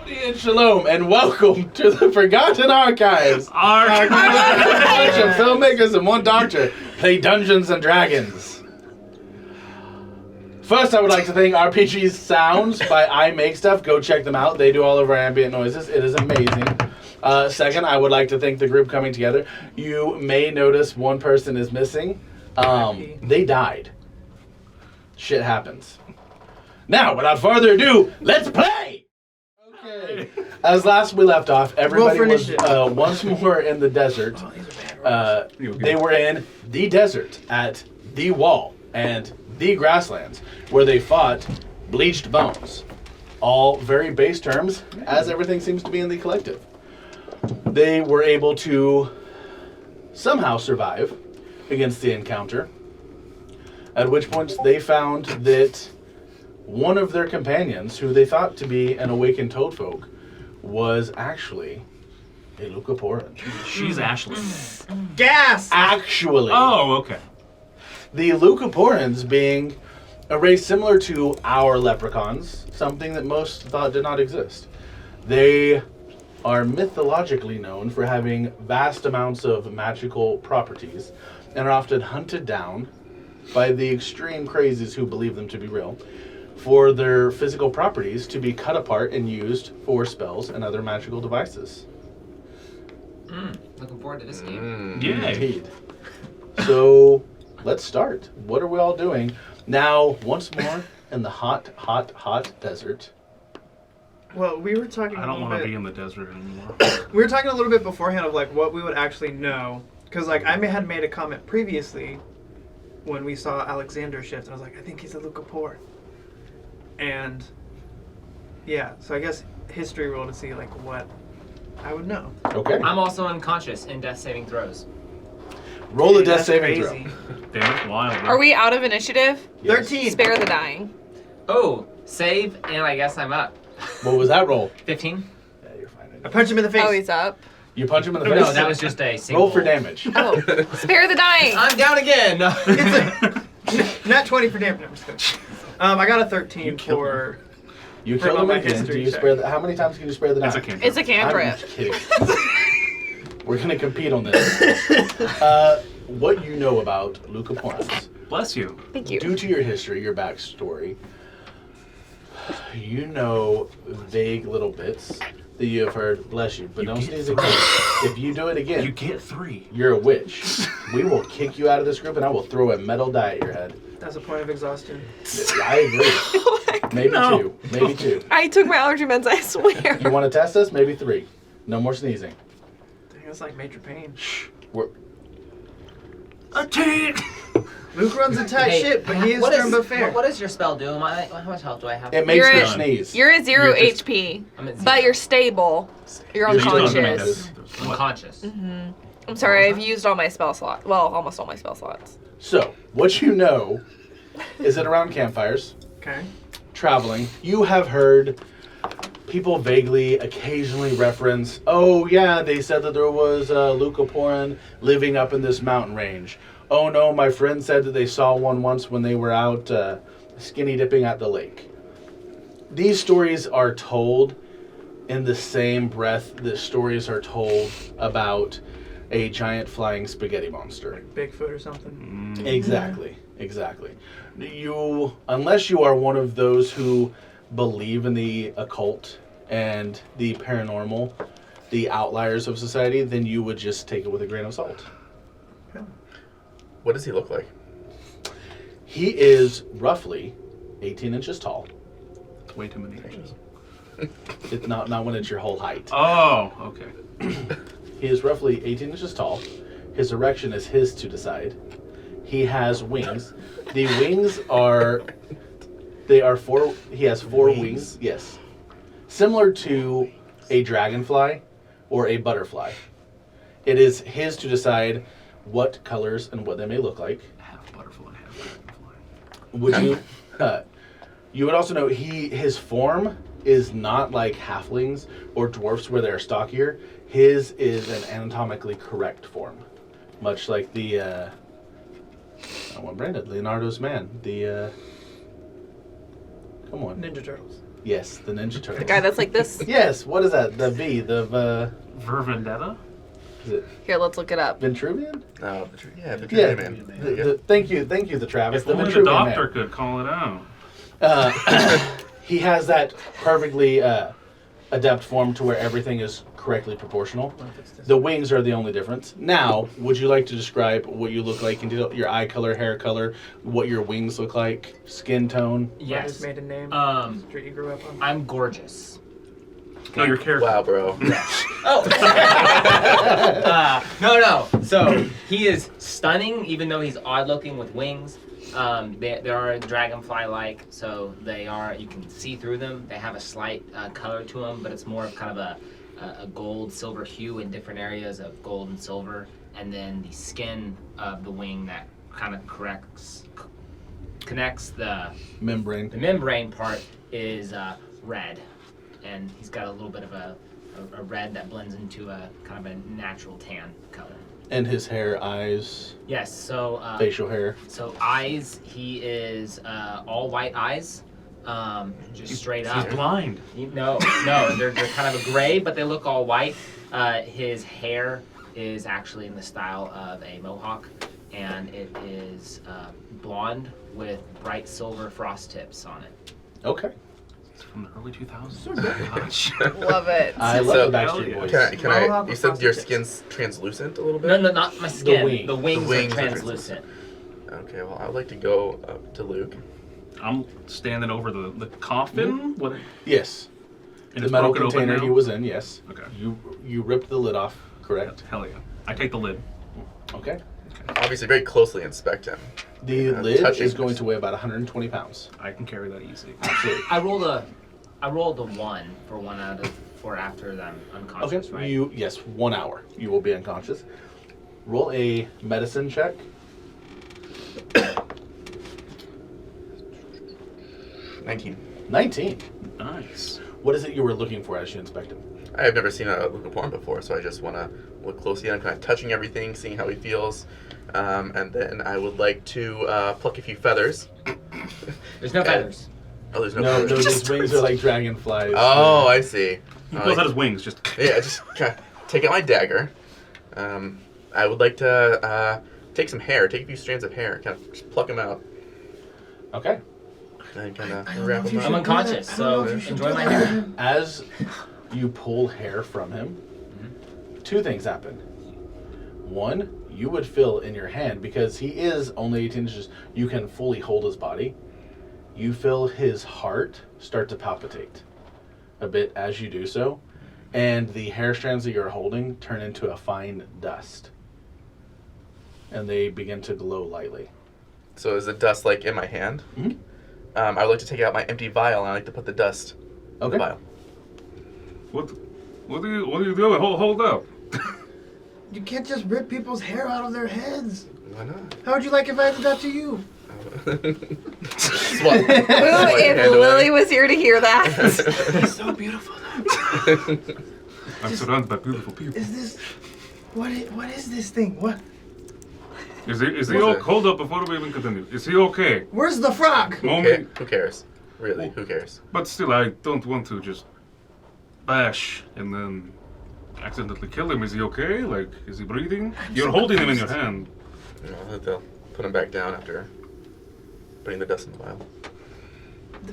And shalom, and welcome to the Forgotten Archives. Our bunch of filmmakers and one doctor play Dungeons and Dragons. First, I would like to thank RPG Sounds by I Make Stuff. Go check them out. They do all of our ambient noises. It is amazing. Second, I would like to thank the group coming together. You may notice one person is missing. They died. Shit happens. Now, without further ado, let's play! Okay. As last we left off, everybody was once more in the desert. They were in the desert at the wall and the grasslands, where they fought bleached bones. All very base terms, as everything seems to be in the collective. They were able to somehow survive against the encounter, at which point they found that one of their companions, who they thought to be an awakened toadfolk, was actually a leucoporin. She's Ashley. Gas! Actually. Oh, okay. The leucoporins being a race similar to our leprechauns, something that most thought did not exist. They are mythologically known for having vast amounts of magical properties and are often hunted down by the extreme crazies who believe them to be real for their physical properties to be cut apart and used for spells and other magical devices. Looking forward to this game. Yeah. Indeed. So, let's start. What are we all doing? Now, once more, in the hot, hot, hot desert. Well, we were talking I don't want to be in the desert anymore. We were talking a little bit beforehand of like what we would actually know. Because like I had made a comment previously when we saw Alexander shift. I was like, I think he's a leucoporin. And yeah, so I guess history roll to see like what I would know. Okay. I'm also unconscious in death saving throws. Roll the Dude, death that's saving crazy. throw. Damn, it's wild. Are we out of initiative? Yes. 13. Spare the dying. Oh, save, and I guess I'm up. What was that roll? 15? Yeah, you're fine. I punched him in the face. Oh, he's up. You punch him in the face? No, that was just a single. Roll for damage. Oh, spare the dying. I'm down again. Not 20 for damage. No, I'm just kidding. I got a 13 You killed for... You For kill him my again. Do history you check. spare the, how many times can you spare the That's a knife? cantrip. It's a cantrip. I'm kidding. We're going to compete on this. What you know about leucoporins. Bless you. Thank you. Due to your history, your backstory, you know vague little bits that you have heard. Bless you, but You don't get sneeze again. If you do it again, You get 3. you're a witch. We will kick you out of this group, and I will throw a metal die at your head. That's a point of exhaustion. I agree. Maybe No. 2. Maybe 2. I took my allergy meds, I swear. You want to test us? Maybe 3. No more sneezing. Dang, that's like major pain. Shh. We're, Attack! Luke runs a tight Hey, ship, but he is what firm but fair. What does your spell do? How much health do I have? it makes You're me at- sneeze. You're at 0 You're just- HP, I'm at 0. but you're stable. You're You're still unconscious. unconscious. I'm sorry, I've used all my spell slots. Well, almost all my spell slots. So, what you know is that around campfires, Okay. traveling, you have heard people vaguely, occasionally reference, oh yeah, they said that there was a leucoporin living up in this mountain range. Oh no, my friend said that they saw one once when they were out skinny dipping at the lake. These stories are told in the same breath that stories are told about a giant flying spaghetti monster. Bigfoot or something. Exactly. You, unless you are one of those who believe in the occult and the paranormal, the outliers of society, then you would just take it with a grain of salt. What does he look like? He is roughly 18 inches tall. It's way too many inches. It's not when it's your whole height. Oh, okay. He is roughly 18 inches tall. His erection is his to decide. He has wings. The wings are... They are 4... He has 4 wings. Yes. Similar to a dragonfly or a butterfly. It is his to decide what colors and what they may look like. Half butterfly, half dragonfly. Would you... you would also know his form is not like halflings or dwarfs where they're stockier. His is an anatomically correct form. Much like the... what brand it? Leonardo's man. The... come on. Ninja Turtles. Yes, the Ninja Turtles. The guy that's like this. Yes, what is that? The V, the Ver Vendetta? is it Here, let's look it up. Ventruvian? No, Yeah, Vitruvian Man. There you go. thank you, the Travis. If The only the Ventruvian doctor Man. could call it out. He has that perfectly adept form to where everything is correctly proportional. The wings are the only difference. Now, would you like to describe what you look like in detail? Your eye color, hair color, what your wings look like, skin tone? His Yes. maiden name. Street you grew up on. I'm gorgeous. No, your character. Wow, bro. Oh. No. So he is stunning, even though he's odd looking with wings. They are dragonfly-like, so they are. You can see through them. They have a slight color to them, but it's more of kind of a gold, silver hue in different areas of gold and silver, and then the skin of the wing that kind of connects the Membrane. membrane part is red, and he's got a little bit of a red that blends into a kind of a natural tan color. And his hair, eyes, Yes, so facial hair. so eyes, he is all white eyes, just straight up. He's blind. No, they're kind of a gray, but they look all white. His hair is actually in the style of a mohawk, and it is blonde with bright silver frost tips on it. Okay. It's from the early 2000s. Love it. I So- love the Backstreet Hell Boys. Can I? Mohawk You with said your frosted skin's translucent a little bit. No, not my skin. wing. The wings, wings are are translucent. Okay, well, I would like to go up to Luke. I'm standing over the coffin. What? Yes. And The it's metal broken open container now? he was in, yes. Okay. You ripped the lid off, correct? Hell yeah. I take the lid. Okay. Obviously, very closely inspect him. The Yeah, lid touching is going this. to weigh about 120 pounds. I can carry that easy. Absolutely. I rolled a 1 for 1 out of 4 after them unconscious, Okay. right? Yes, 1 hour. You will be unconscious. Roll a medicine check. 19. 19. Nice. What is it you were looking for as you inspect him? I have never seen a Luke porn before, so I just want to look closely at him, kind of touching everything, seeing how he feels. And then I would like to pluck a few feathers. There's no feathers. Oh, there's no No, feathers. his wings are like dragonflies. Oh, I see. He pulls out his wings. Just. Yeah, just kind of take out my dagger. I would like to take some hair, take a few strands of hair, kind of just pluck them out, Okay. and kind of I don't know wrap if them you up. should I'm unconscious, I don't know so if you should enjoy do my that. hair. As you pull hair from him, two things happen. One, you would feel in your hand, because he is only 18 inches, you can fully hold his body. You feel his heart start to palpitate a bit as you do so, and the hair strands that you're holding turn into a fine dust. And they begin to glow lightly. So is the dust like in my hand? Mhm. I would like to take out my empty vial, and I like to put the dust in Okay. the vial. What are you doing? Hold up. You can't just rip people's hair out of their heads. Why not? How would you like if I did that to you? Swat. Ooh, if Lily was here to hear that. He's so beautiful. I'm surrounded by beautiful people. Is this what is this thing? What? Is he What's okay? it? Hold up before we even continue. Is he okay? Where's the frog? Moment. Who cares? Really, who cares? But still, I don't want to just bash and then accidentally kill him. Is he okay? Like, is he breathing? You're so holding him in your confused. hand. I'll have to put him back down after putting the dust in the vial.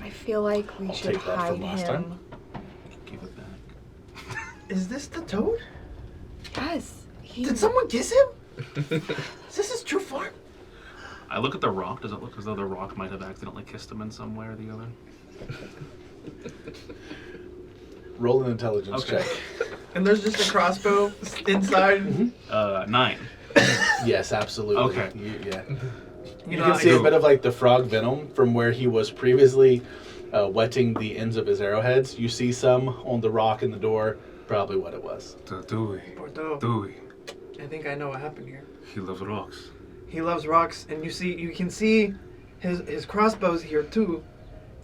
I feel like we should take that hide from last him. time. Give it back. Is this the toad? Yes. Did someone kiss him? Is this his true form? I look at the rock. Does it look as though the rock might have accidentally kissed him in some way or the other? Roll an intelligence Okay. check. And there's just a crossbow inside. 9. Yes, absolutely. Okay. Yeah. You You know, can I see a go- bit of like the frog venom from where he was previously wetting the ends of his arrowheads. You see some on the rock in the door. Probably what it was. Dewey. Bordeaux. Dewey. I think I know what happened here. He loves rocks. He loves rocks, and you can see his crossbows here too,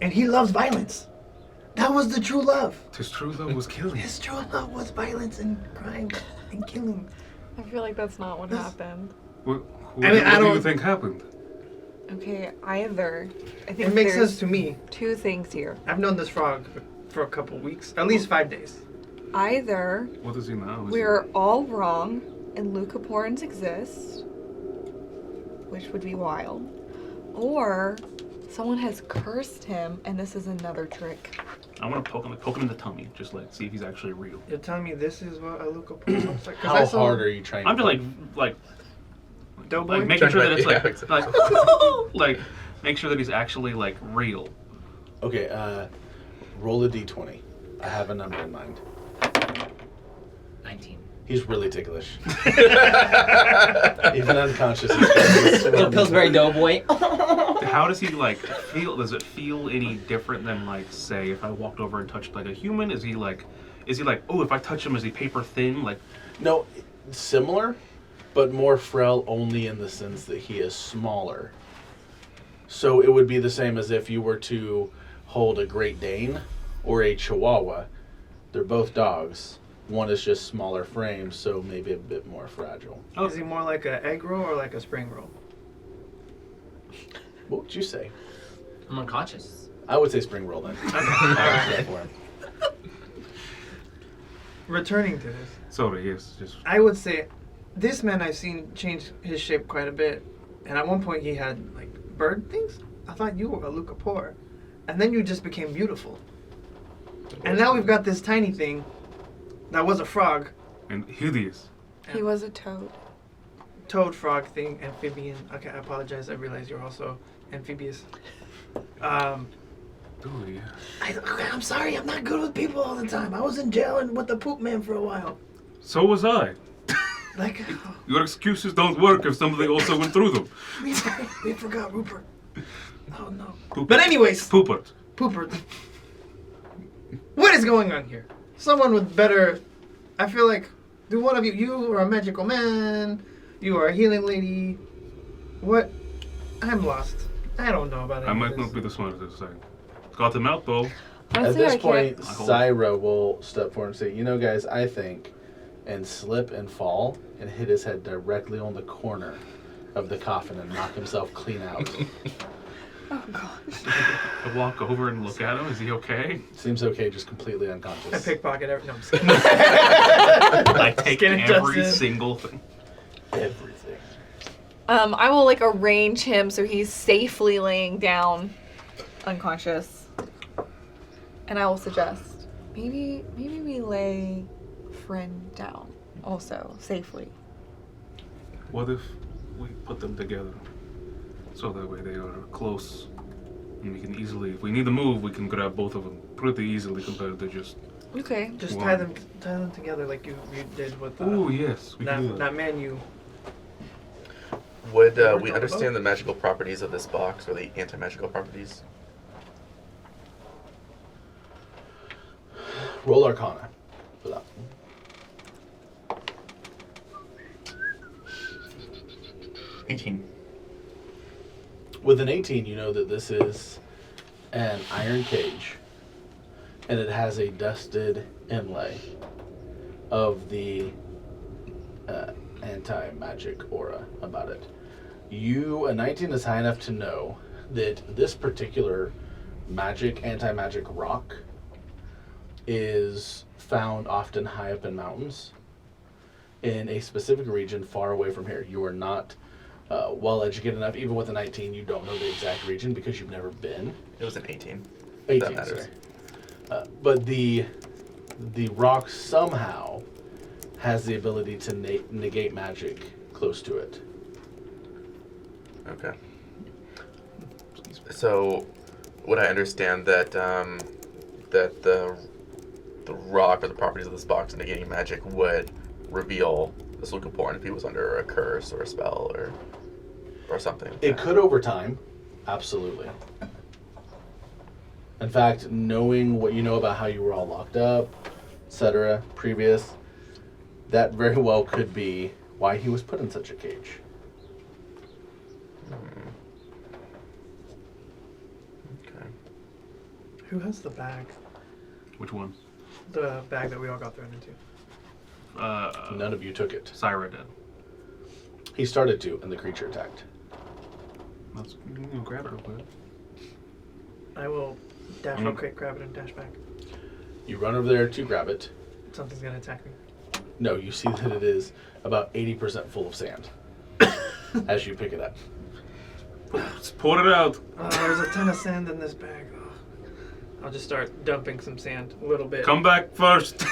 and he loves violence. That was the true love. Tis true love was killing. His true love was violence and crime and killing. I feel like that's not what That's- happened. What I mean, I do you don't- think happened? Okay, either. I think It makes there's sense to me. two things here. I've known this frog for a couple weeks, at least 5 days. Either What is he now? Is we're all wrong and Leucoporins exist, which would be wild, or someone has cursed him and this is another trick. I want to poke him in the tummy, just like see if he's actually real. You're telling me this is what a Leucoporin looks like? 'Cause How I saw hard are you trying? I'm to just like Doughboy? making sure that it's Yeah, like exactly. like make sure that he's actually like real. Okay, roll a d20. I have a number in mind. 19. He's really ticklish. Even unconscious. He's Little Pillsbury Doughboy. How does he like feel? Does it feel any different than like say if I walked over and touched like a human? Is he like oh if I touch him is he paper thin like? No, similar, but more frail only in the sense that he is smaller. So it would be the same as if you were to hold a Great Dane or a Chihuahua. They're both dogs. One is just smaller frame, so maybe a bit more fragile. Is he more like an egg roll or like a spring roll? What would you say? I'm unconscious. I would say spring roll then. Alright. Go for him. Returning to this, Sorry, yes, just I would say this man I've seen change his shape quite a bit. And at one point he had like bird things. I thought you were a Leucopor. And then you just became beautiful. And now we've got this tiny thing that was a frog, and hideous. He was a toad. toad frog thing, amphibian. Okay, I apologize. I realize you're also amphibious. Oh yeah. I'm sorry. I'm not good with people all the time. I was in jail and with the poop man for a while. So was I. Like, Your excuses don't work if somebody also went through them. we forgot Rupert. Oh no. Poopert. But anyways, Poopert. Pooper. What is going on here? Someone with better. I feel like, do one of you are a magical man, you are a healing lady. What? I'm lost. I don't know about I any might of not this. be the smartest thing. Got him out though. At Honestly, this I point, can't. Syra will step forward and say, you know, guys, I think, and slip and fall and hit his head directly on the corner of the coffin and knock himself clean out. Oh gosh. I walk over and look at him. Is he okay? Seems okay, just completely I unconscious. pickpocket every. No, I'm just kidding. I take Skin every adjusted. single thing. Everything. I will like arrange him so he's safely laying down, unconscious. And I will suggest maybe we lay friend down also safely. What if we put them together? So that way they are close. And we can easily, if we need to move, we can grab both of them pretty easily compared to just... Okay. Just Wow. tie them together like you did with Oh yes, we can do that that. man you. Would We're we talking understand about- the magical properties of this box or the anti-magical properties? Roll Arcana for that. With an 18, you know that this is an iron cage, and it has a dusted inlay of the anti-magic aura about it. A 19 is high enough to know that this particular anti-magic rock is found often high up in mountains in a specific region far away from here. You are not well educated enough. Even with a 19, you don't know the exact region because you've never been. It was an 18. 18, That matters. sorry. But the rock somehow has the ability to negate magic close to it. Okay. So, would I understand that that the rock or the properties of this box negating magic would reveal this Leucoporn if he was under a curse or a spell or something? It could over time, absolutely. In fact, knowing what you know about how you were all locked up, etc., previous, that very well could be why he was put in such a cage. Okay. Who has the bag? Which one? The bag that we all got thrown into. None of you took it. Syra did. He started to, and the creature attacked. Let's grab it real quick. I will dash real quick, grab it, and dash back. You run over there to grab it. Something's gonna attack me. No, you see that it is about 80% full of sand as you pick it up. Let's pour it out. There's a ton of sand in this bag. I'll just start dumping some sand a little bit. Come back first.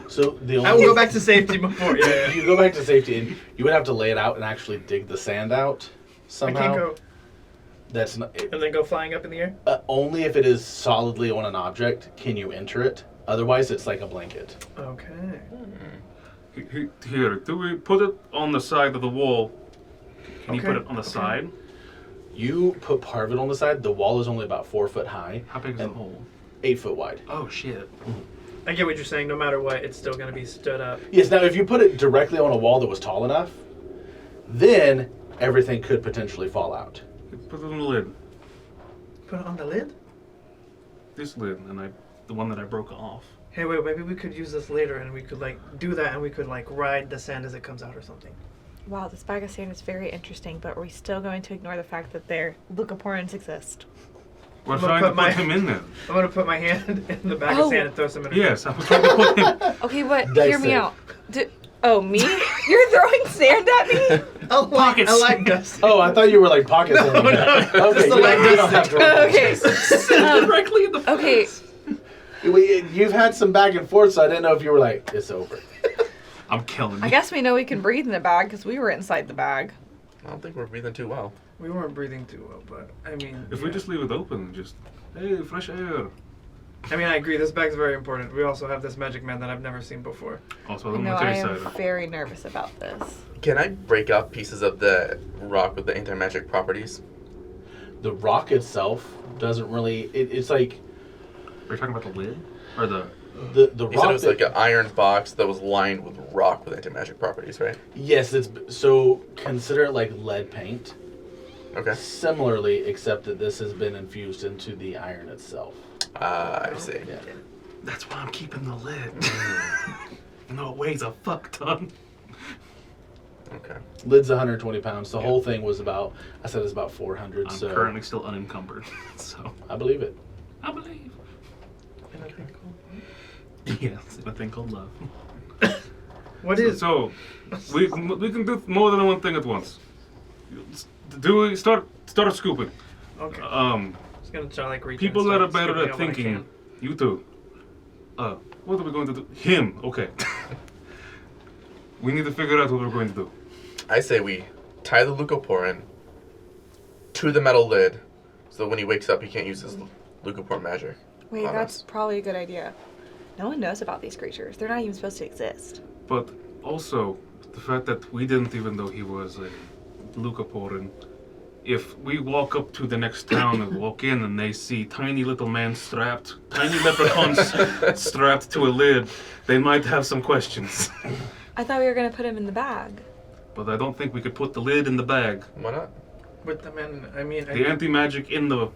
So the only I will go back to safety before. Yeah. You go back to safety, and you would have to lay it out and actually dig the sand out somehow. I can't go. That's not And then go flying up in the air? only if it is solidly on an object can you enter it. Otherwise, it's like a blanket. Okay. Here, do we put it on the side of the wall? Can you Okay, put it on the okay. side? You put part of it on the side. The wall is only about 4 foot high, How big is the And- hole? 8 foot wide. Oh shit. I get what you're saying. No matter what, it's still going to be stood up. Yes. Now, if you put it directly on a wall that was tall enough, then everything could potentially fall out. Put it on the lid. Put it on the lid? This lid, and the one that I broke off. Hey, wait, maybe we could use this later and we could, like, do that and we could, like, ride the sand as it comes out or something. Wow, this bag of sand is very interesting, but are we still going to ignore the fact that their Lucaporans exist? We're I'm trying gonna to put put him in there. I'm going to put my hand in the bag Oh. of sand and throw some in it. Yes, I was trying to put him. Okay, but hear Dice me save. out. Oh, me? You're throwing sand at me? Pockets. I like dust. Oh, I thought you were like pocket sanding no. that. Okay, Just the you leg don't dust have to roll. Okay. Directly in the Okay. You've had some back and forth, so I didn't know if you were like, it's over. I'm killing you. I guess we know we can breathe in the bag because we were inside the bag. I don't think we're breathing too well. We weren't breathing too well, but, I mean... If we just leave it open, just, hey, fresh air. I mean, I agree. This bag's very important. We also have this magic man that I've never seen before. Also, I'm No, gonna I tell you am cider. very nervous about this. Can I break up pieces of the rock with the anti-magic properties? The rock itself doesn't really. It's like Are you talking about the lid? Or the... the You said rock. it was like an iron box that was lined with rock with anti-magic properties, right? Yes, it's so consider it like lead paint. Okay. Similarly, except that this has been infused into the iron itself. I see. Yeah. That's why I'm keeping the lid. No, it weighs a fuck ton. Okay. Lid's 120 pounds. The whole thing was about. I said it's about 400. I'm so currently still unencumbered, so I believe it. I believe. And I think, Yes, a thing called love. what is... So, we can do more than one thing at once. Start scooping. Okay. Just gonna try, like, reach People and that are start better scooping at out what I thinking, can. you two. What are we going to do? Him. Okay. We need to figure out what we're going to do. I say we tie the leucoporin to the metal lid so that when he wakes up he can't use his leucoporin magic. Wait, on that's us. probably a good idea. No one knows about these creatures. They're not even supposed to exist. But also, the fact that we didn't even know he was a leucoporin. If we walk up to the next town and walk in and they see tiny little man tiny leprechauns strapped to a lid, they might have some questions. I thought we were going to put him in the bag. But I don't think we could put the lid in the bag. Why not? With the man, I mean... The anti-magic in the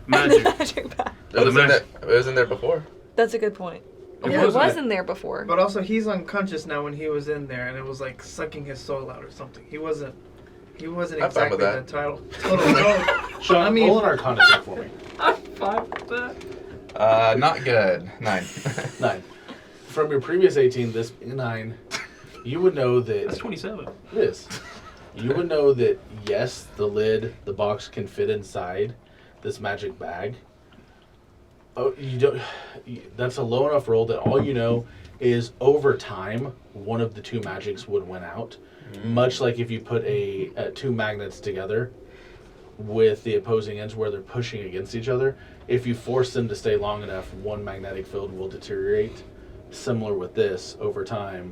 magic. Magic bag. It was, the in magic- there, it was in there before. That's a good point. It Yeah, it wasn't. was in there before. But also, he's unconscious now when he was in there, and it was like sucking his soul out or something. He wasn't I'm fine exactly with the that. total soul. Sean, I mean- roll an Arcana check for me. I'm fine with that. Not good. 9. 9. From your previous 18, this 9, you would know that That's 27. it is. You would know that yes, the lid, the box can fit inside this magic bag. Oh, you don't. That's a low enough roll that all you know is over time, one of the two magics would win out. Much like if you put two magnets together with the opposing ends where they're pushing against each other, if you force them to stay long enough, one magnetic field will deteriorate. Similar with this, over time,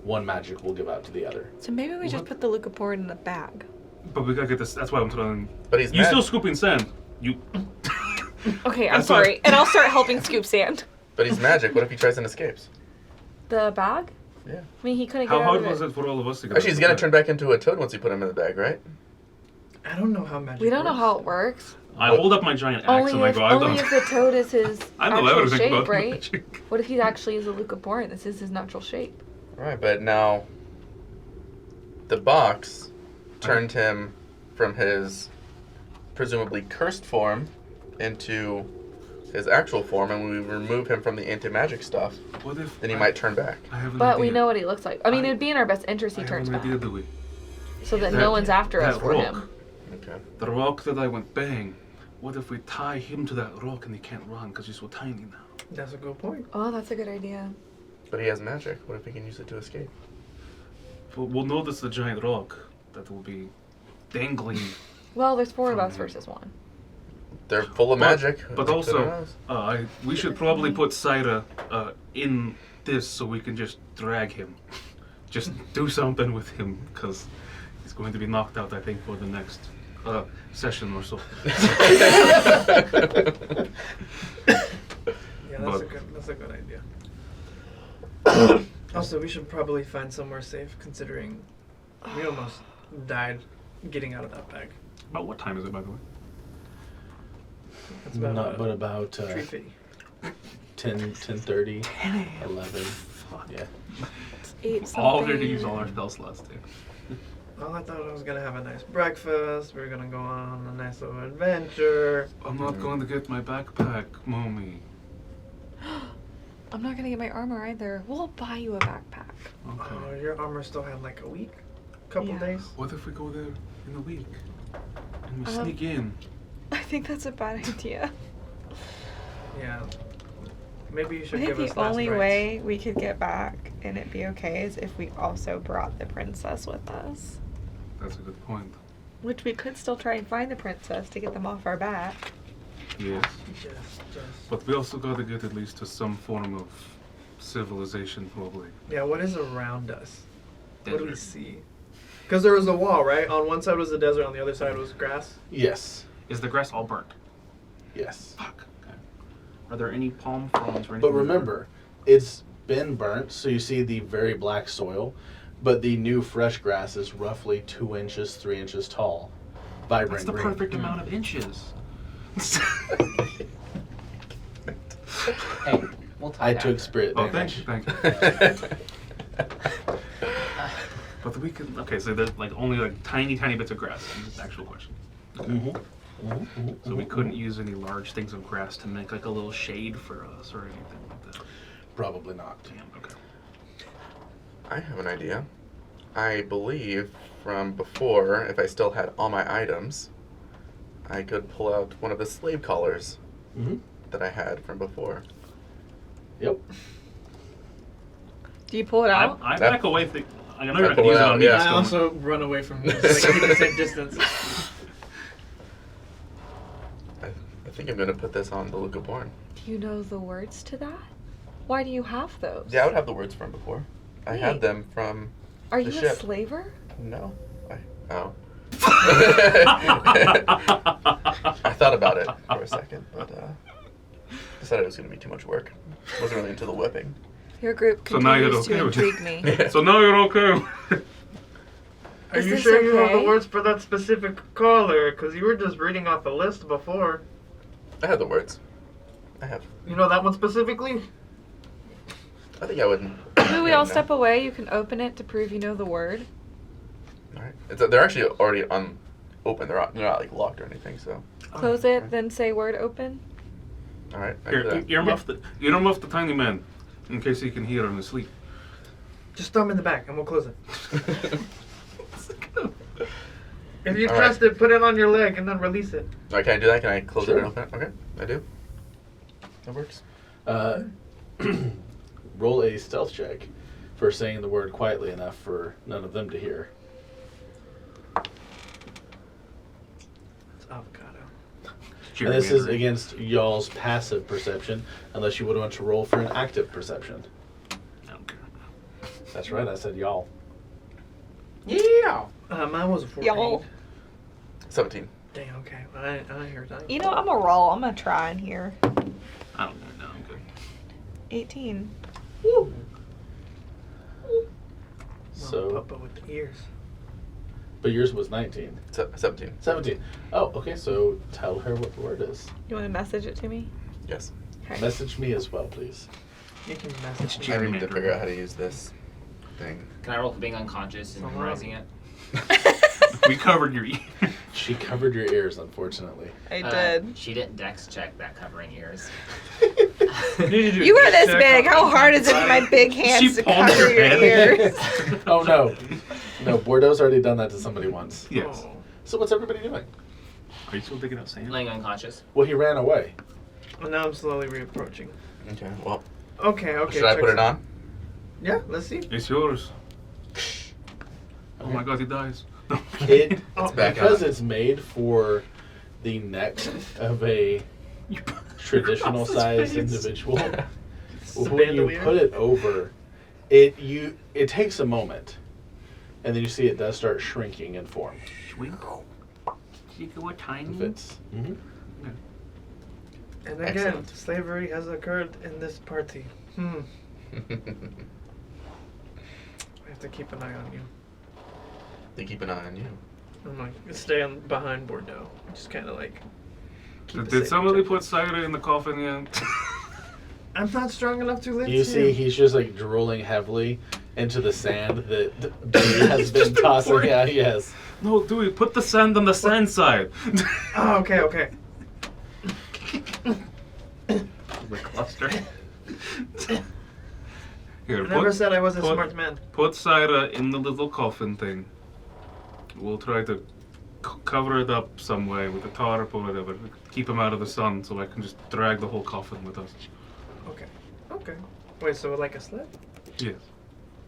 one magic will give out to the other. So maybe we just What? put the Lucaporin in the bag. But we gotta get this. That's why I'm trying. But he's You mad. still scooping sand. You. Okay, I'm That's what- sorry. And I'll start helping scoop sand. But he's magic. What if he tries and escapes? The bag? Yeah. I mean, he couldn't How get out hard of was it. it for all of us to get? Actually, he's gonna turn back into a toad once you put him in the bag, right? I don't know how magic We don't know works. how it works. I hold up my giant axe Only and I if, go. I only don't. if the toad is his I know actual everything shape, about right? magic. What if he actually is a Lucaporin? This is his natural shape. Right, but now the box turned him from his presumably cursed form into his actual form, and when we remove him from the anti-magic stuff, What if then he might turn back. I have an But idea. we know what he looks like. I mean, it'd be in our best interest he I turns have an back. idea, do we? So that That- no one's after us that for rock. him. Okay. The rock that I went bang. What if we tie him to that rock and he can't run because he's so tiny now? That's a good point. Oh, that's a good idea. But he has magic. What if he can use it to escape? We'll notice the giant rock that will be dangling. Well, there's 4 of From us him. versus 1. They're full of magic. But Who also, knows? we should probably put Cider in this so we can just drag him. Just do something with him because he's going to be knocked out, I think, for the next session or so. Yeah, But- that's a good idea. Also, we should probably find somewhere safe, considering we almost died getting out of that bag. About what time is it, by the way? That's about Not but about 3:50. 10:30, 11. Yeah. 8 something. All we're to use all our spell slots, too. Well, I thought I was gonna have a nice breakfast. We were gonna go on a nice little adventure. I'm not going to get my backpack, mommy. I'm not gonna get my armor either. We'll buy you a backpack. Okay. Oh, your armor still had like a week, couple Yeah. days. What if we go there in a week and we Um, sneak in? I think that's a bad idea. Yeah. Maybe you I should think give us the last only rites. way we could get back and it be okay is if we also brought the princess with us. That's a good point. Which we could still try and find the princess to get them off our back. Yes. Just. But we also got to get at least to some form of civilization, probably. Yeah. What is around us? What do we Desert. see? Because there was a wall, right? On one side was the desert, on the other side was grass. Yes. Is the grass all burnt? Yes. Fuck. Okay. Are there any palm fronds or anything? But remember, it's been burnt, so you see the very black soil, but the new fresh grass is roughly 2 inches, 3 inches tall. Vibrant That's the green. perfect amount of inches. Hey, we'll talk I took after. spirit Oh, damage. thank you. But we can. Okay, so there's like only like tiny bits of grass. This is the actual question. So we couldn't use any large things of grass to make like a little shade for us or anything like that. Probably not. Damn. Okay. I have an idea. I believe from before, if I still had all my items, I could pull out one of the slave collars Mm-hmm. that I had from before. Yep. Do you pull it out? I back away. I know I you're not pull gonna use it it out, on me. yeah. just I going- also run away from him, so like, keep the same distance. I think I'm going to put this on the Luca Born. Do you know the words to that? Why do you have those? Yeah, I would have the words from before. I had Wait. them from... Are the you a ship. slaver? No. Oh. I thought about it for a second, but decided it was going to be too much work. Wasn't really into the whipping. Your group So now you're continues okay to with it. intrigue me. So now you're okay. Are Is you this sure you have the okay? words for that specific color? Because you were just reading off the list before. I had the words. I have. You know that one specifically? I think I would... Maybe we all step away. You can open it to prove you know the word. Alright. They're actually already open. They're not like locked or anything, so... Close it, then say word open. Alright. I Here, do that. earmuff the tiny man, in case he can hear in his sleep. Just throw them in the back and we'll close it. If you All trust it, put it on your leg and then release it. Alright, can I do that? Can I close it Sure. and open it? Okay, I do. That works. Roll a stealth check for saying the word quietly enough for none of them to hear. It's avocado. And this is against y'all's passive perception, unless you would want to roll for an active perception. Okay. That's right, I said y'all. Yeah. Mine was a 14. Y'all. 17. Dang, okay. I didn't hear that. You know, I'm a roll. I'm gonna try in here. I don't know. No, I'm good. 18. Woo! So, Papa with the ears. but yours was 19. 17. 17. Oh, okay, so tell her what the word is. You want to message it to me? Yes. Okay. Message me as well, please. You can message I me. need to figure out how to use this thing. Can I roll for being unconscious and Uh-huh. memorizing it? We covered your ears. She covered your ears, unfortunately. I did. She didn't dex check that covering ears. You are this big. How hard is it for my big hands to palmed cover her your head. ears? Oh no. No, Bordeaux's already done that to somebody once. Yes. Oh. So what's everybody doing? Are you still digging out sand? Laying unconscious. Well, he ran away. Well, now I'm slowly reapproaching. Okay. Well, Okay. should I put it check- on? Yeah. Let's see. It's yours. Oh my god, he dies. It Oh, back because on. it's made for the neck of a traditional sized individual. When you bandolier. put it over, it takes a moment, and then you see it does start shrinking in form. Shrink. You go tiny. Fits. Mm-hmm. And again, Excellent. slavery has occurred in this party. I have to keep an eye on you. They keep an eye on you. I'm like, stay behind Bordeaux. Just kind of like. keep a Did safe somebody check. put cider in the coffin yet? I'm not strong enough to lift You him. see, he's just like drooling heavily into the sand that Dewey has been tossing out. Yes. No, Dewey, put the sand on the sand side. Oh, okay. The cluster. Here, I never put, said I was a put- smart man. put cider in the little coffin thing. We'll try to cover it up some way with a tarp or whatever. Keep him out of the sun so I can just drag the whole coffin with us. Okay. Wait, so like a sled? Yes.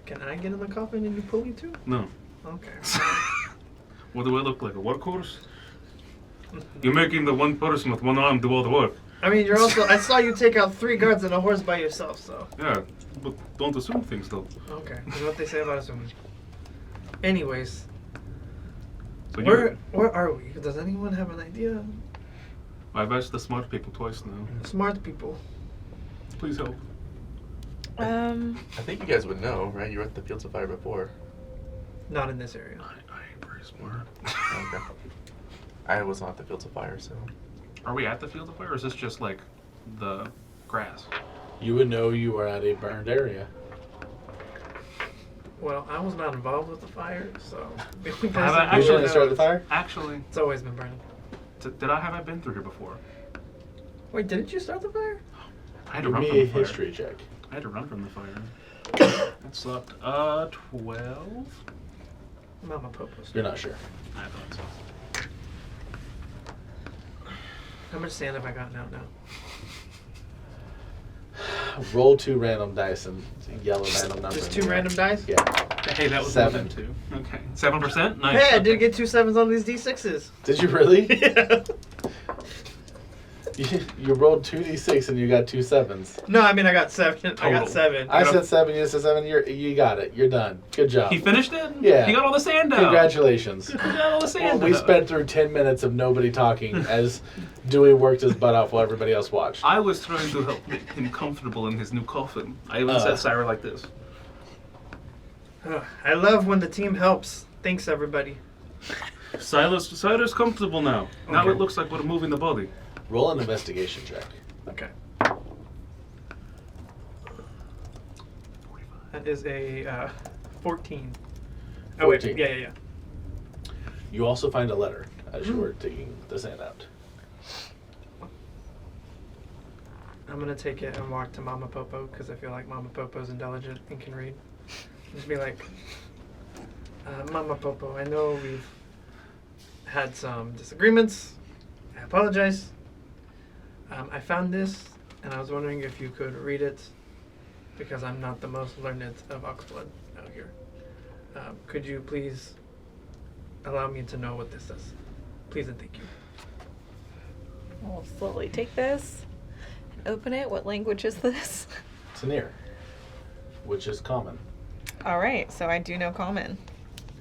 Can I get in the coffin and you pull me too? No. Okay. What do I look like? A workhorse? You're making the one person with one arm do all the work. I mean, you're also. I saw you take out 3 guards and a horse by yourself, so. Yeah, but don't assume things though. Okay. That's what they say about assuming. Anyways, So where are we? Does anyone have an idea? I've asked the smart people twice now. Smart people. Please help. I think you guys would know, right? You were at the Fields of Fire before. Not in this area. I ain't very smart. Okay. I was not at the Fields of Fire, so. Are we at the field of fire or is this just like the grass? You would know you are at a burned area. Well, I was not involved with the fire, so. the only person I- who You Actually, didn't knows- start the fire? Actually, It's always been burning. have I been through here before? Wait, didn't you start the fire? I had to Give run me from a the fire. history check. I had to run from the fire. That sucked. 12? Mama Popo's. You're not sure. I thought so. How much sand have I gotten out now? Roll 2 random dice and yell a random number. Just in 2 the air. random dice? Yeah. Hey, that was 7. more than 2. Okay. 7%? Nice. Hey, I did get 2 7s on these D6s. Did you really? Yeah. You rolled 2d6 and you got 2 7s. No, I mean I got 7. I Total. got 7. I said 7, you said 7. You got it. You're done. Good job. He finished it? Yeah. He got all the sand out. Congratulations. He got all the Well, sand we out. spent through 10 minutes of nobody talking as Dewey worked his butt off while everybody else watched. I was trying to help make him comfortable in his new coffin. I even said Sarah like this. I love when the team helps. Thanks, everybody. Cider's comfortable now. Now Okay. it looks like we're moving the body. Roll an investigation check. Okay. That is a 14. Oh, wait. 14. Yeah. You also find a letter as you were taking the sand out. I'm going to take it and walk to Mama Popo because I feel like Mama Popo's intelligent and can read. Just be like, Mama Popo, I know we've had some disagreements. I apologize. I found this, and I was wondering if you could read it, because I'm not the most learned of Oxblood out here. Could you please allow me to know what this says? Please and thank you. I'll slowly take this and open it. What language is this? It's near, which is common. All right, so I do know common.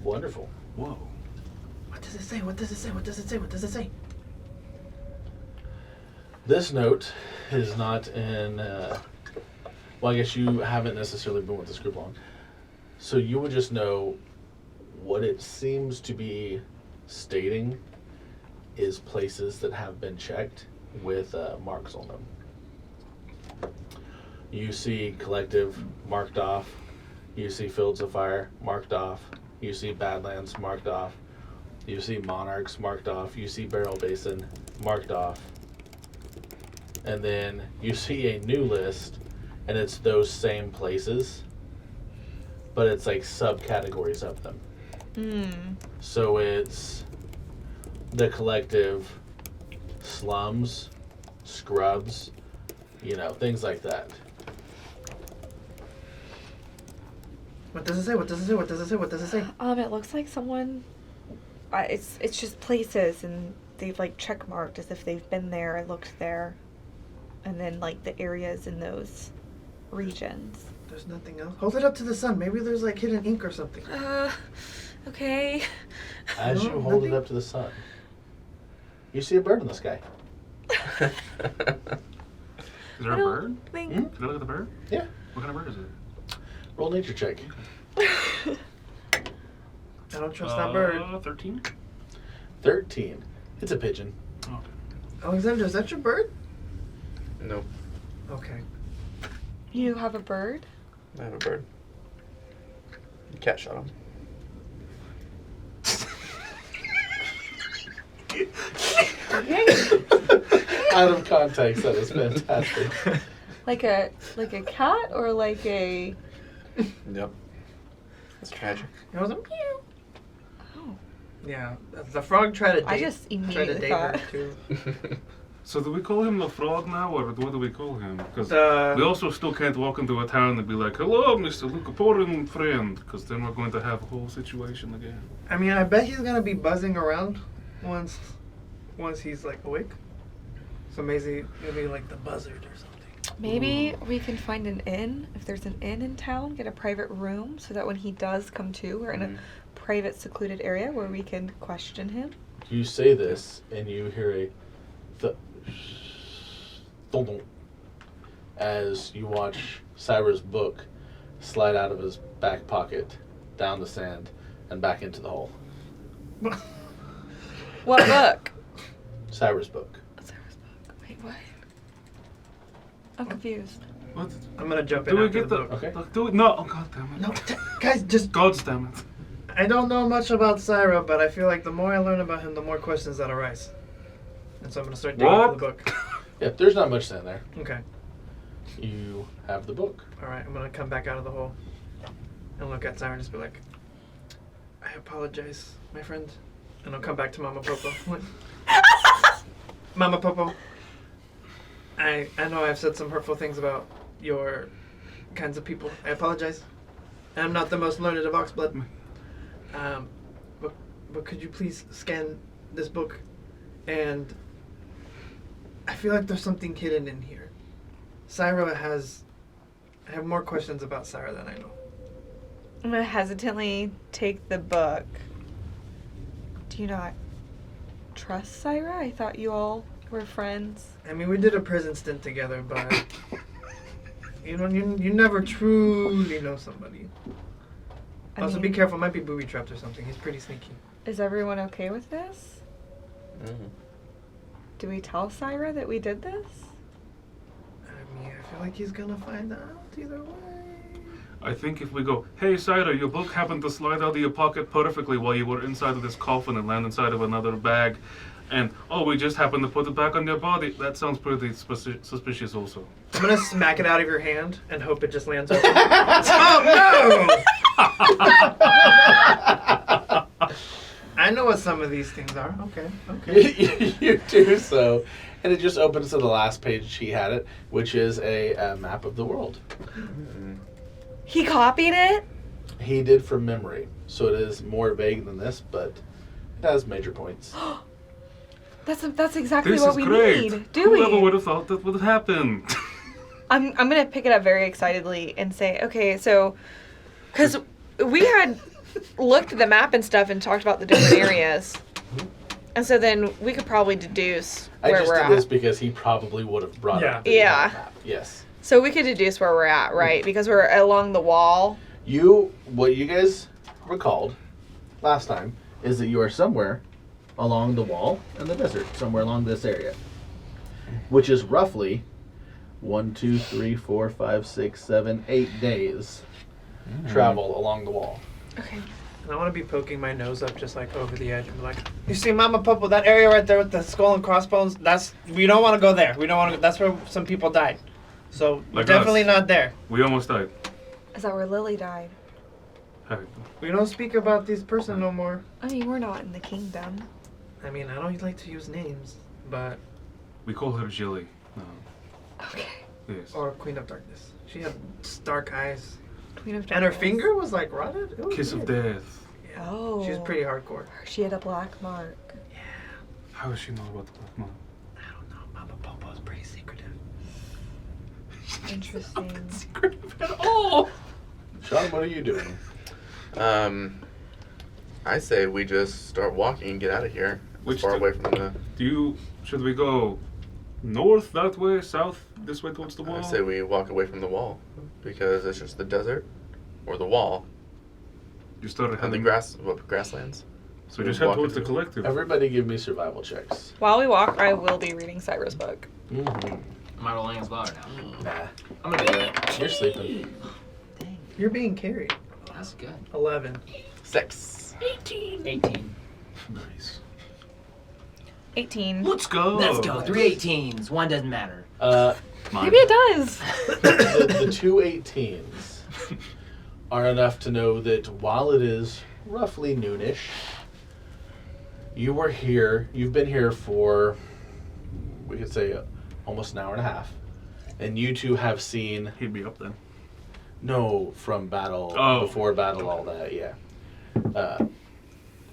Wonderful. Whoa. What does it say? What does it say? What does it say? What does it say? This note is not in. Well, I guess you haven't necessarily been with this group long, so you would just know what it seems to be stating is places that have been checked with marks on them. You see collective marked off. You see fields of fire marked off. You see Badlands marked off. You see Monarchs marked off. You see Barrel Basin marked off. And then you see a new list, and it's those same places, but it's like subcategories of them. So it's the collective, slums, scrubs, things like that. What does it say? What does it say? What does it say? What does it say? It looks like someone. It's just places, and they've like check marked as if they've been there and looked there, and then like the areas in those regions. There's nothing else. Hold it up to the sun. Maybe there's like hidden ink or something. Okay. As you hold it up to the sun, you see a bird in the sky. Is there a bird? Think. Can I look at the bird? Yeah. What kind of bird is it? Roll nature check. I don't trust that bird. 13? 13. It's a pigeon. Oh. Alexander, is that your bird? Nope. Okay. You have a bird? I have a bird. Cat shot him. Out of context, that was fantastic. Like a cat or like a? Yep. That's tragic. It was a meow. Oh. Yeah, the frog tried to date. I just immediately thought. her too. So do we call him the frog now, or what do we call him? Because The- we also still can't walk into a town and be like, "Hello, Mr. Lucaporan friend," because then we're going to have a whole situation again. I mean, I bet he's gonna be buzzing around once he's like awake. So maybe like the buzzard or something. Maybe we can find an inn. If there's an inn in town, get a private room so that when he does come to, we're in a private, secluded area where we can question him. You say this, and you hear a thunk as you watch Cyber's book slide out of his back pocket, down the sand, and back into the hole. What book? Cyber's book. Sarah's book. Wait, what? I'm confused. What? I'm gonna jump in Do we after get the the? book. Okay. Do it? No! Oh God damn it! No, guys, just God damn it! I don't know much about Syra, but I feel like the more I learn about him, the more questions that arise. And so I'm gonna start digging What? into the book. Yeah, there's not much in there. Okay. You have the book. All right. I'm gonna come back out of the hole and look at Syra and just be like, "I apologize, my friend," and I'll come back to Mama Popo. Mama Popo, I know I've said some hurtful things about your kinds of people. I apologize. I'm not the most learned of Oxblood. But could you please scan this book? And I feel like there's something hidden in here. Syra I have more questions about Syra than I know. I'm gonna hesitantly take the book. Do you not trust Syra? I thought you all were friends. I mean, we did a prison stint together, but you never truly know somebody. I Also, mean, be careful. Might be booby trapped or something. He's pretty sneaky. Is everyone okay with this? Mm. Do we tell Syra that we did this? I mean, I feel like he's gonna find out either way. I think if we go, "Hey, Cider, your book happened to slide out of your pocket perfectly while you were inside of this coffin and land inside of another bag, and we just happened to put it back on your body," that sounds pretty suspicious also. I'm gonna smack it out of your hand and hope it just lands over. Oh no! I know what some of these things are. Okay. You do so, and it just opens to the last page he had it, which is a map of the world. He copied it? He did from memory, so it is more vague than this, but it has major points. That's exactly This what is we great. need. Do Whoever we? would have thought that would happen? I'm gonna pick it up very excitedly and say, okay, so, because we had looked at the map and stuff and talked about the different areas, and so then we could probably deduce I where just we're did at. this because he probably would have brought Yeah. up the Yeah. map. Yes. So we could deduce where we're at, right? Because we're along the wall. What you guys recalled last time is that you are somewhere along the wall in the desert, somewhere along this area, which is roughly 1, 2, 3, 4, 5, 6, 7, 8 days travel along the wall. Okay. And I want to be poking my nose up just like over the edge and be like, you see Mama Popo, that area right there with the skull and crossbones, we don't want to go there. We don't want to, that's where some people died. So we're Like definitely us. not there. We almost died. Is that where Lily died? Hey, We don't speak about this person no more. I mean, we're not in the kingdom. I mean, I don't like to use names, but, we call her Jilly. Okay. Yes. or Queen of Darkness. She had dark eyes. Queen of And her Darkness. finger was like rotted. It was Kiss of weird. death. Yeah. Oh. She was pretty hardcore. She had a black mark. How does she know about the Black Mom? I don't know. Mama Popo is pretty secretive. Interesting. Secretive at all. Sean, what are you doing? I say we just start walking and get out of here. Which far to- away from the. Should we go north that way, south this way towards the wall? I say we walk away from the wall because it's just the desert or the wall You started and the having grasslands. So just head walk towards the into- collective. Everybody give me survival checks. While we walk, I will be reading Cyber's book. Mm-hmm. Am I rolling as well or no? Nah, I'm gonna do it. you're sleeping. Dang, You're being carried. that's good. 11. 6. 18. Nice. 18. Let's go. Let's go. 3 18s. One doesn't matter. Maybe it does. The two 18s are enough to know that while it is roughly noonish, you've been here for, we could say, almost an hour and a half. And you two have seen, He'd be up then. no, from battle, Oh. before battle, all that, yeah.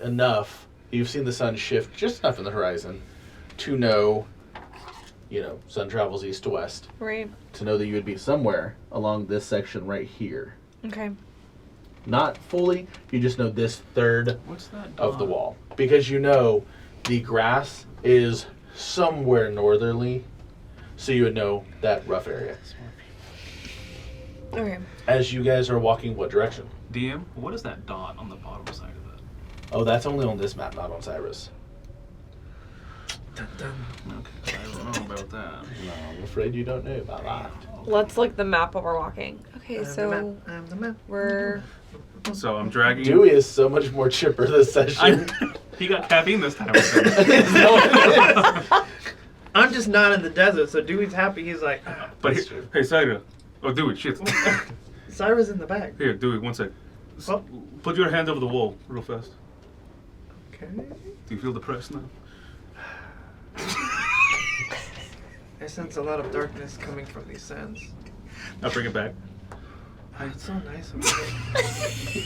Enough, you've seen the sun shift just enough in the horizon to know, sun travels east to west, Right. to know that you would be somewhere along this section right here. Okay. Not fully, you just know this third What's that? of the wall. Because you know the grass is somewhere northerly, so you would know that rough area. Okay. As you guys are walking, what direction? DM, what is that dot on the bottom side of it? Oh, that's only on this map, not on Cyrus. Dun, dun. Okay, I don't know about that. No, I'm afraid you don't know about that. Let's look the map while we're walking. Okay, I'm so the map. I'm the map. we're. So I'm dragging. Dewey is so much more chipper this session. He got caffeine this time. I'm just not in the desert, so Dewey's happy. He's like, "Ah." But That's here, true. hey, Cider. Oh, Dewey, shit. Cyrus in the back. Here, Dewey, one sec. Oh. Put your hand over the wall real fast. Okay. Do you feel depressed now? I sense a lot of darkness coming from these sands. I'll bring it back. Oh, it's so nice over here.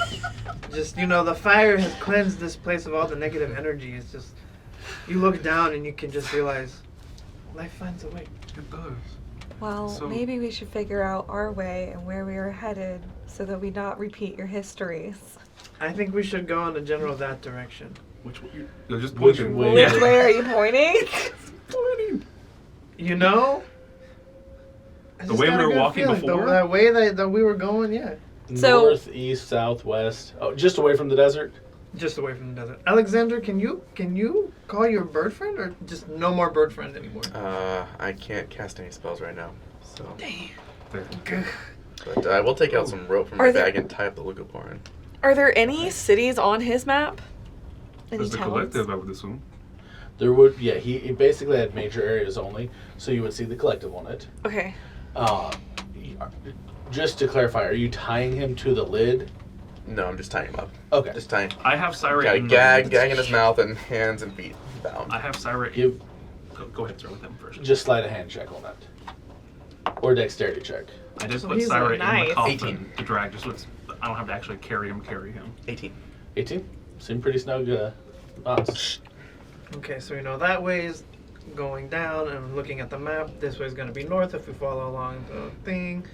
Just, the fire has cleansed this place of all the negative energy. It's just, you look down and you can just realize life finds a way. It does. Well, So- maybe we should figure out our way and where we are headed so that we not repeat your histories. I think we should go in the general that direction. Which way? You're just Which pointing. way? Which way are you pointing? Pointing. You know? I The just way got we a were good walking feeling. before? That way that we were going, yeah. So- North, east, south, west. Oh, just away from the desert? Just away from the desert. Alexander, can you call your bird friend or just no more bird friend anymore? I can't cast any spells right now. So. There. But I will take out some rope from Are my there- bag and tie up the Lugoporin. Are there any cities on his map? Any There's the towns? collective, I would assume. There would, yeah, he basically had major areas only, so you would see the collective on it. Okay. Just to clarify, are you tying him to the lid? No, I'm just tying him up. Okay. Just tying. I have Syra Got a in gag in his mouth and hands and feet bound. I have Syra in. Give, Go ahead, start with them first. just slide a hand check on that. Or dexterity check. I just So put he's Syra like, in nice. the coffin 18. to drag. Just let's. I don't have to actually carry him. 18. 18? Seem pretty snug. Knots. Okay, so that way is going down and looking at the map. This way is going to be north if we follow along the thing.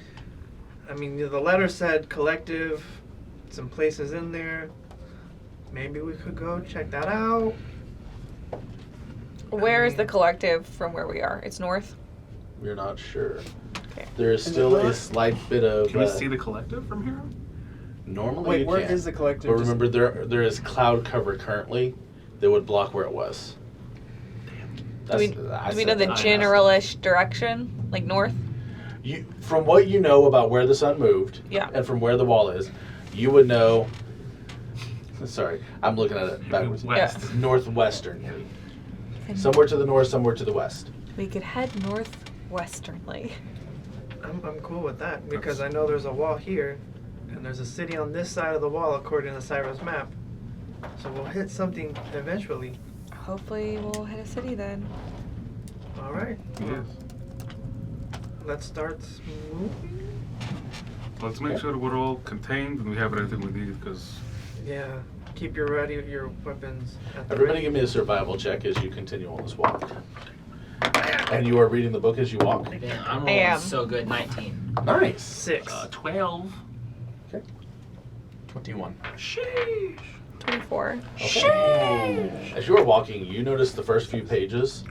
I mean, the letter said collective, some places in there. Maybe we could go check that out. Where is the collective from where we are? It's north? You're not sure. Okay. There is still a slight bit of. Can we see the collective from here? Normally Wait, you where can. is the collective? But remember, there is cloud cover currently that would block where it was. Do we know the I asked. generalish direction? Like north? You, from what you know about where the sun moved, Yeah. and from where the wall is, you would know Sorry, I'm looking at it backwards. West. Northwesternly. Somewhere to the north, somewhere to the west. We could head northwesternly. I'm cool with that because I know there's a wall here, and there's a city on this side of the wall according to Cyrus' map. So we'll hit something eventually. Hopefully we'll hit a city then. All right. Yes. Let's start moving. Let's make sure we're all contained and we have everything we need, because Yeah. Keep your weapons at the Everybody ready. give me a survival check as you continue on this walk. And you are reading the book as you walk. Damn, I'm I rolling am. so good. 19. Nice. 6. 12. 21. Sheesh. 24. Okay. As you are walking, you notice the first few pages.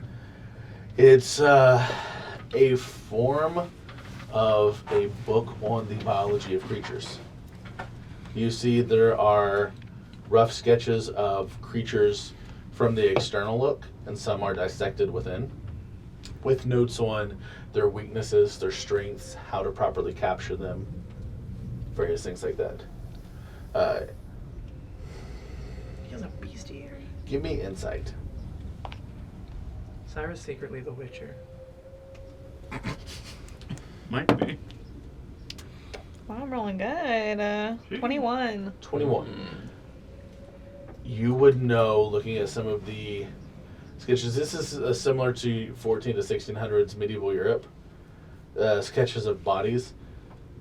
It's a form of a book on the biology of creatures. You see there are rough sketches of creatures from the external look, and some are dissected within, with notes on their weaknesses, their strengths, how to properly capture them, various things like that. He has a bestiary. Give me insight. Cyrus secretly the Witcher. Might be. Wow, I'm rolling good. 21. 21. You would know, looking at some of the sketches, this is similar to 14 to 1600s medieval Europe, sketches of bodies.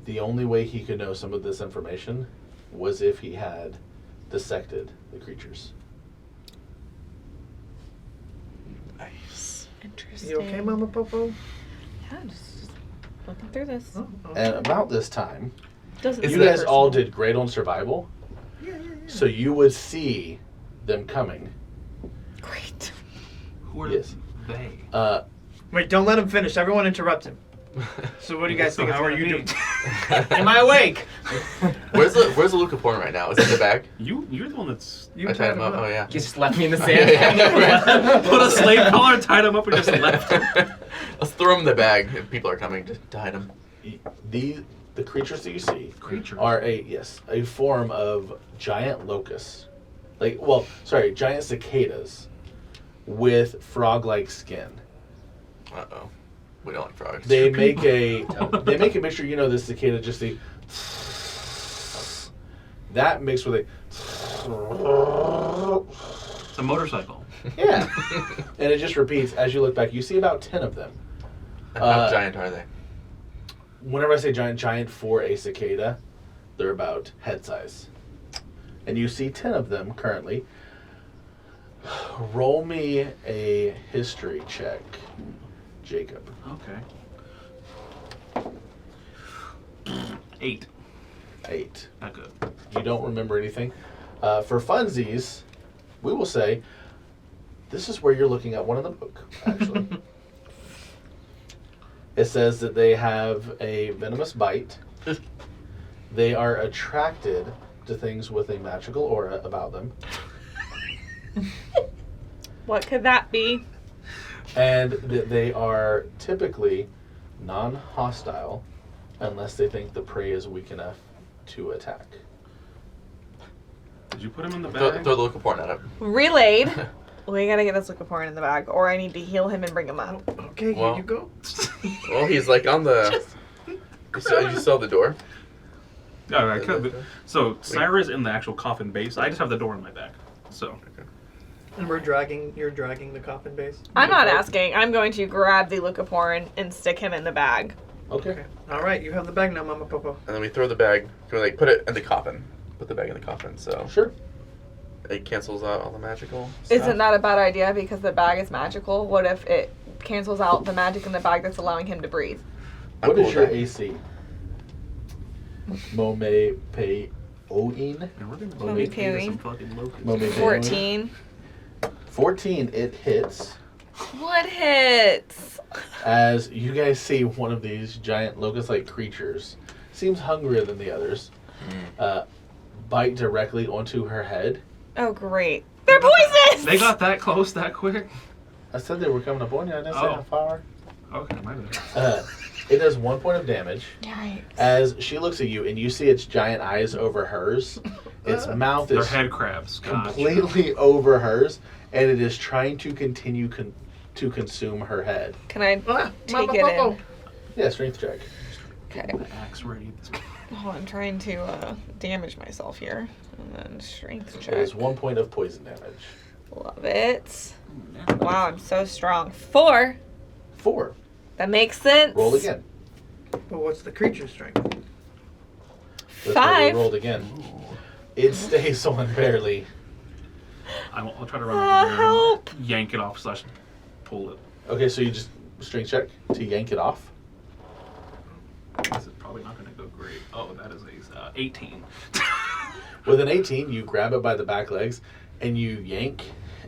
The only way he could know some of this information was if he had dissected the creatures. Nice. Interesting. You okay, Mama Popo? Yeah, just looking through this. Oh, And okay. about this time, Doesn't Is you that guys all personal? did great on survival, Yeah. so you would see them coming. Great. Who are Yes. they? Wait, don't let him finish. Everyone interrupt him. So what do you guys So think? how it's are gonna you be? doing? Am I awake? Where's the Luca porn right now? Is it in the bag? You're the one that's You I tied him up. Oh yeah. You just left me in the Yeah, sand. put a slave collar, tied him up, and just left him. Let's throw him in the bag if people are coming to hide him. The creatures that you see Creature. are a form of giant locusts, giant cicadas with frog-like skin. Uh-oh. We don't like frogs. They make a mixture. You know, this cicada just that mixed with It's a motorcycle. yeah, and it just repeats as you look back. You see about 10 of them. And how giant are they? Whenever I say giant for a cicada, they're about head size. And you see 10 of them currently. Roll me a history check, Jacob. Okay. 8. 8. Not good. You don't remember anything. For funsies, we will say this is where you're looking at one in the book, actually. It says that they have a venomous bite. They are attracted to things with a magical aura about them. What could that be? And that they are typically non-hostile unless they think the prey is weak enough to attack. Did you put him in the Throw bag? the Luca porn at him. Relayed. We gotta get this Lucaporn in the bag, or I need to heal him and bring him up. Okay, Well. here you go. Well, he's like on the. You saw the door. Yeah, I could. So Cyrus in the actual coffin base. I just have the door in my back. So And you're dragging the coffin base. I'm not asking. I'm going to grab the Lucaporn and stick him in the bag. Okay. Okay. All right, you have the bag now, Mama Popo. And then we throw the bag. We like put it in the coffin. Put the bag in the coffin, so Sure. it cancels out all the magical. Isn't stuff. that a bad idea because the bag is magical? What if it cancels out the magic in the bag that's allowing him to breathe? I'm What cool is with your that. AC? Mome Pe Oin? and we're gonna Mommy make Peewee. some fucking locusts. Mommy Peewee. 14. 14, it hits. What hits? As you guys see one of these giant locust-like creatures, seems hungrier than the others, bite directly onto her head. Oh, great. They're poisonous! They got that close that quick? I said they were coming up on you. I didn't say Oh. how far. Okay, my bad. It does 1 point of damage. Yikes. As she looks at you and you see its giant eyes over hers, Its mouth They're is head crabs. Gotcha. completely over hers, and it is trying to continue to consume her head. Can I take it in? Yeah, strength check. Okay. The axe ready at this point. Oh, I'm trying to damage myself here. And then strength It check. is 1 point of poison damage. Love it. Wow, I'm so strong. 4. 4. That makes sense. Roll again. But what's the creature's strength? That's why we 5. rolled again. It stays on barely. I'll try to run over there Help. and yank it off / pull it. Okay, so you just strength check to yank it off. This is probably not going to go great. Oh, that is a 18. With an 18, you grab it by the back legs and you yank,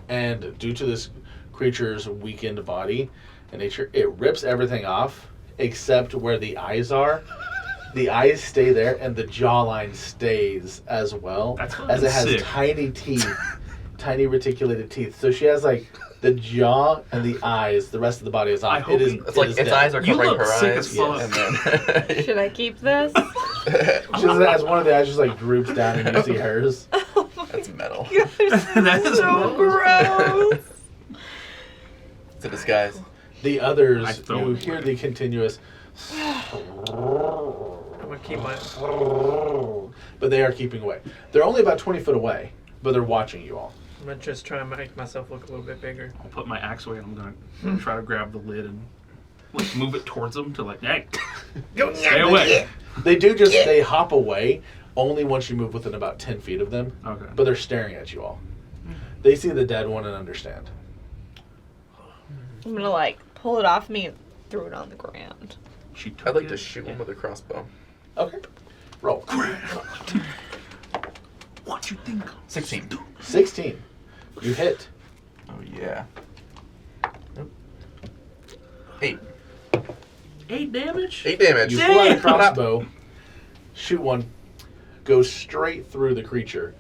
and due to this creature's weakened body and nature, it rips everything off except where the eyes are. The eyes stay there, and the jawline stays as well, That's as it has sick. tiny teeth, tiny reticulated teeth. So she has like the jaw and the eyes. The rest of the body is I off. hope It is. you- It's like is its dead. eyes are You covering look her sick eyes. as fuck. And then Should I keep this? She just has one of the eyes just like droops down, and you see hers. Oh my That's metal. God, That is so gross. It's a disguise. The I others, throw you it hear away. the continuous, I'm gonna keep my. but they are keeping away. They're only about 20 foot away, but they're watching you all. I'm gonna just try and make myself look a little bit bigger. I'll put my axe away and I'm going to try to grab the lid and like move it towards them to like, hey, stay away. They do just, they hop away only once you move within about 10 feet of them, Okay. but they're staring at you all. They see the dead one and understand. I'm gonna like pull it off me and throw it on the ground. She took I'd like it. to shoot one with a crossbow. Okay. Roll. What you think? 16. 16. You hit. Oh yeah. Nope. 8. 8 damage? 8 damage. You pull out a crossbow, shoot one, go straight through the creature.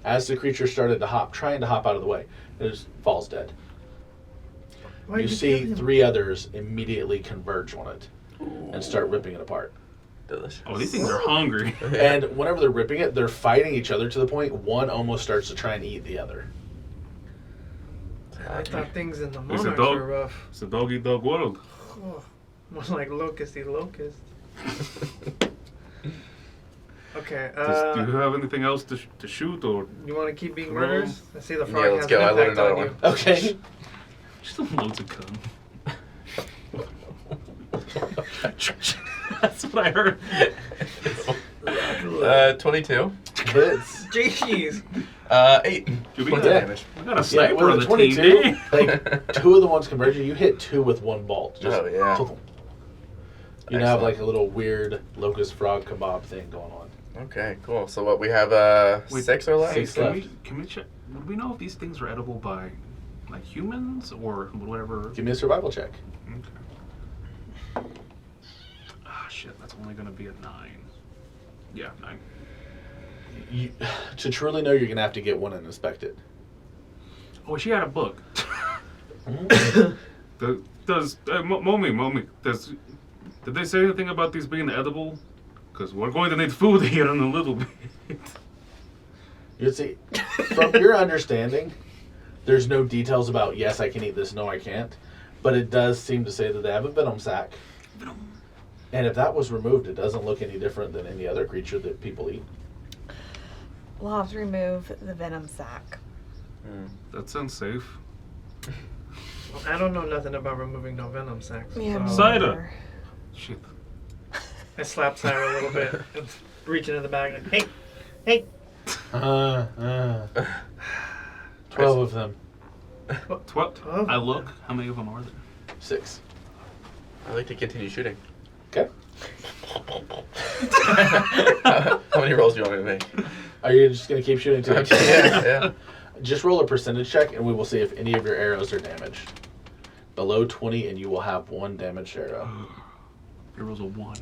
As the creature started to hop, trying to hop out of the way, it just falls dead. Why'd You kill see him? 3 others immediately converge on it and start ripping it apart. Delicious. Oh, these things are hungry. And whenever they're ripping it, they're fighting each other to the point one almost starts to try and eat the other. I thought things in the It's a monarchs dog. were rough. It's a dog-eat-dog world. Oh, more like locusty locust. Okay, Do you have anything else to shoot or you want to keep being Throw. murderers? I see the frog Yeah, let's has go. I an loaded impact on another you. one. Okay. just loads of cum? That's what I heard. 22. Hits. Jeez. 8. Dude, we 20 got, damage. we got a Yeah, sniper with on a the 22, team. like 2 of the ones converging, you hit 2 with 1 bolt. Just Oh, yeah. You now have Excellent. like a little weird locust frog kebab thing going on. Okay, cool. So what we have? Wait, 6 or less. 6 Can left. can we check? Would we know if these things are edible by like humans or whatever? Give me a survival check. Okay. Ah, shit. That's only gonna be a 9. Yeah, 9. You, to truly know, you're gonna have to get one and inspect it. Oh, she had a book. Does Momi? Did they say anything about these being edible? Because we're going to need food here in a little bit. You see, from your understanding, there's no details about yes, I can eat this, no, I can't. But it does seem to say that they have a venom sac. And if that was removed, it doesn't look any different than any other creature that people eat. We'll have to remove the venom sac. That sounds safe. I don't know nothing about removing no venom sacs. Yeah, so Cider. Shit. I slap Cider a little bit and reach into the bag like, hey, hey. 12 of them. 12. 12? I look. How many of them are there? 6. I'd like to continue shooting. Okay. How many rolls do you want me to make? Are you just gonna keep shooting too? yeah. Just roll a percentage check, and we will see if any of your arrows are damaged. Below 20, and you will have 1 damaged arrow. Your rolls a 1.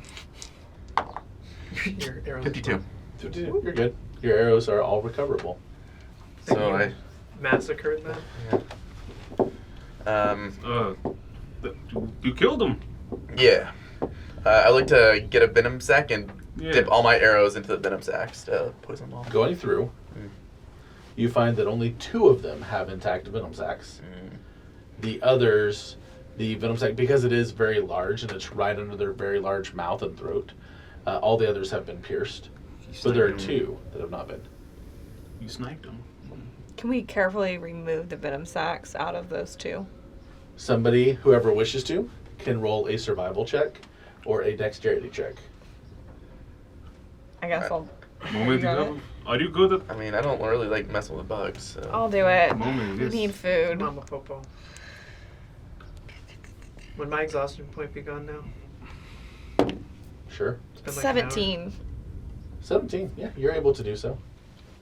Your arrows 52. 52. You're good. Your arrows are all recoverable. So I. massacred them. You killed him. Yeah. I'd like to get a venom sac and dip all my arrows into the venom sacs to poison them all. Going through, you find that only 2 of them have intact venom sacs. The others, the venom sac, because it is very large and it's right under their very large mouth and throat, all the others have been pierced. But there are 2 that have not been. You sniped him. Can we carefully remove the venom sacs out of those 2? Somebody, whoever wishes to, can roll a survival check or a dexterity check. I guess I'll. Moment, got it? are you good at I mean, I don't really like messing with bugs. So. I'll do it. moment? We Yes. need food. Mama Popo. Would my exhaustion point be gone now? Sure. It's been like an hour. 17. 17, yeah, you're able to do so.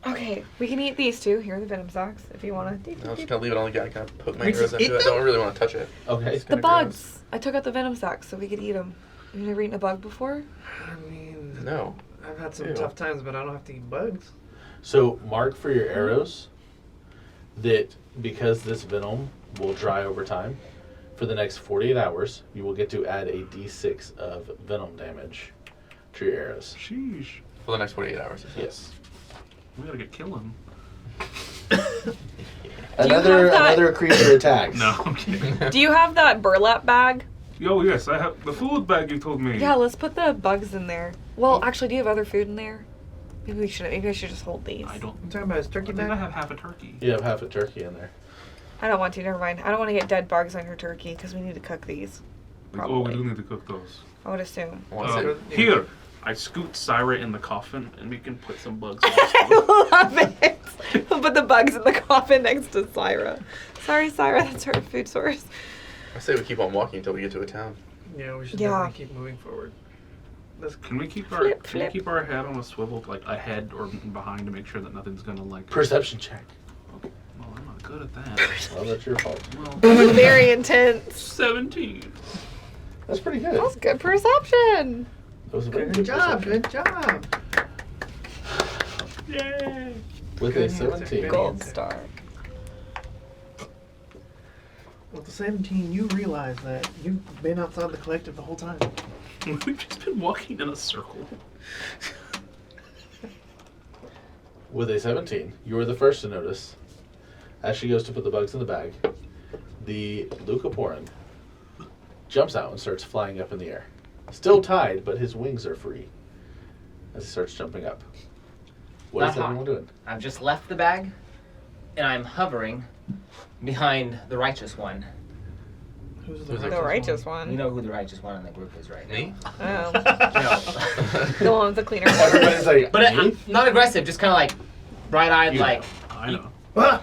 Okay, we can eat these 2. Here are the venom sacs if you want to. I was just gonna leave it on the guy and kind of poke my We arrows just into eat it. I don't really want to touch it. Okay. The bugs. I took out the venom sacs so we could eat them. You've never eaten a bug before? I mean, No. I've had some Ew. tough times, but I don't have to eat bugs. So mark for your arrows that because this venom will dry over time, for the next 48 hours, you will get to add a d6 of venom damage to your arrows. Sheesh. For the next 48 hours. Yes. We gotta get killing. Another creature attack. No, I'm kidding. Do you have that burlap bag? Yo, yes, I have the food bag you told me. Yeah, let's put the bugs in there. Well, actually, do you have other food in there? Maybe we should. Maybe I should just hold these. I don't. I'm talking about his I turkey think I bag. have half a turkey. You have half a turkey in there. I don't want to. Never mind. I don't want to get dead bugs on your turkey because we need to cook these. Oh, Probably. we do need to cook those. I would assume. I want to say, Here, I scoot Cider in the coffin, and we can put some bugs. I love it. We'll put the bugs in the coffin next to Syra. Sorry, Syra. That's her food source. I say we keep on walking until we get to a town. Yeah, we should Yeah. definitely keep moving forward. Let's Can we keep our Flip, Can we flip. keep our head on a swivel, like ahead or behind, to make sure that nothing's gonna like? Perception check. Well, I'm not good at that. Well, that's your fault. Well, That was very intense. 17. That's pretty good. That was good perception. That was a very Good job. perception. Good job. Yay! With Good a answer, 17. good Gold answer. star. With the 17, you realize that you've been outside the collective the whole time. We've just been walking in a circle. With a 17, you are the first to notice. As she goes to put the bugs in the bag, the leucoporin jumps out and starts flying up in the air. Still tied, but his wings are free as he starts jumping up. What is Not everyone doing? I've just left the bag, and I'm hovering behind the righteous one. Who's Who's The righteous one. You know who the righteous one in the group is right now. Me? Oh. No. The one with the cleaner. Everybody's like, But me? not aggressive, just kind of like bright-eyed, You like I know. Ah!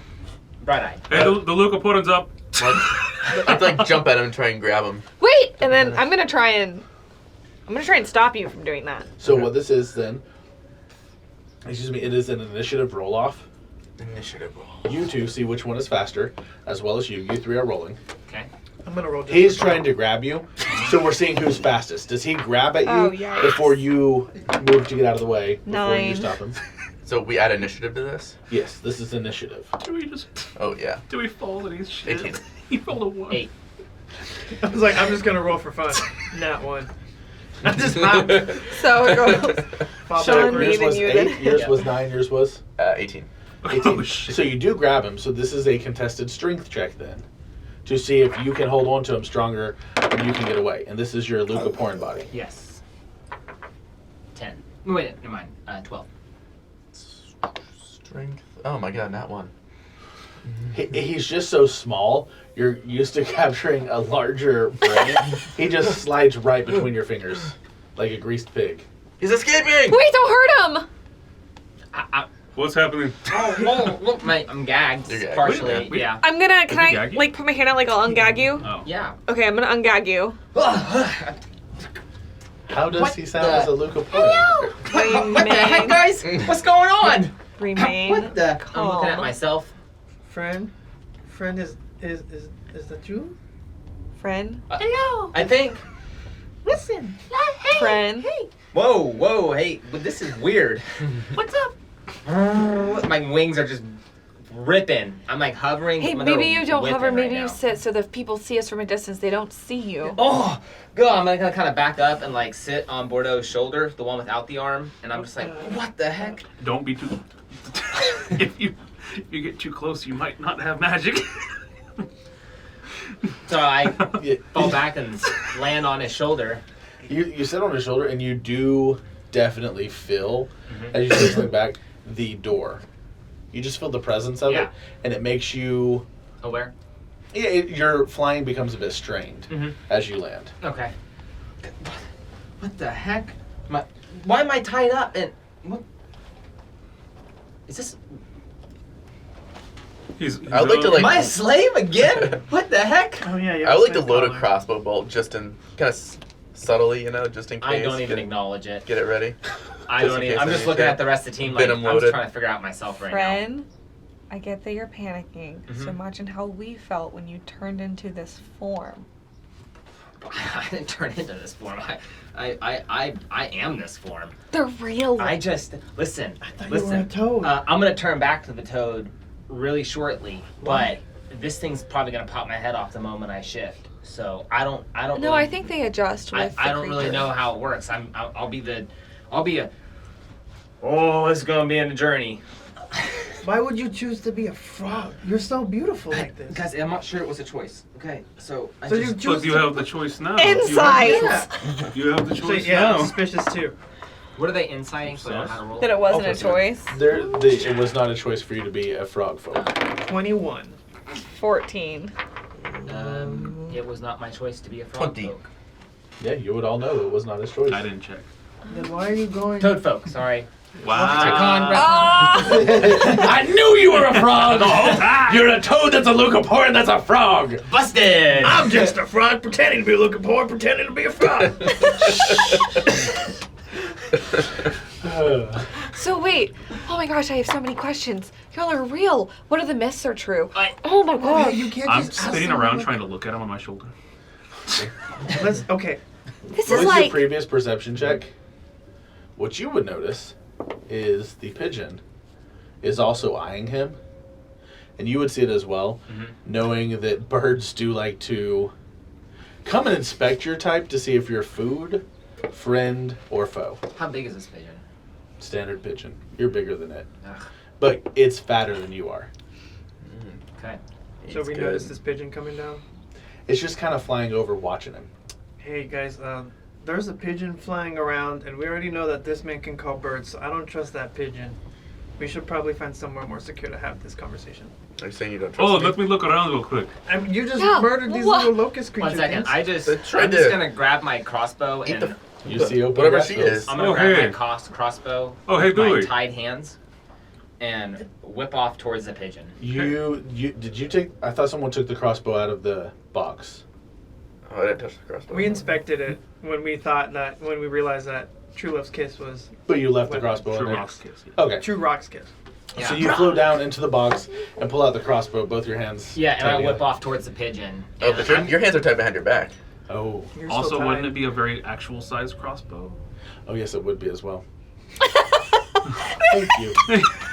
bright-eyed. Hey, the leucoporin's up. I have to like jump at him and try and grab him. Wait, and then I'm gonna try and stop you from doing that. So what this is then, excuse me, it is an initiative roll-off. Initiative roll. You two see which one is faster, as well as you. You three are rolling. Okay. I'm gonna roll. Just He's for trying to grab you, so we're seeing who's fastest. Does he grab at you Oh, yikes. before you move to get out of the way, before you 9. stop him? So we add initiative to this? Yes, this is initiative. Do we just Oh yeah. do we fall in his shit? 18. He rolled a 1. 8. I was like, I'm just gonna roll for fun. Nat 1. I just hopped. So it goes. Fall Sean, backwards. me, Yours then was you, 8, then. yours Yeah. was 9, yours was 18. 18. Oh, shit. So you do grab him, so this is a contested strength check then, to see if you can hold on to him stronger and you can get away. And this is your leucoporin body. Yes. 10. Wait, never mind. 12. Strength. Oh my god, not 1. He's just so small, you're used to capturing a larger brain. He just slides right between your fingers, like a greased pig. He's escaping! Wait, don't hurt him! What's happening? Oh, look, mate, I'm gagged. You're gagged. Partially, Wait. yeah. I'm gonna. Can Did he I gag you? like put my hand out like I'll ungag you? Oh. Yeah. Okay, I'm gonna ungag you. How does What he sound the- as a leucoporin? What the heck, guys? What's going on? Remain. What the? I'm calm. looking at myself. Friend is that you? Friend. Hello. I think. Listen. Friend. Whoa, hey, but this is weird. What's up? My wings are just ripping. I'm like hovering. Hey, I'm maybe you don't whipping hover. Maybe right you now. sit so that people see us from a distance. They don't see you. Oh, go! I'm gonna kind of back up and like sit on Bordeaux's shoulder, the one without the arm, and I'm just like, what the heck? Don't be too. if you get too close, you might not have magic. So I Yeah. fall back and land on his shoulder. You sit on his shoulder, and you do definitely feel, Mhm. as you start coming back, the door. You just feel the presence of Yeah. it, and it makes you. Aware? Yeah, your flying becomes a bit strained Mhm. as you land. Okay. What the heck? Why am I tied up? And what? Is this? He's I would like to, like- Am I a slave again? What the heck? Oh yeah, I would like to slave load a collar. crossbow bolt just in kind of subtly, just in case. I don't even get, acknowledge it. get it ready. I just don't in even. case I'm I just need looking to at the rest of the team get like 'em I'm loaded. trying to figure out myself right Friend, I get that you're panicking. So Mhm. imagine how we felt when you turned into this form. now. I didn't turn into this form. I am this form. The real. I just listen. thought you were a Listen. toad. I'm gonna turn back to the toad really shortly, but this thing's probably gonna pop my head off the moment I shift. So I don't. No, really, I think they adjust with I the don't really creature. know how it works. I'll be a. Oh, it's gonna be a journey. Why would you choose to be a frog? You're so beautiful like this. Guys, I'm not sure it was a choice. Okay, so I So just. you But choose you to have the choice now. Insight. You have the So, choice yeah, now. suspicious too. What are they inciting? So I know how to roll. That it wasn't a Also, choice. It was not a choice for you to be a frog folk. 21. 14. It was not my choice to be a frog 20. folk. Yeah, you would all know it was not his choice. I didn't check. Then why are you going? Toad folk. Sorry. Wow. I knew you were a frog the whole time. You're a toad that's a leucoporin that's a frog. Busted. I'm just a frog pretending to be looking poor, pretending to be a frog. So wait. Oh my gosh, I have so many questions. Y'all are real. What are the myths are true? I- Oh my god. you can't I'm just ask spinning someone around like- trying to look at him on my shoulder. Okay. This What is is your like. previous perception check? What you would notice is the pigeon is also eyeing him, and you would see it as well, knowing that birds do like to come and inspect your type to see if you're food, friend, or foe. How big is this pigeon? Standard pigeon. You're bigger than it, Ugh. but it's fatter than you are. Okay. So we It's noticed good. this pigeon coming down. It's just kind of flying over, watching him. Hey guys, there's a pigeon flying around, and we already know that this man can call birds, so I don't trust that pigeon. We should probably find somewhere more secure to have this conversation. Are you saying you don't trust Oh, me? let me look around real quick. I mean, you just Yeah, murdered these what? little locust creatures. 1 second. I'm That's just right gonna there. grab my crossbow Eat and the You see open whatever she breastplates. is. I'm gonna Oh, grab hey. my crossbow Oh, hey, with my Dewey. tied hands and whip off towards the pigeon. You did you take? I thought someone took the crossbow out of the box. Oh, I didn't touch the crossbow. We inspected it when we realized that True Love's Kiss was But you left the What? crossbow in True there. Rock's kiss. Yeah. Okay. True Rock's Kiss. So you flow down into the box and pull out the crossbow, both your hands. Yeah, and tied I whip together. off towards the pigeon. Oh, but your hands are tied behind your back. Oh, You're Also, so wouldn't tied. it be a very actual size crossbow? oh yes, it would be as well. Thank you.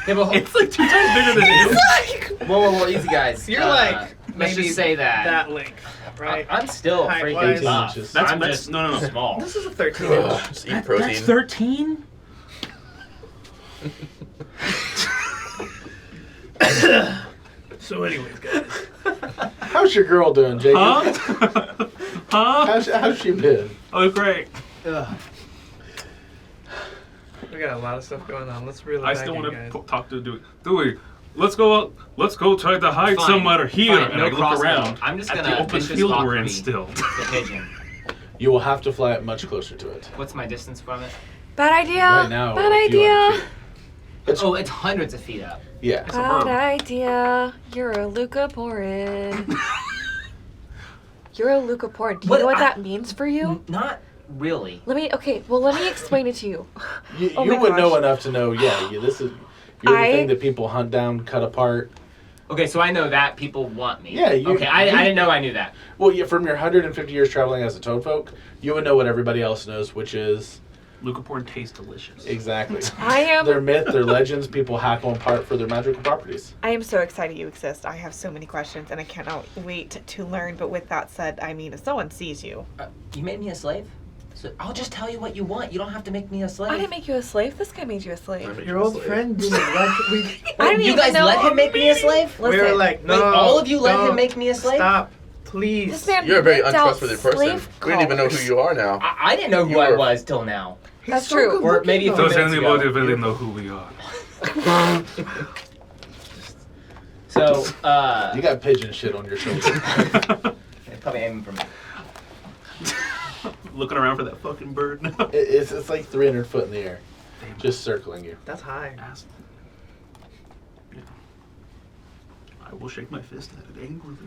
Yeah, but It's like 2 times bigger than you. whoa, easy guys. You're like let's maybe just say that, length, right? I'm still Height-wise. freaking buff. 18 inches. That's- I'm that's- just no. small. This is a 13 inch. Just eat protein. That's 13? So, anyways, guys, How's your girl doing, Jacob? Huh? Huh? How's she been? Oh, great. we got a lot of stuff going on. Let's reel it I back still in, want guys. to talk to Dewey. Dewey, let's go out. Let's go try to hide Fine, somewhere here. fine, and no I look crossbow. around I'm just at gonna the open vicious field we're mockery in still. the pigeon. You will have to fly it much closer to it. What's my distance from it? Bad idea. Right now, Bad a few hundred idea. feet. Oh, it's hundreds of feet up. Yeah. a Bad bird. idea. You're a leucoporin. You're a leucoporin. Do you What? know what I- that means for you? Not really. Let me explain it to you. You, Oh you my would know gosh. enough to know. Yeah, this is. You're the I- thing that people hunt down, cut apart. Okay, so I know that people want me. Yeah, you- Okay, I you- didn't know I knew that. Well, yeah, from your 150 years traveling as a toad folk, you would know what everybody else knows, which is Lucaporn tastes delicious. Exactly. I They're am. myth, they're legends. People hack them apart for their magical properties. I am so excited you exist. I have so many questions, and I cannot wait to learn. But with that said, I mean, if someone sees you, You made me a slave? So I'll just tell you what you want. You don't have to make me a slave. I didn't make you a slave. This guy made you a slave. Your old friend didn't let we. I didn't you even guys know. let him make me a slave? We were Listen, like, Wait, no. all of you let him don't. make me a slave? Stop, please. This man You're a very ripped out untrustworthy person. slave We didn't even know who collars. you are now. I didn't know who You I were- was till now. He's That's so true. good Or looking, maybe though. if Does minutes anybody ago. really know who we are? So, You got pigeon shit on your shoulder. they're probably aiming for me. Looking around for that fucking bird now. It's like 300 foot in the air, just circling you. That's high. Ass. Yeah. I will shake my fist at it angrily.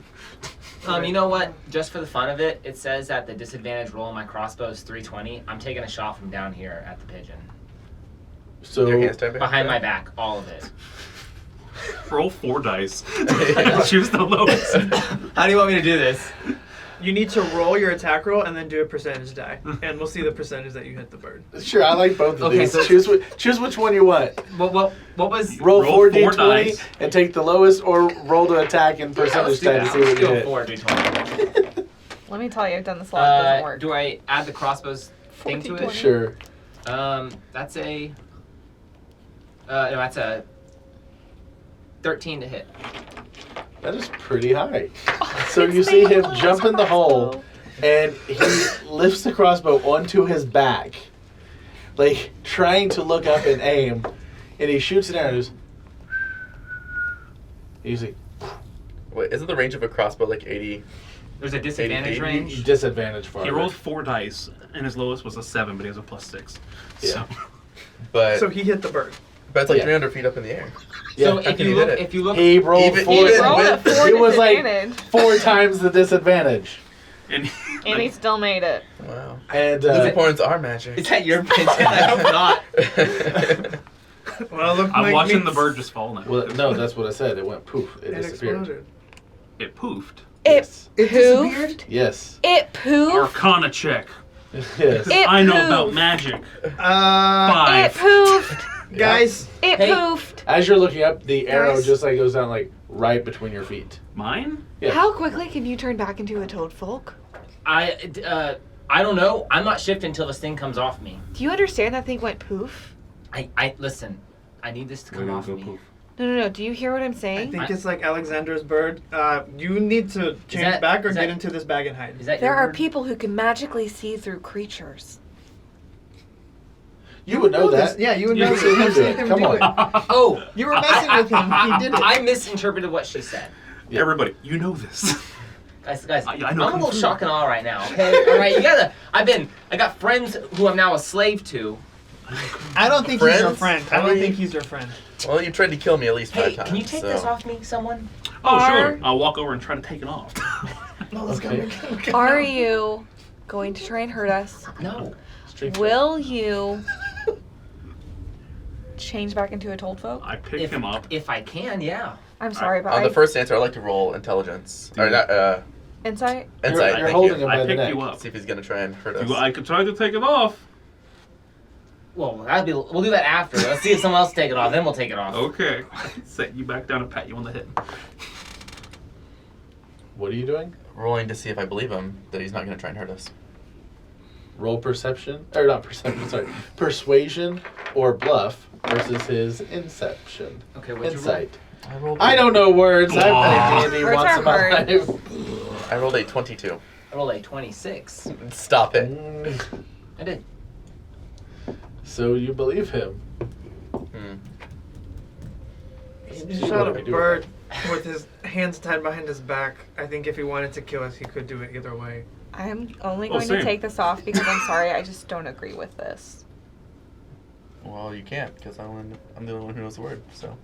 You know what? Just for the fun of it, it says that the disadvantage roll on my crossbow is 320. I'm taking a shot from down here at the pigeon. So Your hands tied Behind my back, all of it. Roll 4 dice. Choose the lowest. How do you want me to do this? You need to roll your attack roll and then do a percentage die, and we'll see the percentage that you hit the bird. sure, I like both of Okay, these. so- Choose which one you want. What was? Roll Roll 4 4 d20 dice. and take the lowest, or roll to attack and Yeah, let's percentage do die to that. see what Let's you go hit. 4 d20. Let me tell you, I've done this a lot. It doesn't work. Do I add the crossbows thing to it? Sure. That's a. No, that's a 13 to hit. That is pretty high. So It's you see made him of jump in the hole, crossbow. and he lifts the crossbow onto his back, like trying to look up and aim, and he shoots it down. And just, he's like, Wait, isn't the range of a crossbow like 80? There's a disadvantage 80. range. disadvantage for He him. rolled 4 dice, and his lowest was a 7, but he has a +6. Yeah. So, But, So he hit the bird. but it's like Yeah. 300 feet up in the air. Yeah. So How if can you you look, hit it? if you look, He rolled Even- 4. even Roll with- at 4 It was like disadvantage, 4 times the disadvantage. and and he still made it. Wow. And Lucaporns are magic. is that your pigeon? I hope not. Well, look, I'm Mike watching the meets- bird just fall now. well, no, that's what I said. It went poof. It It disappeared. exploded. It poofed. Yes. It poofed. Yes. It poofed. Arcana check. Yes. It I know poofed. about magic. It 5. poofed. Guys, It Hey. poofed. As you're looking up, the arrow Guys. just like goes down like right between your feet. Mine? Yeah. How quickly can you turn back into a toad folk? I don't know. I'm not shifting until this thing comes off me. Do you understand that thing went poof? I listen. I need this to come off me. No. Do you hear what I'm I saying? think it's like Alexander's bird. You need to change that- back or is get that- into this bag and hide. Is that There your are word? people who can magically see through creatures. You would know that. this. Yeah, you would You know see this. him You've do seen it. him Come do on. it. Oh, You were messing with him. He did it. I misinterpreted what she said. Yeah. Everybody, you know this. Guys, I I'm know a little Kung Fu. shock and awe right now. Okay, all right, you gotta. I got friends who I'm now a slave to. I don't think he's your Friends? friend. I How don't many- think he's your friend. Well, you tried to kill me at least 5 Hey, times. can you take so. this off me, someone? Oh, Are- sure. I'll walk over and try to take it off. No, let's Okay. go. Are you going to try and hurt us? No. Will you change back into a toad folk? I picked him up. If I can, yeah. I'm sorry, but On the I, first answer, I'd like to roll intelligence. Or Dude. not, insight. insight. You're thank holding you. him I by the picked neck. you up. See if he's going to try and hurt us. I could try to take it off. Well, we'll do that after. Let's see if someone else take it off. Then we'll take it off. Okay. Set you back down and pat you on the head. What are you doing? Rolling to see if I believe him that he's not going to try and hurt us. Roll perception, or not perception. Sorry, persuasion or bluff versus his inception. Okay, what'd you roll? Insight. I rolled. I don't know words. I've Aw. played D&D Words once are in my hard. life. I rolled a 22. I rolled a 26. Stop it. Mm, I did. So you believe him? Hmm. He What just do shot we a do bird with his hands tied behind his back. I think if he wanted to kill us, he could do it either way. I'm only Oh, going to same. take this off because I'm sorry, I just don't agree with this. Well, you can't because I'm the only one who knows the word. So.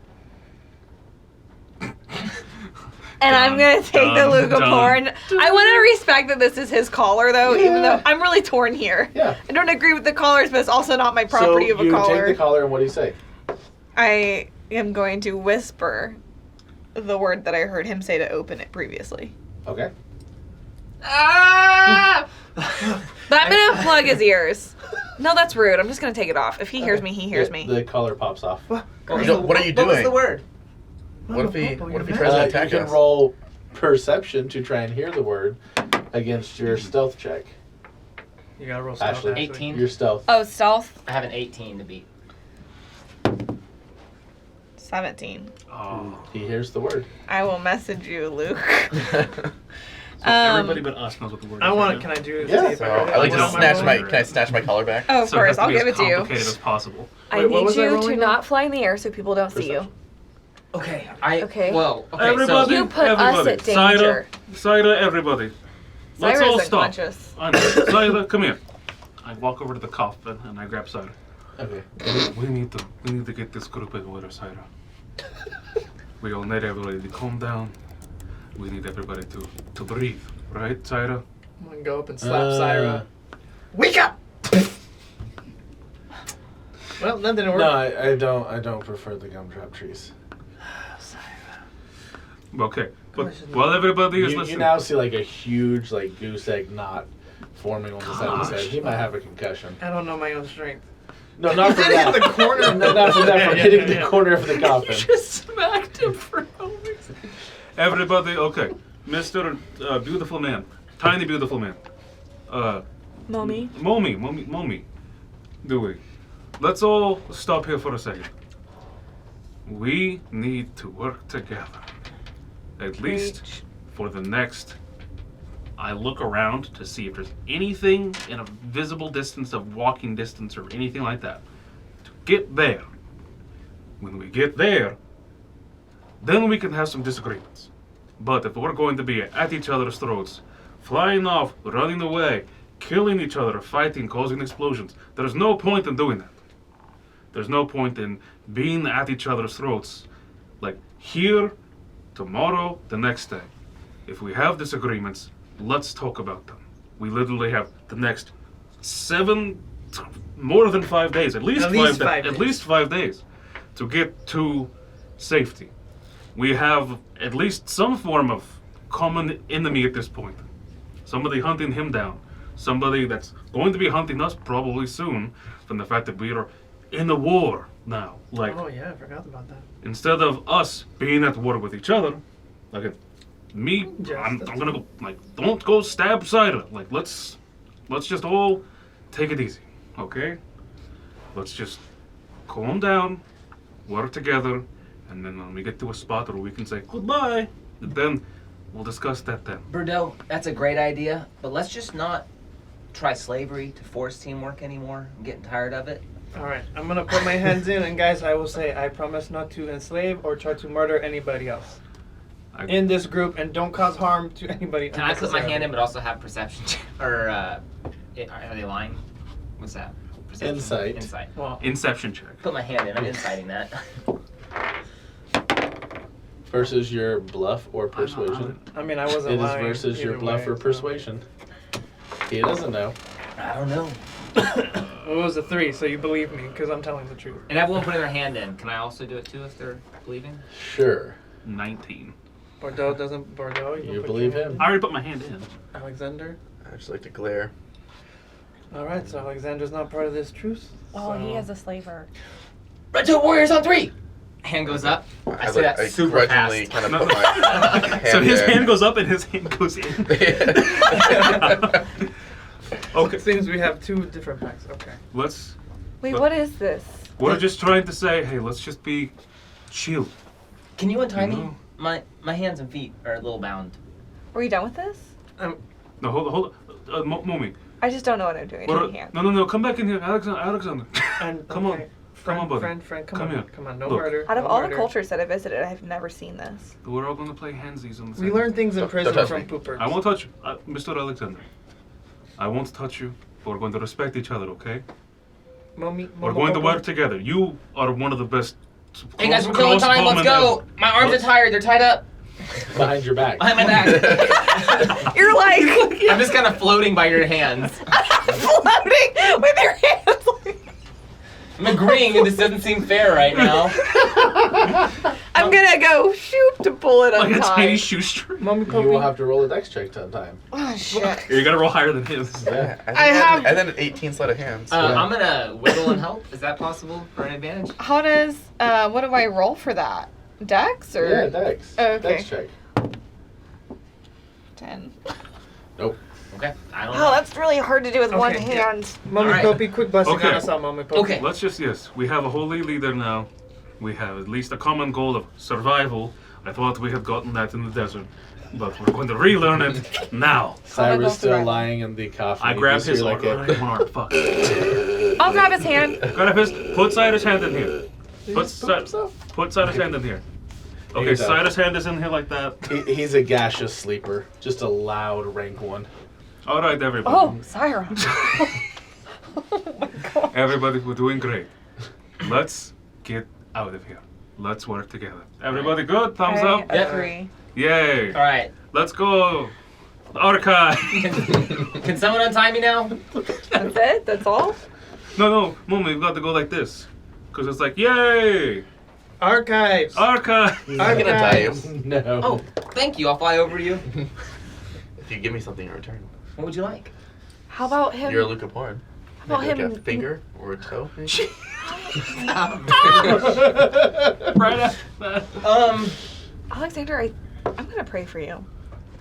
And I'm gonna take the dun, Lucaporn. I want to respect that this is his collar, though, even though I'm really torn here. Yeah. I don't agree with the collars, but it's also not my property so of a you collar. take the collar, and what do you say? I am going to whisper the word that I heard him say to open it previously. Okay. Ah! But I'm gonna plug his ears. No, that's rude. I'm just gonna take it off. If he hears me, he hears me. The collar pops off. What are you doing? What was the word? What if he tries to You attack can us? roll perception to try and hear the word against your stealth check. You gotta roll stealth. Ashley. Ashley. 18. Your stealth. Oh, stealth. I have an 18 to beat. 17. Oh. He hears the word. I will message you, Luke. So everybody but us knows what the word is. I want right it. Can I do? Yeah. see if So I I like to roll snatch my. roll? Can I snatch my collar back? Oh, of So it has course. to I'll be give as it to you. complicated as possible. I Wait, what need was I you to rolling not fly in the air so people don't see you. Okay. Okay. Well. Okay. Everybody, You put us everybody. at danger. Cider, everybody. Let's all Cyrus stop. unconscious. I know. Cider, come here. I walk over to the coffin and I grab Cider. Okay. We need to get this group in order, Cider. We all need everybody to calm down. We need everybody to breathe, right, Cider? I'm gonna go up and slap Syra. Uh, Wake up! Well, that didn't work. No, I don't prefer the gumdrop trees. Okay, but while everybody is You listening, now see like a huge like goose egg knot forming on the side of his head. He might have a concussion. I don't know my own strength. No, not from that. the corner. No, not from that. From Yeah, hitting yeah, the yeah. corner of the coffin. Just smacked him for no reason. everybody, okay, Mr. Beautiful Man, tiny beautiful man, Mommy. Mommy, Dewey, let's all stop here for a second. We need to work together, at least for the next. I look around to see if there's anything in a visible distance of walking distance or anything like that. To get there. When we get there, then we can have some disagreements. But if we're going to be at each other's throats, flying off, running away, killing each other, fighting, causing explosions, there's no point in doing that. There's no point in being at each other's throats. Like here, tomorrow, the next day. If we have disagreements, let's talk about them. We literally have the next more than 5 days, at least 5 days to get to safety. We have at least some form of common enemy at this point. Somebody hunting him down. Somebody that's going to be hunting us probably soon from the fact that we are in a war now. Like, Oh yeah, I forgot about that. instead of us being at war with each other, like me, I'm Justice. gonna go, like, don't go stab Cider. Like, let's just all take it easy, okay? Let's just calm down, work together, and then when we get to a spot where we can say goodbye, then we'll discuss that then. Bordeaux, that's a great idea, but let's just not try slavery to force teamwork anymore. I'm getting tired of it. All right, I'm gonna put my hands in, and guys, I will say I promise not to enslave or try to murder anybody else in this group, and don't cause harm to anybody. Can I put my hand in but also have perception check? Or, are they lying? What's that? Perception? Insight. Insight. Well, Inception check. Put my hand in. I'm inciting that. Versus your bluff or persuasion. I mean, I wasn't It is lying. versus your either bluff way, or so. persuasion. He doesn't know. I don't know. It was a 3, so you believe me because I'm telling the truth. And everyone putting their hand in. Can I also do it too if they're believing? Sure. 19. Bordeaux doesn't. Bordeaux, You put believe your him? I already put my hand in. Alexander. I just like to glare. All right, so Alexander's not part of this truce. Oh, so. he has a slaver. Red Two Warriors on 3! Hand goes up. I say that super grudgingly fast. kind of put my hand So his there. hand goes up and his hand goes in. Okay, It seems we have 2 different packs. Okay. let's. Wait, But- what is this? We're just trying to say, hey, let's just be chill. Can you untie me? No. My hands and feet are a little bound. Are we done with this? No, hold on. Mommy. I just don't know what I'm doing. What in are- my hand. No, come back in here, Alexander. And Come on. okay. Come on, buddy. Friend, come Come on. here. Come on, no Look. murder. Out of no all murder. the cultures that I visited, I've never seen this. We're all gonna play handsies on the We side. learn things in Don't prison touch from me. poopers. I won't touch you, Mr. Alexander. I won't touch you, but we're going to respect each other, okay? We're going to work together. You are one of the best. Hey guys, we're killing time. Let's go. My arms are tired. They're tied up Behind your back. behind my back. You're like I'm just kind of floating by your hands. floating with your hands. Like, I'm agreeing, and this doesn't seem fair right now. I'm gonna go shoot to pull it Like a tiny untied. shoestring. Mommy You Poppy. will have to roll a dex check to time. Oh shit. You gotta roll higher than his. Yeah, I have- and then an 18 sleight of hands. I'm gonna wiggle and help. Is that possible for an advantage? How does what do I roll for that? Dex or Yeah, dex. Oh, okay. Dex check. 10? Okay, I don't Oh, know. that's really hard to do with one Okay, yeah. hand. Mommy Alright. Poppy, quick blessing Okay. on us all, Mommy Poppy. Okay. Let's just, yes, we have a holy leader now. We have at least a common goal of survival. I thought we had gotten that in the desert. But we're going to relearn it now. Cyrus still survival. lying in the coffin. I You grab just his hear arm. like Fuck. I'll grab his hand. Grab his. Put Cider's hand in here. Put Stop himself. Cider's hand in here. Okay, He's out. Cider's hand is in here like that. He's a gaseous sleeper. Just a loud rank one. All right, everybody. Oh, Syra. Oh my god. Everybody, we're doing great. Let's get out of here. Let's work together. Everybody good? Thumbs I up? agree. Yay. All right. Let's go. Archive. Can someone untie me now? That's it? That's all? No, Mom, we've got to go like this. Because it's like, yay. Archives. Archive. I can untie you. No. Oh, thank you. I'll fly over to you. If you give me something in return. What would you like? How about him? You're a Luca porn. How about Maybe him? like a finger or a toe? maybe? Right after that. Alexander, I'm gonna pray for you.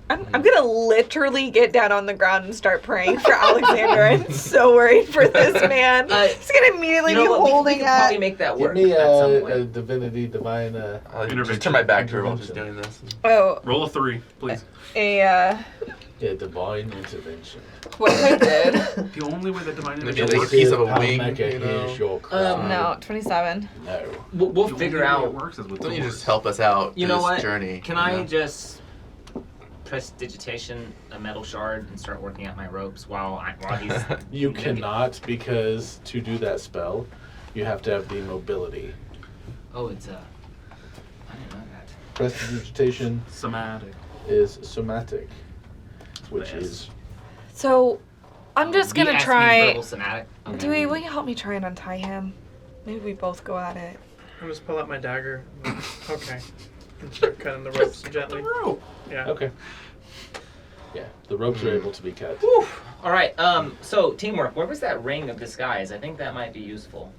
I'm gonna literally get down on the ground and start praying for Alexander. I'm so worried for this man. He's gonna immediately You know be what? We holding can probably at. make that Give work me at some a point. divinity divine. I'll Intervention. just turn my back to her while she's doing this. Oh, Roll a 3, please. a Yeah, divine intervention. what I did? The only way that divine Maybe intervention like a piece of a How wing, Mecca you know? is your crown. No, 27. No. We'll The figure only way out. it works is with Don't you doors. just help us out You through know this what? journey? Can you I know? just prestidigitation a metal shard and start working out my ropes while he's? You cannot, because to do that spell, you have to have the mobility. Oh, it's I didn't know that. Prestidigitation Somatic. is somatic, which Yes. is So, I'm just You gonna asked me try. verbal somatic. Okay. Dewey, will you help me try and untie him? Maybe we both go at it. I'll just pull out my dagger. Okay. And start cutting the ropes gently. Yeah. okay. Yeah, the ropes are able to be cut. Whew. All right. So teamwork. Where was that ring of disguise? I think that might be useful.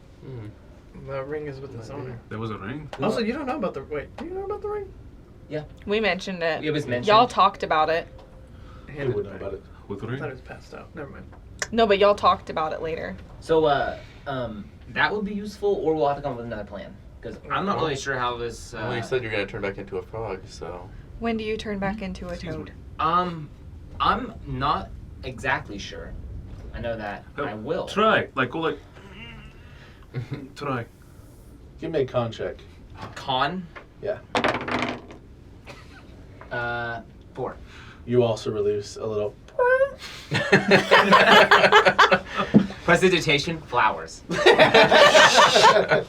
The ring is with its owner. There was a ring. Also, you don't know about the. Wait, do you know about the ring? We mentioned it. It was mentioned. Y'all talked about it. Who Hand would it know back. about it? With a I thought ring? it was passed out. Never mind. No, but y'all talked about it later. So that would be useful, or we'll have to come up with another plan because I'm not really sure how this. Well, you said you're gonna turn back into a frog, so. When do you turn back into a Excuse toad? I'm not exactly sure. I know that Oh, I will. Try. Like, go like. Try. Give me a con check. Con. Yeah. 4. You also release a little. Prestidigitation. Flowers. It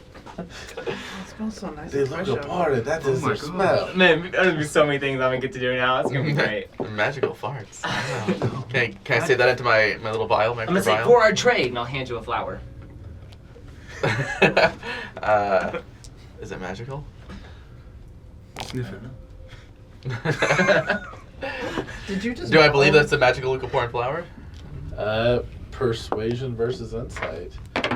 smells so nice. They and look fresh out. apart. That Oh is my their God. smell. Man, there's gonna be so many things I'm gonna get to do now. It's gonna be great. Magical farts. Wow. Can I say that into my little vial, my I'm gonna say vial? for our trade, and I'll hand you a flower. Is it magical? Sniff it. Did you just? Do I believe that's a magical Lucaporn flower? Persuasion versus insight.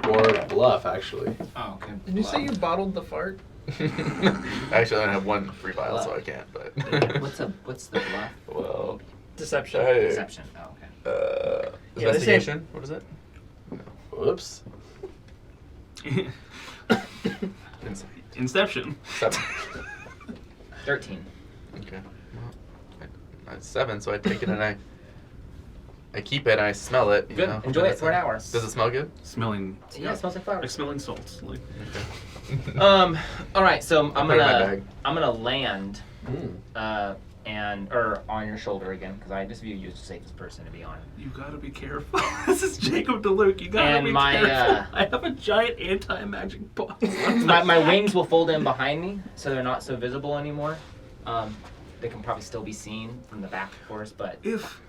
Or bluff, actually. Oh, okay. Did you say you bottled the fart? Actually, I only have one free vial, so I can't. But What's the bluff? well, Deception. hey, Deception. Oh, okay. Yeah, they say- investigation. What is it? Whoops. Insight. Inception. 7. 13. Okay. Well, it's 7, so I take it and I keep it and I smell it. You Good. know? Enjoy it for an hour. Does it smell good? Smelling. Yeah, it smells like flowers. Like smelling salts. Like. Okay. All right. So I'm Put it in my gonna bag. land, Mm. or on your shoulder again because I just view you as the safest person to be on. You gotta be careful. This is Jacob DeLuke. You gotta And be my, careful. I have a giant anti-magic box. my wings will fold in behind me, so they're not so visible anymore. They can probably still be seen from the back, of course, but If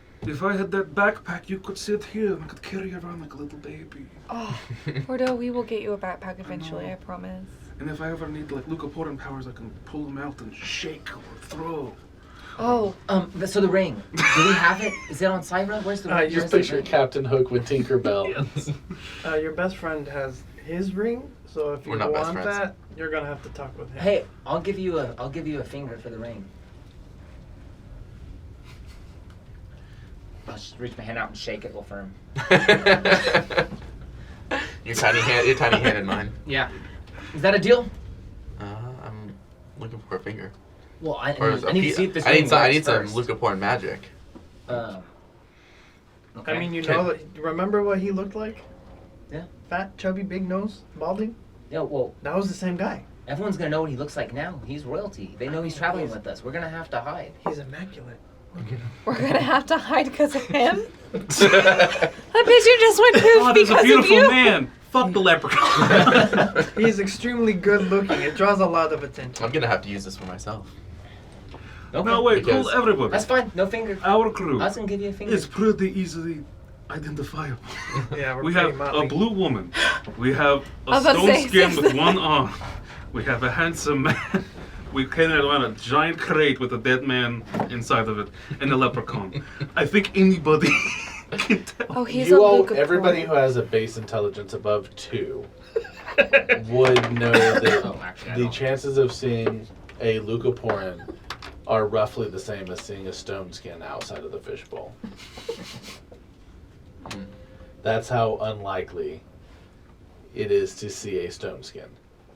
I had that backpack, you could sit here and I could carry you around like a little baby. Oh, Bordeaux, we will get you a backpack eventually, I promise. And if I ever need like Lucaporan powers, I can pull them out and shake or throw. Oh, So the ring. Do we have it? Is it on Cyber? Where's the ring? you Just Where's picture the ring? Captain Hook with Tinkerbell. Your best friend has his ring, so if you We're not best want friends. that, you're gonna have to talk with him. Hey, I'll give you a finger for the ring. I'll just reach my hand out and shake it real firm. Your tiny hand in mine. Yeah. Is that a deal? I'm looking for a finger. Well, I Or need to see if this I ring need some, works first. Lucaporan magic. Okay. I mean, you know, remember what he looked like? Yeah. Fat, chubby, big nose, balding. Yeah, well, That was the same guy. everyone's gonna know what he looks like now. He's royalty. They know he's traveling with us. We're gonna have to hide. He's immaculate. Look at him. we're gonna have to hide because of him. That picture just went poof Oh, there's because a beautiful of you. man. Fuck the leprechaun. He's extremely good looking. It draws a lot of attention. I'm gonna have to use this for myself. Okay. No, wait, Because- cool, everybody. That's fine. No finger. Our crew I was gonna give you a finger. is pretty easily identifiable. Yeah, we're We pretty have motley. a blue woman. We have I a was about to stone say, skin same with thing. one arm. We have a handsome man. We carry around a giant crate with a dead man inside of it, and a leprechaun. I think anybody can tell. Oh, he's You a all, Luca everybody who Port. has a base intelligence above 2 would know that Oh, actually, I the don't. chances of seeing a Lucaporan are roughly the same as seeing a stone skin outside of the fishbowl. That's how unlikely it is to see a stone skin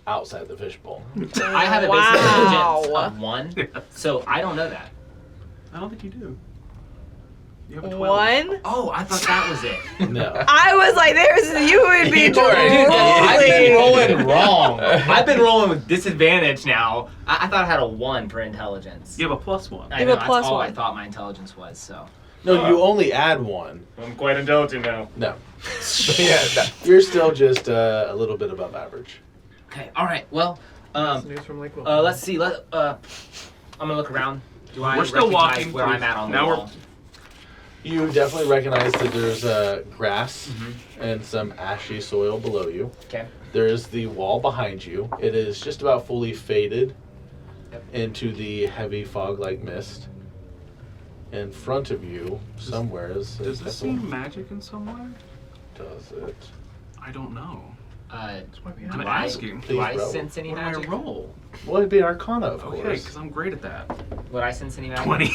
outside the fishbowl. I have a basic Wow. intelligence of 1, so I don't know that. I don't think you do. You have a 12. 1. Oh, I thought that was it. No. I was like, you would be You are- Dude, I've been drooling. rolling wrong. I've been rolling with disadvantage now. I thought I had a 1 for intelligence. You have a +1. I You know, have a that's plus all I 1. thought my intelligence was, so. No, you only add 1. I'm quite intelligent now. No. Yeah. You're still just a little bit above average. Okay, alright, well, That's news from Lake let's see, I'm gonna look around. Do I We're still recognize walking where through- I'm at on the now we're- wall? You definitely recognize that there's grass and some ashy soil below you. Okay. There is the wall behind you. It is just about fully faded Yep. into the heavy fog-like mist. In front of you, somewhere is a Does this vessel. seem magic in some way? Does it? I don't know. Do I'm I, asking. do I Please roll. sense any What do I magic? roll? Well, it'd be Arcana, of Okay, course. because I'm great at that. Would I sense any magic? 20.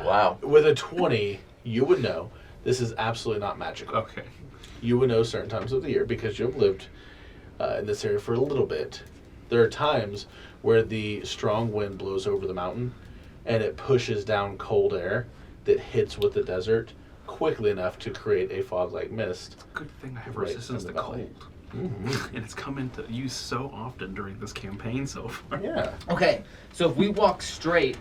Wow. With a 20, you would know this is absolutely not magical. Okay. You would know certain times of the year because you've lived in this area for a little bit. There are times where the strong wind blows over the mountain and it pushes down cold air that hits with the desert quickly enough to create a fog-like mist. Good thing I have Right resistance in to the valley. cold. And it's come into use so often during this campaign so far. Yeah. Okay, so if we walk straight,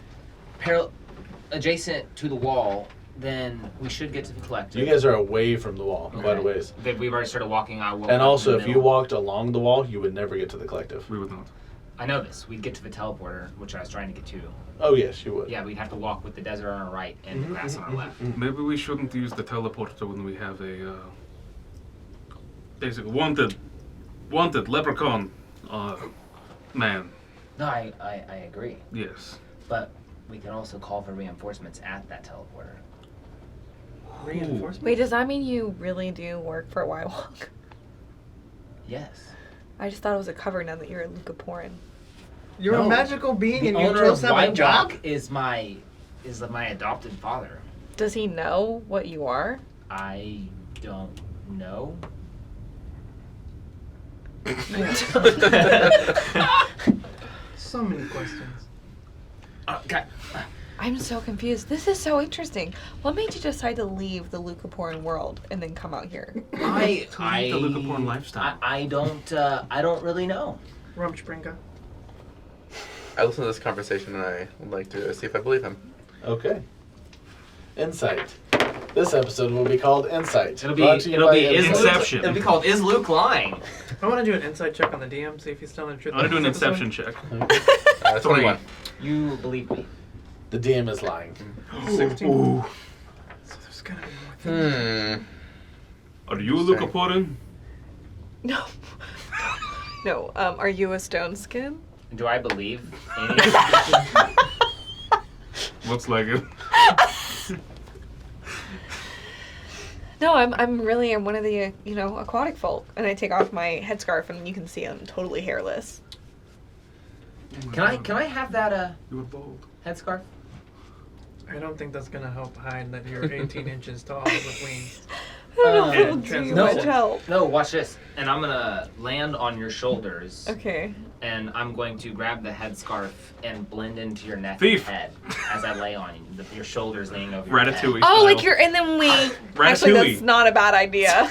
adjacent to the wall, then we should get to the collective. You guys are away from the wall, quite a Okay. ways. We've already started walking. I will. And also, if you walked along the wall, you would never get to the collective. We would not. I know this. We'd get to the teleporter, which I was trying to get to. Oh, yes, you would. Yeah, we'd have to walk with the desert on our right and the grass on our left. Maybe we shouldn't use the teleporter when we have a basically wanted leprechaun man. No, I agree. Yes. But we can also call for reinforcements at that teleporter. Reinforcement. Wait, does that mean you really do work for White Walk? Yes. I just thought it was a cover now that you're a Lucaporan. You're No. a magical being The and you owner just of have a White job? Walk is my adopted father. Does he know what you are? I don't know. So many questions. Okay. I'm so confused. This is so interesting. What made you decide to leave the Lucaporan world and then come out here? To lead the Lucaporn lifestyle. I don't really know. Rumspringa. I listened to this conversation and I would like to see if I believe him. Okay. Insight. This episode will be called Insight. It'll be Brought to you by Inception. It'll be called Is Luke Lying? I want to do an inside check on the DM, see if he's telling the truth. I'm gonna do an about this episode. inception check. 21. You believe me. The DM is lying. 16. Ooh. So there's gotta be more things. Hmm. Are you a Lucaporan? No. No, are you a stone skin? Do I believe any of this? Looks like it. No, I'm really one of the aquatic folk, and I take off my headscarf, and you can see I'm totally hairless. Can I have that You were bold. headscarf? I don't think that's gonna help hide that you're 18 inches tall with wings. I don't know if And it'll do translation. much help. No, watch this. And I'm gonna land on your shoulders, Okay. and I'm going to grab the headscarf and blend into your neck Thief. and head as I lay on you. Your shoulders laying over your head. Ratatouille. Oh, like style. you're, and then we. Actually, Ratatouille. that's not a bad idea.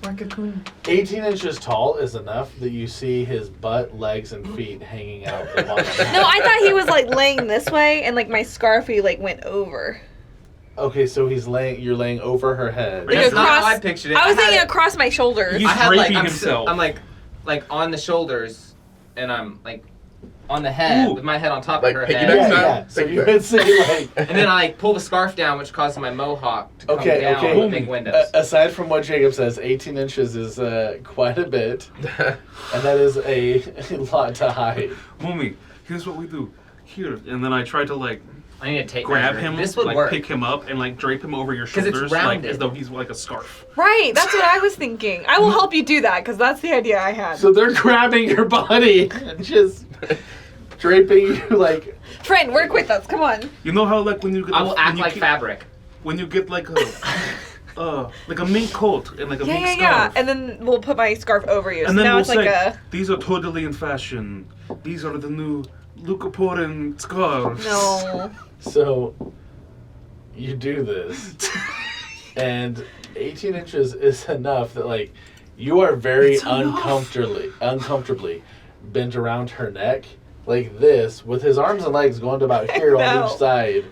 Raccoon. 18 inches tall is enough that you see his butt, legs, and feet hanging out the bottom. No, I thought he was like laying this way, and like my scarfy like went over. Okay, so you're laying over her head. Like That's not how across- I pictured it. I was had thinking it- across my shoulders. He's I had draping I'm himself. I'm like on the shoulders, and I'm like on the head Ooh. with my head on top Like of her piggyback head. Yeah, style? yeah. So you would say like. And then I pull the scarf down, which causes my mohawk to come Okay, down okay. with big windows. Aside from what Jacob says, 18 inches is quite a bit, and that is a lot to hide. Homie, here's what we do. Here, and then I try to like I need to take grab measure. him, This would like work. pick him up, and like drape him over your 'Cause it's shoulders, like rounded. as though he's like a scarf. Right, that's what I was thinking. I will help you do that because that's the idea I had. So they're grabbing your body and just draping you like. Friend, work with us. Come on. You know how like when you get I will act when you like get- fabric. when you get like a mink coat and like a Yeah, mink yeah, scarf. yeah. And then we'll put my scarf over you. So And then now we'll it's like say, a. these are totally in fashion. These are the new Lucaporan scarves. No. So you do this, and 18 inches is enough that like you are very It's enough. uncomfortably bent around her neck like this, with his arms and legs going to about here on No. each side.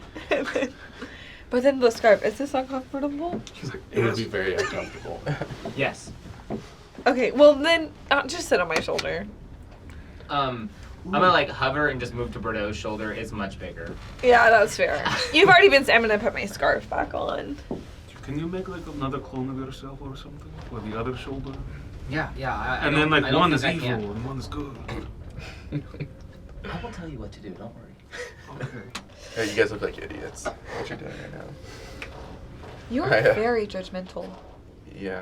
But then the scarf, is this uncomfortable? He's like, It would yes. be very uncomfortable. Yes. Okay, well then, just sit on my shoulder. I'm gonna like hover and just move to Bordeaux's shoulder. It's much bigger. Yeah, that's fair. You've already been. I'm gonna put my scarf back on. Can you make like another clone of yourself or something? Or the other shoulder? Yeah. I And don't- then I like don't one is think I evil can. and one is good. I will tell you what to do. Don't worry. Okay. Yeah, you guys look like idiots. What you're doing right now. You're Yeah. very judgmental. Yeah.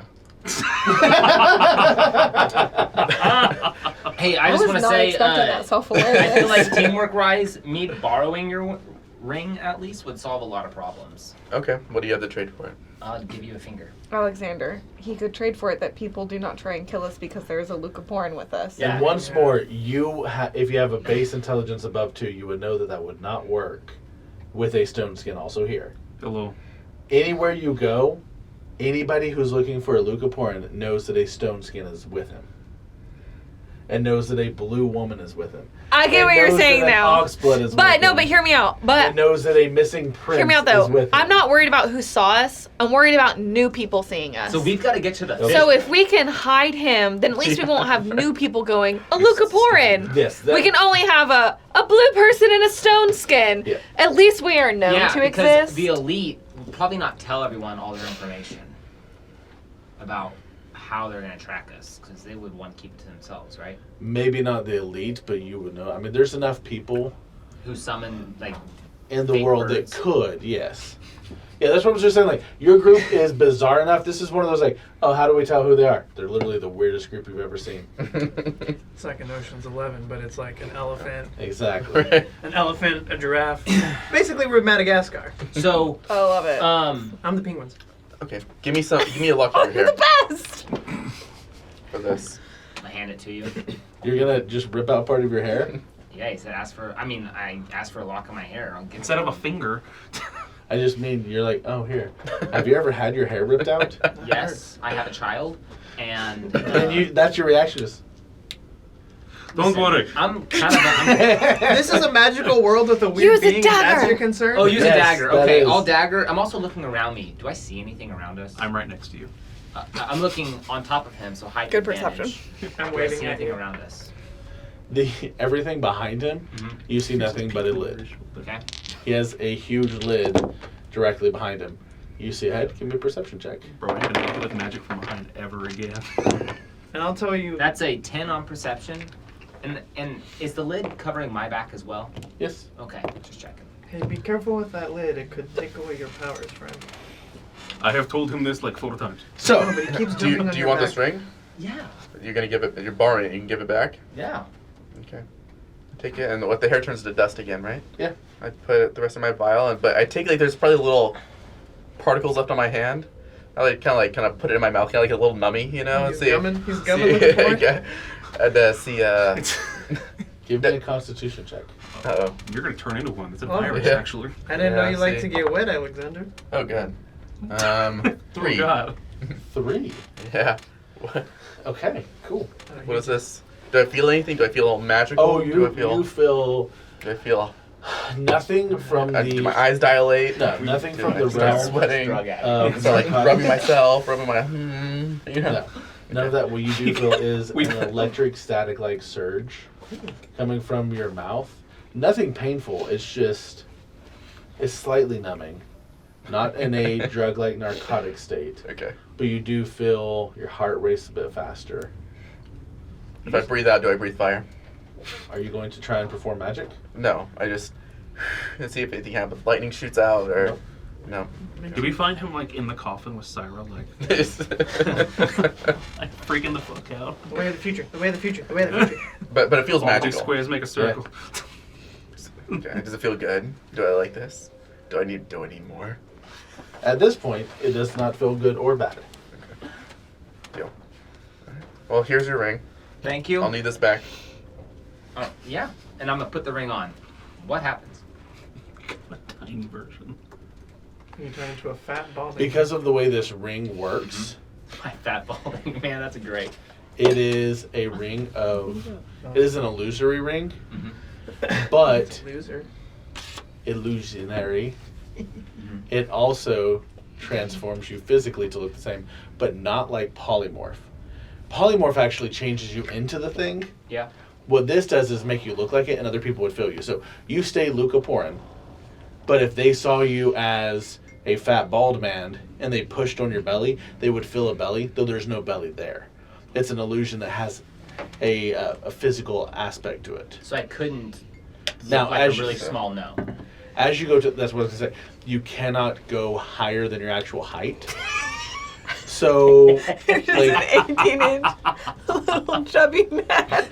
Hey, I just was want to not say, expecting that I self-awareness. feel like teamwork-wise, me borrowing your ring at least would solve a lot of problems. Okay. What do you have to trade for it? I'll give you a finger. Alexander, he could trade for it that people do not try and kill us because there is a Lucaporan with us. Yeah. And once more, if you have a base intelligence above 2, you would know that that would not work with a stone skin also here. Hello. Anywhere you go, anybody who's looking for a Lucaporan knows that a stone skin is with him. And knows that a blue woman is with him. I get And what you're knows saying that an now. Oxblood is But with no, him. but hear me out. But And knows that a missing prince hear me out is though. with him. I'm not worried about who saw us. I'm worried about new people seeing us. So we've got to get to the. Okay. So if we can hide him, then at least we won't have new people going, a Lucaporan. Yes. We can only have a blue person in a stone skin. Yeah. At least we are known yeah, to because exist. the elite will probably not tell everyone all their information about how they're going to track us, because they would want to keep it to themselves, right? Maybe not the elite, but you would know. I mean, there's enough people Who summon like in the Fake world birds. that could, yes. Yeah, that's what I was just saying. Like, your group is bizarre enough. This is one of those, like, oh, how do we tell who they are? They're literally the weirdest group you've ever seen. It's like an Ocean's 11, but it's like an elephant, Exactly. a giraffe. Basically, we're Madagascar. so. I love it. I'm the penguins. Okay. Give me a lock Oh, over you're here the best. for this. I hand it to you. You're going to just rip out part of your hair? Yeah, he said ask for. I asked for a lock of my hair. I'll give Instead it of a to him. finger. I just mean, you're like, oh, here. Have you ever had your hair ripped out? Yes, I have a child, and. And that's your reaction is, Don't worry. I'm kind of. This is a magical world with a weird Use a being. and That's dagger. your concern. Oh, use Yes, a dagger. that Okay, is. I'll dagger. I'm also looking around me. Do I see anything around us? I'm right next to you. I'm looking on top of him, so height Good advantage. I'm Do I waving see at anything you. around us? everything behind him, you see nothing but a lid. Okay. He has a huge lid directly behind him. You see ahead? Give me a perception check. Bro, I haven't acted with magic from behind ever again. And I'll tell you. That's a 10 on perception. And is the lid covering my back as well? Yes. Okay, just checking. Hey, be careful with that lid. It could take away your powers, friend. I have told him this like 4 times. So, No, but he keeps Do jumping on you your want back. this ring? Yeah. You're gonna give it. You're borrowing it. You can give it back. Yeah. Okay. Take it, and what the hair turns to dust again, right? Yeah. I put the rest of my vial, but I take like there's probably little particles left on my hand. I like kind of put it in my mouth, kind of like a little nummy, you know. He's See, gumming. He's see, gumming with the boy. yeah. And see. give me a Constitution check. Uh-oh. You're gonna turn into one. It's a Oh, virus, yeah. actually. I didn't know Yeah, you like see. to get wet, Alexander. Oh, good. 3. Oh, God. 3. Yeah. What? Okay. Cool. What is this? Do I feel anything? Do I feel magical? Oh, Do I you feel? feel Do I feel? nothing from Do the. my eyes dilate? No, nothing Do from I the start realm sweating? Drug addict. of So like narcotics. rubbing myself, rubbing my. You know. No, none of that. What you do feel is We- an electric static-like surge coming from your mouth. Nothing painful. It's slightly numbing, not in a drug-like narcotic state. Okay. But you do feel your heart race a bit faster. If I breathe out, do I breathe fire? Are you going to try and perform magic? No. I just let's see if anything happens. Lightning shoots out, or no. Did we find him like in the coffin with Syra, like freaking the fuck out? The way of the future. The way of the future. The way of the future. but it feels All these magical. squares make a circle. Okay. Does it feel good? Do I like this? Do I need more? At this point, it does not feel good or bad. Deal. Alright. Well, here's your ring. Thank you. I'll need this back. Oh, yeah. And I'm gonna put the ring on. What happens? A tiny version. You turn into a fat ball. Because of the way this ring works, My fat balding man, that's great. it is a ring of. It is an illusory ring, Mhm. but Loser. illusionary. It also transforms you physically to look the same, but not like polymorph. Polymorph actually changes you into the thing. Yeah. What this does is make you look like it, and other people would feel you. So you stay Luca Porin, but if they saw you as a fat bald man and they pushed on your belly, they would feel a belly, though there's no belly there. It's an illusion that has a physical aspect to it. So I couldn't Now, look like as a really you, small gnome. as you go to, that's what I was gonna say. You cannot go higher than your actual height. So, You're just like, an 18-inch little chubby man.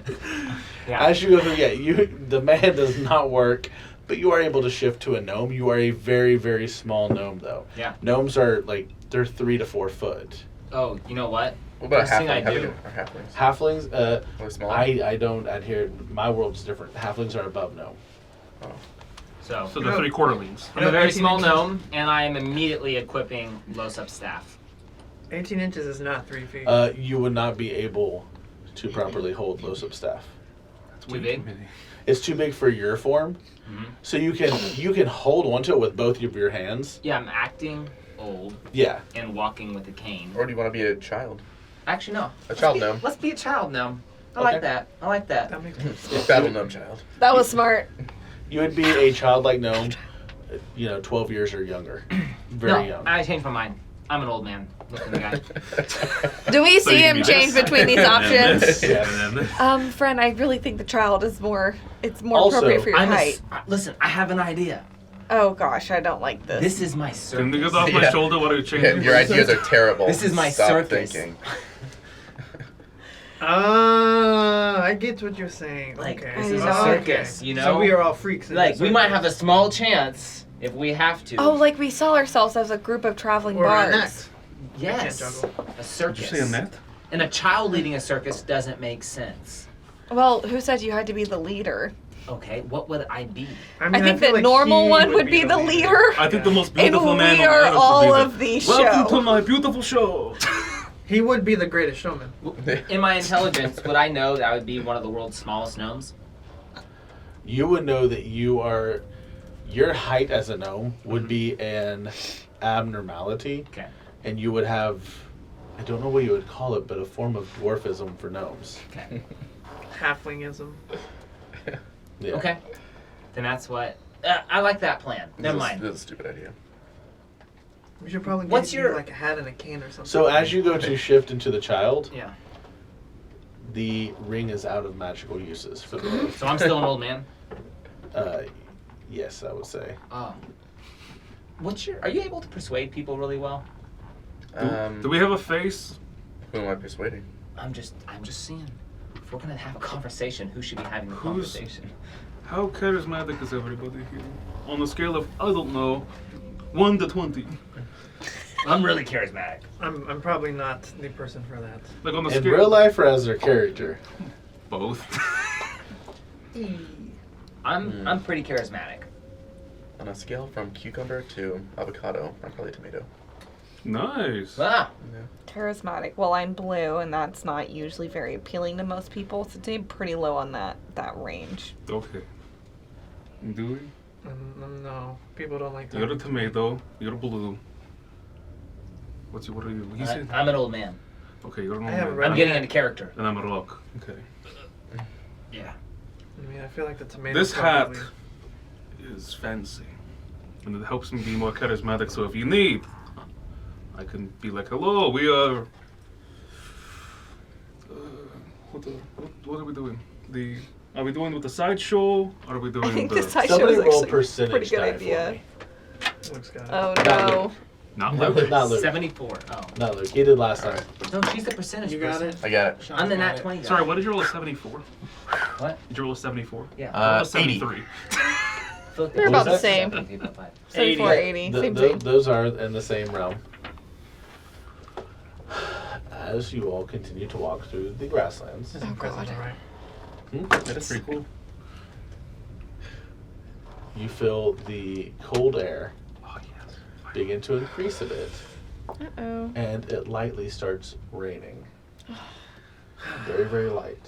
Yeah. as you go through, the man does not work, but you are able to shift to a gnome. You are a very, very small gnome, though. Yeah. Gnomes are they're 3 to 4 foot. Oh, you know what? What about First thing I halfling? do- Or halflings? Halflings, Really small? I don't adhere. My world's different. Halflings are above gnome. So So the 3/4 leans. I'm a very 18 small inches. gnome, and I am immediately equipping Losup's staff. 18 inches is not 3 feet. You would not be able to properly hold Losop staff. That's Too way big? many. It's too big for your form, Mhm. so you can hold onto it with both of your hands. Yeah, I'm acting old Yeah. and walking with a cane. Or do you want to be a child? Actually, no. A child gnome. Let's be a child gnome. I Okay. like that. I like that. That makes sense. Yeah. Battle gnome child. That was smart. You would be a childlike gnome, 12 years or younger. Very No, young. I changed my mind. I'm an old man. Looking the guy. Do we So see you can him be change this. between these And options? this, Yes. and then this. Friend, I really think the child is more. It's more Also, appropriate for your I'm a height. listen, I have an idea. Oh gosh, I don't like this. This is my Can you circus. get off my Yeah. shoulder? What are you Yeah, changing? your ideas are terrible. This is my Stop circus. thinking. I get what you're saying. Like, okay. this is a Okay. circus, you know? So we are all freaks. in Like, this we might circus. have a small chance if we have to. Oh, like we sell ourselves as a group of traveling Or a bards. net. yes. can't juggle. A Did circus. you say a net? And a child leading a circus doesn't make sense. Well, who said you had to be the leader? Okay, what would I be? I mean, think feel the like normal he one would be the leader. I think the most And beautiful man we on are earth all will be of the Welcome show. to my beautiful show. He would be the greatest showman. In my intelligence, would I know that I would be one of the world's smallest gnomes? You would know that your height as a gnome would be an abnormality, Okay. and you would have, I don't know what you would call it, but a form of dwarfism for gnomes. Okay. Halflingism. Yeah. Okay. Then that's what. I like that plan. Never mind. This is a stupid idea. We should probably What's get your- you like a hat and a cane or something. So as you go to shift into the child, Yeah. The ring is out of magical uses for the day. So I'm still an old man. Yes, I would say. Oh. Are you able to persuade people really well? Do we have a face? Who am I persuading? I'm just seeing. If we're gonna have a conversation, who should be having the Who's- conversation? How charismatic is everybody here? On a scale of, I don't know, 1 to 20. I'm really charismatic. I'm probably not the person for that. Like on a In scale real life or as their character? both. I'm pretty charismatic. On a scale from cucumber to avocado, I'm probably tomato. Nice. Ah, Charismatic. Well, I'm blue, and that's not usually very appealing to most people, so I'm pretty low on that range. Okay. Do we? No, people don't like that. You're a tomato. You're blue. What are you? You said. I'm an old man. Okay, you're an I old have a man. red- I'm getting into character. And I'm a rock. Okay. Yeah. I mean, I feel like the tomato. This hat is fancy, and it helps me be more charismatic. So if you need, I can be like, "Hello, we are." What are we doing? Are we doing with the sideshow? Or are we doing I think the? the sideshow Somebody is roll actually a percentage pretty good die idea. for me. Luke's got it. Oh Not no. Luke. Not Not Luke. Not Luke. 74. Oh. Not Luke. He did last time. No, she's the percentage You got person. it. I got it. I'm the nat 20 guy. Sorry, what did you roll a 74? What? Did you roll a 74? Yeah. I rolled a 80. 73. They're about the that? same. 74, 80, same thing. Those are in the same realm. As you all continue to walk through the grasslands, This impression's God. alright. That's pretty cool. you feel the cold air Oh yes. begin to increase a bit, Uh-oh. and it lightly starts raining. Very, very light.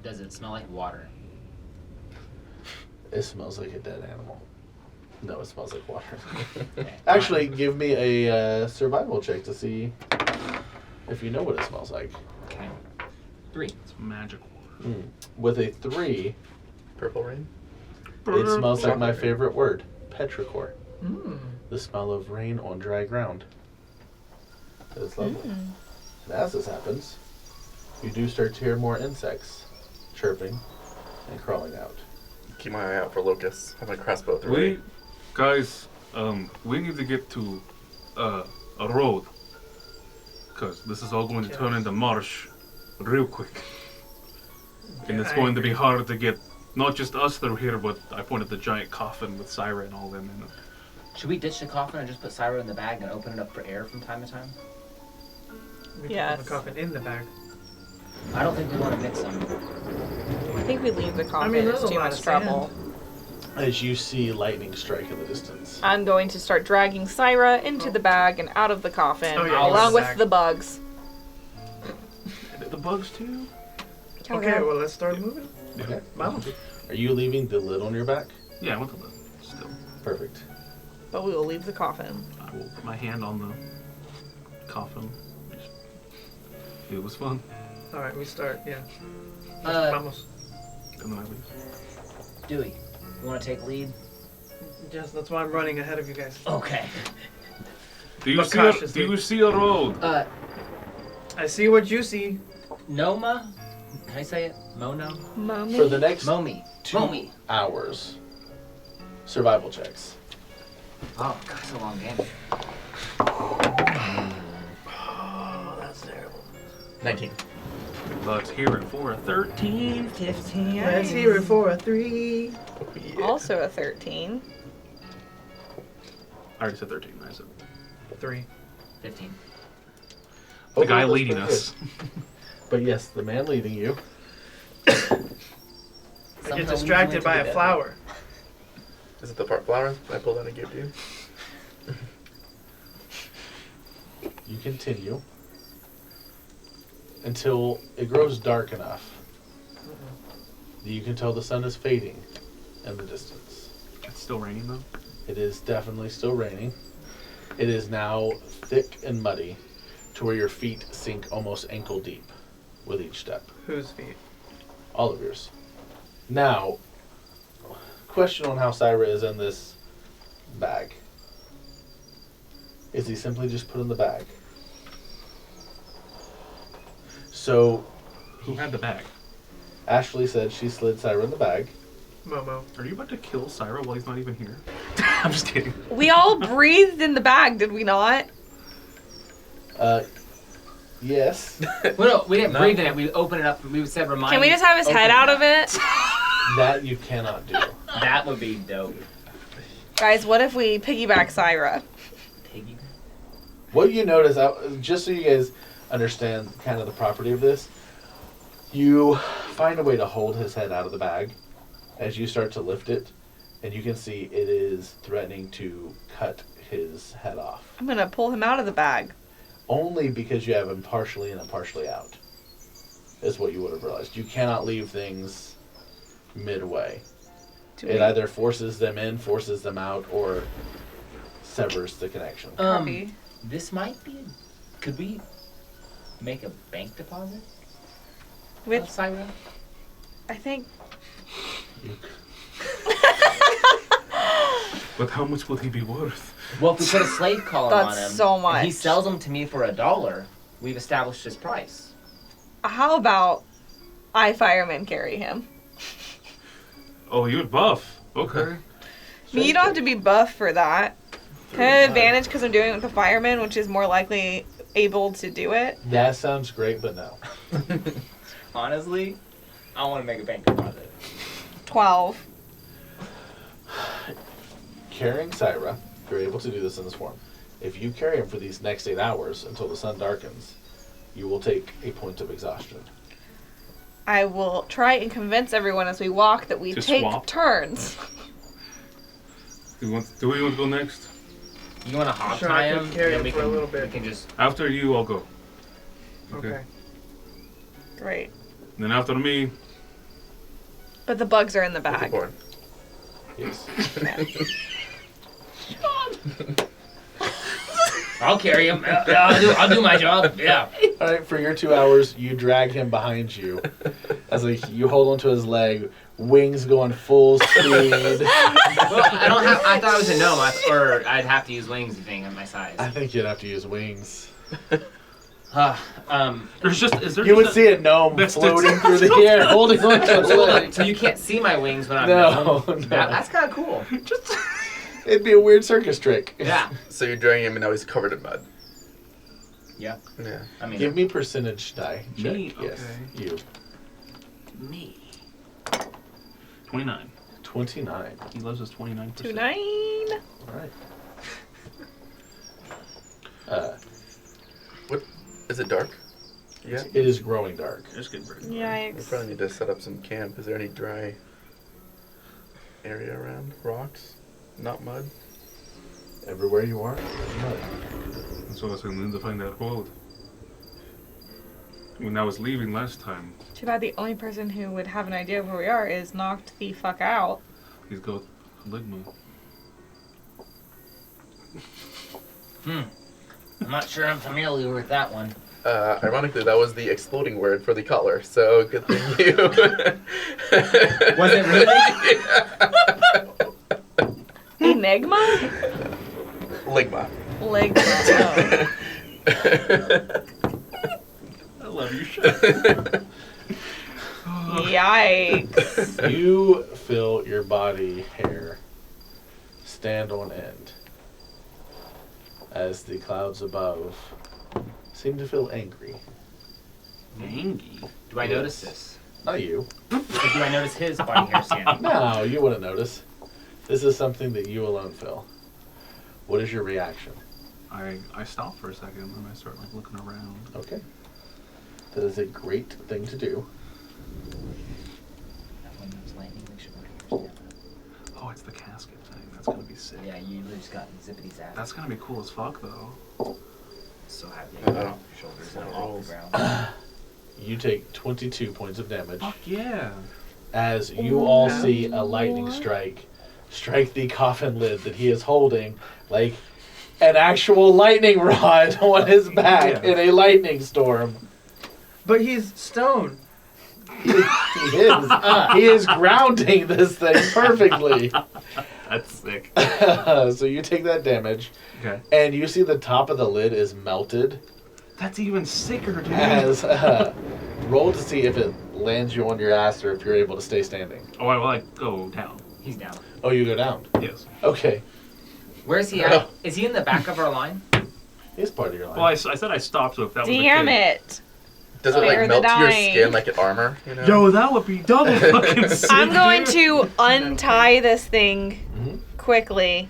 Does it smell like water? It smells like a dead animal. No, it smells like water. Okay. Actually, give me a survival check to see if you know what it smells like. Okay. 3. It's magic water. With a 3, Purple rain. it smells like my Chocolate. favorite word, petrichor. Mm. The smell of rain on dry ground. It's lovely. And as this happens, you do start to hear more insects chirping and crawling out. Keep my eye out for locusts. I have my crossbow through We, it. guys, we need to get to a road. Because this is all going to turn into marsh real quick. And it's I going to be agree. hard to get not just us through here, but I pointed the giant coffin with Cider and all them in it. Should we ditch the coffin and just put Cyro in the bag and open it up for air from time to time? We Yes. put the coffin in the bag. I don't think we want to mix them. I think we leave the coffin. mean, It's there's a too lot much of sand. trouble. As you see lightning strike in the distance. I'm going to start dragging Syra into the bag and out of the coffin, Oh, yeah, along the with bag. the bugs. The bugs too? Okay, well, let's start moving. Okay. Vamos. Are you leaving the lid on your back? Yeah, I want to live still. Perfect. But we will leave the coffin. I will put my hand on the coffin. It was fun. Alright, we start, yeah. Vamos. And then I leave. Dewey, you want to take lead? Yes, that's why I'm running ahead of you guys. Okay. Do you But see a, cautiously. do you see a road? I see what you see. Noma? Can I say it? Mono? Mommy. For the next Momi. 2 Momi. hours, survival checks. Oh, God, it's a long game. Oh, that's terrible. 19. Let's hear it for a 13. 15. Let's hear it for a 3. Oh, yeah. Also a 13. I already said 13. I said 3. 15. the guy Overall, leading that's us. pretty good. But yes, the man leading you. I Somehow get we distracted went by to a the flower. Is it the part flower I pulled out and gave to you? You continue until it grows dark enough that you can tell the sun is fading in the distance. It's still raining though. It is definitely still raining. It is now thick and muddy to where your feet sink almost ankle deep with each step. Whose feet? All of yours. Now, question on how Syra is in this bag. Is he simply just put in the bag? So Who had the bag? Ashley said she slid Syra in the bag. Momo. Are you about to kill Syra while he's not even here? I'm just kidding. We all breathed in the bag, did we not? Yes. Well, no, we didn't breathe in it. We opened it up. We said remind. Can we just have his head out of it? That you cannot do. That would be dope. Guys, what if we piggyback Syra? Piggy. What you notice, just so you guys understand kind of the property of this, you find a way to hold his head out of the bag as you start to lift it, and you can see it is threatening to cut his head off. I'm gonna pull him out of the bag. Only because you have him partially in and partially out, is what you would have realized. You cannot leave things midway. It either forces them in, forces them out, or severs the connection. Copy. This might be. Could we make a bank deposit With, of Syra? I think. But how much would he be worth? Well, if we put a slave collar on That's him, so and much. he sells them to me for $1, we've established his price. How about I fireman carry him? Oh, you're buff. Okay. I mean, you don't have to be buff for that. Can I have advantage because I'm doing it with the fireman, which is more likely able to do it? That sounds great, but no. Honestly, I want to make a bank deposit. 12. Carrying Syra, you're able to do this in this form. If you carry him for these next 8 hours until the sun darkens, you will take a point of exhaustion. I will try and convince everyone as we walk that we To take swap? turns. Do we want to go next? You want to hog Sure, tie I could him? carry Then him we for a can, little bit. We can just. After you, I'll go. Okay. Great. Then after me, But the bugs are in the Look bag. porn. Yes. I'll carry him. I'll do my job. Yeah. All right, for your 2 hours, you drag him behind you. As you hold onto his leg, wings going full speed. Well, I don't have. I thought I was a gnome, or I'd have to use wings. You think at my size? I think you'd have to use wings. there's just is there? You would just see a gnome That's- floating through the air, holding onto his leg. So you can't see my wings when I'm No, gnome? no. That's kind of cool. It'd be a weird circus trick. Yeah. So you're dragging him and now he's covered in mud. Yeah. Yeah. I mean, Give me percentage die. Check. Me? Yes. Okay. You. me. 29. 29. He loves his 29%. 29. Alright. What? Is it dark? Yeah. It is growing dark. Just get ready. We Yikes. probably need to set up some camp. Is there any dry area around? Rocks? Not mud? Everywhere you are, there's mud. So I was going to find that road. When I was leaving last time, Too bad the only person who would have an idea of where we are is knocked the fuck out. he's got ligma. I'm not sure I'm familiar with that one. Ironically, that was the exploding word for the collar, so good thing you... Was it really? Enigma? Ligma. Ligma. I love you, Oh. Yikes. You feel your body hair stand on end as the clouds above seem to feel angry. Angie. Do I notice this? Not you. Or do I notice his body hair standing? No, you wouldn't notice. This is something that you alone feel. What is your reaction? I stop for a second and I start like looking around. Okay. That is a great thing to do. When there's lightning, we should put Oh, it's the casket thing. That's gonna be sick. Yeah, you just got zippity zap. That's gonna be cool as fuck though. So happy Uh-oh. to get off your shoulders and off Rolls. the ground. You take 22 points of damage Fuck yeah. as you all see a lightning strike the coffin lid that he is holding like an actual lightning rod on his back Yeah. in a lightning storm. But he's stone. He is. He is grounding this thing perfectly. That's sick. So you take that damage, Okay. and you see the top of the lid is melted That's even sicker, dude. as Roll to see if it lands you on your ass or if you're able to stay standing. Oh, I go down. He's down. Oh, you go down. Yes. Okay. Where's he at? Is he in the back of our line? He's part of your line. Well, I said I stopped, so if that was the Damn case. it. Does it Spare like the melt to your dying. skin like an armor? You know? Yo, that would be double fucking sick. I'm going dude. to untie this thing Mhm. quickly.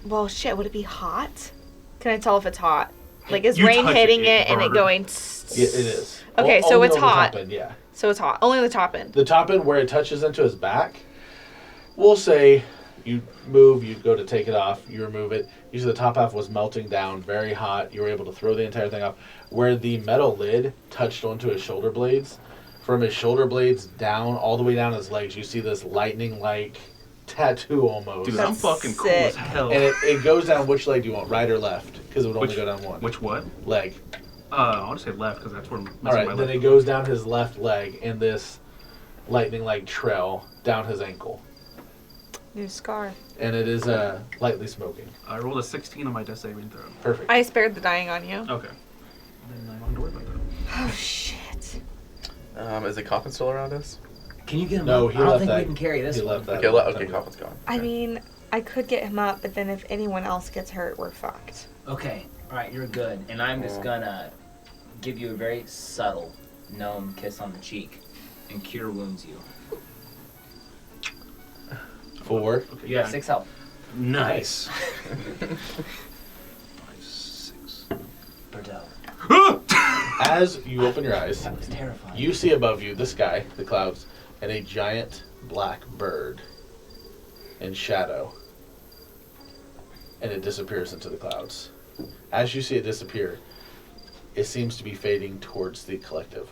Well, shit, would it be hot? Can I tell if it's hot? Like, is You rain touch hitting it, it and it burn. going... Yeah, it is. Okay, so Only it's on the hot. top end, yeah. So it's hot. Only the top end. The top end where it touches into his back, we'll say you move, you go to take it off, you remove it. Usually the top half was melting down, very hot. You were able to throw the entire thing off. Where the metal lid touched onto his shoulder blades, from his shoulder blades down, all the way down his legs, you see this lightning-like tattoo almost. Dude, I'm That's fucking cool as sick. hell. And it goes down which leg do you want, right or left? Because it would only Which- go down one. Which what? leg? I want to say left because that's where I'm missing All right, my then left. it goes down his left leg in this lightning-like trail down his ankle. New scar. And it is lightly smoking. I rolled a 16 on my death saving throw. Perfect. I spared the dying on you. Okay. Then I don't have to worry about that. Oh, shit. Is the coffin still around us? Can you get him No, up? he I don't left think that. we can carry this He one. left that. Okay, okay, coffin's gone. I Okay. mean, I could get him up, but then if anyone else gets hurt, we're fucked. Okay, alright, you're good. And I'm just Yeah. gonna give you a very subtle gnome kiss on the cheek and cure wounds you. 4. Okay, You have nine. 6 health. Nice. 6. Bordeaux. As you open your eyes, That was terrifying. you see above you the sky, the clouds, and a giant black bird in shadow. And it disappears into the clouds. As you see it disappear, it seems to be fading towards the collective.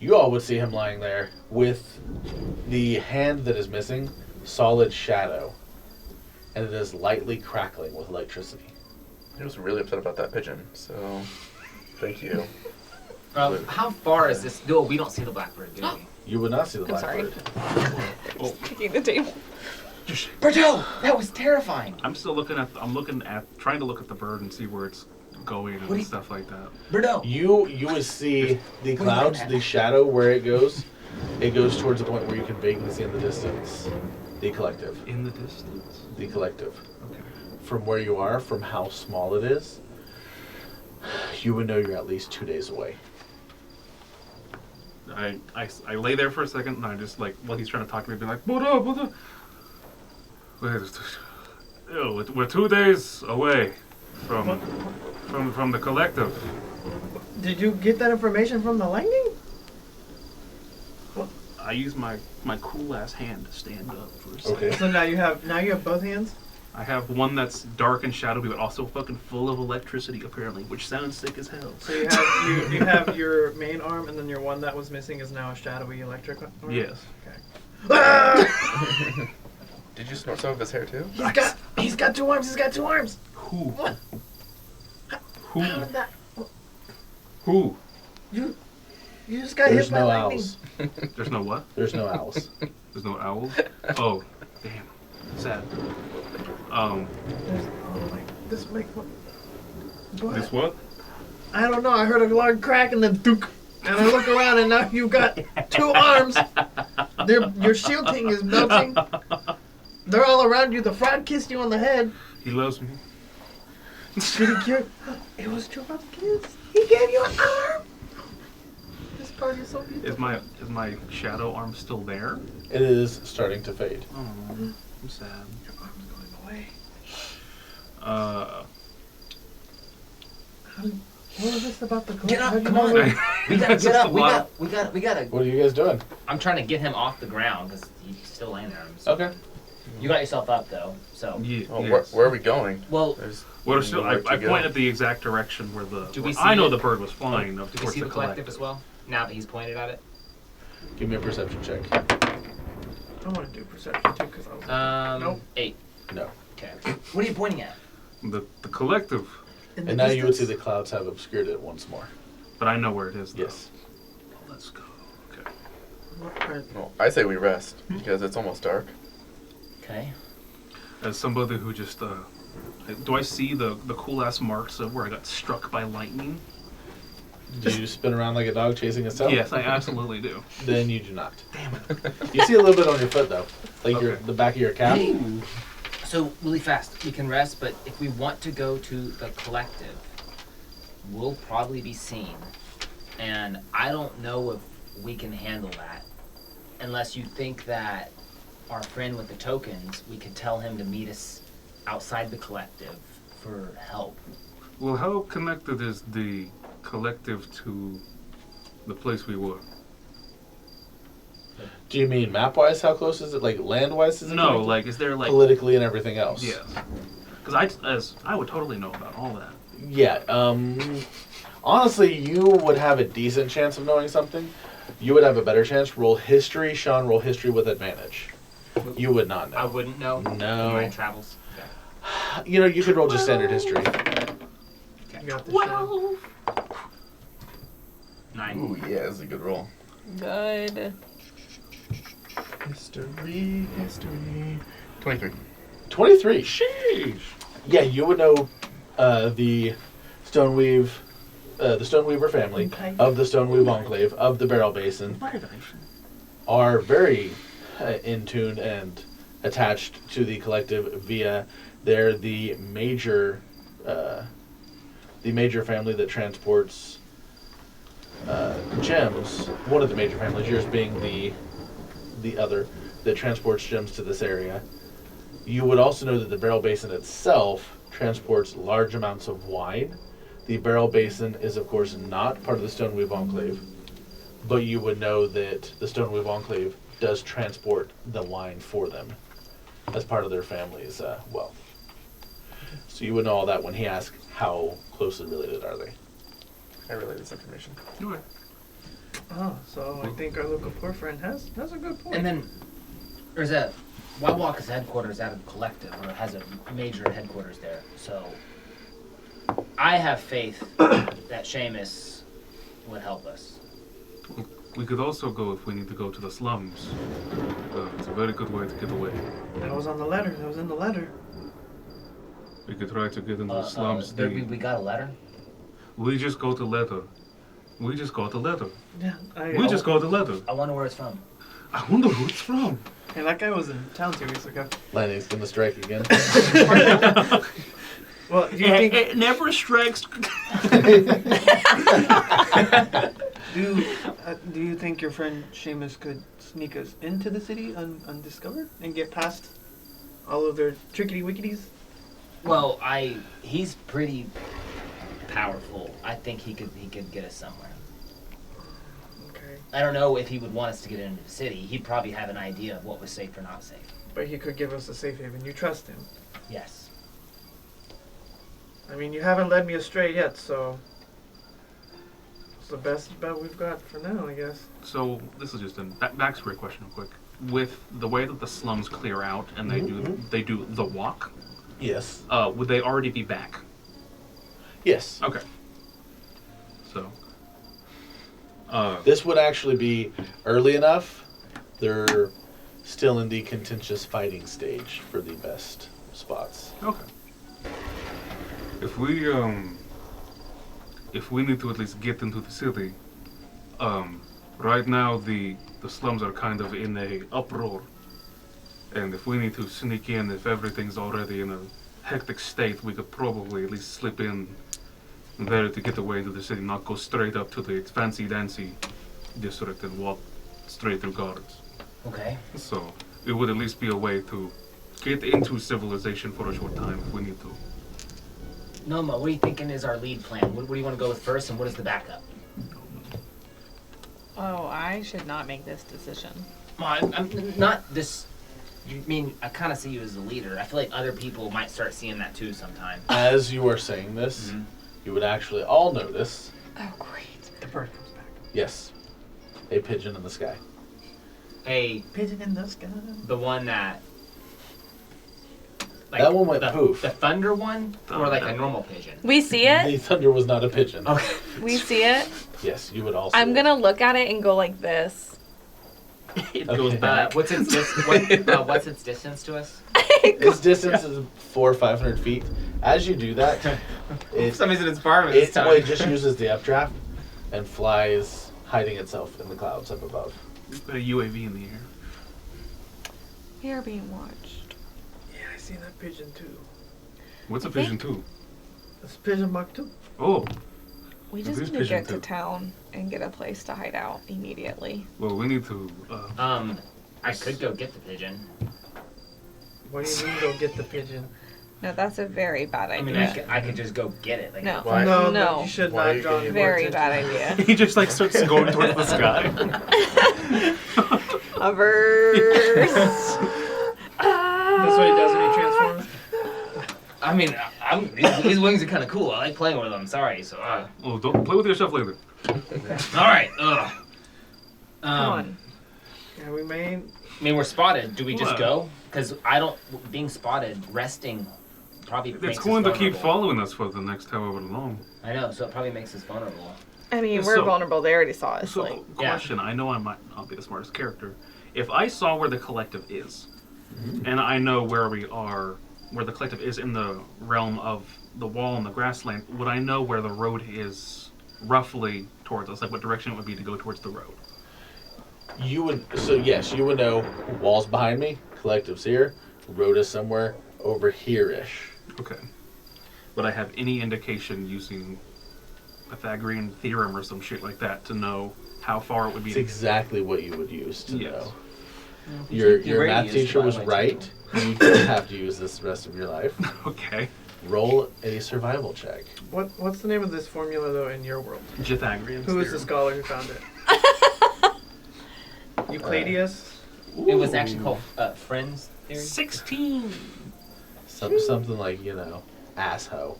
You all would see him lying there with the hand that is missing, solid shadow, and it is lightly crackling with electricity. He was really upset about that pigeon, so thank you. How far is this? No, we don't see the blackbird, do we? You would not see the I'm black sorry. bird. Kicking the table. Bordeaux! That was terrifying! I'm still looking at. Trying to look at the bird and see where it's going What do and you- stuff like that. Bordeaux! You would see the clouds, the shadow where it goes. It goes towards the point where you can vaguely see in the distance the collective. In the distance. The collective. Okay. From where you are, from how small it is, you would know you're at least 2 days away. I lay there for a second and I just like while he's trying to talk to me, be like, what up? We're 2 days away from the collective. Did you get that information from the lightning? I use my cool ass hand to stand up for a second. Okay. So now you have both hands? I have one that's dark and shadowy, but also fucking full of electricity, apparently, which sounds sick as hell. So you have your main arm, and then your one that was missing is now a shadowy electric arm? Yes. Okay. Did you snort some of his hair too? He's got 2 arms, he's got 2 arms! Who? What? Who? How did that... Who? You just got There's hit by no lightning. owls. There's no what? There's no owls. There's no owls? Oh, damn. Sad. This make what? What? This what? I don't know. I heard a loud crack and then dook, and I look around and now you've got 2 arms. Your shield thing is melting. They're all around you. The frog kissed you on the head. He loves me. Did he cure? It was true about the kiss. He gave you an arm. This part is so beautiful. Is my shadow arm still there? It is starting to fade. Oh, I'm sad. Your arm's going away. What was this about the Get up, how'd you come know on. we- We gotta It's get just up. a We lot gotta. What are you guys doing? I'm trying to get him off the ground because he's still laying there. Okay. You got yourself up though, so. Yeah. Oh, yes. where are we going? Well, There's Well, still, I nowhere to go. point at the exact direction where Do we where see I know it? the bird was flying. do we see the collective as well? Now that he's pointed at it. Give me a perception check. I want to do perception too because I was. Nope. 8. No. Okay. What are you pointing at? The collective, In the And now you would see distance? the clouds have obscured it once more. but I know where it is. Though. Yes. Let's go. Okay. Well, I say we rest because it's almost dark. Okay. As somebody who just do I see the cool ass marks of where I got struck by lightning? Do you spin around like a dog chasing its tail? Yes, I absolutely do. Then you do not. Damn it. You see a little bit on your foot though, like Okay. the back of your calf. So really fast, we can rest, but if we want to go to the collective, we'll probably be seen. And I don't know if we can handle that. Unless you think that our friend with the tokens, we could tell him to meet us outside the collective for help. Well, how connected is the collective to the place we were? Do you mean map wise? How close is it? Like land wise? Is it No, connected? like, is there like... Politically and everything else. Yeah. Because I would totally know about all that. Yeah. Honestly, you would have a decent chance of knowing something. You would have a better chance. Roll history, Sean. Roll history with advantage. You would not know. I wouldn't know. No. My travels. Okay. You know, you could roll just standard history. You got this, Sean. 9. Ooh, yeah, that's a good roll. Good. History. 23. 23. Sheesh! Yeah, you would know the Stoneweave, the Stoneweaver family of the Stoneweave Enclave of the Barrel Basin are very in tune and attached to the collective via they're the major family that transports gems. One of the major families, yours being the other that transports gems to this area. You would also know that the Barrel Basin itself transports large amounts of wine. The Barrel Basin is, of course, not part of the Stoneweave Enclave, but you would know that the Stoneweave Enclave does transport the wine for them as part of their family's wealth. So you would know all that when he asks how closely related are they. I relay this information. Okay. Oh, so I think our local poor friend has a good point. And then, there's a White Walker's headquarters out of the collective, or has a major headquarters there. So, I have faith that Seamus would help us. We could also go if we need to go to the slums. It's a very good way to get away. That was on the letter. That was in the letter. We could try to get into the slums. We got a letter? We just got the letter. We just got the letter. Yeah. We just got the letter. I wonder where it's from. I wonder who it's from. Hey, that guy was in town 2 weeks ago. Lenny's gonna strike again. Well, do you think It never strikes. do you think your friend Seamus could sneak us into the city undiscovered and get past all of their trickety wicketies? Well, he's pretty powerful. I think he could get us somewhere. Okay. I don't know if he would want us to get into the city. He'd probably have an idea of what was safe or not safe. But he could give us a safe haven. You trust him. Yes. I mean, you haven't led me astray yet, so it's the best bet we've got for now, I guess. So this is just a backstory question, real quick. With the way that the slums clear out and they do the walk, Yes. would they already be back? Yes. Okay. So. This would actually be early enough. They're still in the contentious fighting stage for the best spots. Okay. If we need to at least get into the city, right now the slums are kind of in a uproar, and if we need to sneak in, if everything's already in a hectic state, we could probably at least slip in there to get away into the city, not go straight up to the fancy dancy district and walk straight through guards. Okay. So it would at least be a way to get into civilization for a short time if we need to. Noma, what are you thinking is our lead plan? What do you want to go with first, and what is the backup? Oh, I should not make this decision. Well, I'm not this. You mean I kind of see you as the leader. I feel like other people might start seeing that too sometime. As you are saying this, you would actually all notice, Oh, great. The bird comes back. yes, a pigeon in the sky. Hey, Pigeon in the sky. the one that. That one went the, poof. The thunder one, or like a normal pigeon? We see it. The thunder was not a pigeon. Okay. We see it. Yes, you would also. I'm gonna look at it and go like this. It Okay. goes back. What's its what's its distance to us? Its distance is 400 or 500 feet. As you do that, For it, some reason, it's part of its well, it just uses the updraft, and flies, hiding itself in the clouds up above. We put a UAV in the air. We are being watched. Yeah, I seen that pigeon too. What's a Okay. pigeon too? That's pigeon Mach 2. Oh, We It just is need to pigeon get to too. town and get a place to hide out immediately. well, we need to. I could go get the pigeon. What do you mean go get the pigeon? No, that's a very bad I idea. mean, I could just go get it. Like, No. Why? No, No. you should Why are not you draw getting any more Very bad attention. idea. he just like starts going towards the sky. Averse. That's what he does when he transforms. I mean, these wings are kind of cool. I like playing with them. Sorry. So, Oh, don't play with yourself later. all right. Come on. Yeah, we may. I mean, we're spotted. Do we just What? go? Because I don't. Being spotted, resting, probably It's makes us going to keep vulnerable. following us for the next however long. I know. So it probably makes us vulnerable. I mean, Yeah, we're so- vulnerable. They already saw us. So, Like, question. I know I might not be the smartest character. If I saw where the collective is, and I know where we are, where the collective is in the realm of the wall and the grassland, would I know where the road is roughly towards us? Like what direction it would be to go towards the road? You would, so yes, you would know walls behind me, collectives here, road is somewhere over here-ish. Okay. Would I have any indication using Pythagorean theorem or some shit like that to know how far it would be? It's exactly what you would use to Yes. know. Your Your math radius teacher was divided by right. You don't have to use this the rest of your life. Okay. Roll a survival check. What's the name of this formula though in your world? Pythagorean Who is the theorem. scholar who found it? Euclideus. It was actually called Friends Theory. 16. Something like, assho.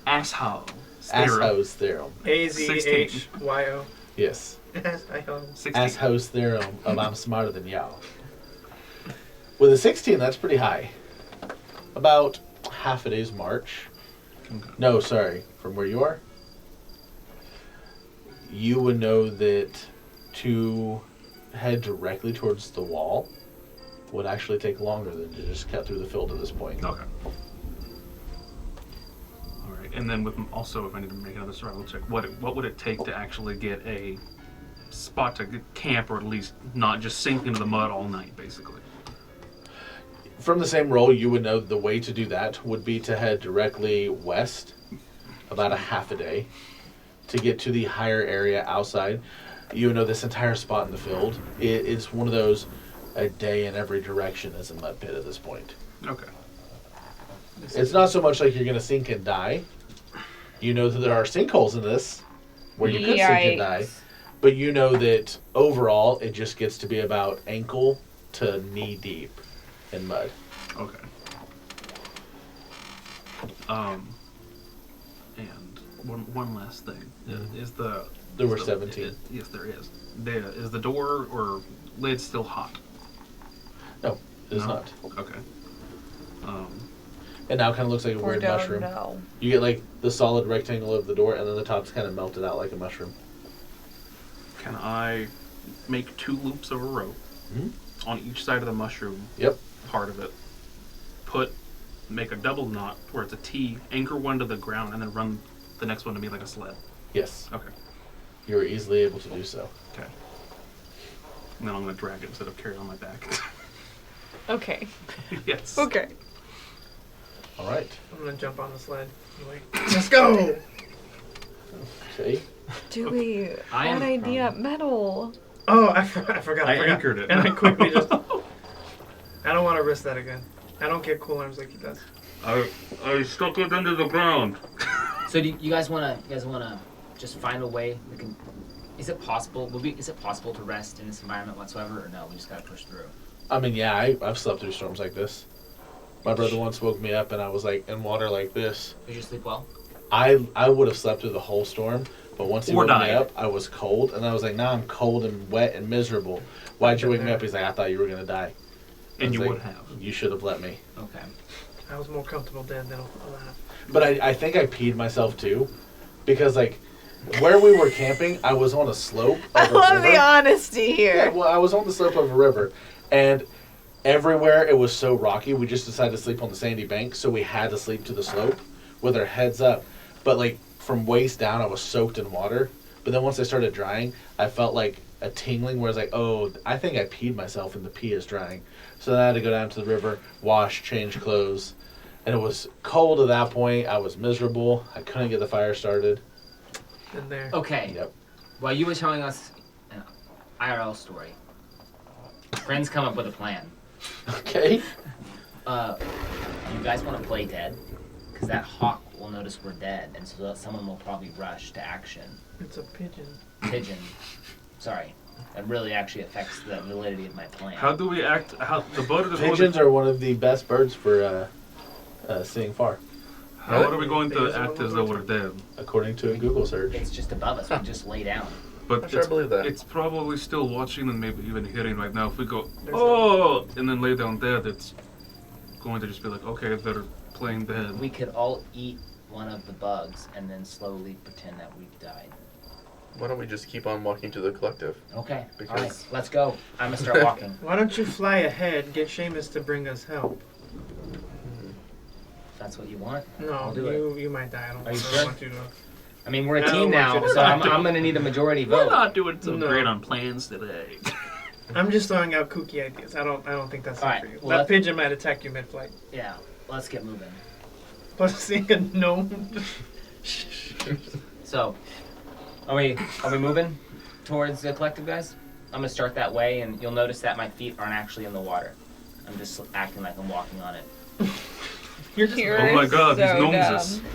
Asshole. Assho's theorem. AZHYO. Yes. Asshole. 16. Assho's theorem of I'm smarter than y'all. With a 16, that's pretty high. About half a day's march. Okay. No, sorry. From where you are? You would know that to head directly towards the wall would actually take longer than to just cut through the field at this point. Okay. All right, and then with also, if I need to make another survival check, what would it take to actually get a spot to camp, or at least not just sink into the mud all night, basically? From the same roll, you would know the way to do that would be to head directly west about a half a day to get to the higher area outside. You would know this entire spot in the field. It is one of those a day in every direction is a mud pit at this point. Okay. It's not so much like you're going to sink and die. You know that there are sinkholes in this where you could sink and die. But you know that overall it just gets to be about ankle to knee deep in mud. Okay. And one last thing is the There were is the- 17. yes, there is. Is the door or lid still hot? No, it's No? not. Okay. It now kind of looks like a or weird don't mushroom. know. You get like the solid rectangle of the door, and then the top's kind of melted out like a mushroom. Can I make 2 loops of a rope Mhm. on each side of the mushroom Yep. part of it? Make a double knot where it's a T, anchor one to the ground, and then run the next one to me like a sled. Yes. Okay. You were easily able to do so. Okay. And then I'm gonna drag it instead of carry it on my back. Okay. Yes. Okay. All right. I'm gonna jump on the sled. Anyway. Let's go! Okay. Do we? I am Bad idea. Metal. Oh, I forgot. I anchored it. And I quickly just. I don't want to risk that again. I don't get cool arms like he does. I stuck it under the ground. So do you guys wanna just find a way we can? Is it possible? Is it possible to rest in this environment whatsoever, or no? We just gotta push through. I mean, yeah, I've slept through storms like this. My brother once woke me up, and I was like in water like this. Did you sleep well? I would have slept through the whole storm, but once he Or woke me died. up, I was cold, and I was like, now I'm cold and wet and miserable. Why'd you wake me up? He's like, I thought you were gonna die. I And was you like, would have. You should have let me. Okay. I was more comfortable dead than alive. But I think I peed myself too, because like where we were camping, I was on a slope of I a love river. the honesty here. Yeah, well, I was on the slope of a river, and everywhere it was so rocky, we just decided to sleep on the sandy bank, so we had to sleep to the slope with our heads up. But like from waist down, I was soaked in water. But then once they started drying, I felt like a tingling where I was like, oh, I think I peed myself and the pee is drying. So then I had to go down to the river, wash, change clothes. And it was cold at that point. I was miserable. I couldn't get the fire started. In there. Okay. Yep. Well, you were telling us an IRL story. Friends come up with a plan. Okay. You guys want to play dead? Because that hawk will notice we're dead, and so someone will probably rush to action. It's a pigeon. Pigeon. Sorry. That really actually affects the validity of my plan. How do we act? How the bird is Pigeons are one of the best birds for seeing far, How are we going to act as though we're dead? according to a Google search. It's just above us. We just lay down. But I'm sure I believe that. it's probably still watching and maybe even hearing right now. If we go, There's oh, and then lay down dead, it's going to just be like, okay, they're playing dead. We could all eat one of the bugs and then slowly pretend that we've died. Why don't we just keep on walking to the collective? Okay. Because- All right. Let's go. I'm gonna start walking. Why don't you fly ahead, get Seamus to bring us help? If that's what you want. No, I'll do you might die. I don't, Are you I don't sure? want you to. I mean, we're a I don't team want now, you to- so I'm gonna need a majority We're vote. not doing so No. great on plans today. I'm just throwing out kooky ideas. I don't think that's Alright, good for you. well, That let's- pigeon might attack you mid-flight. Yeah. Let's get moving. Plus, seeing a gnome. So, are we moving towards the collective, guys? I'm gonna start that way, and you'll notice that my feet aren't actually in the water. I'm just acting like I'm walking on it. You're just. You're Oh my God, these so gnomes. dumb.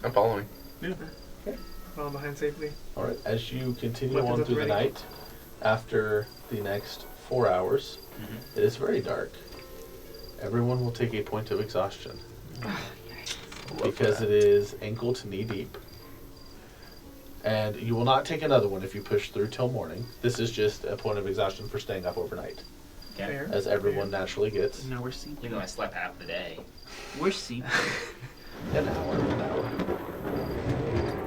I'm following. Fall behind safely. All right. As you continue Weapons on at through the ready. night, after the next 4 hours, it is very dark. Everyone will take a point of exhaustion because it is ankle to knee deep. And you will not take another one if you push through till morning. This is just a point of exhaustion for staying up overnight, Okay. Fair. as everyone naturally gets. No, we're You sleeping. know I slept half the day. We're sleeping. An hour.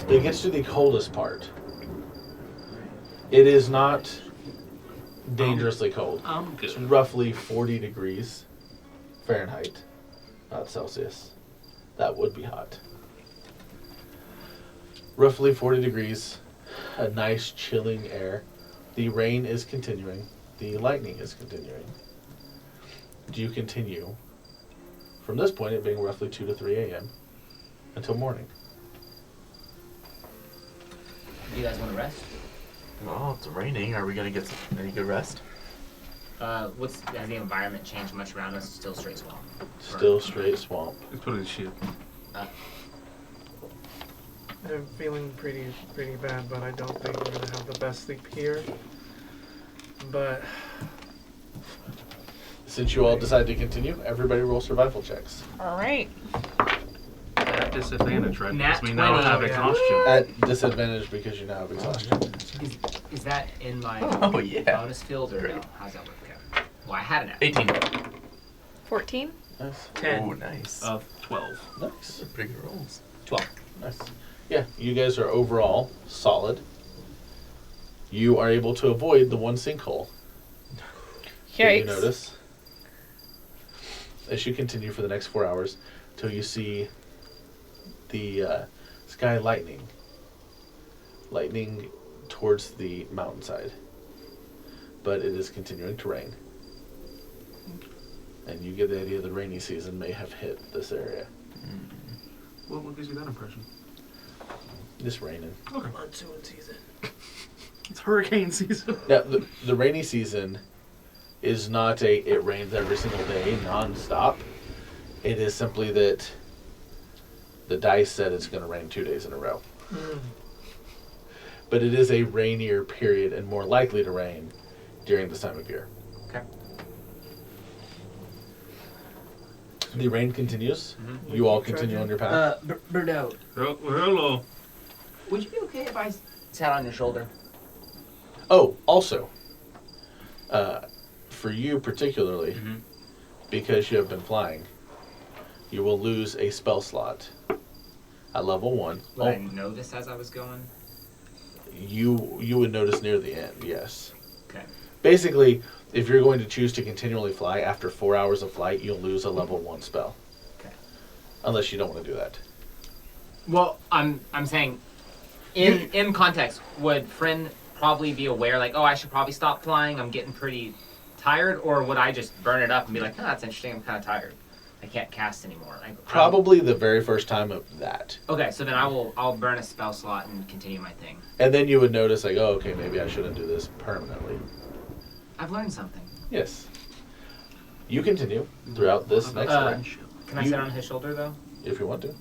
It gets to the coldest part. It is not dangerously cold. I'm It's good. roughly 40 degrees Fahrenheit, not Celsius. That would be hot. Roughly 40 degrees, a nice chilling air. The rain is continuing. The lightning is continuing. Do you continue from this point, it being roughly 2 to 3 a.m. until morning? Do you guys want to rest? Well, it's raining. Are we gonna get any good rest? Has the environment changed much around us? Still straight swamp. Still straight swamp. It's pretty shit. I'm feeling pretty bad, but I don't think we're gonna have the best sleep here. But Since you all decide to continue, everybody roll survival checks. All right. At disadvantage, right? Nat Because we now 20. have Oh, yeah. exhaustion. At disadvantage because you now have exhaustion. Is that in my Oh yeah. bonus field or no? Great. How's that work out? Well, I had an app. 18. 14. Nice. 10. Oh, nice. 12. Nice. Pretty good rolls. 12. Nice. Yeah, you guys are overall solid. You are able to avoid the one sinkhole that you Yikes. notice as you continue for the next 4 hours till you see the sky lightning towards the mountainside. But it is continuing to rain. And you get the idea the rainy season may have hit this area. Well, what gives you that impression? Just raining. Monsoon season. It's hurricane season. Now, the rainy season is not it rains every single day, non-stop. It is simply that the dice said it's going to rain 2 days in a row. But it is a rainier period and more likely to rain during this time of year. Okay. The rain continues. You all continue on your path. Birdo, Oh, well, hello. would you be okay if I sat on your shoulder? Oh, also, for you particularly, Mhm. because you have been flying, you will lose a spell slot at level 1. Would I know this as I was going? You would notice near the end, yes. Okay. Basically, if you're going to choose to continually fly, after 4 hours of flight, you'll lose a level 1 spell. Okay. Unless you don't want to do that. Well, I'm saying, in context, would Friend probably be aware, like, oh, I should probably stop flying, I'm getting pretty tired, or would I just burn it up and be like, oh, that's interesting, I'm kind of tired, I can't cast anymore? Probably the very first time of that. Okay, so then I'll burn a spell slot and continue my thing. And then you would notice, like, oh, okay, maybe I shouldn't do this permanently. I've learned something. Yes. You continue throughout this next round, Can I sit on his shoulder, though? if you want to.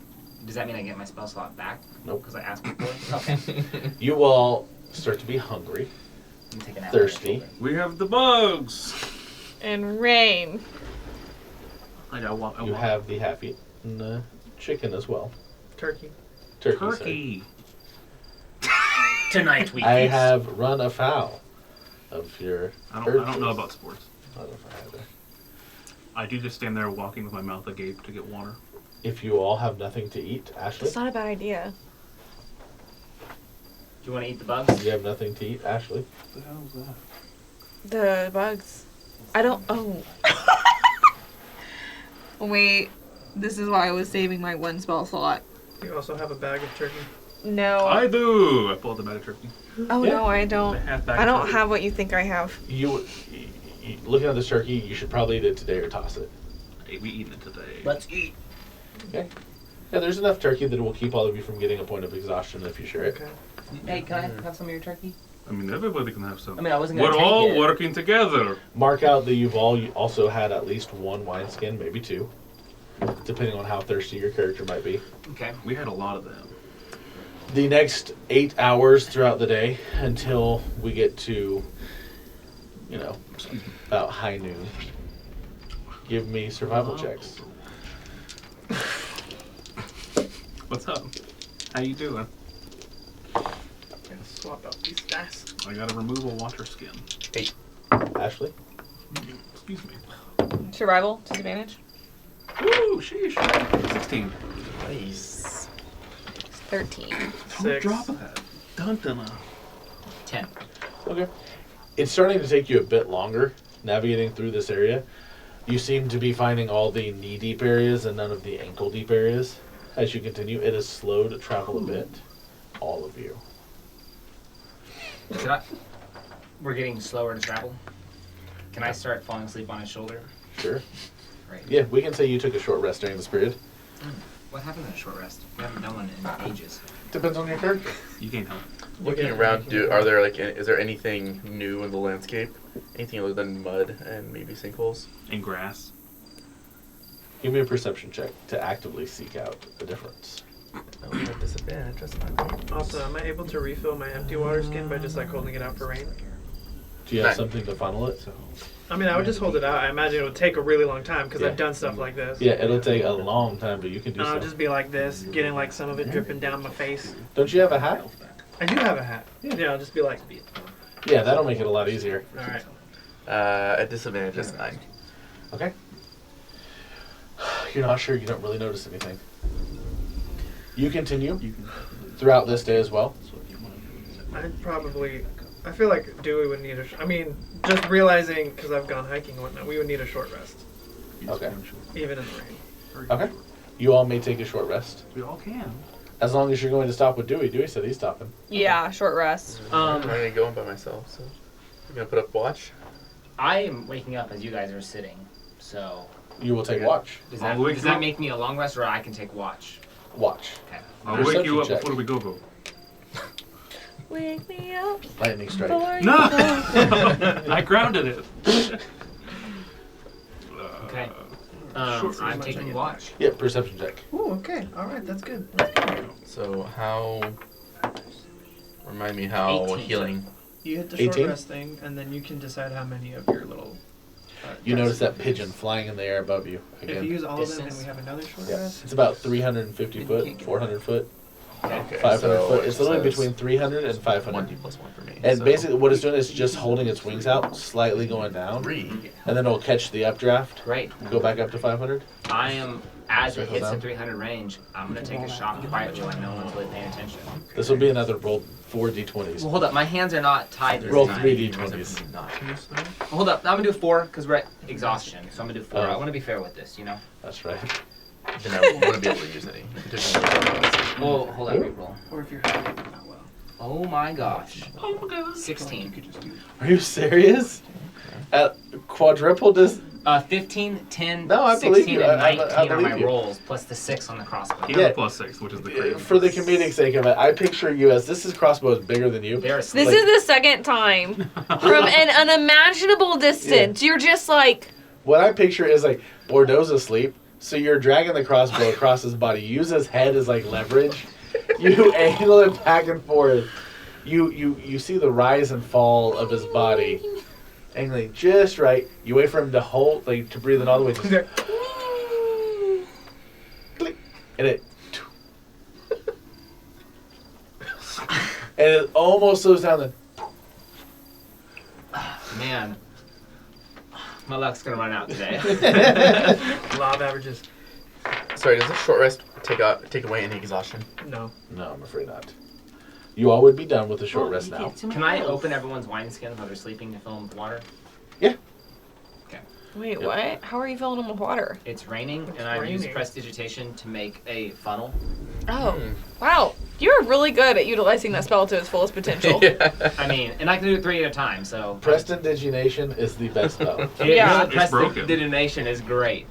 Does that mean I get my spell slot back? Nope. Because I asked before? Okay. You all start to be hungry, I'm taking that on his thirsty. shoulder. We have the bugs. And rain. I got one. You have the half-eaten chicken as well. Turkey. Turkey. sorry. Turkey. Tonight we I feast. have run afoul of your I don't know about sports. I don't know if I either. I do just stand there walking with my mouth agape to get water. If you all have nothing to eat, Ashley, That's not a bad idea. Do you want to eat the bugs? you have nothing to eat, Ashley. What the hell is that? The bugs. I don't. Oh. Wait. This is why I was saving my one spell slot. You also have a bag of turkey. No. I do. I pulled the bag of turkey. Oh Yeah. no, I don't. The half bag I of don't turkey. have what you think I have. You, looking at this turkey, you should probably eat it today or toss it. Hey, we eating it today. Let's eat. Okay. Yeah, there's enough turkey that will keep all of you from getting a point of exhaustion if you share it. Okay. Hey, can I have some of your turkey? I mean, everybody can have some. I mean, I wasn't gonna We're take all it. working together. Mark out that you've all also had at least one wineskin, maybe two, depending on how thirsty your character might be. Okay. We had a lot of them. The next 8 hours throughout the day until we get to, about high noon. Give me survival checks. What's up? How you doing? Gonna swap out these dice. I got to remove a water skin. Ashley? Excuse me. Survival disadvantage. Woo, sheesh. 16. Nice. 13. Don't 6. drop that. Dun dun dun. 10. Okay. It's starting to take you a bit longer navigating through this area. You seem to be finding all the knee-deep areas and none of the ankle-deep areas. As you continue, it is slow to travel a bit. All of you. We're getting slower to travel. Can I start falling asleep on his shoulder? Sure. Right. Yeah, we can say you took a short rest during this period. What happened in a short rest? We haven't done one in ages. Depends on your character. You can't help. Looking around, are there is there anything new in the landscape? Anything other than mud and maybe sinkholes? And grass. Give me a perception check to actively seek out the difference. Oh, we have disadvantage. That's not great. Also, am I able to refill my empty water skin by just holding it out for rain? Do you have Right. something to funnel it? I mean, I would just hold it out. I imagine it would take a really long time because Yeah. I've done stuff like this. Yeah, it'll take a long time, but you can do And I'll so. just be like this, getting like some of it dripping down my face. Don't you have a hat? I do have a hat. Yeah, I'll just be like, Yeah, that'll make it a lot easier. all right. At disadvantage, that's 9. Okay. You're not sure, you don't really notice anything. You continue You can. throughout this day as well. So if you want to do it. I feel like Dewey would need I mean, just realizing, because I've gone hiking and whatnot, we would need a short rest, You just Okay. want to show it. even in the rain. Very Okay. short. You all may take a short rest. We all can. As long as you're going to stop with Dewey. Dewey said he's stopping. Yeah, short rest. I'm only going by myself, so I'm gonna put up watch. I am waking up as you guys are sitting, so You will take Okay. watch. does I'll that, wake does you that up. make me a long rest, or I can take watch? Watch. Okay. I'll wake you up Perception check. before we go. Wake me up Lightning strike. before No! you go. I grounded it. Okay. Short I'm rest. taking watch. Yeah, perception check. Ooh, okay. All right, that's good. So how? Remind me how 18. healing. You hit the 18? short rest thing, and then you can decide how many of your little. You notice that pigeon flying in the air above you If you again. use all of them, and Distance. we have another short Yeah. rest. It's about 350 Then you foot, can't get 400 foot, Okay, 500 so foot. it It's literally says between 300 and 500. 1d plus 1 for me. And so basically what it's doing is just holding its wings out, slightly going down, 3. and then it'll catch the updraft Great. and go back up to 500. I am, as it Circle hits the down. 300 range, I'm going to take a shot quietly when no one's really paying attention. This will be another roll 4 d20s. Well, hold up. My hands are not tied this Roll time. 3 d20s. Not. Well, hold up. I'm going to do 4 because we're at exhaustion. So I'm going to do 4. Oh. I want to be fair with this, you know? That's right. then I wouldn't be able to use any. Well, hold on, reroll. Or if you're having it not well. Oh my gosh. Oh my god. 16. Are you serious? At quadruple dis. 15, 10, No, I believe 16, you. and I 19 are believe my you. rolls, plus the 6 on the crossbow. He has Yeah. a +6, which is the crazy. For the comedic sake of it, I picture you as this crossbow is bigger than you. They're This asleep. is the second time from an unimaginable distance. You're just like, What I picture is like Bordeaux's asleep, so you're dragging the crossbow across his body. You use his head as like leverage. You angle it back and forth. You see the rise and fall of his body, angling just right. You wait for him to hold, like to breathe in all the way. Just click, and it almost slows down. Then Man. My luck's gonna run out today. Law of averages. Sorry, does this short rest take away any exhaustion? No. no, I'm afraid not. You all would be done with the short rest now. Can I open everyone's wineskin while they're sleeping to fill them with water? wait, what? How are you filling them with water? It's raining, It's and I use raining. prestidigitation to make a funnel. Oh, wow. You're really good at utilizing that spell to its fullest potential. I mean, and I can do it 3 at a time, so. Prestidigitation is the best spell. Yeah. It's broken. Prestidigitation is great.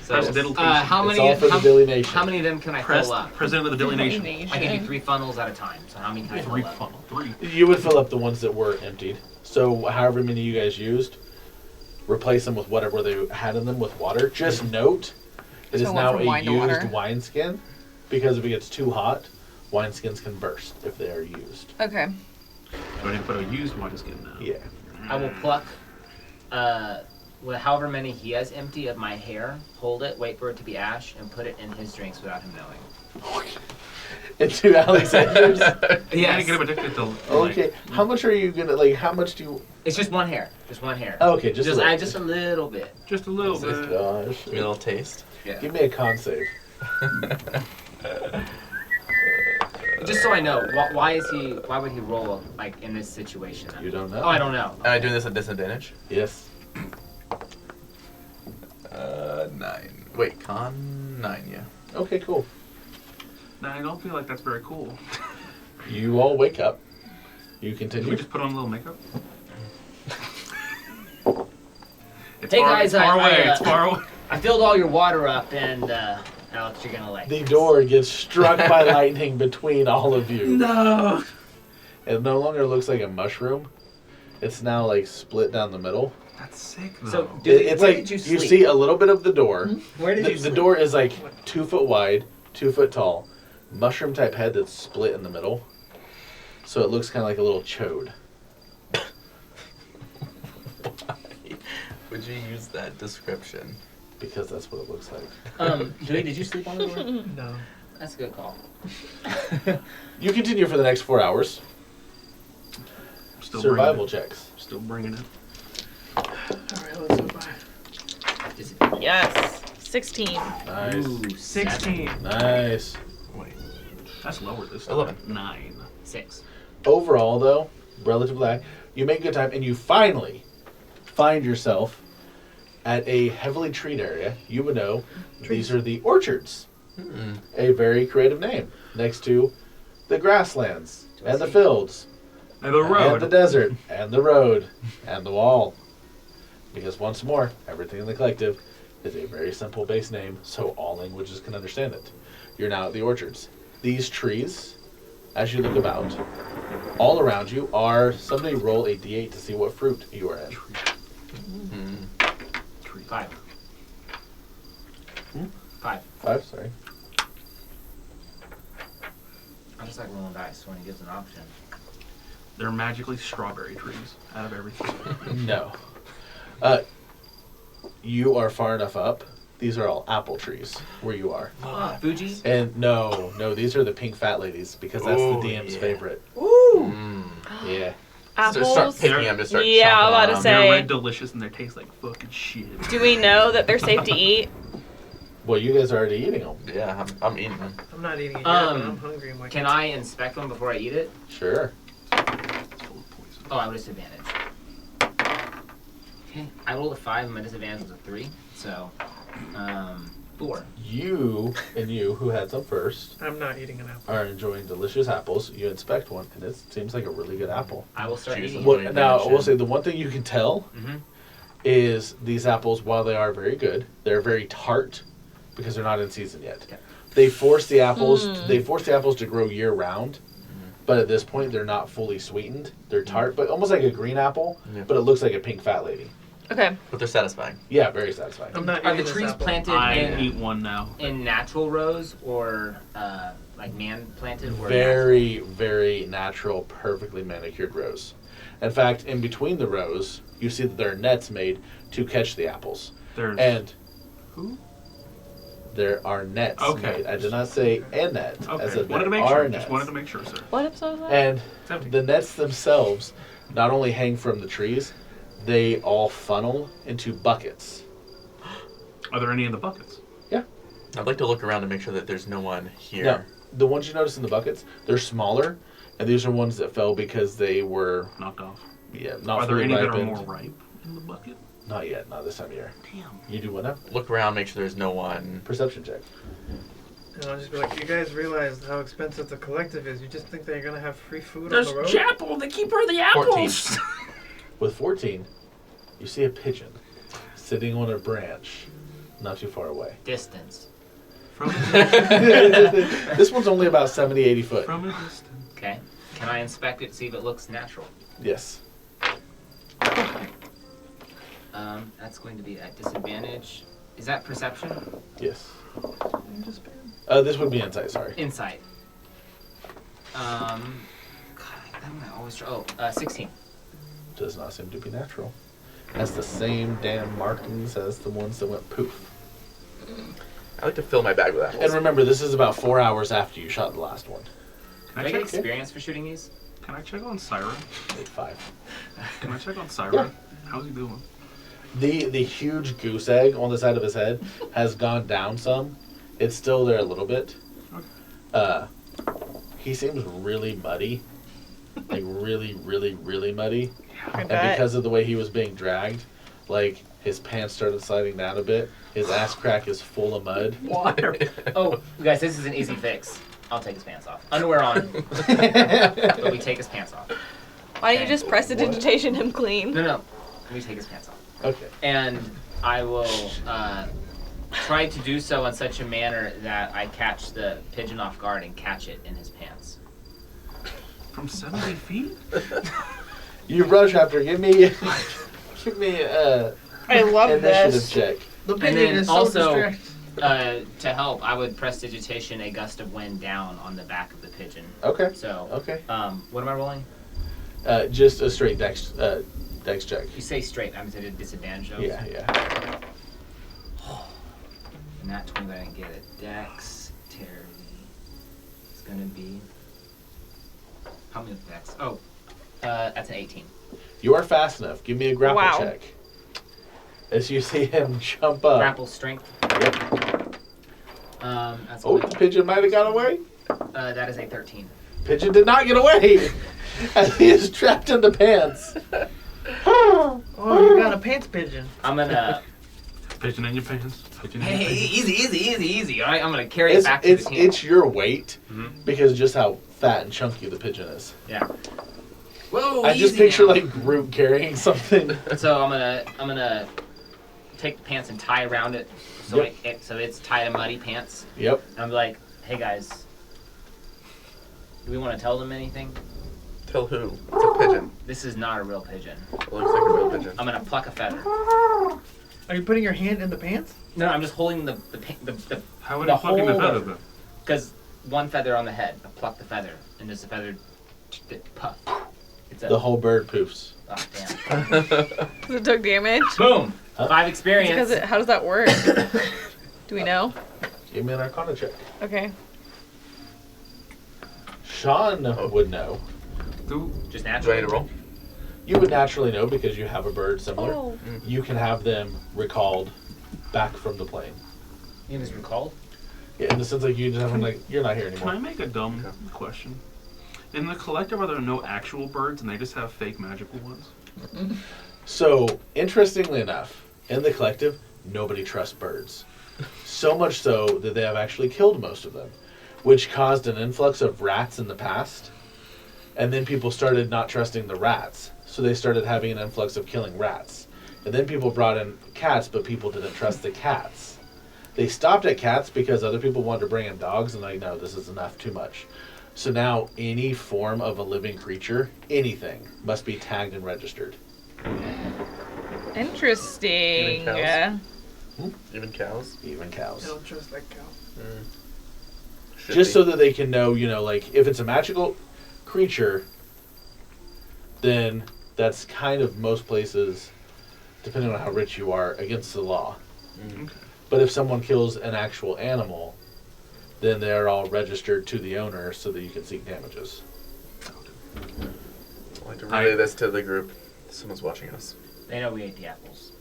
So, Prestidigitation. how It's many? all for the Dilly Nation. How many of them can I Press, fill up? President of the Dilly Nation. I can do 3 funnels at a time. So how many can I fill 3 up? funnel. 3. You would fill up the ones that were emptied. So however many you guys used, replace them with whatever they had in them with water. Just note, it So is it went now from a wine to used water. wineskin, because if it gets too hot, wineskins can burst if they are used. Okay. So I need to put a used wineskin now. Yeah. I will pluck, however many he has empty of my hair, hold it, wait for it to be ash, and put it in his drinks without him knowing. Into Alexander's. Yeah, I get him addicted to. Okay. How much are you gonna like? How much do you? It's just one hair. Just one hair. Okay, just a little. just a little bit. Just a little Oh bit. gosh. Give me a little taste. Yeah. Give me a con save. Just so I know, why would he roll like in this situation? You don't know. Oh, I don't know. Am I doing this at disadvantage? Yes. 9. Wait, con 9, yeah. Okay. Cool. Nah, I don't feel like that's very cool. You all wake up. You Did we continue. just put on a little makeup? It's Hey, far, guys, it's far I- away. I, It's far away. I filled all your water up, and Alex, you're gonna like. The door gets struck by lightning between all of you. No. It no longer looks like a mushroom. It's now like split down the middle. That's sick though. So, It's where like did you you sleep? see a little bit of the door. Where did The, you the sleep? door is like 2 foot wide, 2 foot tall, mushroom type head that's split in the middle. So it looks kind of like a little chode. Why would you use that description? Because that's what it looks like. Dewey, did you sleep on the door? No. That's a good call. You continue for the next 4 hours. Still Survival bringing checks. it. Still bringing it. Alright, let's go by. Yes. 16. Nice. Ooh, 16. Nice. Wait. That's lower this time. 11. 9. 6. Overall, though, relatively high, you make good time, and you finally find yourself at a heavily treed area. You would know these are the orchards, a very creative name, next to the grasslands and the fields And the road. and the desert and the road and the wall. Because once more, everything in the collective is a very simple base name, so all languages can understand it. You're now at the orchards. These trees, as you look about, all around you are, somebody roll a d8 to see what fruit you are in. 5. 5. 5, sorry. I just like rolling dice when he gives an option. They're magically strawberry trees out of everything. No. You are far enough up. These are all apple trees where you are. Fuji? And no, these are the pink fat ladies because that's Ooh, the DM's yeah. favorite. Ooh! Yeah. So start Apples. picking them, just start Yeah, I'm chomping about on to them. say- They're red delicious and they taste like fucking shit. Do we know that they're safe to eat? Well, you guys are already eating them. Yeah, I'm eating them. I'm not eating it yet, but Um, I'm hungry. I'm like, Can I inspect one before I eat it? Sure. It's full of poison. Oh, I would disadvantage. Okay. I rolled a 5 and my disadvantage was a 3. So, 4. You and you, who had some first, I'm not eating an apple. are enjoying delicious apples. You inspect one, and it seems like a really good apple. I will start Juice eating. What- it. Really Now, I will mentioned. say the one thing you can tell Mm-hmm. is these apples, while they are very good, they're very tart because they're not in season yet. Okay. They force the apples. They force the apples to grow year round, but at this point they're not fully sweetened. They're tart, but almost like a green apple, Yeah. but it looks like a pink fat lady. Okay. But they're satisfying. Yeah, very satisfying. I'm not Are eating the this trees apple. planted I eat one now. in natural rows or like man planted? Or Very, very natural, perfectly manicured rows. In fact, in between the rows, you see that there are nets made to catch the apples. There's And who? there are nets Okay. made. I did not say a net. I Okay. said Wanted to there make are sure. nets. Just wanted to make sure, sir. What episode was that? And It's empty. the nets themselves not only hang from the trees, they all funnel into buckets. Are there any in the buckets? I'd like to look around to make sure that there's no one here. Now, the ones you notice in the buckets, they're smaller, and these are ones that fell because they were, Knocked off. not Are there fully any that are ripened. more ripe in the bucket? Not yet, not this time of year. Damn. You do what now? Look around, make sure there's no one. Perception check. And I'll just be like, you guys realize how expensive the collective is. You just think that you're going to have free food There's on the road? Chapel, the keeper of the 14. apples. With 14, you see a pigeon sitting on a branch not too far away. Distance. From a This one's only about 70, 80 foot. From a distance. Okay. Can I inspect it, see if it looks natural? Yes. That's going to be at disadvantage. Is that perception? Yes. You just This would be insight, sorry. Insight. God, I'm gonna always try. 16. Does not seem to be natural. Has the same damn markings as the ones that went poof. I like to fill my bag with apples. And remember, this is about 4 hours after you shot the last one. Can Do I I get check? experience for shooting these? Can I check on Siren? 5. Can I check on Siren? Yeah. How's he doing? The huge goose egg on the side of his head has gone down some. It's still there a little bit. He seems really muddy. Like really, really, really muddy. I And bet. because of the way he was being dragged, like his pants started sliding down a bit. His ass crack is full of mud. Water. Oh, you guys, this is an easy fix. I'll take his pants off. Underwear on, but we take his pants off. Why don't you just prestidigitation him clean? No. We take his pants off. Okay. And I will try to do so in such a manner that I catch the pigeon off guard and catch it in his pants. From 70 feet? You rush after. Give me I love initiative this. check. The And pigeon then is also, so distracted. to help, I would prestidigitation a gust of wind down on the back of the pigeon. Okay. So, Okay. what am I rolling? Just a straight dex check. You say straight. I'm at a disadvantage. Though. Yeah, yeah. Not 20, but I can get it. Dexterity. It's gonna be. Help me with dex. Oh, that's an 18. You are fast enough. Give me a grapple Wow. check. As you see him jump up. Grapple strength. Yep. That's Oh, a- the pigeon might have got away. that is a 13. Pigeon did not get away. As he is trapped in the pants. Oh, you got a pants pigeon. I'm gonna. Pigeon in your pants. Pigeon in your Hey, pants. easy. All right, I'm gonna carry it It's back to the team. it's your weight Mhm. because just how fat and chunky the pigeon is. Yeah. Whoa. I just easy picture now. like Groot carrying something. So I'm gonna take the pants and tie around it, so Yep. so it's tied in muddy pants. Yep. And I'm like, hey guys, do we want to tell them anything? Tell who? It's a pigeon. This is not a real pigeon. It looks like a real pigeon. I'm gonna pluck a feather. Are you putting your hand in the pants? No, I'm just holding the How would the he fucking the whole- feather then? because one feather on the head. I pluck the feather, and there's a feather. Puff. It's a. The whole bird poofs. Oh, damn. Does it took damage? Boom. Huh? 5 experience. Because how does that work? Do we know? Give me an Arcana check. Okay. Sean would know. Just Do I need naturally. to roll? You would naturally know because you have a bird similar. Oh. You can have them recalled back from the plane. You just recalled. Yeah, in the sense like you just have them like you're not here Can I anymore. make a dumb question? In the collective, are there no actual birds and they just have fake magical ones? So interestingly enough, in the collective, nobody trusts birds. So much so that they have actually killed most of them, which caused an influx of rats in the past. And then people started not trusting the rats, so they started having an influx of killing rats. And then people brought in cats, but people didn't trust the cats. They stopped at cats because other people wanted to bring in dogs, and like, no, this is enough, too much. So now any form of a living creature, anything, must be tagged and registered. Interesting. Even cows? Yeah. Even cows? Even I cows. don't trust that cow. Should Just be. so that they can know, like, if it's a magical creature, then that's kind of most places, depending on how rich you are, against the law. But if someone kills an actual animal, then they're all registered to the owner so that you can seek damages. I'd like to relay this to the group. Someone's watching us. They know we ate the apples.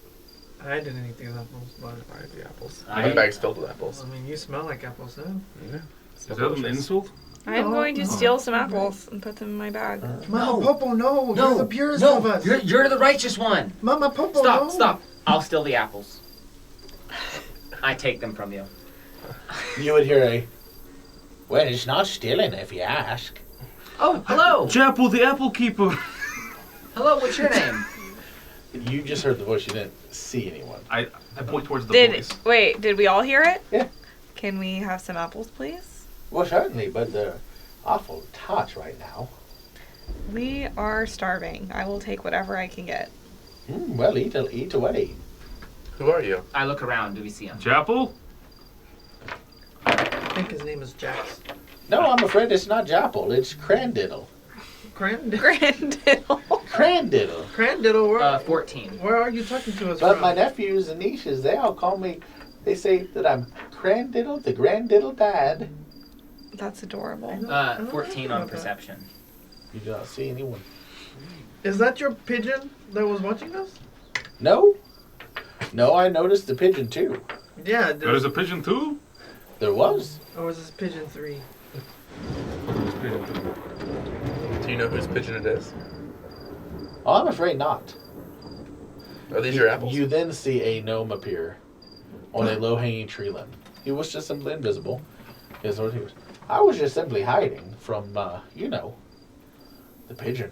I didn't eat these apples, but I have the apples. I- My bag's filled with apples. I mean, you smell like apples, huh? Yeah. Is that an insult? I'm No. going to steal some apples and put them in my bag. Mama Popo, no! You're the purest of us! You're the righteous one. Mama Popo, no! Stop. I'll steal the apples. I take them from you. You would hear a, well, it's not stealing if you ask. Oh, hello. Japple, the apple keeper. Hello, what's your name? You just heard the voice, you didn't see anyone. I point towards the voice. Did we all hear it? Yeah. Can we have some apples, please? Well, certainly, but they're awful tight right now. We are starving. I will take whatever I can get. Well, eat away. Who are you? I look around. Do we see him? Japple? I think his name is Jax. No, I'm afraid it's not Japple, it's Crandiddle. Grandiddle. Crandiddle. Crandiddle, 14. where are you talking to us But from? my nephews and nieces, they all call me, they say that I'm Crandiddle, the Grandiddle Dad. That's adorable. 14 on perception. You do not see anyone. Is that your pigeon that was watching us? No? No, I noticed the pigeon too. Yeah, There's a pigeon too? There was. or was this pigeon 3? There's pigeon too. Do you know whose pigeon it is? Oh, I'm afraid not. Are these your apples? You then see a gnome appear on a low-hanging tree limb. He was just simply invisible. I was just simply hiding from, the pigeon.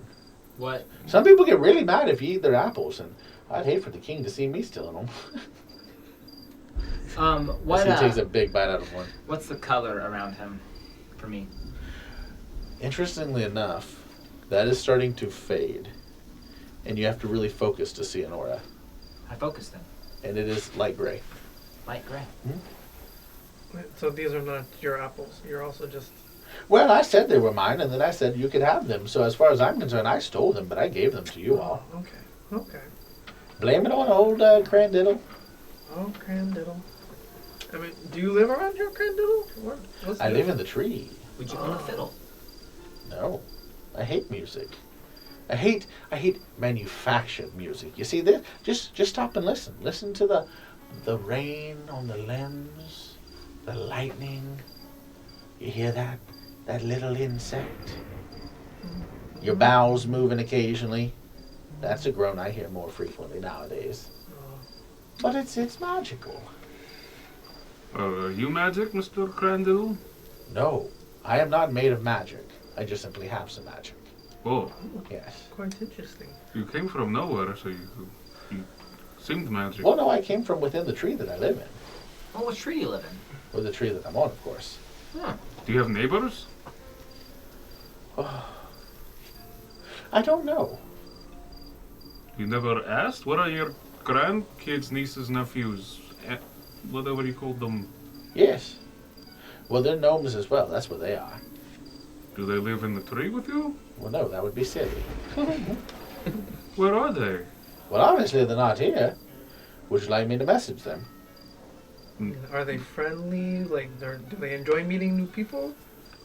What? Some people get really mad if you eat their apples, and I'd hate for the king to see me stealing them. What? He takes a big bite out of one. What's the color around him? For me. Interestingly enough, that is starting to fade, and you have to really focus to see an aura, I focused them. and it is light gray. Light gray. So these are not your apples. You're also just... Well, I said they were mine, and then I said you could have them. So as far as I'm concerned, I stole them, but I gave them to you all. Okay. Blame it on old Crandiddle. Oh, Crandiddle. I mean, do you live around here, Crandiddle? What's I the- live in the tree. Would you own a fiddle? No, I hate music. I hate manufactured music. You see this? Just stop and listen. Listen to the rain on the limbs, the lightning. You hear that? That little insect. Your bowels moving occasionally. That's a groan I hear more frequently nowadays. But it's magical. Are you magic, Mr. Crandiddle? No, I am not made of magic. I just simply have some magic. Oh, Yes. Quite interesting. you came from nowhere, so you seemed magic. Well, no, I came from within the tree that I live in. Oh, what tree do you live in? Or the tree that I'm on, of course. Do you have neighbors? I don't know. You never asked? What are your grandkids, nieces, nephews, whatever you call them? Yes. Well, they're gnomes as well. That's what they are. Do they live in the tree with you? Well, no, that would be silly. Where are they? Well, obviously they're not here. Would you like me to message them? Are they friendly? Like, do they enjoy meeting new people?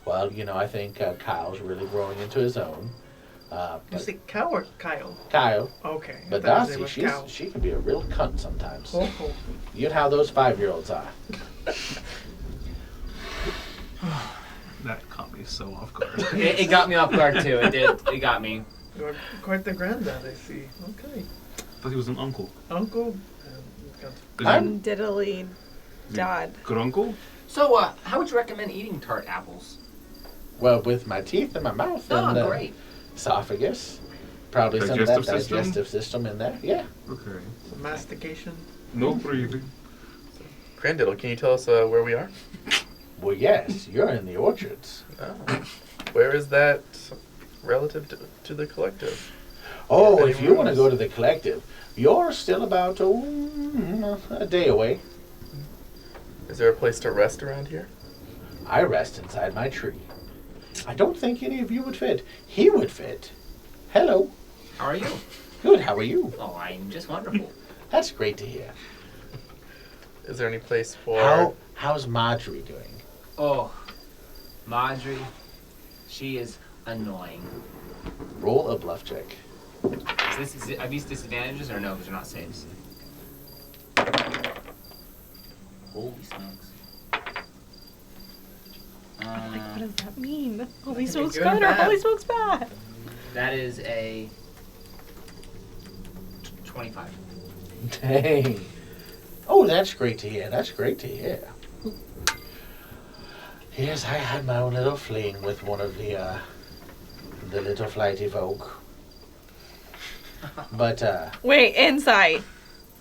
Well, I think Kyle's really growing into his own. You But say Cow or Kyle? Kyle. Okay. I But thought his name Darcy, was Cow. she can be a real cunt sometimes. Oh, oh. You know how those 5-year-olds are. That caught me so off guard. It got me off guard too. It did. It got me. You're quite the granddad, I see. Okay. I thought he was an uncle. Uncle? Got Is I'm- Diddly Dad. Gruncle? So, how would you recommend eating tart apples? Well, with my teeth in my mouth and Oh, great. esophagus. Probably some of that Digestive system? digestive system in there. Yeah. Okay. Some mastication. No breathing. Grandiddle, can you tell us where we are? Well, yes, you're in the orchards. Oh. Where is that relative to the collective? Oh, Any if you want to rules? go to the collective, you're still about a day away. Is there a place to rest around here? I rest inside my tree. I don't think any of you would fit. He would fit. Hello. How are you? Good, how are you? Oh, I'm just wonderful. That's great to hear. Is there any place for... How's Marjorie doing? Oh, Marjorie, she is annoying. Roll a bluff check. Are these disadvantages or no? Because they're not saves. Holy smokes. What does that mean? Holy It could be smokes good or good or bad. holy smokes bad? That is a 25. Dang. Oh, that's great to hear. That's great to hear. Yes, I had my own little fling with one of the little flighty folk. But, Wait, insight.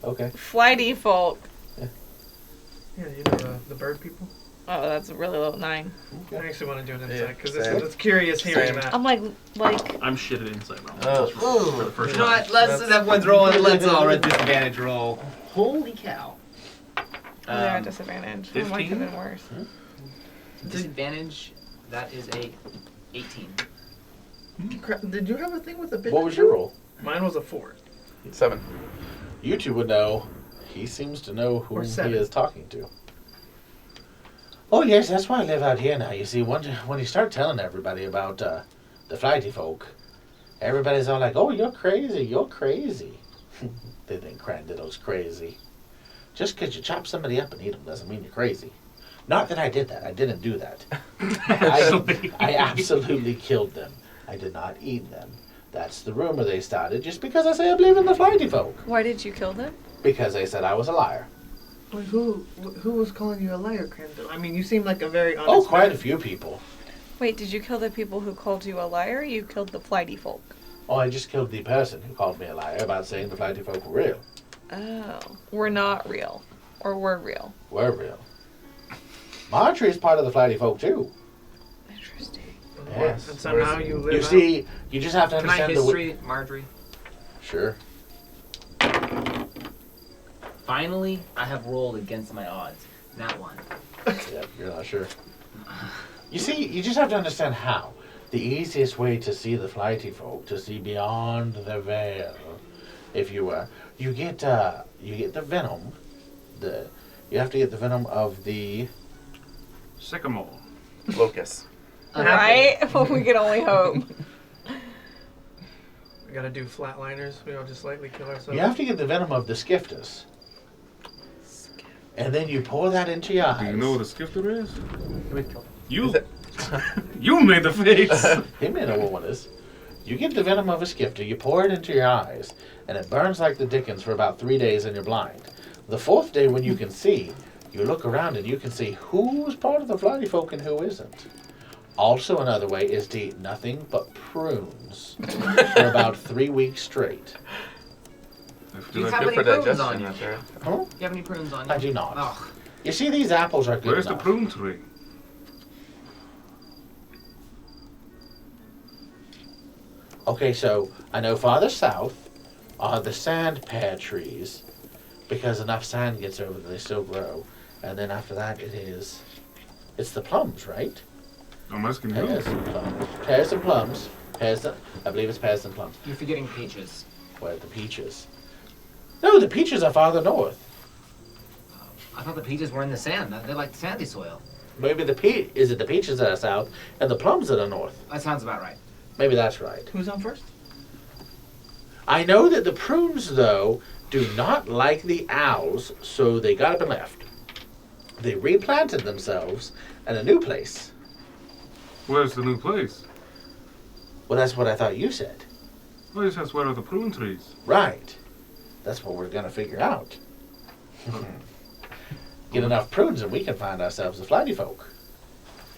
okay. Flighty folk. Yeah, you know the bird people. Oh, that's a really low 9. I actually want to do an Yeah, insight because same. it's curious hearing Same. that. I'm like, I'm shit at insight roll. Oh. For the first You know time. what? Let's That's- everyone's rolling. Let's all roll disadvantage roll. Holy cow. they're at disadvantage. Oh, mine could 15? have been worse. Disadvantage. That is a 18. Did you have a thing with a bit? What was your roll? Mine was a 4. 7. You two would know. He seems to know who Or he 7. is talking to. Oh, yes, that's why I live out here now. You see, when you start telling everybody about the flighty folk, everybody's all like, oh, you're crazy, you're crazy. They think Grandiddle's crazy. Just because you chop somebody up and eat them doesn't mean you're crazy. Not that I did that. I didn't do that. I absolutely killed them. I did not eat them. That's the rumor they started just because I say I believe in the flighty folk. Why did you kill them? Because they said I was a liar. Wait, who was calling you a liar, Crandall? I mean, you seem like a very honest Oh, quite a man. few people. Wait, did you kill the people who called you a liar or you killed the flighty folk? Oh, I just killed the person who called me a liar about saying the flighty folk were real. Oh. We're not real. Or we're real. We're real. Marjorie is part of the flighty folk too. Interesting. Yes. And somehow you live You out. see, you just have to Can I understand history, Marjorie? Sure. Finally, I have rolled against my odds. Not one. Yeah, you're not sure. You see, you just have to understand how. The easiest way to see the flighty folk, to see beyond the veil, if you were, you get the venom. You have to get the venom of the. Sycamore. Locust. Right? We can only hope. We gotta do flatliners. We don't just slightly kill ourselves. You have to get the venom of the skiftus. And then you pour that into your eyes. Do you know what a skifter is? You. Is it- You made the face. He may know what one is. You get the venom of a skifter, you pour it into your eyes, and it burns like the dickens for about 3 days and you're blind. The 4th day when you can see, you look around and you can see who's part of the flighty folk and who isn't. Also another way is to eat nothing but prunes for about 3 weeks straight. I Do feel you like have Good any for prunes on digestion you? out there. Huh? Do you have any prunes on you? I do not. Oh, You see, these apples are good Where's the enough. prune tree? Okay, so I know farther south are the sand pear trees, because enough sand gets over them, they still grow. And then after that, it's the plums, right? I'm asking you. Pears and plums. Pears and plums. I believe it's pears and plums. you're forgetting peaches. Where are the peaches? No, the peaches are farther north. I thought the peaches were in the sand. They like sandy soil. Maybe is it the peaches that are south and the plums that are north? That sounds about right. Maybe that's right. Who's on first? I know that the prunes, though, do not like the owls, so they got up and left. They replanted themselves in a new place. Where's the new place? Well, that's what I thought you said. Well, it says where are the prune trees? Right. That's what we're going to figure out. Get enough prunes and we can find ourselves a flighty folk.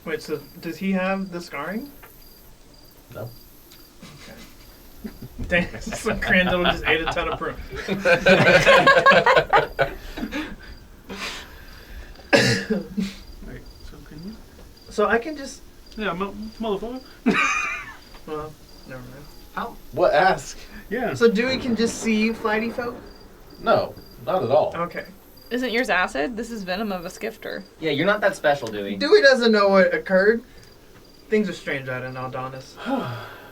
Wait, so does he have the scarring? No. Okay. Dang, so Crandall just ate a ton of prunes. Wait, so can you? So I can just. Yeah, motherfucker. Well, never mind. What? Ask? Yeah. So Dewey can just see flighty folk? No, not at all. Okay. Isn't yours acid? This is venom of a skifter. Yeah, you're not that special, Dewey. Dewey doesn't know what occurred. Things are strange out in Aldonis.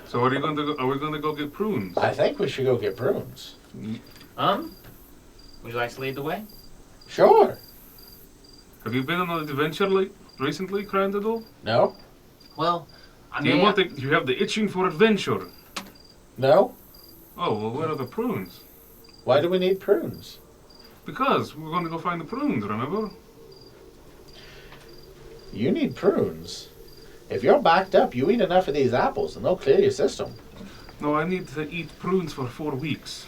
So are we going to go get prunes? I think we should go get prunes. Would you like to lead the way? Sure. Have you been on an adventure recently, Crandall? No? Well, I Do you mean, want the, you have the itching for adventure? No? Oh, well, where are the prunes? Why do we need prunes? Because we're going to go find the prunes, remember? You need prunes. If you're backed up, you eat enough of these apples and they'll clear your system. No, I need to eat prunes for 4 weeks.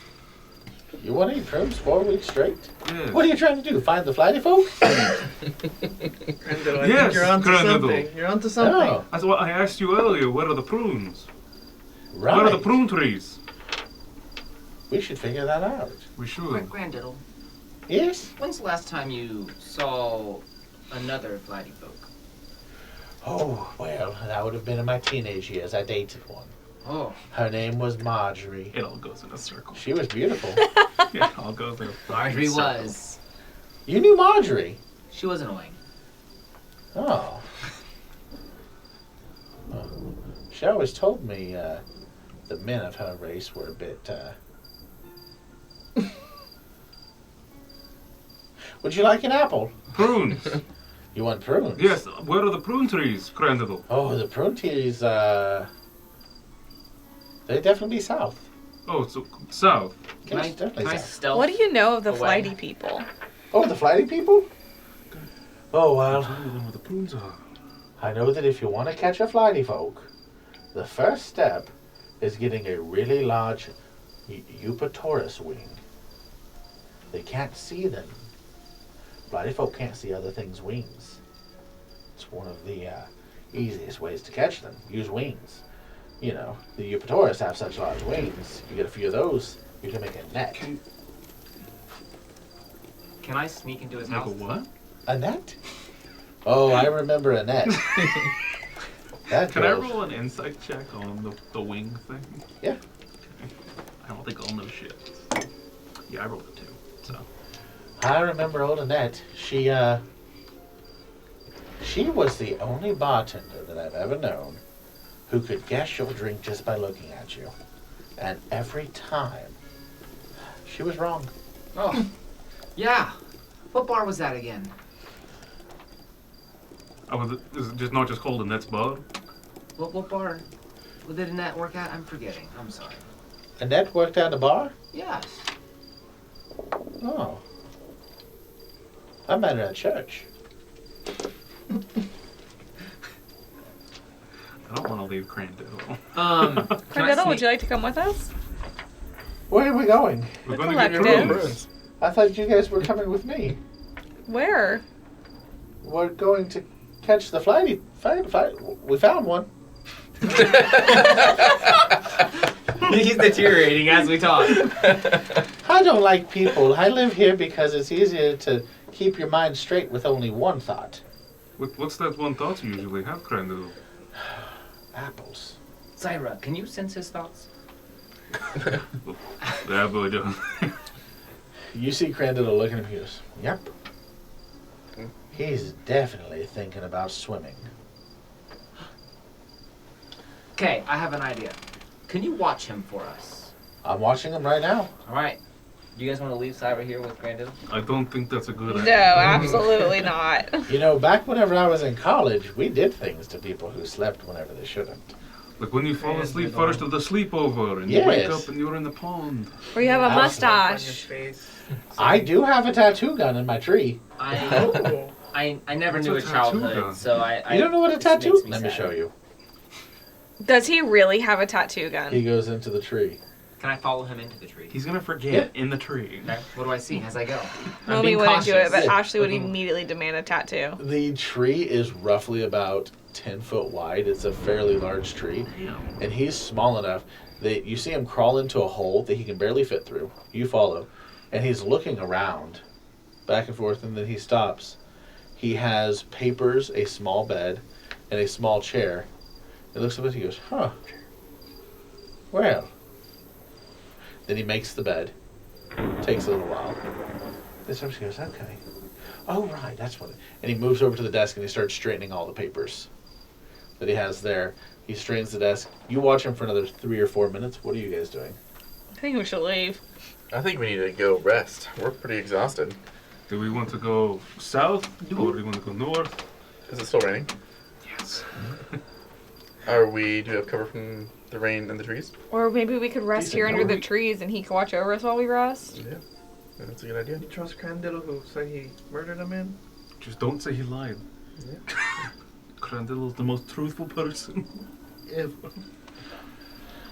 You want to eat prunes 4 weeks straight? Yes. What are you trying to do? Find the flighty folk? Crandall, I Yes, think you're onto Crandall. something. You're onto something. Oh, That's what I asked you earlier. Where are the prunes? right. Where are the prune trees? We should figure that out. We should. Grandiddle, Yes? when's the last time you saw another flighty folk? Oh, well, that would have been in my teenage years. I dated one. Oh, Her name was Marjorie. It all goes in a circle. She was beautiful. Yeah, it all goes in a Marjorie circle. was. You knew Marjorie? She was annoying. Oh. Well, she always told me the men of her race were a bit. Would you like an apple? Prunes. You want prunes? Yes, where are the prune trees, Crandall? Oh, the prune trees, they definitely be south. Oh, so south. Can I definitely south. stealth? What do you know of the away? flighty people? Oh, the flighty people? Oh, well, Tell me where the prunes are. I know that if you want to catch a flighty folk, the first step is getting a really large Eupatorus wing. They can't see them. Flighty folk can't see other things' wings. It's one of the easiest ways to catch them. Use wings. You know, the Eupatorus have such large wings. You get a few of those, you can make a net. Can I sneak into his Like house? a what? A net? Oh, I remember a net. That Can I goes- roll an insight check on the wing thing? Yeah. Okay. I don't think I'll know shit. Yeah, I rolled a 2, so. I remember old Annette. She was the only bartender that I've ever known who could guess your drink just by looking at you. And every time, she was wrong. Oh, yeah. What bar was that again? Is it just not just called a Nets bar? What bar? Well, didn't that work out? I'm forgetting. I'm sorry. Annette worked at a bar? Yes. Oh. I met her at church. I don't want to leave Crandall. Can I Cordetta, would sneak- you like to come with us? Where are we going? We're The going to get collective. prunes. I thought you guys were coming with me. Where? We're going to catch the flighty. We found one. He's deteriorating as we talk. I don't like people. I live here because it's easier to keep your mind straight with only one thought. What's that one thought you usually have, Crandall? Apples. Zyra, can you sense his thoughts? Yeah, boy, do. You see Crandall looking at me and goes, yep. He's definitely thinking about swimming. Okay, I have an idea. Can you watch him for us? I'm watching him right now. All right. Do you guys want to leave Zyra here with Grandil? I don't think that's a good No, idea. absolutely not. You know, back whenever I was in college, we did things to people who slept whenever they shouldn't. Like when you fall asleep Crandall. first at the sleepover and you wake Yes. up and you're in the pond. Or you have a Absolutely. On your mustache. face. I do have a tattoo gun in my tree. Oh. I never What's knew a a tattoo childhood, gun? so I You don't know what a this makes tattoo? Let me sad. show you. Does he really have a tattoo He gun? goes into the tree. Can I follow him into the tree? He's gonna forget in the tree. Okay. What do I see as I go? I'm Mommy being wouldn't do it, but cautious. Ashley would Looking- immediately demand a tattoo. The tree is roughly about 10 foot wide. It's a fairly large tree. Damn. And he's small enough that you see him crawl into a hole that he can barely fit through. You follow. And he's looking around, back and forth, and then he stops. He has papers, a small bed, and a small chair. He looks up and he goes, huh. Well. Then he makes the bed. Takes a little while. Then somebody goes, okay. Oh, right, that's what it... And he moves over to the desk and he starts straightening all the papers that he has there. He straightens the desk. You watch him for another 3 or 4 minutes. What are you guys doing? I think we should leave. I think we need to go rest. We're pretty exhausted. Do we want to go south or do we want to go north? Is it still raining? Yes. Do we have cover from the rain and the trees? Or maybe we could rest Decent here under cover. the trees and he can watch over us while we rest. Yeah. That's a good idea. You trust Crandiddle who said he murdered a man? Just don't say he lied. Yeah. Crandall's the most truthful person ever.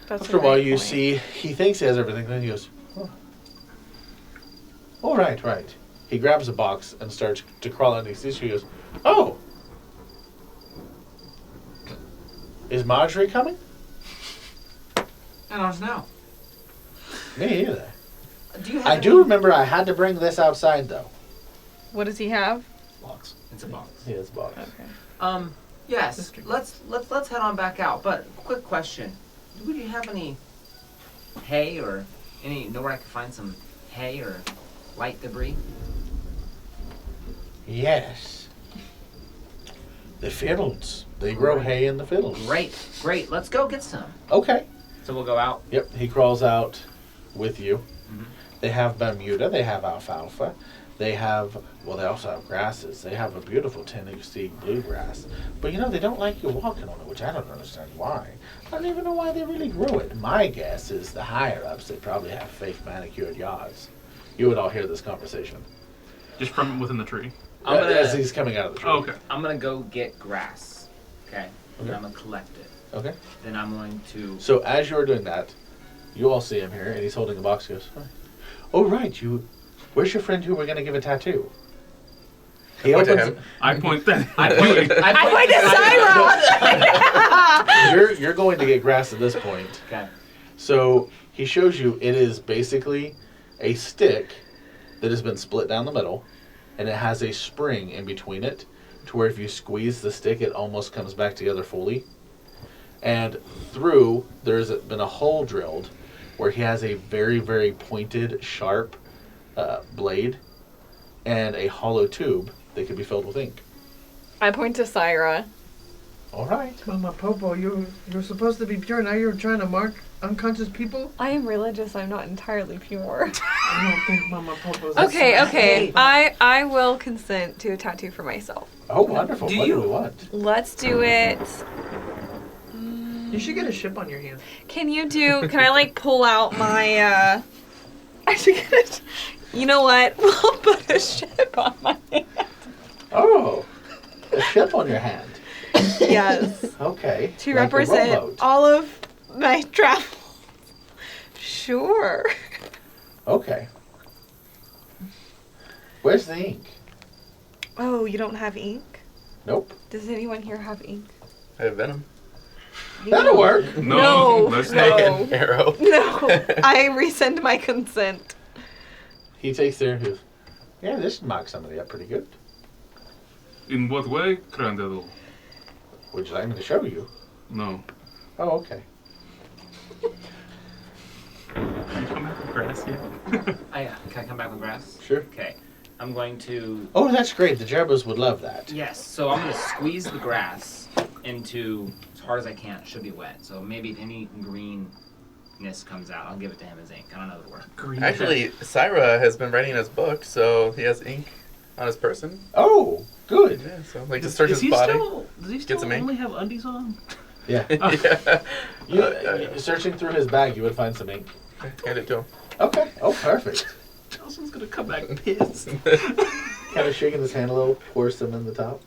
That's After a while, you see he thinks he has everything. Then he goes, oh. Oh, right. He grabs a box and starts to crawl under. He sees you. He goes, oh. Is Marjorie coming? I don't know. Me either. Do you have I any- do remember I had to bring this outside, though. What does he have? Box. It's a box. He has a box. Okay. Yes. Let's head on back out. But quick question: would you have any hay or nowhere I could find some hay or light debris? Yes. The fields. They grow hay in the fields. Great. Let's go get some. Okay. So we'll go out. Yep. He crawls out with you. Mhm. They have Bermuda. They have alfalfa. They also have grasses. They have a beautiful Tennessee bluegrass. But they don't like you walking on it, which I don't understand why. I don't even know why they really grew it. My guess is the higher ups, they probably have fake manicured yards. You would all hear this conversation. Just from within the tree. As he's coming out of the tree. Oh, okay. I'm gonna go get grass. Okay. And Okay. I'm gonna collect it. Okay. Then I'm going to. So as you're doing that, you all see him here, and he's holding a box. He goes, "Hi. Oh, right, you... Where's your friend who we're going to give a tattoo?" He Point to opens... him. I point that. I point to Syra! You're going to get grass at this point. Okay. So he shows you it is basically a stick that has been split down the middle, and it has a spring in between it to where if you squeeze the stick, it almost comes back together fully. And through, there's been a hole drilled where he has a very, very pointed, sharp blade and a hollow tube that could be filled with ink. I point to Syra. All right. Mama Popo, you're supposed to be pure. Now you're trying to mark unconscious people? I am religious. I'm not entirely pure. I don't think Mama Popo's... Okay. I will consent to a tattoo for myself. Oh, wonderful. Do What you- do we want? Let's do it. You should get a ship on your hands. Can I pull out my I should get it. You know what? We'll put a ship on my hand. Oh, a ship on your hand. Yes. Okay. To like a represent rowboat. all of my travels. Sure. Okay. Where's the ink? Oh, you don't have ink? Nope. Does anyone here have ink? I have venom. That'll work. No. Let's No. not. An arrow. No. I rescind my consent. He takes there and goes, yeah, this marks somebody up pretty good. In what way, Crandall? Would you like me to show you? No. Oh, okay. Come back with grass yet? Can I come back with grass? Sure. Okay. I'm going to. Oh, that's great. The Jerbos would love that. Yes. So I'm gonna squeeze the grass into as hard as I can. It should be wet. So maybe if any greenness comes out, I'll give it to him as ink. I don't know the word. Green. Actually, Syra has been writing his book, so he has ink on his person. Oh, good. Yeah, so like to search Does his he body. does he still some ink. only have undies on? Yeah. Yeah. You, searching through his bag, you would find some ink. Hand it to him. Okay. Oh, perfect. Nelson's gonna come back pissed. Kind of shaking his hand a little, pours some in the top.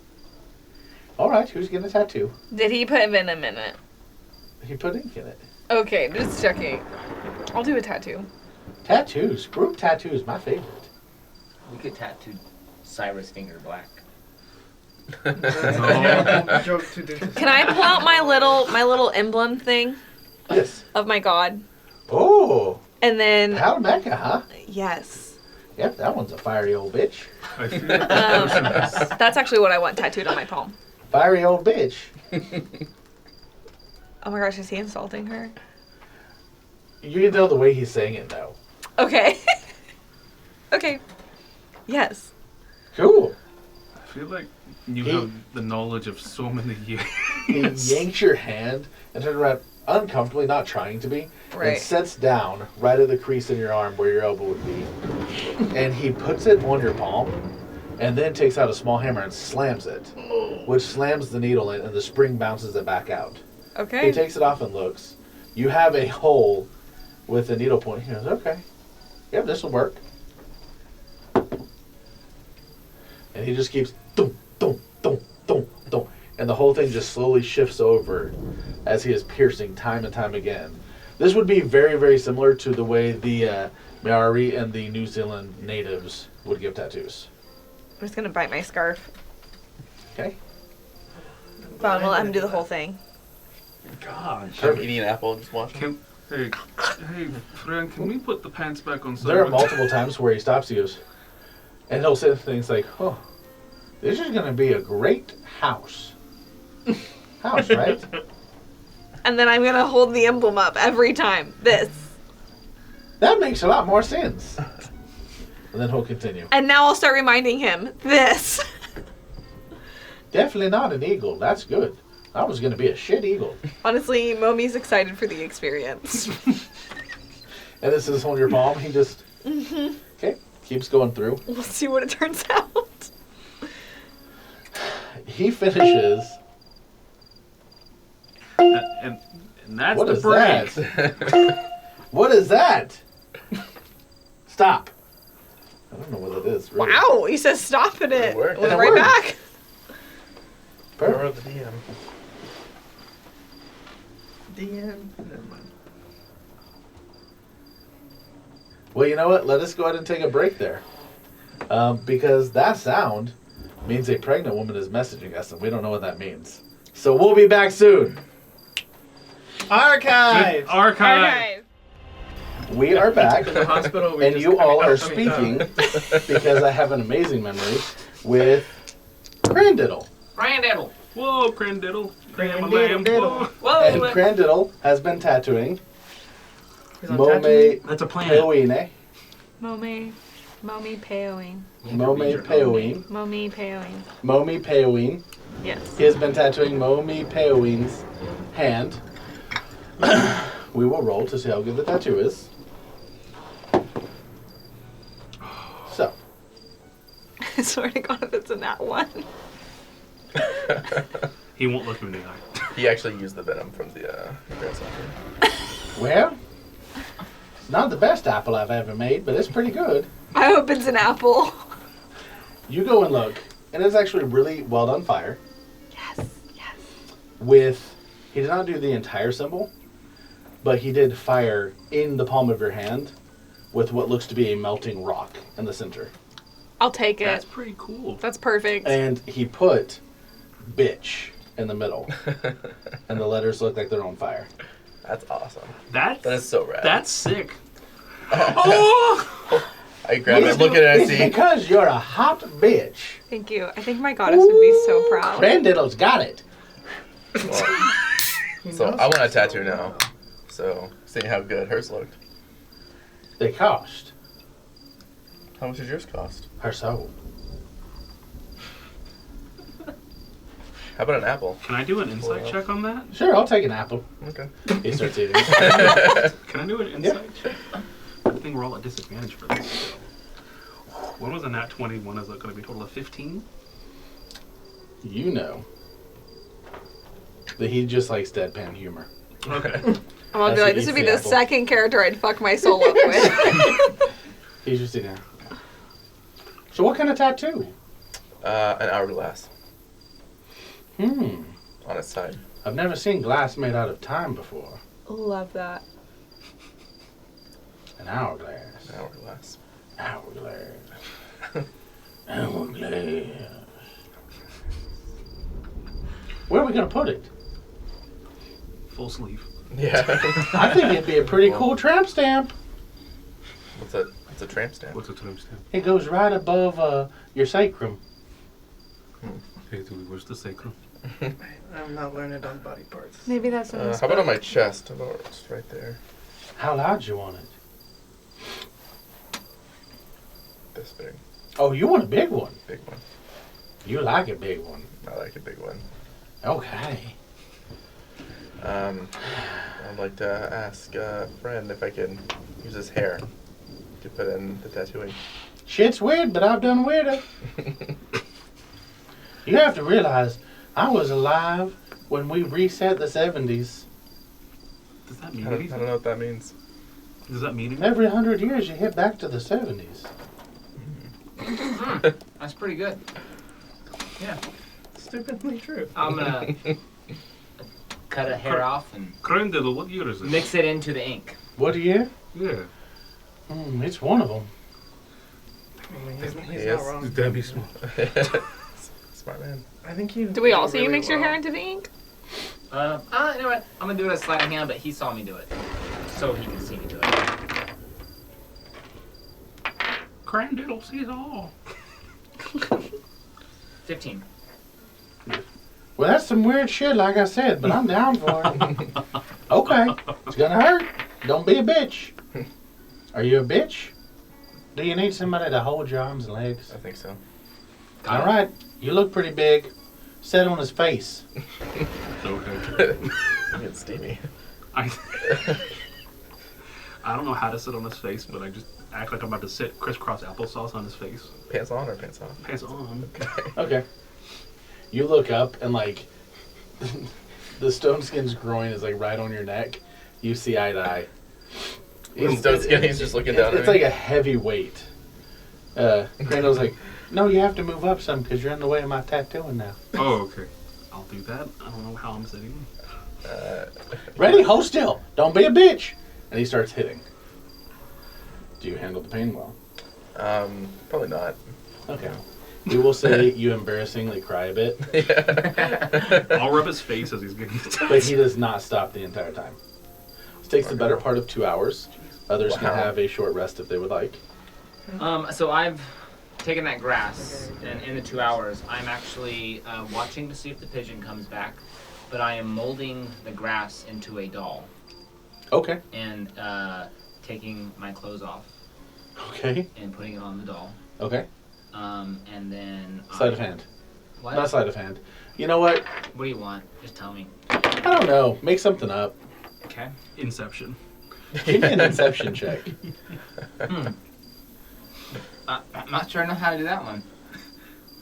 All right, who's getting a tattoo? Did he put venom in it? He put ink in it. Okay, just checking. I'll do a tattoo. Tattoos. Group tattoos, my favorite. We could tattoo Cyrus' finger black. Yeah, joke to do. Can I pull out my little emblem thing Yes. of my god? Oh, And then Pal Mecca, huh? yes. Yep, that one's a fiery old bitch. I feel That's actually what I want tattooed on my palm. Fiery old bitch. Oh my gosh, is he insulting her? You can tell the way he's saying it now. Okay. Okay. Yes. Cool. I feel like you He- have the knowledge of so many years. He yanks your hand and turns around uncomfortably, not trying to be, and Right. sets down right at the crease in your arm where your elbow would be. And he puts it on your palm and then takes out a small hammer and slams it, which slams the needle in and the spring bounces it back out. He Okay. takes it off and looks. You have a hole with a needle point. He goes, okay. Yep, this will work. And he just keeps thump, thump, thump, thump, thump. And the whole thing just slowly shifts over as he is piercing time and time again. This would be very, very similar to the way the Maori and the New Zealand natives would give tattoos. I'm just gonna bite my scarf. Okay? But I'm gonna let him do the whole thing. Gosh. I'm eating an apple and just watching. Hey, friend, can we put the pants back on? There are Cyrus? multiple times where he stops you, and he'll say things like, "Oh, this is going to be a great house." House, right? And then I'm gonna hold the emblem up every time. This. That makes a lot more sense. And then he'll continue. And now I'll start reminding him. This. Definitely not an eagle. That's good. I was going to be a shit eagle. Honestly, Momi's excited for the experience. And this is on your palm. He just, okay, keeps going through. We'll see what it turns out. He finishes. And that's What the is break. that? What is that? Stop. I don't know what it is. Really. Wow, he says stop at it. It worked. Went It right worked. back. Perfect. Power of the DM. DM. Never mind. Well, you know what? Let us go ahead and take a break there. Because that sound means a pregnant woman is messaging us, and we don't know what that means. So we'll be back soon. Archive. Archive. We are back, In the hospital. We and just you all are coming up. speaking, because I have an amazing memory, with Crandiddle. Brandon. Whoa, Crandiddle. Crandiddle. Whoa. And Crandiddle has been tattooing He's on Mome tattoo. That's a planet. Peoine. Momi Peoing. Mome Peoine. Momi Peoing. Momi Peoine. Yes. He has been tattooing Momi Peoine's hand. We will roll to see how good the tattoo is. So, I swear to God, if it's in that one. He won't look me in the eye. He actually used the venom from the Grand Center. well, it's not the best apple I've ever made, but it's pretty good. I hope it's an apple. You go and look, and it's actually really well done fire. Yes. Yes. With, he did not do the entire symbol, but he did fire in the palm of your hand with what looks to be a melting rock in the center. I'll take That's it. pretty cool. That's perfect. And he put bitch in the middle, and the letters look like they're on fire. That's awesome. That's That is so rad. That's sick. I grab it, look at it, and I It's see. because you're a hot bitch. Thank you. I think my goddess would be so proud. Crandiddle's got it. Well, so I want a tattoo now. So seeing how good hers looked. They cost How much does yours cost? her soul. How about an apple? Can I do an insight check on that? Sure, I'll take an apple. Okay. He starts eating. Can I do an insight check? I think we're all at disadvantage for this. What was a nat 21? Is it going to be a total of 15? You know that he just likes deadpan humor. Okay. I'm gonna As be he like, this eats would be the the apple. second character I'd fuck my soul up with. He's just eating. So what kind of tattoo? An hourglass On on its side. I've never seen glass made out of time before. Love that. An hourglass. Hourglass. Hourglass. Hourglass. Where are we gonna put it? Full sleeve. Yeah. I think it'd be a pretty cool tramp stamp. What's a tramp stamp? What's a tramp stamp? It goes right above your sacrum. Hey, dude, where's the sacrum? I'm not learned on body parts. Maybe that's in this How about on book. my chest? How about it's right there? How loud you want it? This big. Oh, you want a big one. Big one. You like a big one. I like a big one. Okay. I'd like to ask a friend if I can use his hair to put in the tattooing. Shit's weird, but I've done weirder. You have to realize, I was alive when we reset the 70s. Does that mean I don't anything? know what that means. Does that mean anything? Every 100 years, you hit back to the 70s. That's pretty good. Yeah. Stupidly true. I'm gonna cut a hair off and Crandall, what year is it? mix it into the ink. What year? Yeah. It's one of them. I mean, he's Yes. not wrong. That'd be small. Smart man. I think you. Do we all see you really mix your well. hair into the ink? You know what? I'm gonna do it as sleight of hand, but he saw me do it, so he can see me do it. Crandall sees all. 15. Well, that's some weird shit, like I said, but I'm down for it. Okay, it's gonna hurt. Don't be a bitch. Are you a bitch? Do you need somebody to hold your arms and legs? I think so. All right, you look pretty big. Sit on his face. Okay. It's steamy. I don't know how to sit on his face, but I just act like I'm about to sit crisscross applesauce on his face. Pants on or pants off? Pants on. Okay. You look up and like the stone skin's groin is like right on your neck. You see eye to eye. Stone skin, he's just looking down at It's me. like a heavy weight. Crandall's like, no, you have to move up some because you're in the way of my tattooing now. Oh, okay. I'll do that. I don't know how I'm sitting. Ready? Hold still. Don't be a bitch. And he starts hitting. Do you handle the pain well? Probably not. Okay. We will say you embarrassingly cry a bit, Yeah. I'll rub his face as he's getting the but he does not stop the entire time. This takes the better part of 2 hours. Others can Wow. have a short rest if they would like. So I've taken that grass, and in the 2 hours, I'm actually watching to see if the pigeon comes back, but I am molding the grass into a doll Okay. and taking my clothes off Okay. and putting it on the doll. Okay. And then Sleight of hand. What? Not sleight of hand. You know what? What do you want? Just tell me. I don't know. Make something up. Okay. Inception. Give me an inception check. I'm not sure I know how to do that one.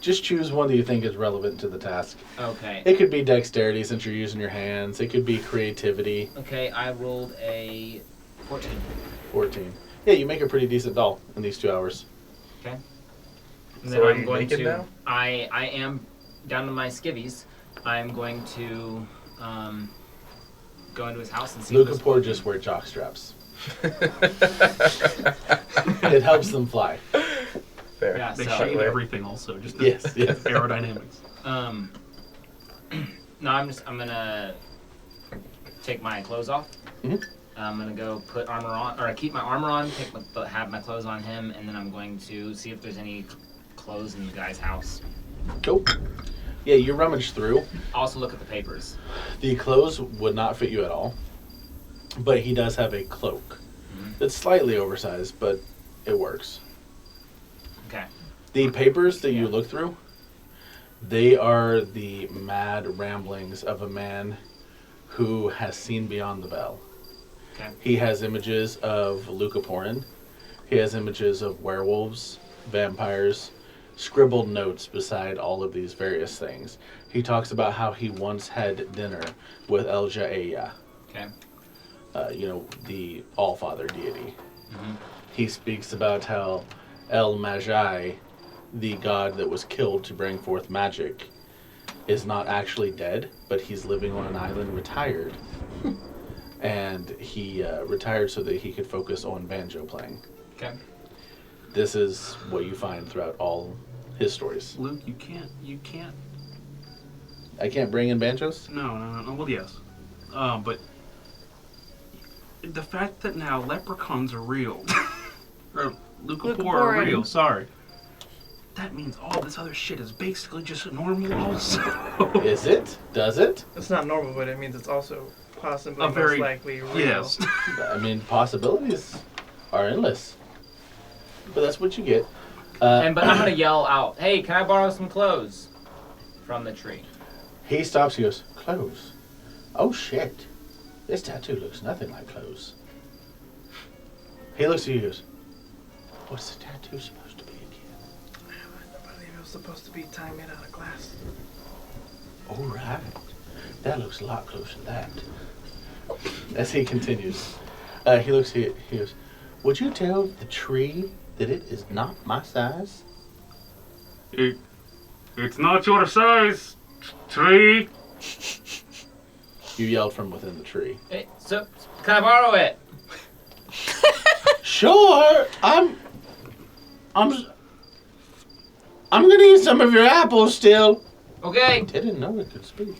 Just choose one that you think is relevant to the task. Okay. It could be dexterity since you're using your hands. It could be creativity. Okay, I rolled a 14. 14. Yeah, you make a pretty decent doll in these 2 hours. Okay. And So are you naked now? I am down to my skivvies. I'm going to go into his house and see. Luke if and Poor just wear jock straps. It helps them fly. Fair. Yeah, They so- shade everything also, just the Yes, yes. aerodynamics. No, I'm gonna take my clothes off. Mhm. I'm gonna go put armor on, or keep my armor on, have my clothes on him, and then I'm going to see if there's any clothes in the guy's house. Cool. Yeah, you rummage through. Also look at the papers. The clothes would not fit you at all, but he does have a cloak. It's slightly oversized, but it works. Okay. The papers that you Yeah. look through, they are the mad ramblings of a man who has seen beyond the veil. Okay. He has images of Leucoporin. He has images of werewolves, vampires, scribbled notes beside all of these various things. He talks about how he once had dinner with El Ja'eya, Okay. The All-Father deity. Mhm. He speaks about how El Magi, the god that was killed to bring forth magic, is not actually dead, but he's living on an island retired. And and he retired so that he could focus on banjo playing. Okay. This is what you find throughout all his stories. Luke, you can't. I can't bring in banjos? No. Well, yes. But the fact that now leprechauns are real, or Lucapor are Lucaporin. real, sorry. That means all this other shit is basically just normal also. Is it? Does it? It's not normal, but it means it's also possibly A very- most likely real. Yes. I mean, possibilities are endless. But that's what you get. But I'm gonna yell out, "Hey, can I borrow some clothes?" from the tree. He stops. He goes, "Clothes? Oh shit! This tattoo looks nothing like clothes." He looks at you. He goes, "What's the tattoo supposed to be again?" I believe it was supposed to be time made out of glass. All right, that looks a lot closer to that. As he continues, he looks here. He goes, "Would you tell the tree that it is not my size?" It's not your size, tree. You yelled from within the tree. Hey, so can I borrow it? Sure, I'm gonna eat some of your apples still. Okay. Didn't know it could speak.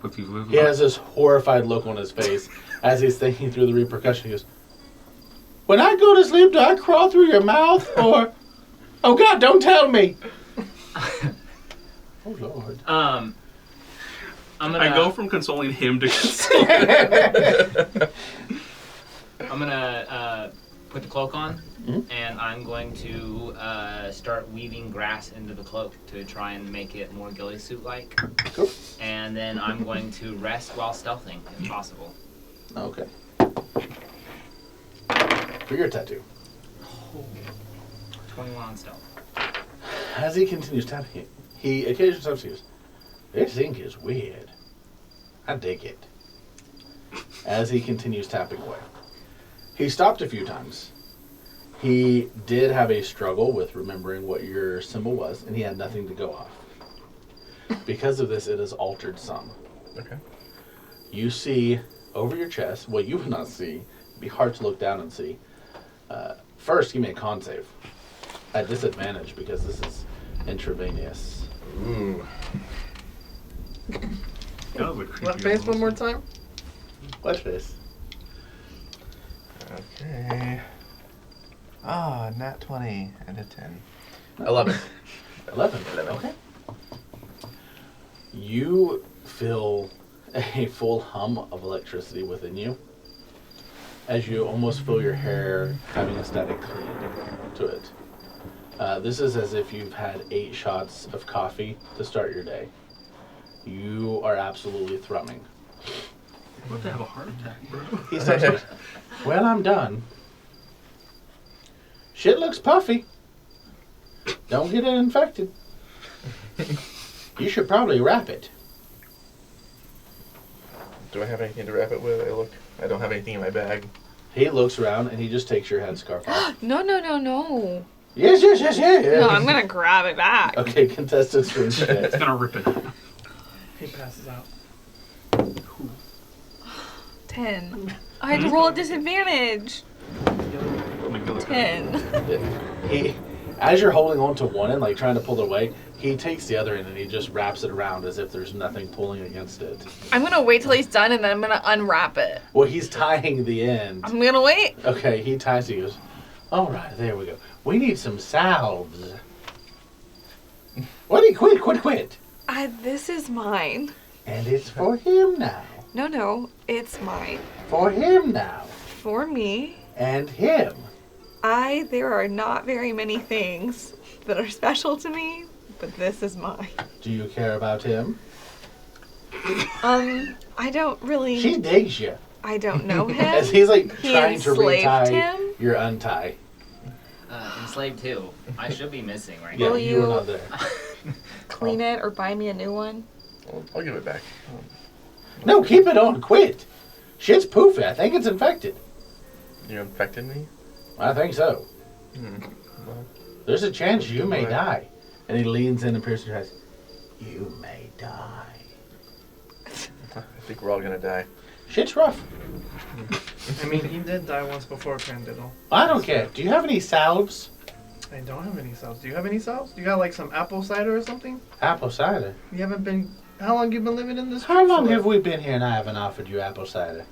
But you live. He has this horrified look on his face as he's thinking through the repercussion. He goes, "When I go to sleep, do I crawl through your mouth or? Oh God, don't tell me." Oh Lord. I'm gonna. I go from consoling him to consoling. I'm gonna put the cloak on, Mhm. and I'm going to start weaving grass into the cloak to try and make it more ghillie suit like. Cool. And then I'm going to rest while stealthing, if possible. Okay. For your tattoo. 21 on stealth. As he continues tapping it, he occasionally stops and goes, "This ink is weird. I dig it." As he continues tapping away. He stopped a few times. He did have a struggle with remembering what your symbol was, and he had nothing to go off. Because of this, it is altered some. Okay. You see over your chest, what you would not see, it'd be hard to look down and see. First, give me a con save. At disadvantage, because this is intravenous. Ooh. That was a creepy What face one more almost. time? Watch this. Okay. Ah, nat 20 and a 10. 11. 11. Okay. You feel a full hum of electricity within you as you almost feel your hair having a static clean to it. This is as if you've had 8 shots of coffee to start your day. You are absolutely thrumming. I'm about to have a heart attack, bro. He starts with, "Well, I'm done. Shit looks puffy. Don't get it infected. You should probably wrap it." Do I have anything to wrap it with? I don't have anything in my bag. He looks around and he just takes your headscarf off. No. Yes. No, I'm gonna grab it back. Okay, contestants for It's instead. gonna rip it. He passes out. 10. I had to roll at disadvantage. I'm gonna go like that. 10. He, as you're holding on to one end, like trying to pull it away, he takes the other end and he just wraps it around as if there's nothing pulling against it. I'm gonna wait till he's done and then I'm gonna unwrap it. Well, he's tying the end. I'm gonna wait. Okay, he ties it. He goes, "All right, there we go. We need some salves." What? Quit. This is mine. And it's for him now. No, it's mine. For him now. For me. And him. There are not very many things that are special to me, but this is mine. Do you care about him? I don't really. She digs you. I don't know him. As he's like He trying to enslaved retie him? your untie. Enslaved too. I should be missing right Yeah, Will you were you- not there. Clean it or buy me a new one. I'll give it back. No, keep it on. Quit. Shit's poofy. I think it's infected. You infected me? I think so. Well, There's a chance you may Goodbye. die. And he leans in and pierces your eyes. You may die. I think we're all gonna die. Shit's rough. I mean, he did die once before, Crandiddle. I don't care. Do you have any salves? I don't have any salves. Do you have any salves? Do you got like some apple cider or something? Apple cider. You haven't been. How long you been living in this? How street long for? have we been here and I haven't offered you apple cider?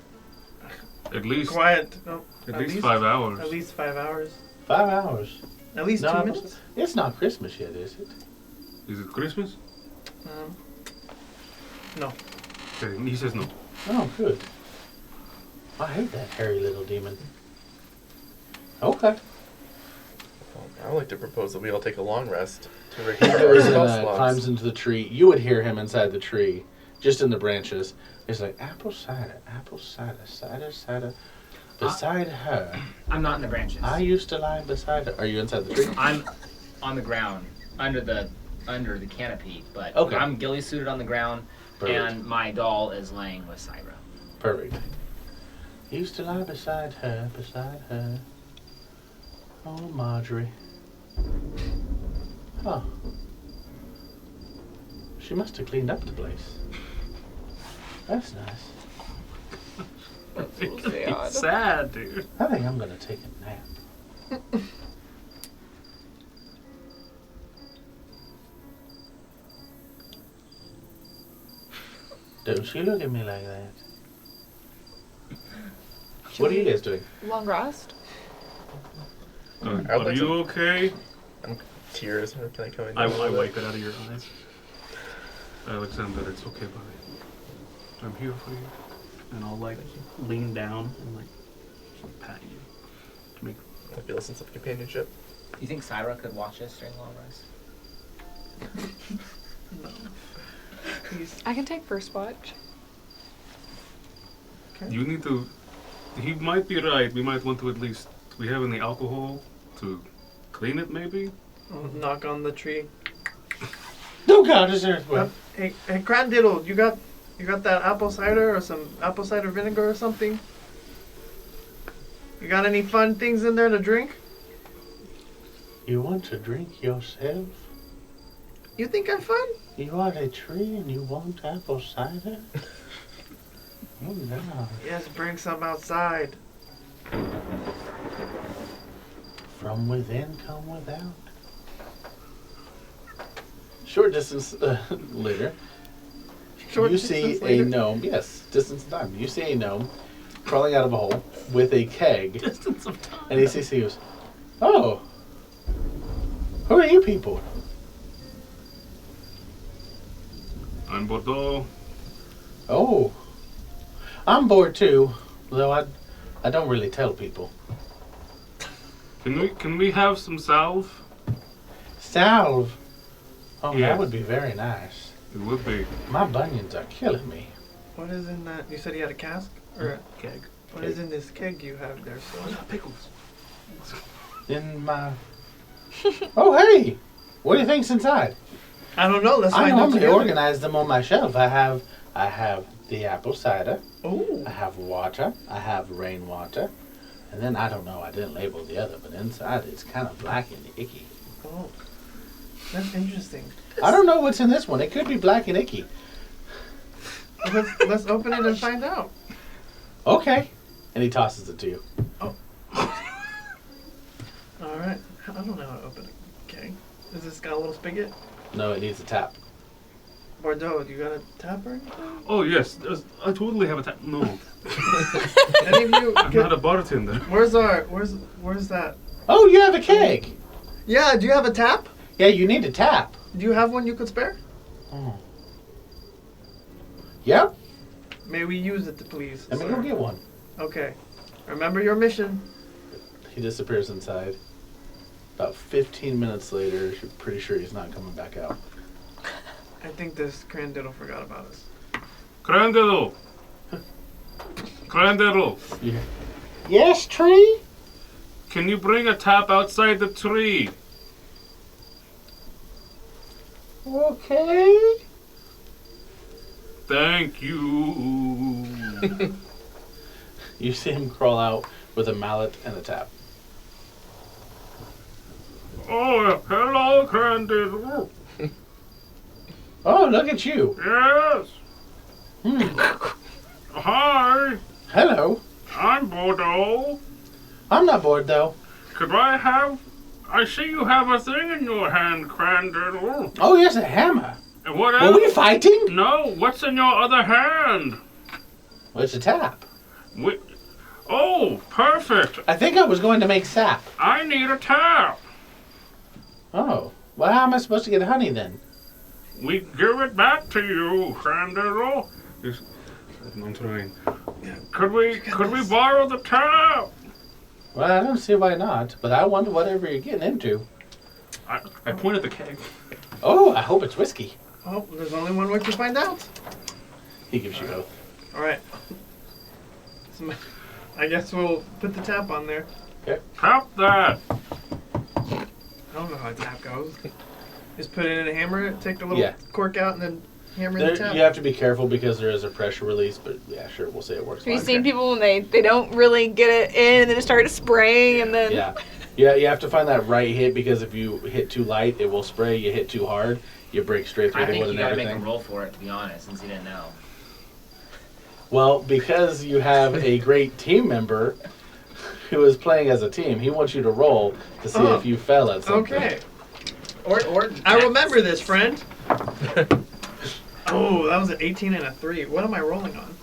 At least Quiet. No, at least 5 hours. At least 5 hours. 5 hours. At least No 2 apple minutes. cider? It's not Christmas yet, is it? Is it Christmas? No. Okay, he says no. Oh, good. I hate that hairy little demon. Okay. Well, I would like to propose that we all take a long rest to He recover our goes and spell slots. climbs into the tree. You would hear him inside the tree, just in the branches. He's like, apple cider, cider, cider. Beside her. I'm not in the branches. I used to lie beside her. Are you inside the tree? I'm on the ground under the canopy, but Okay. I'm ghillie suited on the ground, Perfect. and my doll is laying with Syra. Perfect. Used to lie beside her, Oh, Marjorie. Huh. She must have cleaned up the place. That's nice. It's sad, dude. I think I'm gonna take a nap. Don't you look at me like that. What are you guys doing? Long rest? I'd Are like you okay? Tears. Can I come in? I wipe it out of your eyes. Alexander, it's okay, buddy. I'm here for you. And I'll like lean down and like pat you. To make I feel a sense of companionship. Do you think Syra could watch us during long rest? I can take first watch. You need to. He might be right. We might want to at least. Do we have any alcohol to clean it, maybe? I'll knock on the tree. No, God, is there? Well, Hey, Crandiddle, you got that apple cider or some apple cider vinegar or something? You got any fun things in there to drink? you want to drink yourself? You think I'm fun? You are a tree and you want apple cider? Oh, no. Yes, bring some outside. From within, come without. Short distance later, Short you see distance a later. gnome. Yes, distance in time. You see a gnome crawling out of a hole with a keg. distance of time. And he sees, he goes, "Oh, who are you people?" I'm Bordeaux. "Oh, I'm bored too, though I don't really tell people." Can we have some salve? "Salve? Oh, Yeah. that would be very nice. It would be. My bunions are killing me." What is in that? You said you had a cask? Or a Keg. what is in this keg you have there, son? Pickles. In my... Oh, hey! What do you think's inside? I don't know. Let's I find out normally together. organize them on my shelf. I have the apple cider. Oh, I have water. I have rainwater. And then, I don't know, I didn't label the other, but inside it's kind of black and icky. oh, that's interesting. I don't know what's in this one. It could be black and icky. Let's open it and find out. Okay. And he tosses it to you. All right. I don't know how to open it. Okay. Is this got a little spigot? No, it needs a tap. Bordeaux, do you got a tap or anything? Oh yes, I totally have a tap. No, Any of you? I'm not a bartender. Where's that? Oh, you have a keg. Yeah. Do you have a tap? Yeah, you need a tap. Do you have one you could spare? Oh. Yep. May we use it, please? Let me sir? go get one. Okay. Remember your mission. He disappears inside. About 15 minutes later, you're pretty sure he's not coming back out. I think this Crandiddle forgot about us. Crandiddle. Crandiddle. Yeah. Yes, tree? Can you bring a tap outside the tree? Okay. Thank you. You see him crawl out with a mallet and a tap. Oh, hello, Crandiddle. Oh, look at you. Yes. Hi, Hello. I'm Bordeaux. I'm not bored though. Could I have... I see you have a thing in your hand, Crandiddle. Oh, yes, a hammer. And what Were else? we fighting? No, what's in your other hand? Well, it's a tap. We... Oh, perfect. I think I was going to make sap. I need a tap. Oh. Well, how am I supposed to get honey then? We give it back to you, Crandiddle. I'm trying. Could we borrow the tap? Well, I don't see why not, but I wonder whatever you're getting into. I pointed the keg. Oh, I hope it's whiskey. Oh, there's only one way to find out. He gives you both. All right. So, I guess we'll put the tap on there. Tap that. I don't know how a tap goes. Just put it in a hammer, take the little cork out, and then hammer the tap. You have to be careful because there is a pressure release, but yeah, sure, we'll say it works Have you fine. seen people when they don't really get it in and then just start spraying and then... Yeah, you have to find that right hit because if you hit too light, it will spray. You hit too hard, you break straight through I the think wood you and gotta make everything. a roll for it, to be honest, since you didn't know. Well, because you have a great team member who is playing as a team, he wants you to roll to see if you fell at something. Okay. Or I remember this, friend. Oh, that was an 18 and a 3. What am I rolling on?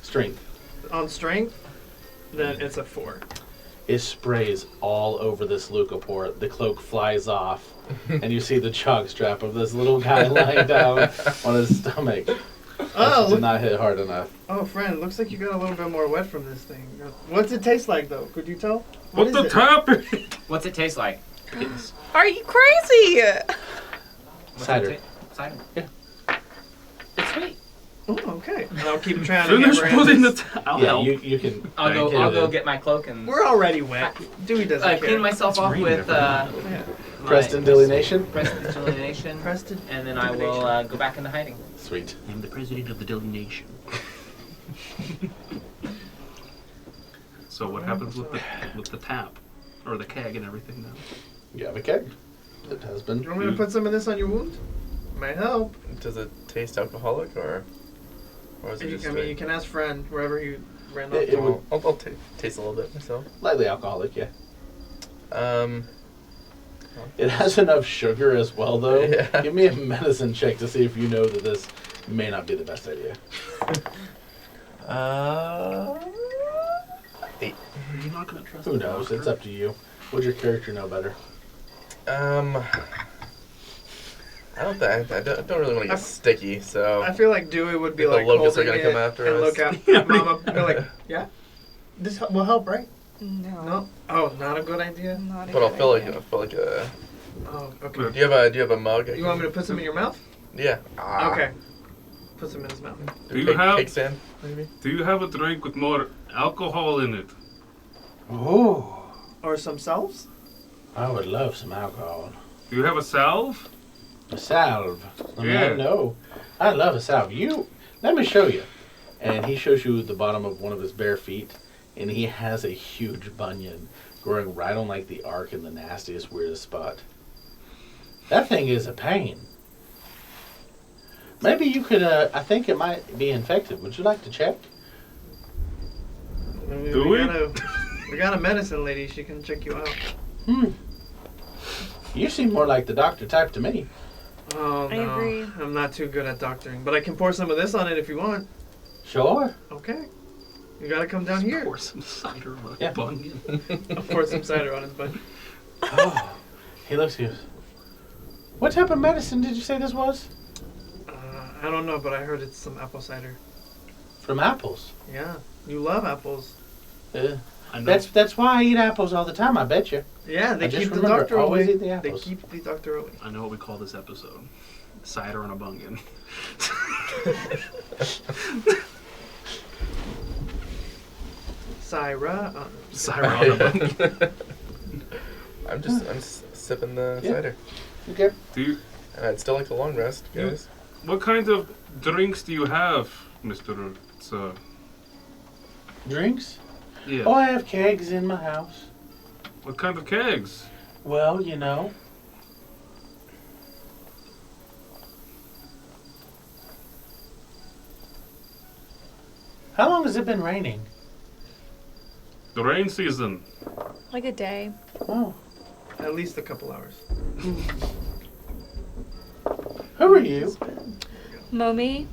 Strength. On strength? Then it's a 4. It sprays all over this leucopore. The cloak flies off, and you see the chalk strap of this little guy lying down on his stomach. Oh, Did not hit hard enough. Oh, friend, looks like you got a little bit more wet from this thing. What's it taste like, though? Could you tell? Put the tap in. What's it taste like? Are you crazy? What's Cider. it cider? Yeah. It's sweet. Oh, okay. I'll keep trying to Finish hammer putting the this. tap. I'll Yeah, help. you can. I'll go get it. get my cloak and We're already wet. Dewey doesn't care. clean myself off with Yeah. Preston Delineation. Preston Delineation. Preston. And then I will go back into hiding. Sweet. I'm the president of the delineation. So what happens with the tap, or the keg and everything now? You have a keg. It has been. You want me to put some of this on your wound? Might help. Does it taste alcoholic or is it just? I mean, you can ask friend wherever you ran off. It to. would- I'll taste a little bit myself. Lightly alcoholic, yeah. It has enough sugar as well, though. Yeah. Give me a medicine check to see if you know that this may not be the best idea. 8. Are you not gonna trust Who the knows? doctor? It's up to you. Would your character know better? I don't really want to get sticky, so I feel like Dewey would be The like locusts are holding gonna come it after and us. look at Mama. Be like, yeah, this will help, right? No. No. Oh, not a good idea. Not a but I'll good feel like idea. Oh, okay. Do you have a mug? You want me to put some in your mouth? Yeah. Okay. Put some in his mouth. Do you have- cake stand, maybe? Do you have a drink with more alcohol in it? Oh, Or some salves? I would love some alcohol. Do you have a salve? A salve. I mean, Yeah. no. I love a salve. Let me show you. And he shows you the bottom of one of his bare feet, and he has a huge bunion growing right on like the arc in the nastiest, weirdest spot. That thing is a pain. Maybe you could, I think it might be infected. Would you like to check? Do we? We got a medicine lady. She can check you out. You seem more like the doctor type to me. Oh, I no. agree. I'm not too good at doctoring, but I can pour some of this on it if you want. Sure. Okay. You gotta come down here. Pour some cider on Yeah. a bunion. I'll pour some cider on his butt. Oh, he looks good. What type of medicine did you say this was? I don't know, but I heard it's some apple cider. From apples. Yeah. You love apples. I know. That's why I eat apples all the time, I bet you. Yeah, they I just keep the remember, doctor always away. eat the They apples. keep the doctor away. I know what we call this episode. Cider on a bunion. Syra. Cider on a bunion. I'm sipping the Yeah. cider. Okay. Do you? And I'd still like the long rest, guys. What kind of drinks do you have, Mr. Drinks? Yeah. Oh, I have kegs in my house. What kind of kegs? Well, you know. How long has it been raining? The rain season. Like a day. Oh. At least a couple hours. Who are you? Mommy.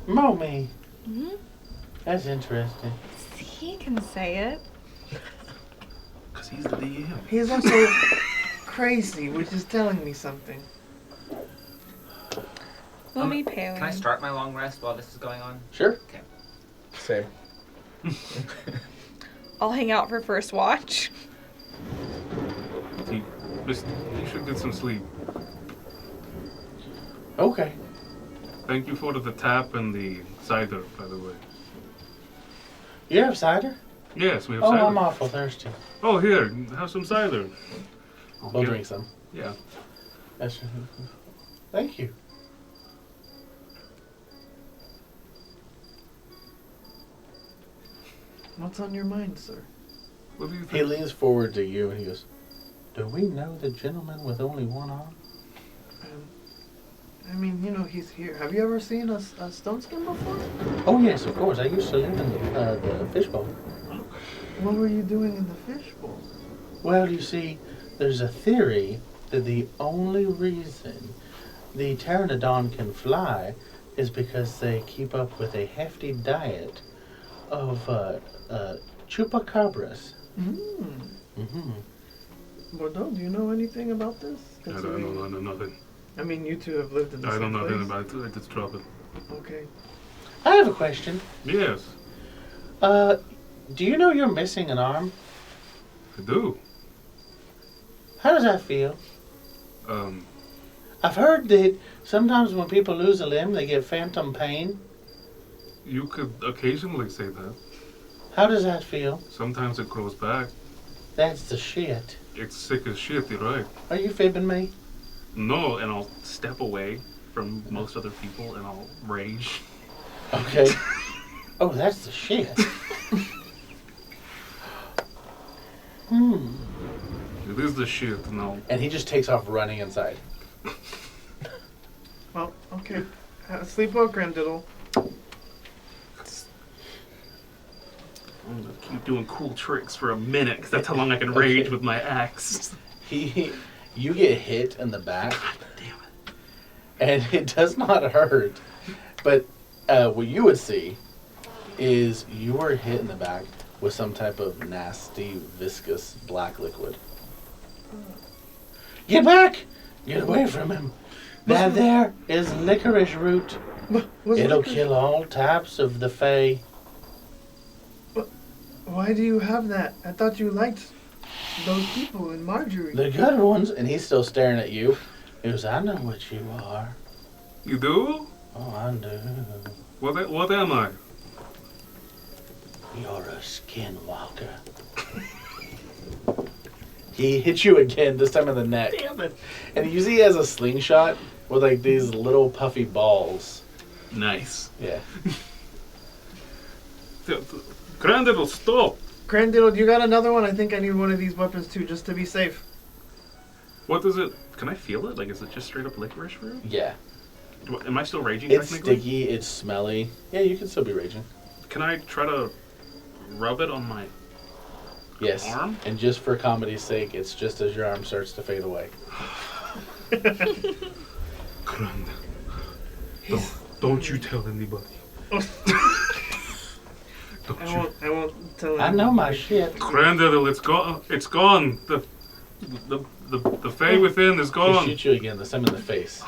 Mommy. Hmm? That's interesting. He can say it. Because he's the DM. He's also crazy, which is telling me something. Mommy Palin. Can I start my long rest while this is going on? Sure. Same. I'll hang out for first watch. You should get some sleep. Okay. Thank you for the tap and the cider, by the way. You have cider? Yes, we have Oh, cider. I'm awful thirsty. Oh, here, have some cider. We'll drink some. Yeah. That's, thank you. What's on your mind, sir? What do you He think? leans forward to you and he goes, "Do we know the gentleman with only one arm?" I mean, you know, he's here. Have you ever seen a stone skin before? Oh, yes, of course. I used to live in the fishbowl. What were you doing in the fishbowl? Well, you see, there's a theory that the only reason the pteranodon can fly is because they keep up with a hefty diet of chupacabras. Mm-hmm. Bordeaux, do you know anything about this? I don't know nothing. I mean, you two have lived in the I same don't know place. nothing about it. I just drop it. Okay. I have a question. Yes, Do you know you're missing an arm? I do. How does that feel? I've heard that sometimes when people lose a limb, they get phantom pain. You could occasionally say that. How does that feel? Sometimes it grows back. That's the shit. It's sick as shit, you're right. Are you fibbing me? No, and I'll step away from most other people and I'll rage. Okay. Oh, that's the shit. It is the shit, and I'll... And he just takes off running inside. Well, okay. Sleep well, Grandiddle. I'm gonna keep doing cool tricks for a minute, because that's how long I can rage Okay. with my axe. You get hit in the back, Damn it. and it does not hurt. But what you would see is you were hit in the back with some type of nasty, viscous black liquid. Get back! Get away from him. That there is licorice root. What's It'll licorice? kill all types of the Fae. Why do you have that? I thought you liked those people in Marjorie. The good ones. And he's still staring at you. He goes, I know what you are. You do? Oh, I do. What am I? You're a skinwalker. He hits you again, this time in the neck. Damn it. And you see he has a slingshot with like these little puffy balls. Nice. Yeah. Grandiddle, stop! Grandiddle, you got another one? I think I need one of these weapons too, just to be safe. What is it? Can I feel it? Like, is it just straight up licorice root? Yeah. Am I still raging It's technically? sticky, it's smelly. Yeah, you can still be raging. Can I try to rub it on my Yes. arm? And just for comedy's sake, it's just as your arm starts to fade away. Grande. Don't you tell anybody. Don't I you. won't tell I know my shit. Grandiddle, it's gone. It's gone. The Fae within is He gone. shoot you again, this time in the face.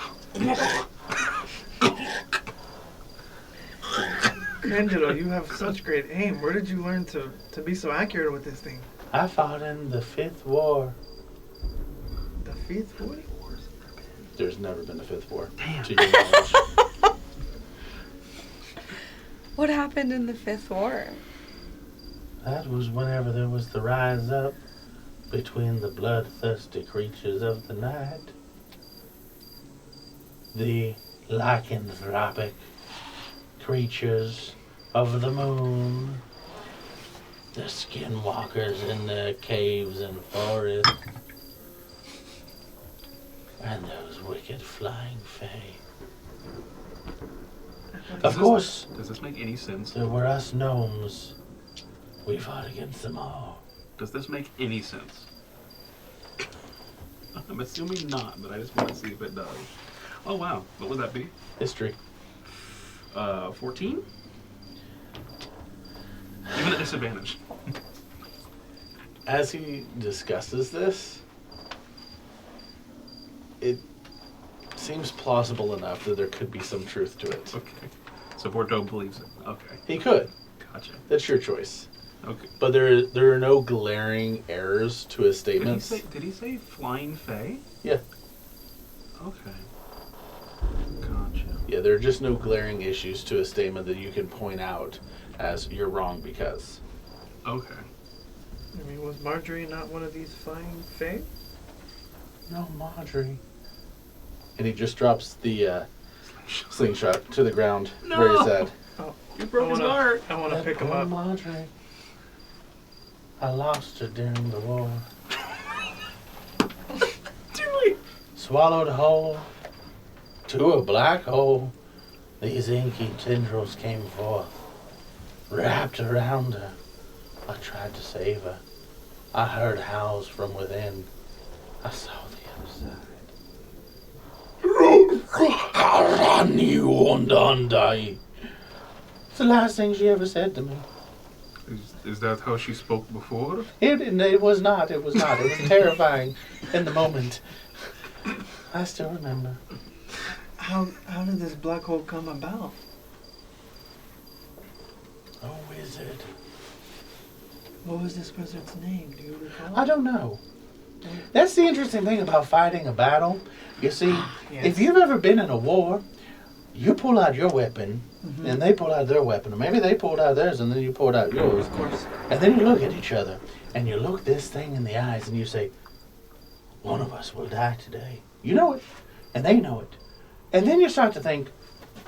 Grandiddle, you have such great aim. Where did you learn to be so accurate with this thing? I fought in the 5th War. The 5th War? There's never been a 5th War. Damn. To your knowledge. What happened in the 5th War? That was whenever there was the rise up between the bloodthirsty creatures of the night, the lycanthropic creatures of the moon, the skinwalkers in the caves and forests, and those wicked flying fae. Of course, Does this make any sense? there were us gnomes. We fought against them all. Does this make any sense? I'm assuming not, but I just want to see if it does. Oh wow, what would that be? History. 14? Even at disadvantage. As he discusses this, it seems plausible enough that there could be some truth to it. Okay. So Bordeaux believes it. Okay. He could. Gotcha. That's your choice. Okay. But there are no glaring errors to his statements. Did he say flying fae? Yeah. Okay. Gotcha. Yeah, there are just no glaring issues to a statement that you can point out as you're wrong because. Okay. I mean, was Marjorie not one of these flying fae? No, Marjorie. And he just drops the slingshot to the ground. No! Very sad. Oh, You broke his heart. I want to That pick him poor up. Marjorie. I lost her during the war. Swallowed whole to a black hole. These inky tendrils came forth, wrapped around her. I tried to save her. I heard howls from within. I saw the other side. I run you undone. It's the last thing she ever said to me. Is that how she spoke before? It was not. It was not. It was terrifying in the moment. I still remember. How did this black hole come about? Oh, wizard. What was this wizard's name? Do you recall? I don't know. That's the interesting thing about fighting a battle. You see, Yes. if you've ever been in a war, you pull out your weapon, Mhm. and they pull out their weapon. Or maybe they pulled out theirs, and then you pulled out yours. Of course. And then you look at each other, and you look this thing in the eyes, and you say, one of us will die today. You know it, and they know it. And then you start to think,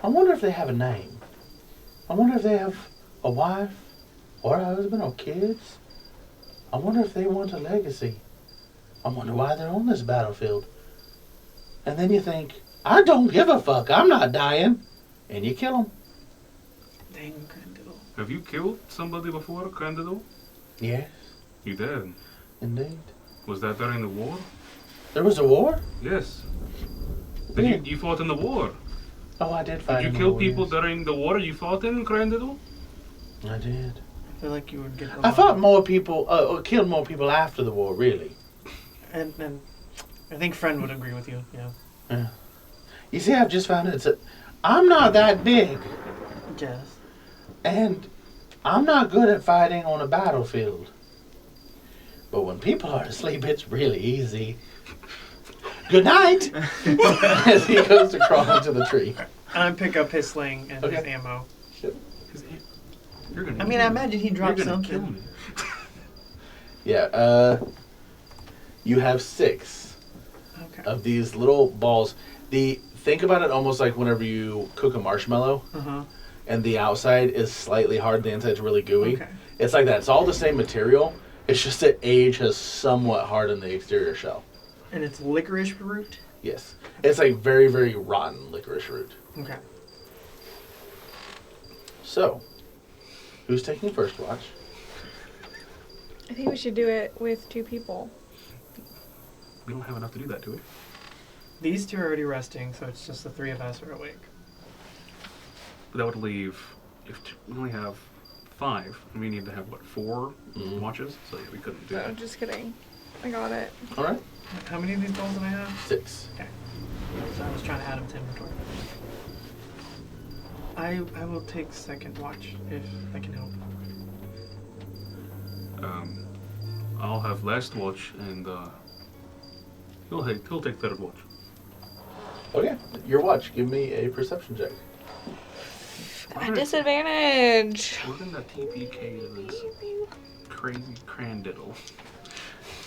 I wonder if they have a name. I wonder if they have a wife, or a husband, or kids. I wonder if they want a legacy. I wonder why they're on this battlefield. And then you think, I don't give a fuck. I'm not dying. And you kill them. Dang, Grendel. Have you killed somebody before, Candido? Yes, You did. indeed. Was that during the war? There was a war? Yes. When? You fought in the war. Oh, I did fight Did you in the kill war, people yes. during the war you fought in, Candido? I did. I feel like you would get. I fought more people, or killed more people after the war, really. And I think Friend would agree with you. Yeah. You see, I've just found out I'm not that big, Yes. and I'm not good at fighting on a battlefield. But when people are asleep, it's really easy. Good night! As he goes to crawl into the tree. And I pick up his sling and his Okay. ammo. You're gonna I mean, I imagine he you're dropped gonna something. kill me. Yeah, you have 6 Okay. of these little balls. Think about it almost like whenever you cook a marshmallow, Uh-huh. and the outside is slightly hard, the inside's really gooey. Okay. It's like that. It's all the same material. It's just that age has somewhat hardened the exterior shell. And it's licorice root? Yes. It's like very, very rotten licorice root. Okay. So, who's taking first watch? I think we should do it with 2 people. We don't have enough to do that, do we? These 2 are already resting, so it's just the 3 of us are awake. But that would leave, we only have 5, and we need to have, 4 Mhm. watches? So yeah, we couldn't do No, that. just kidding. I got it. All right. How many of these balls did I have? 6. So I was trying to add them to inventory. I will take second watch if I can help. I'll have last watch, and he'll take third watch. Okay. Your watch. Give me a perception check. At disadvantage. We're in that TPK to this crazy Crandiddle.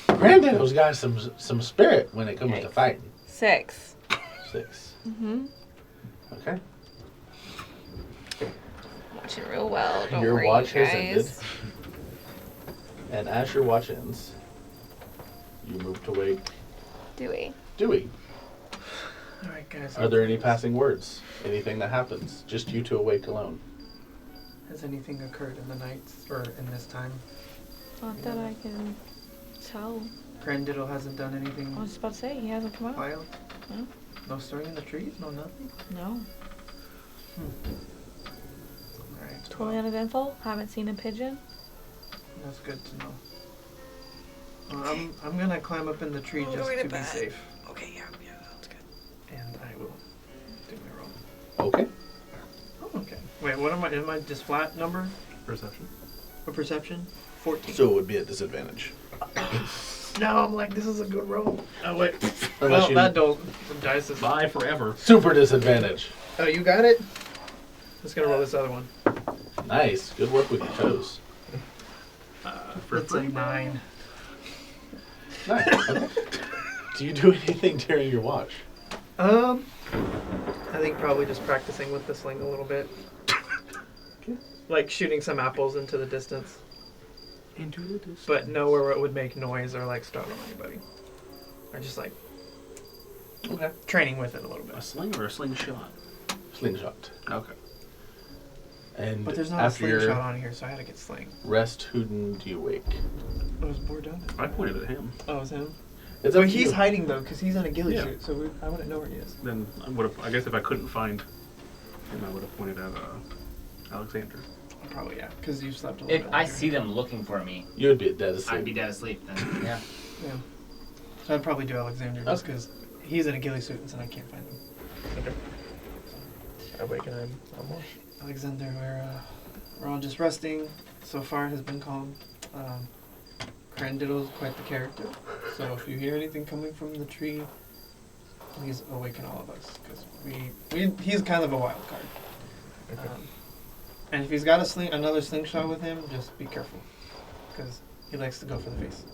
Granddad's got some spirit when it comes to fighting. 6. 6. Mm-hmm. Okay. Watching real well. Don't Your worry, watch you has ended. guys. And as your watch ends, you move to wake Dewey. Dewey. All right, guys. Are there any passing words? Anything that happens? Just you two awake alone. Has anything occurred in the nights or in this time? Not that I can tell. Grandiddle hasn't done anything I was just about to say, he hasn't come out. wild? No. No stirring in the trees? No nothing? No. Alright. Totally uneventful. Haven't seen a pigeon. That's good to know. I'm gonna climb up in the tree just to be safe. Okay, yeah, sounds good. And I will do my roll. Okay. Oh, okay. Wait, what am I just flat number? Perception. Or perception? 14. So it would be at disadvantage. No, I'm like, this is a good roll. Oh, wait. Unless Well, you that dice is... Bye forever. super disadvantage. Oh, you got it? Just gonna roll this other one. Nice. Good work with your toes. It's a 9. Nice. Okay. Do you do anything during your watch? I think probably just practicing with the sling a little bit. Okay. Like shooting some apples into the distance. Into the distance. But nowhere where it would make noise or like startle anybody. Or just like Okay. training with it a little A bit. sling or a slingshot? Slingshot. Okay. And But there's not a after your slingshot on here, so I had to get sling. rest, who do you wake? Oh, was Bordeaux? I pointed at him. Oh, it was him? It's So up to he's you. hiding though, because he's in a ghillie Yeah. suit, so I wouldn't know where he is. Then I guess if I couldn't find him, I would have pointed at Alexander. Probably, yeah, because you slept a little If bit I longer. see them looking for me, You would be dead asleep. I'd be dead asleep then. Yeah. Yeah. So I'd probably do Alexander just Okay. because he's in a ghillie suit and I can't find him. Okay. I wake and I'm on. Alexander, we're all just resting. So far, it has been calm. Grandiddle's quite the character. So if you hear anything coming from the tree, please awaken all of us, because he's kind of a wild card. And if he's got another slingshot with him, just be careful, because he likes to go for the face.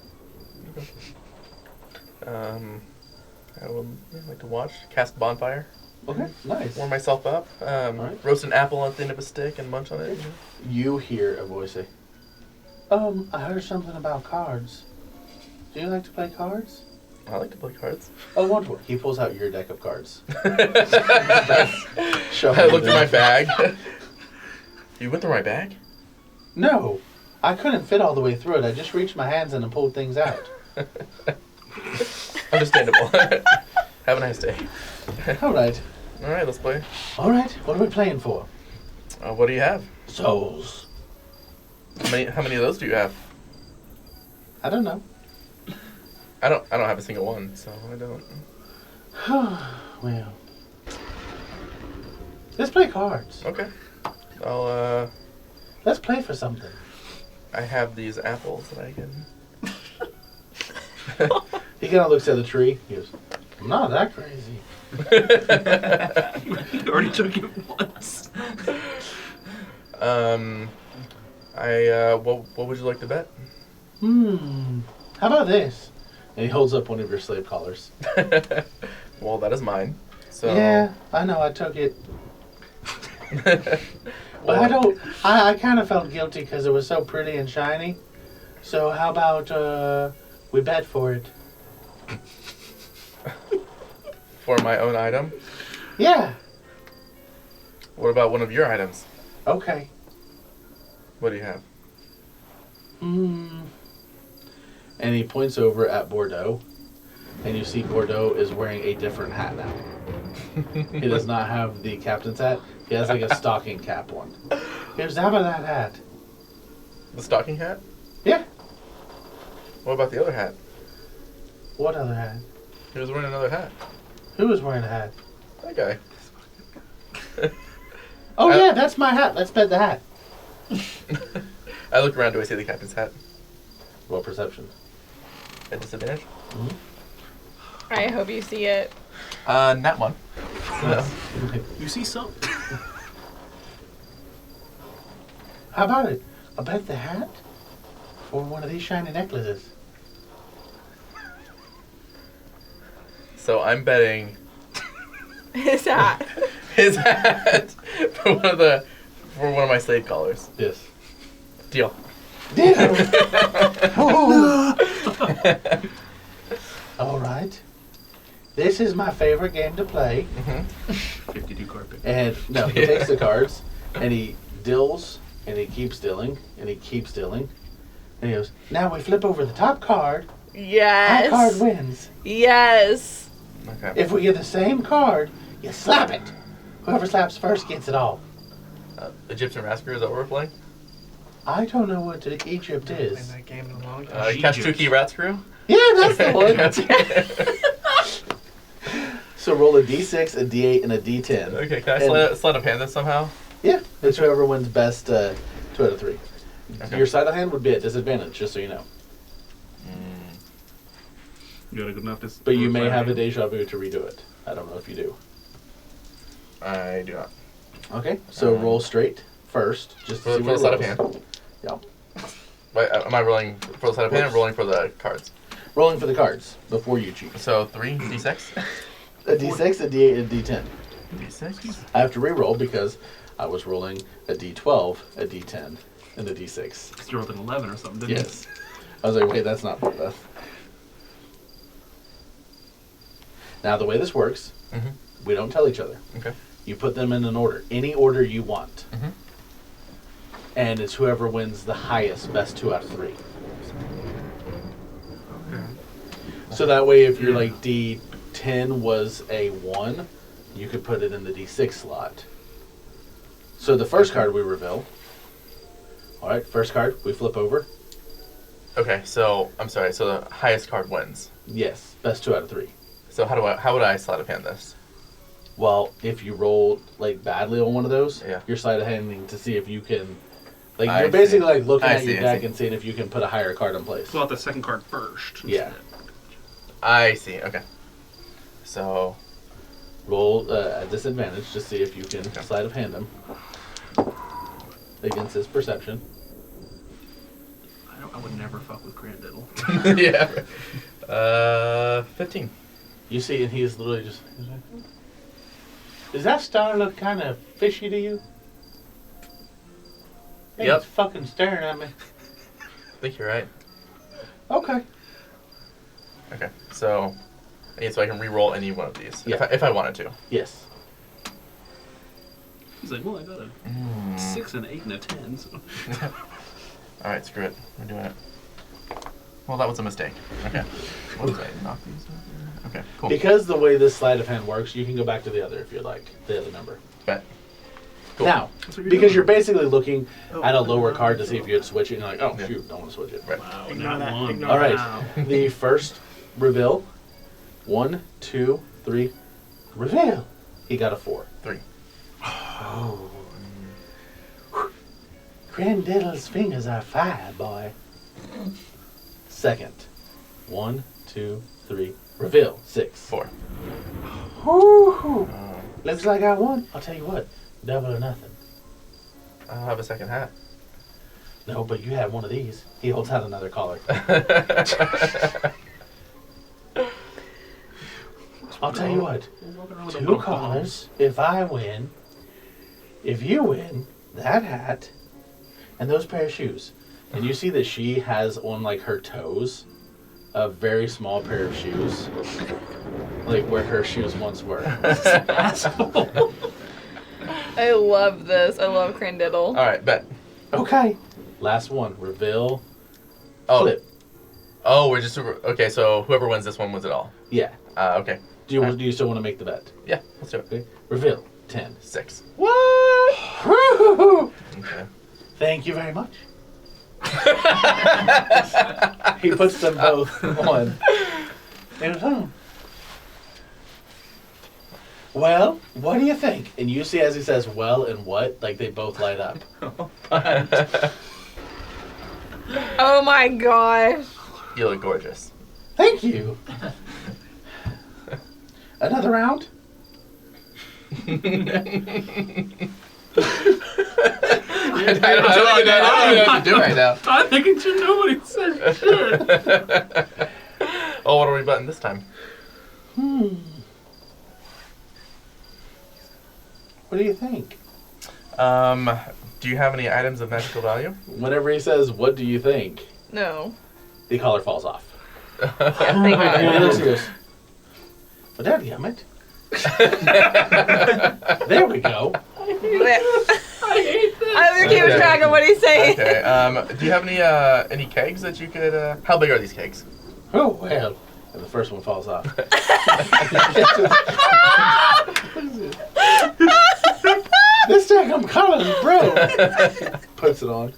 I would like to watch, cast bonfire, Okay, nice. warm myself up, Alright. roast an apple at the end of a stick and munch on it. You hear a voice say, I heard something about cards. Do you like to play cards? I like to play cards. Oh, wonderful. He pulls out your deck of cards. I looked at my bag. You went through my bag? No, I couldn't fit all the way through it. I just reached my hands in and pulled things out. Understandable. Have a nice day. All right. All right, let's play. All right. What are we playing for? What do you have? Souls. How many of those do you have? I don't know. I don't have a single one, so I don't. Well, let's play cards. Okay. Let's play for something. I have these apples that I can. He kind of looks at the tree. He goes, I'm not that crazy. You already took it once. What would you like to bet? How about this? And he holds up one of your slave collars. Well, that is mine. So. Yeah, I know. I took it. But I don't. I kind of felt guilty because it was so pretty and shiny. So how about we bet for it? For my own item. Yeah. What about one of your items? Okay. What do you have? And he points over at Bordeaux, and you see Bordeaux is wearing a different hat now. He does not have the captain's hat. He has like a stocking cap one. Here's how about that hat? The stocking hat? Yeah. What about the other hat? What other hat? He was wearing another hat. Who was wearing a hat? That guy. Oh yeah, that's my hat. Let's bet the hat. I look around. Do I see the captain's hat? Roll perception. At disadvantage? I hope you see it. Nat one. No. You see something? How about it? I bet the hat for one of these shiny necklaces. So I'm betting His hat. his hat for one of my slave collars. Yes. Deal. Oh. All right. this is my favorite game to play. 52 card pick. And no, he takes the cards and he deals and he keeps dealing and he keeps dealing. And he goes, now we flip over the top card. Yes. That card wins. Yes. Okay. If we get the same card, you slap it. Whoever slaps first gets it all. Egyptian Massacre, is that what we're playing? I don't know what Egypt Played is. that game in a long time. Katsuki Rat Screw? Yeah, that's the one. So roll a d6, a d8, and a d10. Okay, can I sleight of hand this somehow? Yeah, it's whoever wins best 2 out of 3. Okay. Your sleight of hand would be at disadvantage, just so you know. You got a good enough to. But you may have a deja vu to redo it. I don't know if you do. I do not. Okay, so roll straight first, just to For see the what sleight of rolls. hand? Yeah. Wait, am I rolling for the sleight of hand or rolling for the cards? Rolling for the cards before you choose. So 3, d6? A d6, a d8, and a d10. d6? I have to re-roll because I was rolling a d12, a d10, and a d6. You rolled an 11 or something, didn't Yes. I was like, wait, that's not Beth. Now, the way this works, we don't tell each other. Okay. You put them in an order, any order you want. And it's whoever wins the highest, best 2 out of 3. Okay. So that way, if you're like D10 was a 1, you could put it in the D6 slot. So the first card we reveal. All right, first card we flip over. Okay, so I'm sorry. So the highest card wins. Yes, best 2 out of 3. So how would I sleight of hand this? Well, if you roll like badly on one of those, Yeah. you're sleight of handing to see if you can. Like I you're basically see. like looking I at see, your I deck see. and seeing if you can put a higher card in place. Pull out the second card first. Yeah. instead. I see. Okay. So Roll at disadvantage to see if you can sleight of hand him against his perception. I would never fuck with Grandiddle. yeah. 15. You see, and he's literally just. He's like, does that star look kind of fishy to you? Hey, Yep. It's fucking staring at me. I think you're right. Okay. Okay. So I can re-roll any one of these Yeah. if I wanted to. Yes. He's like, well, I got a 6, an 8, and a 10. So. All right, screw it. We're doing it. Well, that was a mistake. Okay. What did I knock these over? Okay, cool. Because the way this sleight of hand works, you can go back to the other if you'd like, the other number. Bet. Cool. Now, That's what you're because doing. you're basically looking at a lower card to see if you'd switch it, and you're like, oh, Yeah. shoot, don't want to switch it. Right. Wow, Ignore not that, one. ignore All right. Wow. The first reveal. 1, 2, 3. Reveal. He got a 4. 3. Oh. Grandiddle's fingers are fire, boy. Second. 1, 2, 3. Reveal. 6. 4. Woo-hoo. Looks like I won. I'll tell you what. Double or nothing. I don't have a second hat. No, but you have one of these. He holds out another collar. I'll tell you what. Walking around with a 2 little collars if I win. If you win, that hat and those pair of shoes. And you see that she has on like her toes a very small pair of shoes. Like where her shoes once were. Asshole. I love this. I love Grandiddle. All right, bet. Okay. Last one. Reveal. Oh, Flip. oh, we're just okay. So whoever wins this one wins it all. Yeah. Okay. Do you still want to make the bet? Yeah, let's do it. Okay. Reveal. 10. 6. What? Woo-hoo-hoo. Okay. Thank you very much. He puts them both on. And well, what do you think? And you see as he says, well, and what? Like they both light up. Oh my gosh. You look gorgeous. Thank you. Another round? I don't know what to do right now. I'm thinking you know what he said. Shit. Oh, what are we betting this time? What do you think? Do you have any items of magical value? Whenever he says, what do you think? No. The collar falls off. Thank And he looks and you. goes, Well, dadgummit. There we go. I'm keeping track of what he's saying. Okay. Do you have any kegs that you could? How big are these kegs? Oh, well. And the first one falls off. This daggum collar's broke. Puts it on.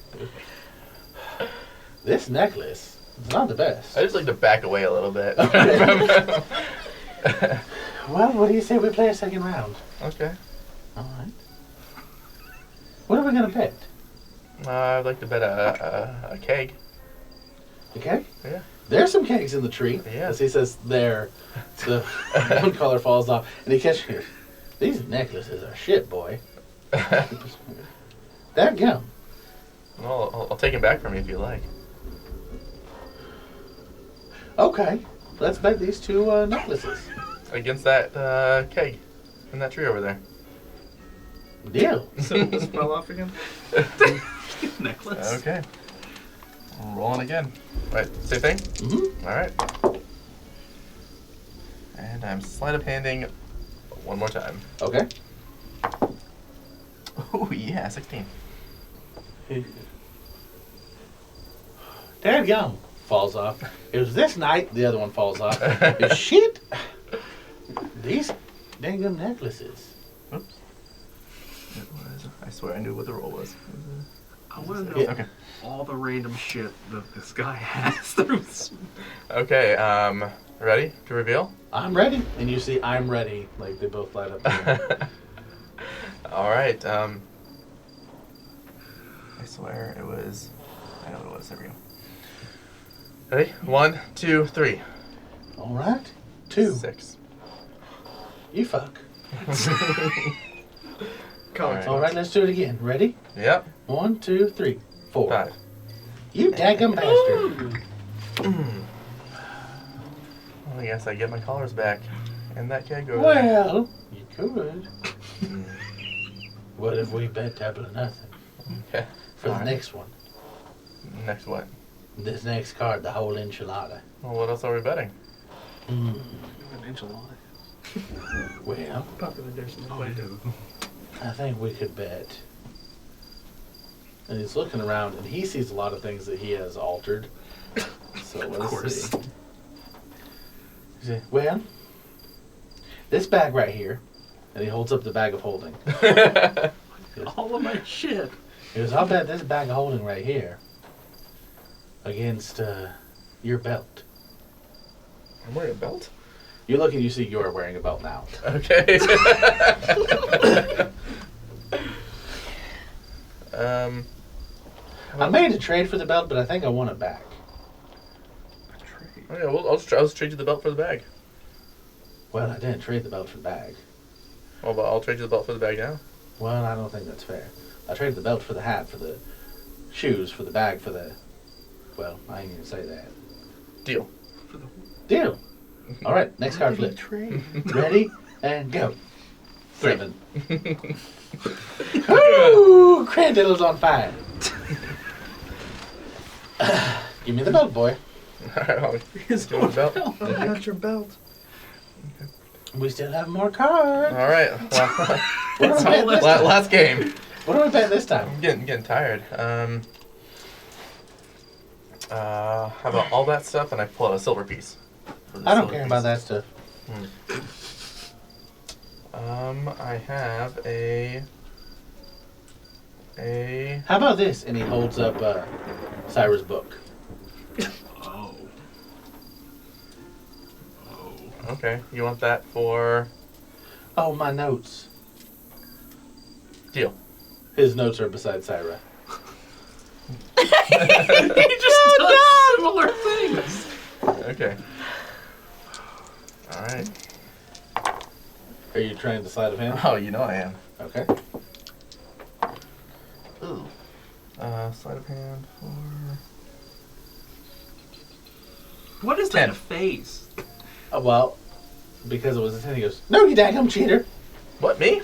This necklace is not the best. I just like to back away a little bit. Well, what do you say we play a second round? Okay. All right. What are we going to bet? I'd like to bet a keg. Okay? Yeah. There's some kegs in the tree. Yeah. As he says, there. The one collar falls off. And he catches it. These necklaces are shit, boy. That gum. Well, I'll take him back from you if you like. Okay. Let's bet these two necklaces. Against that keg in that tree over there. Deal. So it just fell off again. Necklace. Okay. I'm rolling again. Right, same thing? Mm-hmm. Alright. And I'm sleight of handing one more time. Okay. Oh, yeah, 16. Dad gum falls off. It was this night. The other one falls off. It's shit. These dang necklaces. Oops. It was, I swear I knew what the roll was. I want to know Yeah. Okay. all the random shit that this guy has through this. Okay, ready to reveal? I'm ready. And you see I'm ready. Like they both light up. Alright, I swear it was, I know what it was, there we go. Ready? 1, 2, 3. All right. 2. 6. You fuck. Colors. All right, let's do it again. Ready? Yep. 1, 2, 3, 4. 5. You daggum bastard. Well, I guess I get my collars back. And that keg over there. Well, you could. What if we bet double or nothing Okay. for the Alright. next one? Next what? This next card, the whole enchilada. Well, what else are we betting? Mm. An enchilada. Well, Popular dish in the Oh, I plate. do. I think we could bet. And he's looking around, and he sees a lot of things that he has altered. So let's course. see. He said, well, this bag right here, and he holds up the bag of holding. All of my shit. He goes, I'll bet this bag of holding right here against your belt. I'm wearing a belt? You look and you see you're wearing a belt now. Okay. I made a trade for the belt, but I think I want it back. Okay, well, I'll just trade you the belt for the bag. Well, I didn't trade the belt for the bag. Well, but I'll trade you the belt for the bag now. Well, I don't think that's fair. I traded the belt for the hat, for the shoes, for the bag, for the... Well, I ain't gonna say that. Deal. Deal. All right, next card flip. Ready, and go. 7. Ooh, Crandiddle's on fire. Give me the belt, boy. Alright, His do you want the belt? Oh, not your belt. We still have more cards. Alright, well, What do we bet this time? last game. What do we bet this time? I'm getting tired. How about all that stuff and I pull out a silver piece? for the I don't silver care piece. about that stuff. I have a How about this? And he holds up Cyrus' book. Oh. Oh. okay. You want that for Oh, my notes. deal? His notes are beside Syra. He just does similar things. Okay. All right. Are you trying to sleight of hand? Oh, you know I am. Okay. Ooh. Sleight of hand for What is 10. that face? Well, because it was a 10, he goes, no, you daggum cheater. what? Me?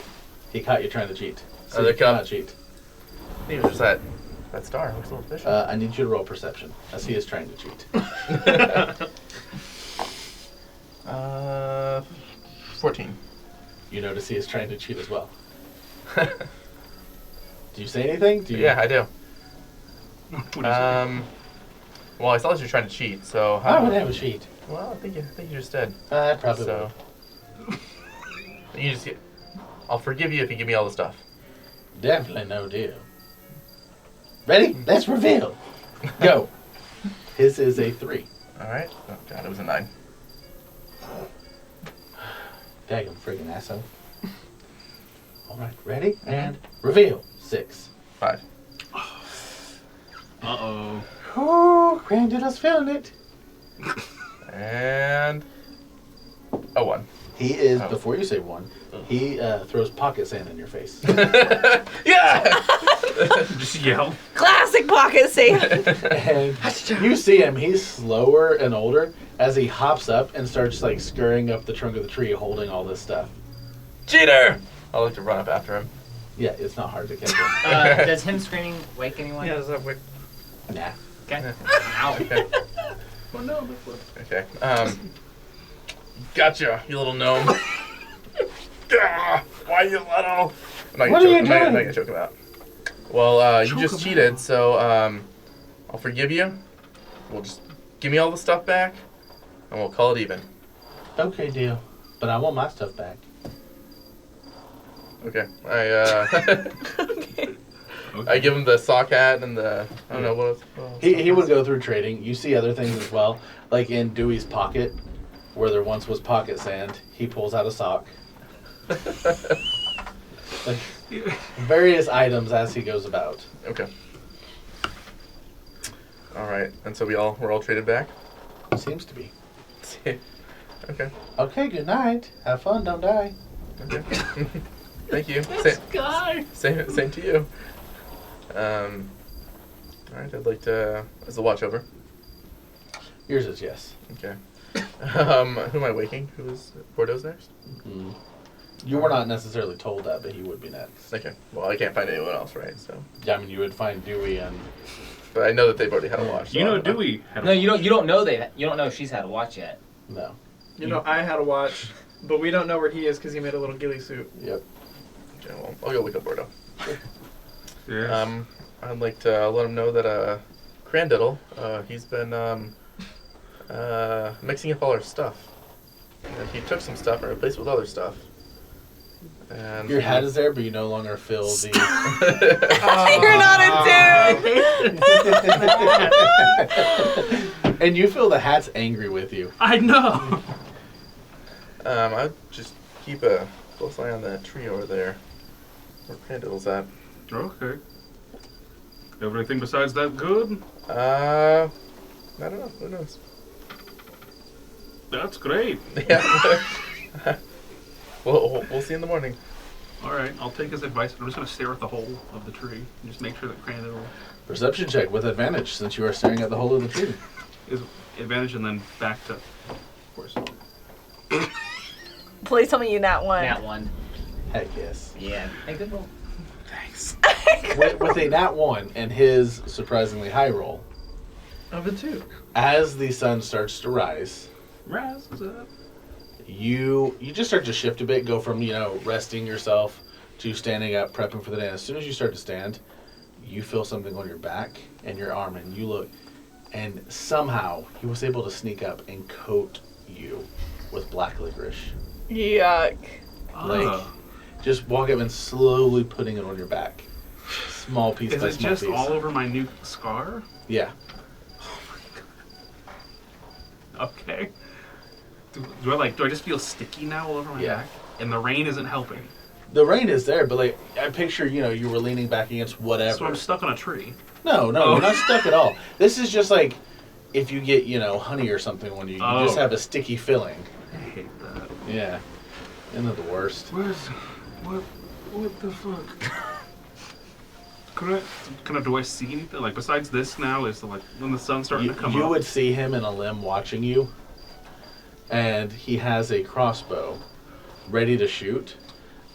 He caught you trying to cheat. So Oh, you they caught- cannot cheat. He was just that star. Looks a little fishy. I need you to roll perception, as he is trying to cheat. 14. You notice he is trying to cheat as well. Do you say anything? Do you... Yeah, I do. What do you say? Well, I saw that you're trying to cheat, so I would have a cheat. Well, I think you just did. I probably So you just I'll forgive you if you give me all the stuff. would. Definitely no deal. Ready? Let's reveal. Go. His is a 3. All right. Oh God, it was a 9. Daggum friggin' asshole. All right, ready? And reveal. 6. 5. Uh-oh. Oh, Grandiddle's feeling it. And a 1. He is, Oh. before you say 1, he throws pocket sand in your face. Yeah. Just yell. Classic pocket sand. And you see him, he's slower and older as he hops up and starts like scurrying up the trunk of the tree holding all this stuff. Cheater! I'll like to run up after him. Yeah, it's not hard to catch him. Does him screaming wake anyone? Yeah, does that wake? Nah. Okay. Ow. Okay. Oh no, the foot. Okay. Gotcha, you little gnome. Why you little? What are you I'm not doing? gonna choke him out. Well, you Choke just him cheated, out. so I'll forgive you. We'll just give me all the stuff back, and we'll call it even. Okay, deal. But I want my stuff back. Okay. Okay. I give him the sock hat and the I don't know what else. He would go through trading. You see other things as well. Like in Dewey's pocket, where there once was pocket sand, he pulls out a sock. Like various items as he goes about. Okay. All right, and so we're all traded back. Seems to be. Okay. Okay, good night. Have fun, don't die. Okay. Thank you. Guy. Same to you. All right, I'd like to. Is the watch over? Yours is yes. Okay. Who am I waking? Who is Bordeaux's next? Mm. You were not necessarily told that, but he would be next. Okay. Well, I can't find anyone else, right? So, Yeah, I mean, you would find Dewey and but I know that they've already had a watch. So You know I'll- Dewey had a No, you don't know that. You don't know she's had a watch yet. no. You know, I had a watch, but we don't know where he is because he made a little ghillie suit. Yep. Okay, well, I'll go look up Bordeaux. Yes. I'd like to let him know that Crandiddle, he's been mixing up all our stuff. And he took some stuff and replaced it with other stuff. And Your hat is there, but you no longer feel the. You're not in tune. And you feel the hat's angry with you. I know. I'd just keep a close eye on that tree over there, where Crandiddle's at. Okay. Everything besides that good? I don't know. Who knows? That's great. Yeah. we'll see in the morning. All right, I'll take his advice. I'm just going to stare at the hole of the tree and just make sure that Crandall Perception check with advantage since you are staring at the hole of the tree. is advantage and then back to, of course. Please tell me you nat one. That one. Heck yes. Yeah. Hey, good roll. Thanks. With a nat 1 and his surprisingly high roll, Of a 2. as the sun starts to rise, Raz is up. you just start to shift a bit, go from, resting yourself to standing up, prepping for the day. And as soon as you start to stand, you feel something on your back and your arm, and you look, and somehow he was able to sneak up and coat you with black licorice. Yuck. Like, just walk up and slowly putting it on your back. Small piece Is by it small just piece. all over my new scar? Yeah. Okay. Do I just feel sticky now all over my Yeah. back? And the rain isn't helping. The rain is there, but like I picture, you were leaning back against whatever. So I'm stuck on a tree. No, Oh. you're not stuck at all. This is just like if you get, honey or something when you just Oh. have a sticky filling. I hate that. Yeah. Isn't that the worst? What the fuck? Do I see anything? Like, besides this now, is like when the sun's starting to come You up? would see him in a limb watching you, and he has a crossbow ready to shoot,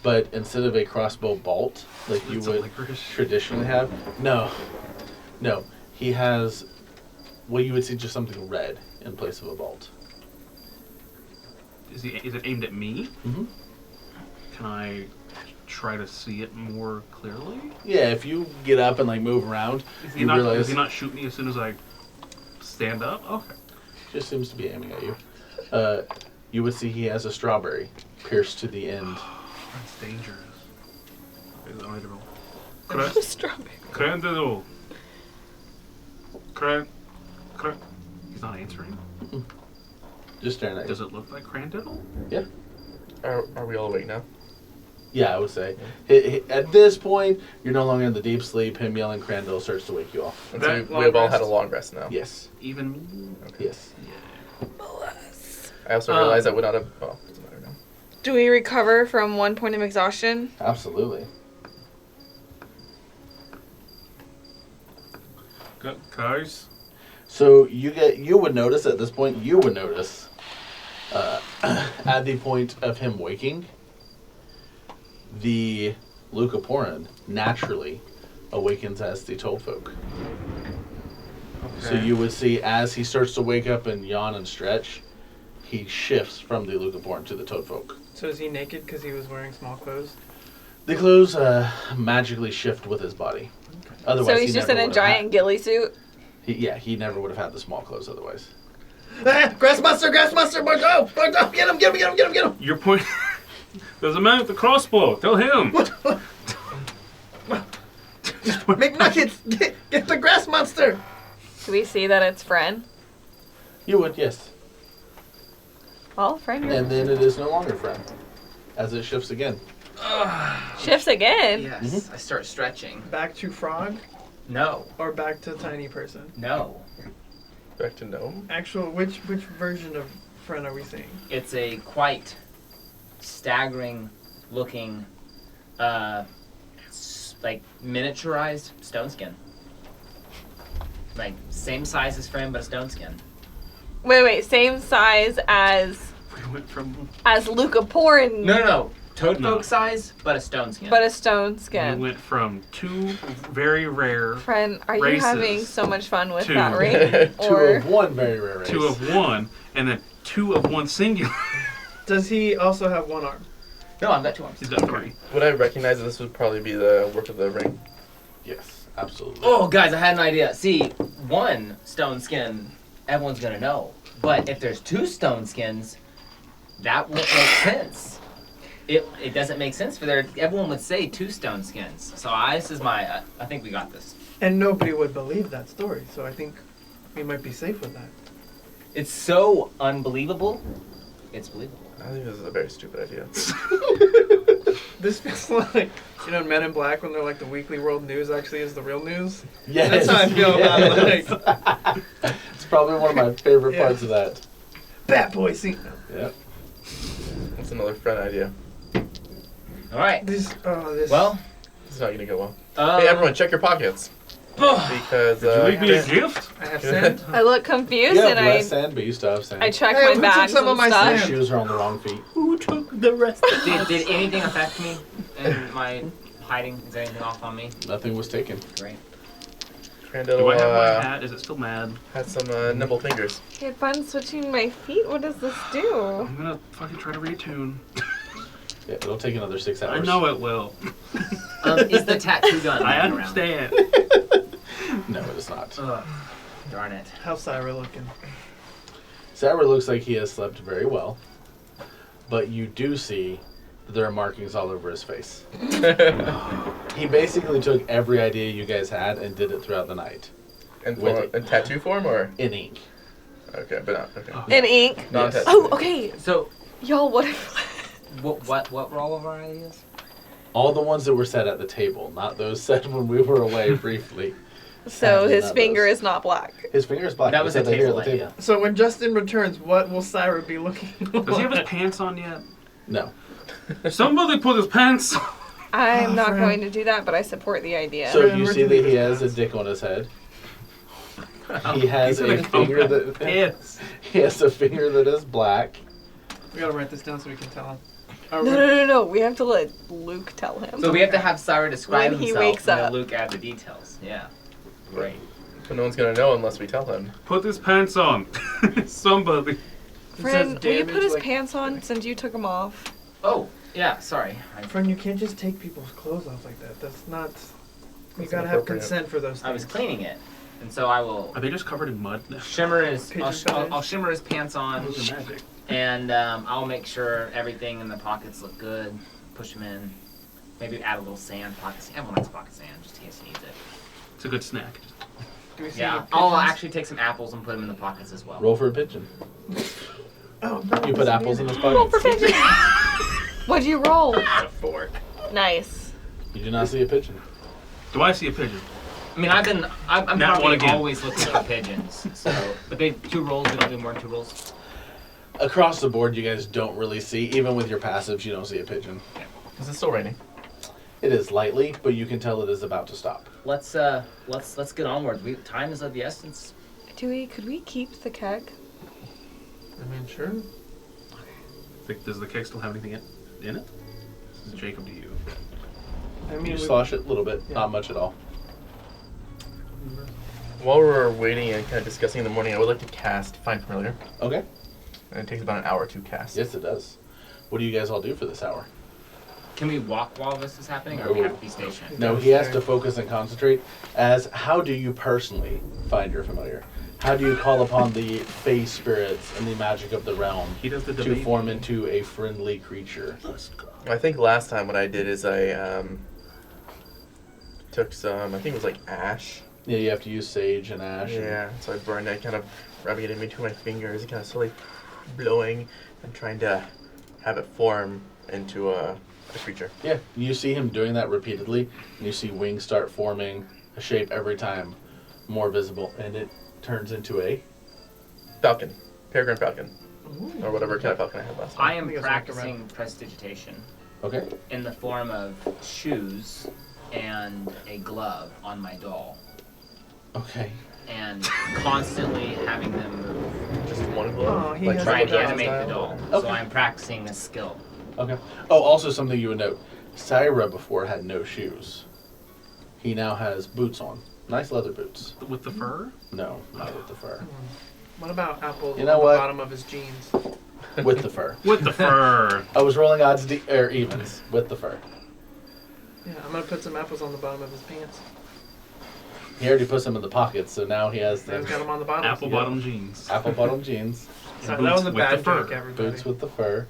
but instead of a crossbow bolt like you It's a would licorice. traditionally have, no, he has you would see just something red in place of a bolt. Is it aimed at me? Mm-hmm. Can I try to see it more clearly? Yeah, if you get up and like move around, Is he you not? realize Does he not shoot me as soon as I stand up? Okay. just seems to be aiming at you. You would see he has a strawberry pierced to the end. That's dangerous. Okay, I need to roll. Strawberry. Crandall. Cran. He's not answering. Just staring at you. Does it look like Crandall? Are we all awake now? Yeah, I would say. At this point, you're no longer in the deep sleep. Him yelling Crandall starts to wake you off. And so Right, we have all long had a rest. long rest now. Yes. Even me? Okay. Yes. I also realized I would not have. Well, doesn't matter now. Do we recover from 1 point of exhaustion? Absolutely. Guys, So you would notice at this point, at the point of him waking, the Lucaporan naturally awakens as the Toadfolk. So you would see as he starts to wake up and yawn and stretch, he shifts from the Lucaporan to the Toadfolk. So is he naked because he was wearing small clothes? The clothes magically shift with his body. Otherwise, So he's he just never in a would have giant had- ghillie suit? he never would have had the small clothes otherwise. Grassmaster, go! Get him! your point. There's a man with a crossbow. Tell him. McNuggets, get the grass monster! Do we see that it's Fren? You would, yes. Well, Fren, you're... And then it is no longer friend, as it shifts again. Shifts again? Yes, I start stretching. Back to frog No, or back to tiny person? no. Back to gnome. Actual, which version of friend are we seeing? It's a quite staggering looking, like miniaturized stone skin. Like same size as Fran, but a stone skin. Wait, same size as We went from. Lucaporan, No. Toad No. folk size, but a stone skin. but a stone We skin. went from two very rare, Fren, are you races having so much fun with to- that ring? Two Or of one very rare race. two of one, and then two of one singular. Does he also have one arm? no, I've got two arms. He's got three. Would I recognize that this would probably be the work of the ring? Yes, absolutely. Oh, guys, I had an idea. See, one stone skin, everyone's gonna know. But if there's two stone skins, that won't make sense. It doesn't make sense for everyone would say two stone skins. So this is my, I think we got this. And nobody would believe that story, so I think we might be safe with that. It's so unbelievable. It's believable. I think this is a very stupid idea. This feels like, in Men in Black when they're like the weekly world news actually is the real news. Yes, That's how I feel about it. Like, It's probably one of my favorite Yeah. parts of that. Bat Boy scene. Yep. That's another friend idea. All right. This. Well, It's not gonna go well. Hey, everyone, check your pockets. Because Did you leave me a gift? I have sand. I look confused You have and less sand, but you still have sand. I check Hey, my who took bags some of and my stuff. Your sand? shoes are on the wrong feet. Who took the rest of did anything affect me in my hiding? Is anything off on me? Nothing was taken. Great. Crandall Do I have my hat? Is it still mad? had some nimble fingers. I had fun switching my feet. What does this do? I'm gonna fucking try to retune. Yeah, it'll take another 6 hours. I know it will. Is the tattoo gun I laying around? understand. No, it is not. Ugh, darn it. How's Syra looking? Cyber looks like he has slept very well, but you do see that there are markings all over his face. He basically took every idea you guys had and did it throughout the night In tattoo form or? in ink. Okay, but not okay. In ink. Non-tattoo. Oh, okay. So, Y'all, what if... what were all of our ideas? All the ones that were said at the table, not those said when we were away briefly. So Sadly, his not finger those. is not black. His finger is black. That We was said a that here table at the idea. So when Justin returns, what will Syra be looking like? Does he have his pants on yet? No. Somebody put his pants. I'm not Fran. going to do that, but I support the idea. So Fran, you where'd see you that leave he his has a pants? dick on his head. He has He's a gonna finger come that Pants. he has a finger that is black. We gotta write this down so we can tell him. No. We have to let Luke tell him. So we have to have Syra describe When he himself wakes and then up. Luke add the details. Yeah. Great. But no one's gonna know unless we tell him. Put his pants on. Somebody. Friend, will you put his like- pants on since you took them off? Oh, yeah, sorry. Friend, you can't just take people's clothes off like that. That's not. You That's gotta have inappropriate. consent for those things. I was cleaning it. And so I will Are they just covered in mud now? shimmer his, Pigeon I'll shimmer his pants on, Those are magic. and I'll make sure everything in the pockets look good. Push them in. Maybe add a little sand, pocket sand. Everyone likes pocket sand, just in case he needs it. It's a good snack. Do we see Yeah, any I'll pigeons? actually take some apples and put them in the pockets as well. Roll for a pigeon. Oh, no, You put apples in his Roll for pockets. pigeon. What'd you roll? A 4. Nice. You do not see a pigeon. Do I see a pigeon? I mean, I'm Not one probably again. always looking for pigeons. So, but they 2 rolls. We don't do more than 2 rolls. Across the board, you guys don't really see. Even with your passives, you don't see a pigeon. Is it still raining? It is lightly, but you can tell it is about to stop. Let's get onward. Time is of the essence. Could we keep the keg? I mean, sure. Does the keg still have anything in it? This is Jacob to you. I mean, You we- slosh it a little bit, Yeah. not much at all. While we're waiting and kind of discussing in the morning, I would like to cast Find Familiar. Okay. And it takes about an hour to cast. Yes, it does. What do you guys all do for this hour? Can we walk while this is happening, or we have to be stationed? No, he has to focus and concentrate. As how do you personally find your familiar? How do you call upon the fey spirits and the magic of the realm He does the to debate. form into a friendly creature? Let's go. I think last time what I did is I took some, I think it was like ash. Yeah, you have to use sage and ash. and- Yeah, so I burned it, kind of rubbing it in between my fingers, and kind of slowly blowing and trying to have it form into a creature. Yeah, you see him doing that repeatedly, and you see wings start forming a shape every time, more visible, and it turns into a. Falcon. Peregrine falcon. Ooh. Or whatever kind of falcon I had last time. I am think it's like a practicing prestidigitation Okay. in the form of shoes and a glove on my doll, Okay. and constantly having them move, Just one glove. Oh, he like has trying to Doll animate the style? doll. Okay. So I'm practicing a skill. Okay. Oh, also something you would note: Syra before had no shoes. He now has boots on. Nice leather boots. With the fur? No, not with the fur. What about apples You know on what? the bottom of his jeans? With the fur. With the fur. I was rolling odds or evens with the fur. Yeah, I'm gonna put some apples on the bottom of his pants. He already put some in the pockets, so now he has I've got the them on the bottom. Apple bottom jeans. apple bottom jeans, Sorry, And that was a boots with bad the fur. joke, everybody. boots with the fur.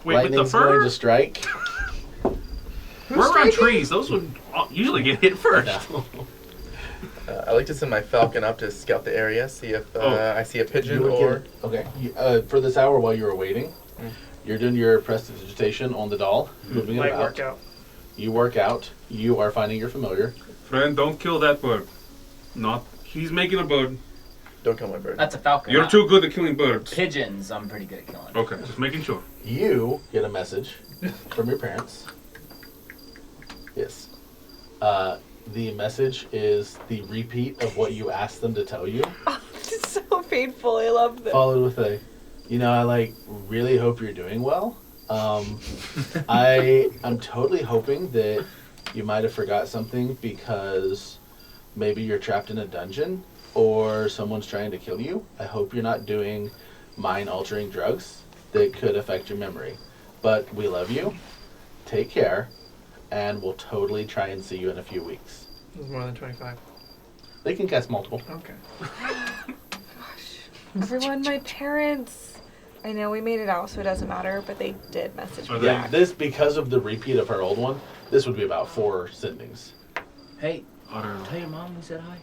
Wait, with the Lightning's going fur? to strike. We're around trees. Those would usually get hit first. No. I like to send my falcon up to scout the area, see if Oh. I see a pigeon You would or. get- okay. For this hour while you were waiting, you're doing your prestidigitation on the doll, moving it Light about. workout. You work out. You are finding your familiar. Friend, don't kill that bird. Not. He's making a bird. Don't kill my bird. That's a falcon. You're too good at killing birds. Pigeons, I'm pretty good at killing. Okay, just making sure. You get a message from your parents. Yes. The message is the repeat of what you asked them to tell you, It's so painful. I love this. followed with a, I really hope you're doing well. I'm totally hoping that you might have forgot something because maybe you're trapped in a dungeon or someone's trying to kill you. I hope you're not doing mind-altering drugs that could affect your memory. But we love you. Take care. And we'll totally try and see you in a few weeks. It was more than 25. They can cast multiple. Okay. Everyone, my parents. I know we made it out, so it doesn't matter, but they did message me Are they- Yeah, back. this, because of the repeat of her old one, this would be about 4 sendings. Hey, Utter. tell your mom we said hi.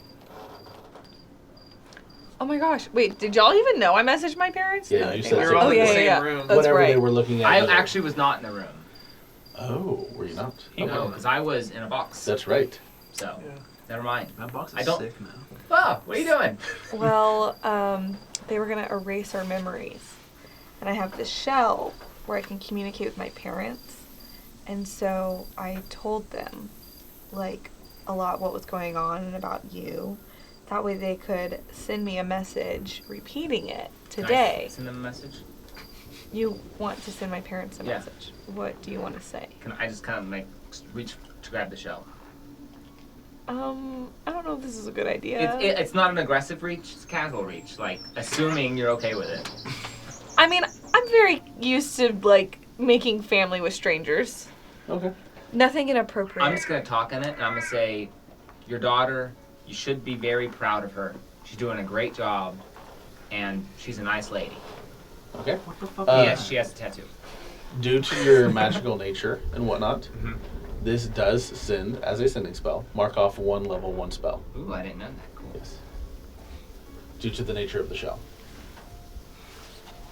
Oh my gosh. Wait, did y'all even know I messaged my parents? Yeah, No, I you think said we We so. were all Oh, in yeah, the yeah, same yeah. room. That's Whenever right. they were looking at I the- actually was not in the room. Oh, were you not? No, Okay. because I was in a box. That's right. So, Yeah. never mind. That box is I don't- sick now. Oh, what are you doing? Well, they were gonna erase our memories, and I have this shell where I can communicate with my parents, and so I told them, like, a lot what was going on and about you. That way they could send me a message repeating it Can I today. send them a message. You want to send my parents a Yeah. message? What do you want to say? Can I just kind of like reach to grab the shell? I don't know if this is a good idea. It's not an aggressive reach. It's a casual reach. Like assuming you're okay with it. I mean, I'm very used to like making family with strangers. Okay. Nothing inappropriate. I'm just gonna talk on it, and I'm gonna say, your daughter, you should be very proud of her. She's doing a great job, and she's a nice lady. Okay. What the fuck? Yes, she has a tattoo. Due to your magical nature and whatnot, Mhm. this does send as a sending spell. Mark off 1 level 1 spell. Ooh, I didn't know that. Cool. Yes. Due to the nature of the shell.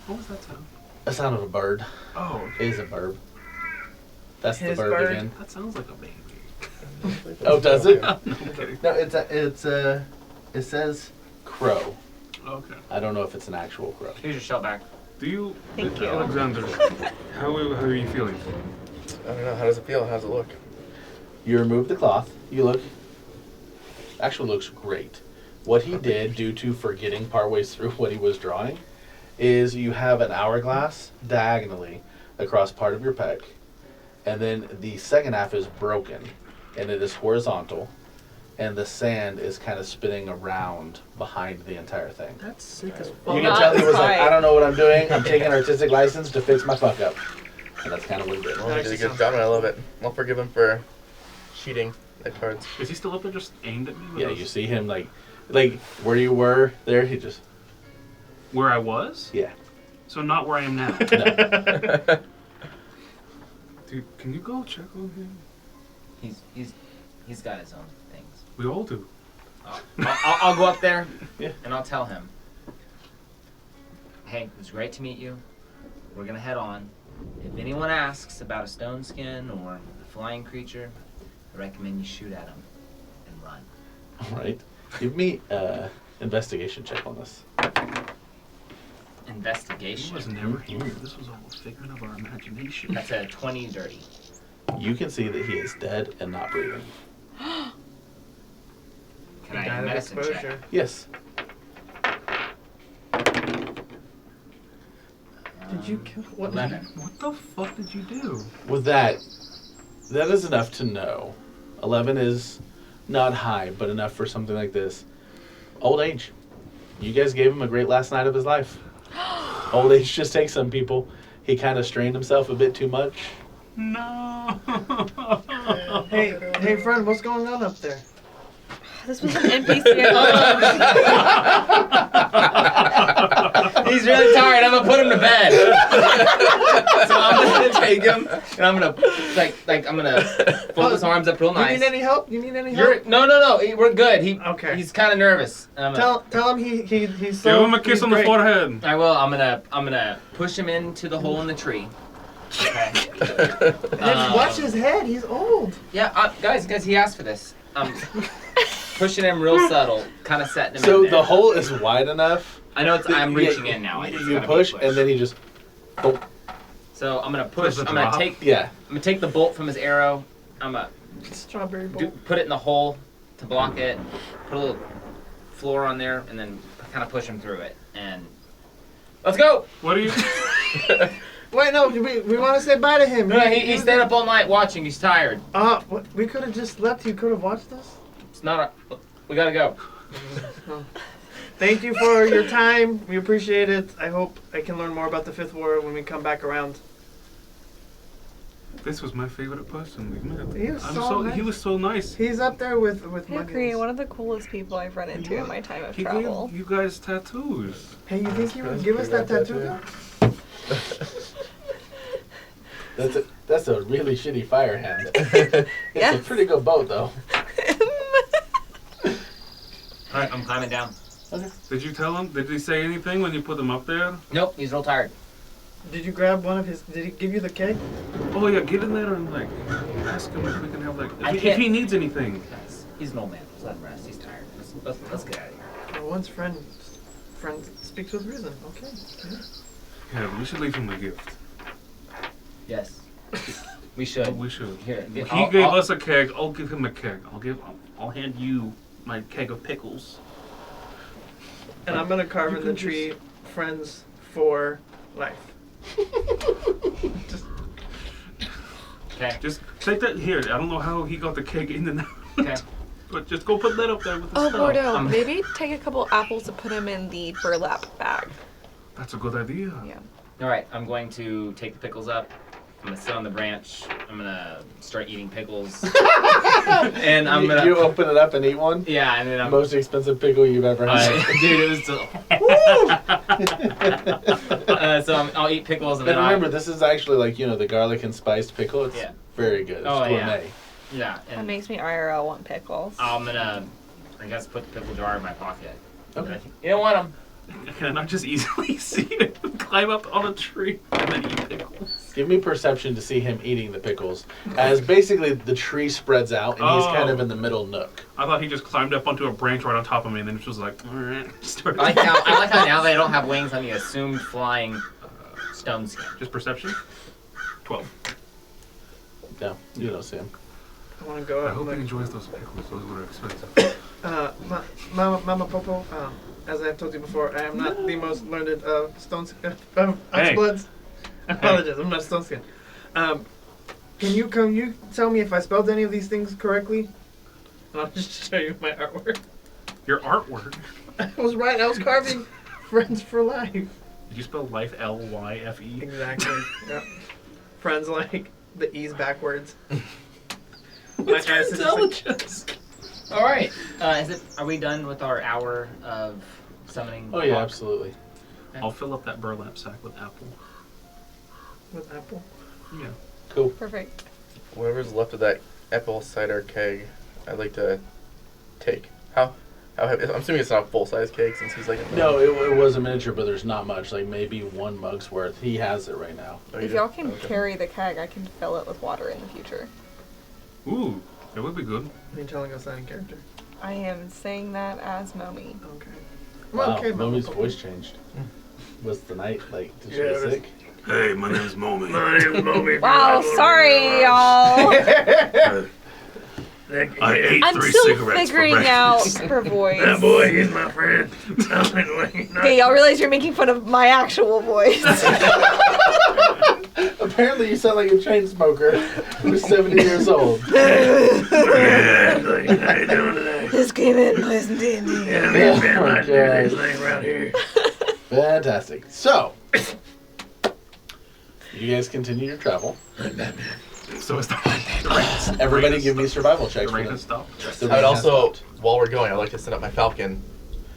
What was that sound? A sound of a bird. Oh, It is a bird. That's His the bird, bird. again. that sounds like a baby. Oh, does it? No, I'm kidding. No, it says crow. Okay. I don't know if it's an actual crow. Here's your shell back. Do you, Thank you. Alexander? How are you feeling? I don't know. How does it feel? How does it look? You remove the cloth. You look. Actually, looks great. What he did, due to forgetting partway through what he was drawing, is you have an hourglass diagonally across part of your pec, and then the second half is broken, and it is horizontal, and the sand is kind of spinning around behind the entire thing. That's sick as You fuck. can tell he was like, Right. I don't know what I'm doing. I'm taking artistic license to fix my fuck up. And that's kind of what he did. Well, he did a actually good sounds job, and I love it. I'll forgive him for cheating at cards. Is he still up there just aimed at me? with Yeah, those- you see him like where you were there, he just, Where I was? yeah. So not where I am now. No. Dude, can you go check on him? He's got his own things. We all do. I'll go up there, Yeah. and I'll tell him. Hey, it was great to meet you. We're gonna head on. If anyone asks about a stone skin or a flying creature, I recommend you shoot at them and run. All right. Give me investigation check on this. He Investigation. was never here. This was all a figment of our imagination. That's a 20 dirty. You can see that he is dead and not breathing. Can I died of medicine exposure. check? Yes. Did you kill what? 11. What the fuck did you do? With that is enough to know. 11 is not high, but enough for something like this. Old age. You guys gave him a great last night of his life. Old age just takes some people. He kind of strained himself a bit too much. No. Hey, friend, what's going on up there? This was an NPC. He's really tired. I'm gonna put him to bed. So I'm gonna take him and I'm gonna I'm gonna fold his arms up real nice. You need any help? You need any You're, help? no. We're good. Okay. He's kind of nervous. And I'm gonna, Tell him he's so. Give him a kiss he's on the great. forehead. I will. I'm gonna push him into the hole in the tree. Okay. And watch his head. He's old. Yeah, guys, he asked for this. Pushing him real subtle, kind of setting him in So there. the hole is wide enough. I know I'm Yeah, reaching in now. It's You gotta be push, pushed. and then he just. So I'm gonna push. Does it I'm gonna drop? take. Yeah. I'm gonna take the bolt from his arrow. I'm gonna Strawberry bowl. put it in the hole to block it. Put a little floor on there, and then kind of push him through it. And let's go. What are you? Wait, no, we want to say bye to him. No, he stayed up all night watching. He's tired. We could have just left. You could have watched us. It's not. We gotta go. Thank you for your time. We appreciate it. I hope I can learn more about the Fifth War when we come back around. This was my favorite person we've met. He was so nice. He was so nice. He's up there with I agree. One of the coolest people I've run into in my time of travel. Gave you guys tattoos. Hey, you think he would give us that tattoo? Though? That's a really shitty fire hand. It's Yes. a pretty good boat, though. All right, I'm climbing down. Did you tell him? Did he say anything when you put him up there? Nope, he's real tired. Did you grab one of his? Did he give you the keg? Oh yeah, get in there and like ask him if we can have like I if can't- he needs anything. Guys, he's an old man. Let's let him rest. He's tired. Let's get out of here. Well, one's friend speaks with reason. Okay. Yeah, we should leave him a gift. Yes, we should. We should. Here, He I'll- gave I'll- us a keg. I'll give him a keg. I'll hand you my keg of pickles. And I'm gonna carve You in the can tree, friends for life. Just Okay. Just take that here. I don't know how he got the keg in and out. Okay. But just go put that up there with the Oh, stuff. Bordeaux. Maybe take a couple apples and put them in the burlap bag. That's a good idea. Yeah. All right, I'm going to take the pickles up. I'm gonna sit on the branch. I'm gonna start eating pickles. And I'm gonna. You open it up and eat one? Yeah, and then I'm. Most expensive pickle you've ever had. Dude, it was. I'll eat pickles and And then remember, this is actually like, the garlic and spiced pickle. It's very good. It's gourmet. Yeah, That and makes me IRL want pickles. I'm gonna, I guess, put the pickle jar in my pocket. Okay. You don't want them. Can I not just easily see him climb up on a tree and then eat pickles? Give me perception to see him eating the pickles. As basically the tree spreads out and he's kind of in the middle nook. I thought he just climbed up onto a branch right on top of me and then just was like, alright. I like how now they don't have wings on the assumed flying stone skin. Just perception? 12. No, you don't see him. I want to go I up hope and he enjoys those pickles. Those were expensive. Mama Popo, as I have told you before, I am not the most learned stone oxbloods. I apologize, I'm not a stone skin. Can you tell me if I spelled any of these things correctly? And I'll just show you my artwork. Your artwork? I was right, I was carving Friends for Life. Did you spell life L-Y-F-E? Exactly. Yep. Friends like the E's backwards. What's your eyes are just like- intelligence? All right. Are we done with our hour of summoning? Oh, yeah, hawk? absolutely. I'll fill up that burlap sack with apple. With apple. Yeah. Cool. Perfect. Whatever's left of that apple cider keg, I'd like to take. How heavy? I'm assuming it's not a full-size keg since he's like a No, it was a miniature, but there's not much. Like maybe one mug's worth. He has it right now. Oh, you If do? y'all can Okay. carry the keg, I can fill it with water in the future. Ooh, that would be good. You're telling us that in character. I am saying that as Momi. Okay. Wow, Okay, Mama Mommy's Popo. voice changed. Was the night like, did she Yeah, get it was- sick? Hey, my name's Momi. My name's Momi. Wow, sorry, y'all. I ate I'm 3 still cigarettes figuring for out breakfast. her voice. That boy, he's my friend. Okay, y'all realize you're making fun of my actual voice. Apparently, you sound like a chain smoker who's 70 years old. Yeah, like, how you doing today? Just came in and listened to Indy. Yeah, me and Oh Ben my like to do these God. things around here. Fantastic. So, you guys continue your travel. So is the Everybody give me survival checks. The for rain them. has stopped. The I would rain has also, stopped. while we're going, I'd like to set up my falcon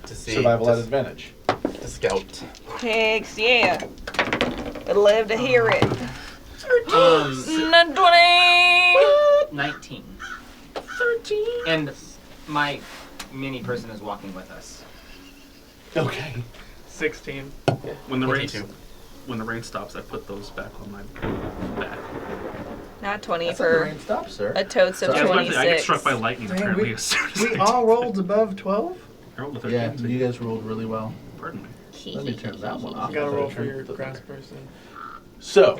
to see Survival at to, advantage. to scout. Hex, yeah. Would love to hear it. 20. 19. 13. And my mini person is walking with us. Okay. 16. When the rain 22. when the rain stops, I put those back on my back. Not 20 That's like the for rain stops, sir. a totes of Sorry. Yeah, I 26. get struck by lightning Dang, apparently we- as soon as We I all do. rolled above 12? I rolled a 13. Yeah, you guys rolled really well. Pardon me. Let me turn that one off. You gotta I'll roll for turn your the- grass person. So,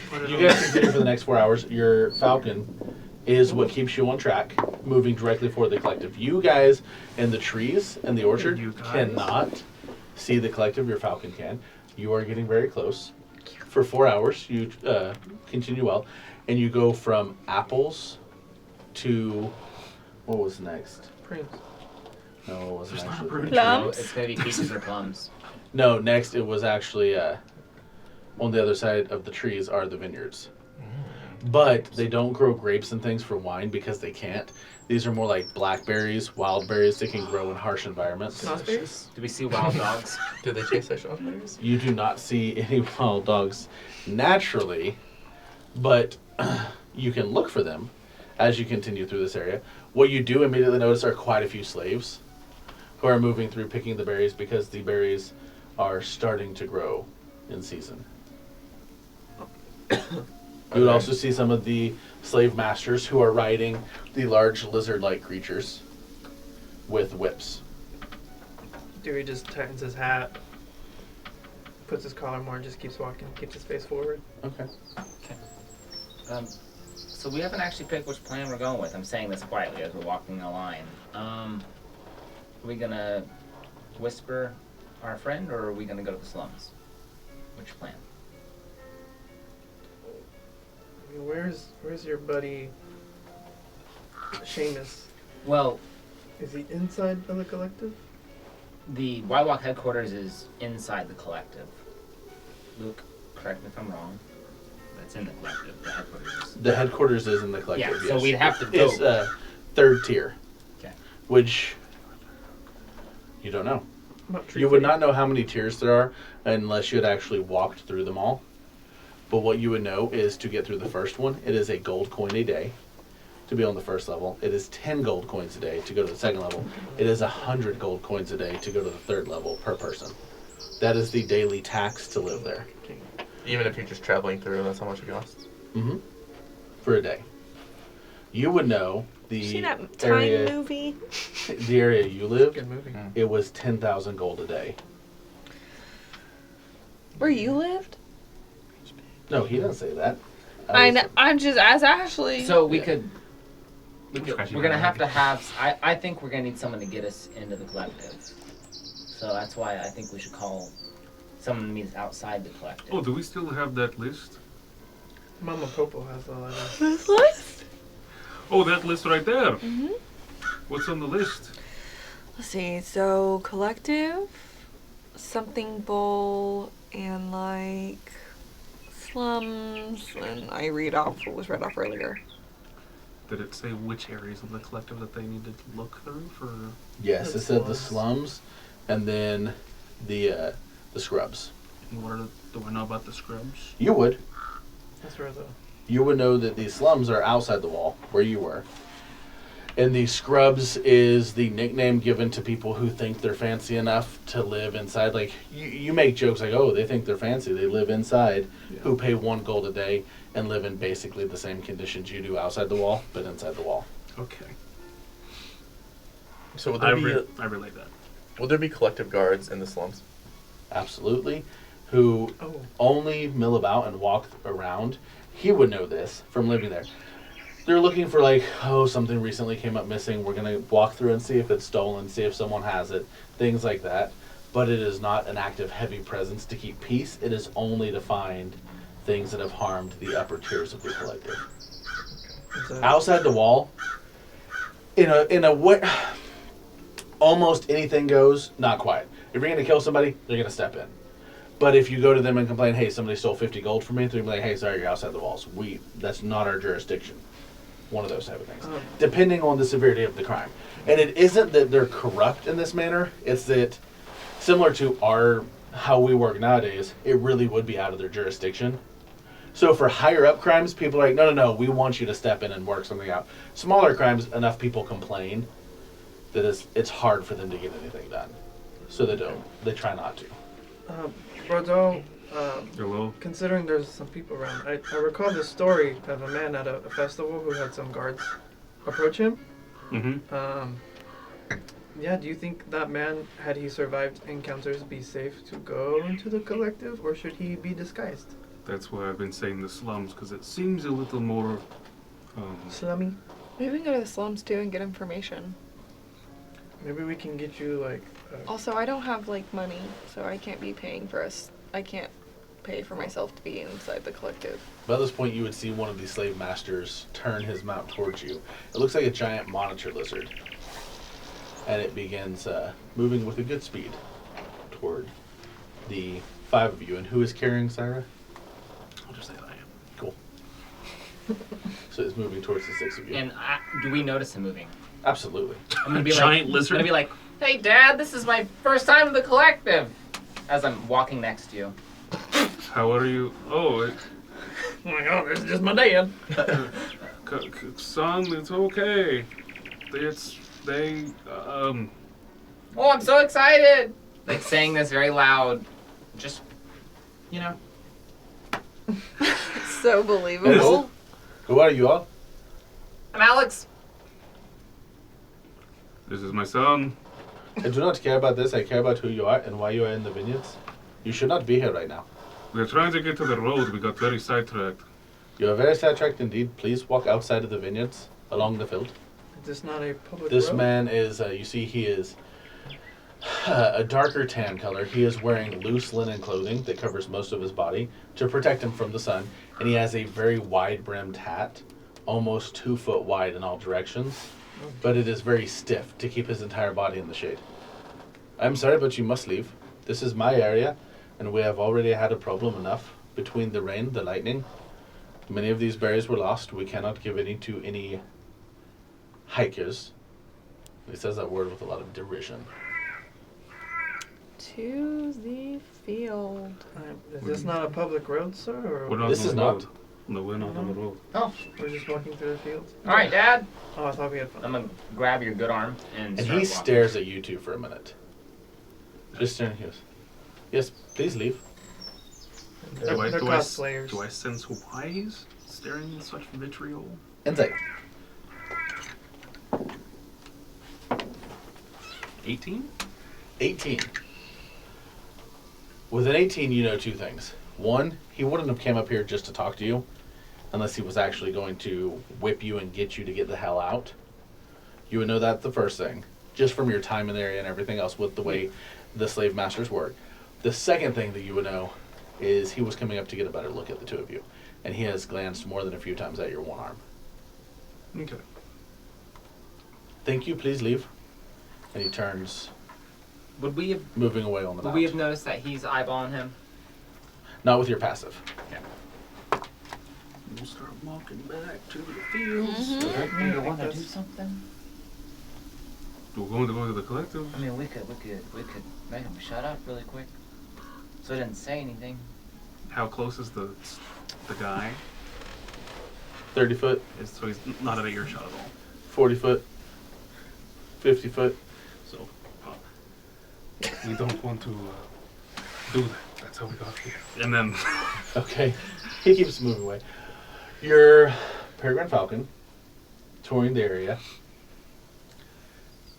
Put it you on. guys continue for the next 4 hours. Your falcon is what keeps you on track, moving directly for the collective. You guys in the trees and the orchard You guys. cannot see the collective. Your falcon can. You are getting very close. For 4 hours, you continue well, and you go from apples to what was next? Prince. No, it wasn't There's not a actually. prune Plums? It's gonna be peaches or plums. No, next it was actually on the other side of the trees are the vineyards. But they don't grow grapes and things for wine because they can't. These are more like blackberries, wild berries that can grow in harsh environments. Snozzberries? Do we see wild dogs? Do they taste like strawberries? You do not see any wild dogs naturally, but you can look for them as you continue through this area. What you do immediately notice are quite a few slaves who are moving through picking the berries because the berries are starting to grow in season. You would also see some of the slave masters who are riding the large lizard-like creatures with whips. Dewey just tightens his hat, puts his collar more, and just keeps walking, keeps his face forward. Okay. So we haven't actually picked which plan we're going with. I'm saying this quietly as we're walking the line. Are we gonna whisper our friend, or are we gonna go to the slums? Which plan? I mean, where's your buddy Seamus? Well, Is he inside of the collective? The Wild Walk headquarters is inside the collective. Luke, correct me if I'm wrong. That's in the collective. The headquarters is. The headquarters is in the collective. Yeah, so yes. we'd have to go. It's third tier. Okay. Which you don't know. About You would not know how many tiers there are unless you had actually walked through them all. But what you would know is to get through the first one, it is a gold coin a day to be on the first level. It is 10 gold coins a day to go to the second level. It is 100 gold coins a day to go to the third level per person. That is the daily tax to live there. Even if you're just traveling through, that's how much it costs. Mm-hmm. For a day. You would know You see the that time area, movie? the area you live, Good movie. it was 10,000 gold a day. Where you lived? No, he didn't say that. I know. I'm just as Ashley. So we Yeah. could. Scratching We're gonna my have head. to have. I think we're gonna need someone to get us into the collective. So that's why I think we should call someone to meet us outside the collective. Oh, do we still have that list? Mama Popo has all that. This list? Oh, that list right there. Mm-hmm. What's on the list? Let's see. So collective, something bowl, and like slums, and I read off what was read off earlier. Did it say which areas of the collective that they needed to look through for? Yes, it The said the slums. slums, and then the scrubs. And what do I know about the scrubs? You would. That's where the. You would know that the slums are outside the wall, where you were. And the scrubs is the nickname given to people who think they're fancy enough to live inside. Like, you make jokes like, oh, they think they're fancy. They live inside, who pay 1 gold a day and live in basically the same conditions you do outside the wall, but inside the wall. Okay. So would I there, I relate that. would there be collective guards in the slums? Absolutely. Who Oh. only mill about and walk around. He would know this from living there. They're looking for like, oh, something recently came up missing. We're going to walk through and see if it's stolen, see if someone has it, things like that. But it is not an active, heavy presence to keep peace. It is only to find things that have harmed the upper tiers of the collective. It's a- Outside the wall, in a way, almost anything goes. Not quite. If you're going to kill somebody, they're going to step in. But if you go to them and complain, hey, somebody stole 50 gold from me, they're going to be like, hey, sorry, you're outside the walls. That's not our jurisdiction. One of those type of things. Depending on the severity of the crime. And it isn't that they're corrupt in this manner. It's that, similar to how we work nowadays, it really would be out of their jurisdiction. So for higher up crimes, people are like, no, we want you to step in and work something out. Smaller crimes, enough people complain that it's hard for them to get anything done. So they don't. They try not to. Bordeaux, Hello? considering there's some people around, I recall the story of a man at a festival who had some guards approach him. Mm-hmm. Yeah, do you think that man, had he survived encounters, be safe to go into the collective, or should he be disguised? That's why I've been saying the slums, because it seems a little more... Slummy? Maybe we can go to the slums too and get information. Maybe we can get you, like... Also, I don't have like money, so I can't be paying for us. I can't pay for myself to be inside the collective. By this point, you would see one of these slave masters turn his mount towards you. It looks like a giant monitor lizard. And it begins moving with a good speed toward the 5 of you. And who is carrying Syra? I'll just say that I am. Cool. So it's moving towards the 6 of you. And do we notice him moving? Absolutely. I'm gonna be Giant like, lizard? I'm gonna be like, hey, Dad, this is my first time in the collective. As I'm walking next to you. How are you? Oh, Oh my god, this is just my dad. son, it's okay. Oh, I'm so excited! Like saying this very loud. Just, you know. So believable. Who are you all? I'm Alex. This is my son. I do not care about this. I care about who you are and why you are in the vineyards. You should not be here right now. We're trying to get to the road. We got very sidetracked. You are very sidetracked indeed. Please walk outside of the vineyards, along the field. Is this not a public This road? man is, you see, he is a darker tan color. He is wearing loose linen clothing that covers most of his body to protect him from the sun. And he has a very wide-brimmed hat, almost 2 foot wide in all directions. But it is very stiff to keep his entire body in the shade. I'm sorry, but you must leave. This is my area, and we have already had a problem enough between the rain, the lightning. Many of these berries were lost. We cannot give any to any hikers. He says that word with a lot of derision. To the field. Is this not a public road, sir? Or We're not This on is the not. road. No, we're not on the road. Oh, we're just walking through the fields? all right, Dad. Oh, I thought we had fun. I'm gonna grab your good arm and. And start he walking. stares at you two for a minute. Just staring. He goes, yes, please leave. They're cosplayers. Do I sense why he's staring in such vitriol? Insight. 18? 18. With an 18, you know two things. One, he wouldn't have came up here just to talk to you unless he was actually going to whip you and get you to get the hell out. You would know that the first thing, just from your time in the area and everything else with the way the slave masters work. The second thing that you would know is he was coming up to get a better look at the two of you, and he has glanced more than a few times at your one arm. Okay. Thank you, please leave. And he turns, Would we have? moving away on the Would mount. we have noticed that he's eyeballing him? Not with your passive. We'll start walking back to the fields. Mm-hmm. You want to do something? We're going to go to the collective. I mean, we could make him shut up really quick, so he didn't say anything. How close is the guy? 30 foot, So he's not at a earshot at all. 40 foot, 50 foot. So we don't want to do that. That's how we got here. And then Okay. He keeps moving away. Your peregrine falcon, touring the area,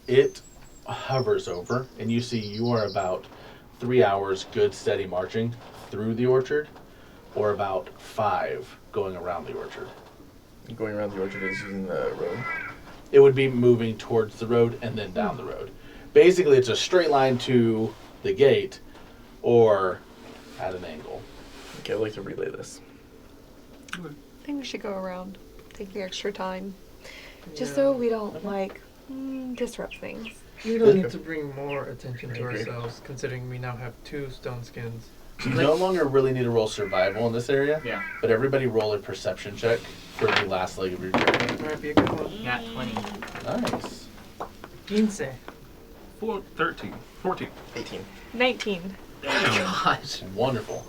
it hovers over, and you see you are about 3 hours good steady marching through the orchard, or about 5 going around the orchard. Going around the orchard is using the road. It would be moving towards the road and then down the road. Basically, it's a straight line to the gate, or at an angle. Okay, I'd like to relay this. I think we should go around. Take the extra time. Just Yeah. so we don't, disrupt things. We don't need to bring more attention to I agree. ourselves, considering we now have 2 stone skins. You no longer really need to roll survival in this area, Yeah. but everybody roll a perception check for the last leg of your journey. Might be a good one. Got 20. Nice. 15. 14. 18. 19. Gosh. Wonderful.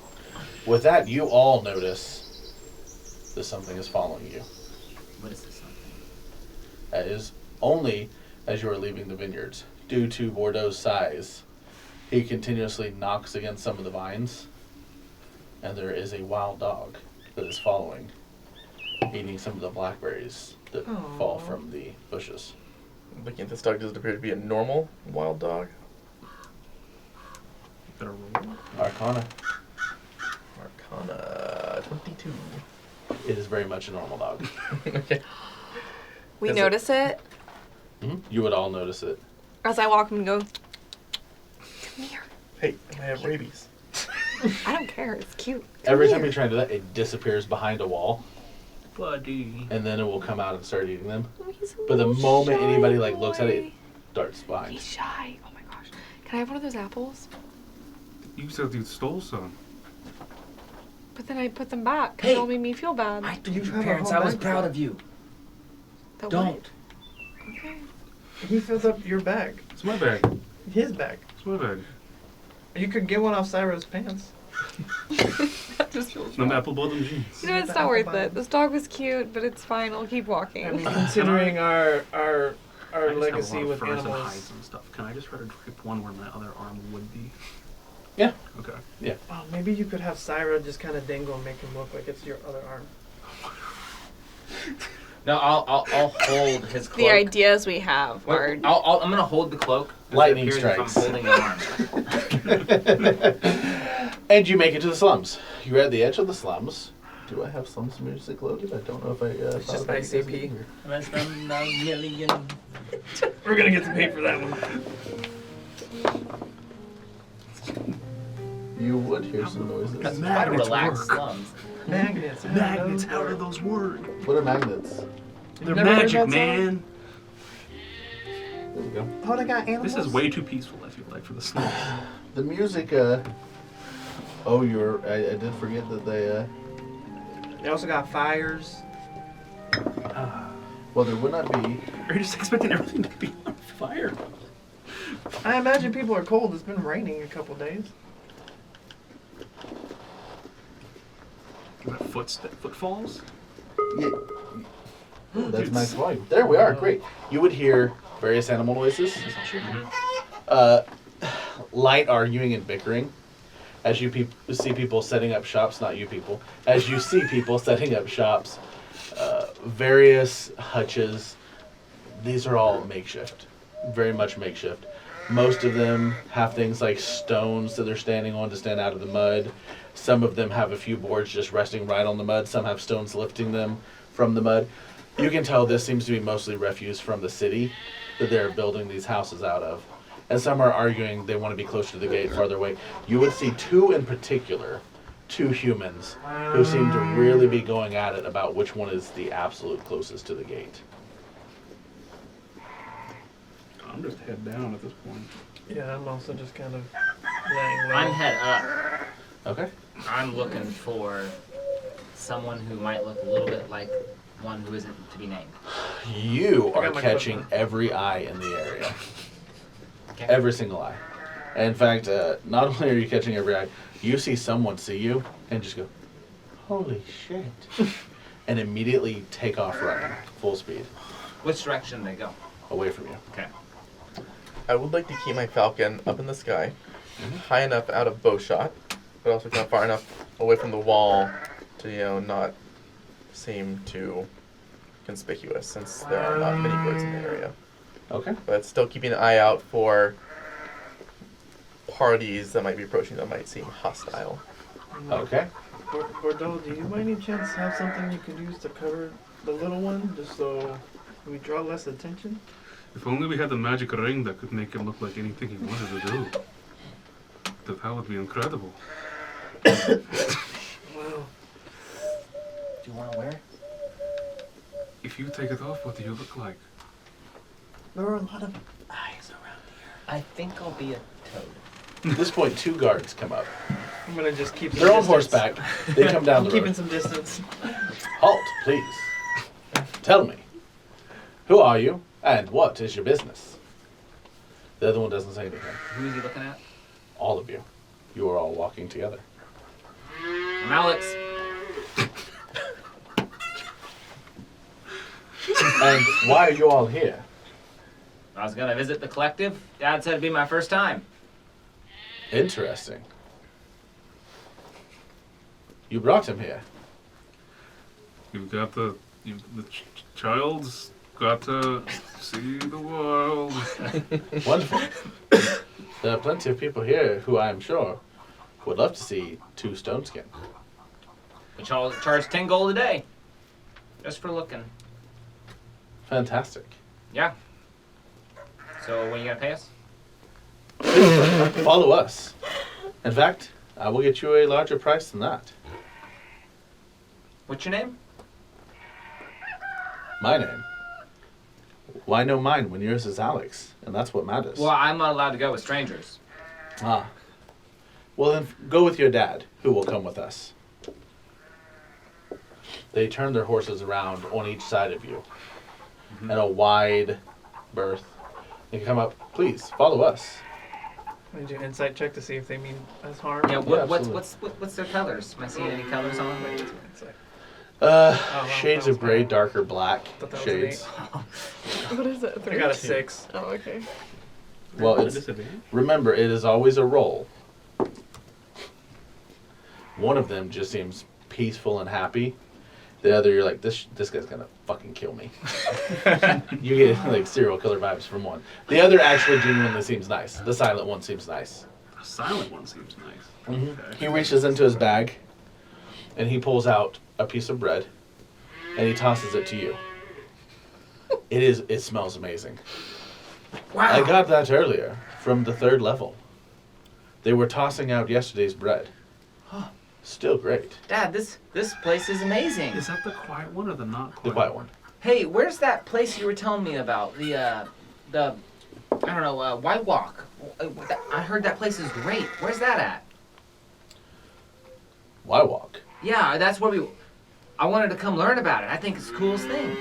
With that, you all notice that something is following you. What is this something? That is only as you are leaving the vineyards. Due to Bordeaux's size, he continuously knocks against some of the vines, and there is a wild dog that is following, eating some of the blackberries that Aw. fall from the bushes. Looking at this dog, does it appear to be a normal wild dog? Better roll. Arcana. Arcana 22. It is very much a normal dog. Okay. We Is it- notice it You would all notice it. as I walk and go, come here. Hey, I have rabies. I don't care. It's cute. Come Every here. time you try to do that, it disappears behind a wall, Buddy. and then it will come out and start eating them. Oh, he's a But the little moment shy anybody looks at it, boy. it darts behind. He's shy. Oh my gosh. Can I have one of those apples? You said you stole some. But then I put them back because Hey. it all made me feel bad. I told You your have a parents whole I was bag proud full. of you. That Don't. what? Okay. He filled up your bag. It's my bag. His bag. It's my bag. You could get one off Cyro's pants. That just feels Them wrong. apple bottom jeans. You know, it's not worth it. This dog was cute, but it's fine. I'll keep walking. I mean, considering our I just legacy have a lot with of furs and animals. hides and stuff. Can I just try to drape one where my other arm would be? Yeah. Okay. Oh, maybe you could have Cyro just kind of dangle and make him look like it's your other arm. No, I'll hold his cloak. The ideas we have Wait, are. I'm gonna hold the cloak. as it Lightning appears if strikes. I'm holding an arm. And you make it to the slums. You're at the edge of the slums. Do I have slums music loaded? I don't know if I. It's thought just about you guys ICP. being here. We're gonna get to pay for that one. You would hear some noises. Quite a Magnets relaxed work. slums. Magnets. Magnets, how do those work? What are magnets? They're never heard magic, that song? man. There we go. Oh, they got animals. This is way too peaceful, I feel like, for the snow. The music, oh, I did forget that they, They also got fires. well, there would not be. Are you just expecting everything to be on fire? I imagine people are cold. It's been raining a couple days. Footfalls? Yeah. That's nice volume. There we are. Great. You would hear various animal noises. Light arguing and bickering. As you see people setting up shops, not you people. As you see people setting up shops, various hutches. These are all makeshift. Very much makeshift. Most of them have things like stones that they're standing on to stand out of the mud. Some of them have a few boards just resting right on the mud. Some have stones lifting them from the mud. You can tell this seems to be mostly refuse from the city that they're building these houses out of. And some are arguing they want to be closer to the gate, farther away. You would see two in particular, two humans, who seem to really be going at it about which one is the absolute closest to the gate. I'm just head down at this point. Yeah, I'm also just kind of laying low. I'm head up. Okay. I'm looking for someone who might look a little bit like one who isn't to be named. You I are got my catching equipment. every eye in the area. Okay. Every single eye. And in fact, not only are you catching every eye, you see someone see you and just go, holy shit. And immediately take off running, full speed, Which direction do they go? away from you. Okay. I would like to keep my falcon up in the sky, high enough out of bow shot, but also kind of far enough away from the wall to, not seem too conspicuous, since there are not many birds in the area. Okay. But still keeping an eye out for parties that might be approaching that might seem hostile. Okay. Bordeaux, do you by any chance have something you could use to cover the little one, just so we draw less attention? If only we had the magic ring that could make him look like anything he wanted to do. That would be incredible. Well, Do you want to wear it? If you take it off, what do you look like? there are a lot of eyes around I think I'll be a toad. At this point, two guards come up. here. I'm gonna just keep. some They're on distance. horseback. They come down I'm the keeping road. some distance. Halt, please. Tell me, who are you and what is your business? The other one doesn't say anything. Who is he looking at? All of you. You are all walking together. I'm Alex. And why are you all here? I was gonna visit the collective. Dad said it'd be my first time. Interesting. You brought him here. You've got the child's got to see the world. Wonderful. There are plenty of people here who I am sure would love to see two stone skin. We charge 10 gold a day. Just for looking. Fantastic. Yeah. So when are you gonna pay us? Follow us. In fact, I will get you a larger price than that. What's your name? My name. Why no mine when yours is Alex? And that's what matters. Well, I'm not allowed to go with strangers. Ah. Well then, go with your dad, who will come with us. They turn their horses around on each side of you. In a wide berth. They come up, please, follow us. I'm gonna do an insight check to see if they mean us harm. Yeah. Yeah, What's their colors? Am I seeing any colors on them? Wait, insight. Shades that was of gray, bad. darker black Thought that was an shades. What is it? I got a 6. Oh, okay. Well, it's Disadvantage? remember, it is always a roll. One of them just seems peaceful and happy. The other, you're like, this guy's gonna fucking kill me. You get like serial killer vibes from one. The other actually genuinely seems nice. The silent one seems nice. The silent one seems nice. Okay. He reaches into his bag, and he pulls out a piece of bread, and he tosses it to you. It smells amazing. Wow. I got that earlier from the 3rd level. They were tossing out yesterday's bread. Still great. Dad, this place is amazing. Is that the quiet one or the not quiet? The quiet one. Hey, where's that place you were telling me about? The I don't know, White Walk. I heard that place is great. Where's that at? Why walk? Yeah, that's where I wanted to come learn about it. I think it's the coolest thing.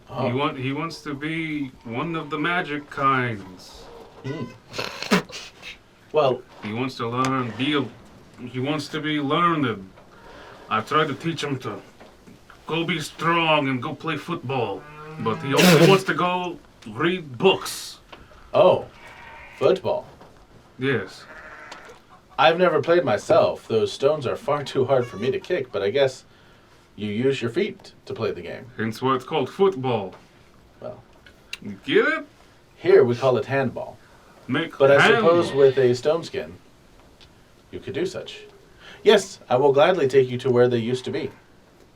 Oh. He wants to be one of the magic kinds. Well, He wants to learn. He wants to be learned. I've tried to teach him to go be strong and go play football, but he also wants to go read books. oh, football. Yes. I've never played myself. Those stones are far too hard for me to kick, but I guess you use your feet to play the game. Hence why it's called football. Well, You get it? here we call it handball. Make But I handball. suppose with a stone skin, you could do such. Yes, I will gladly take you to where they used to be.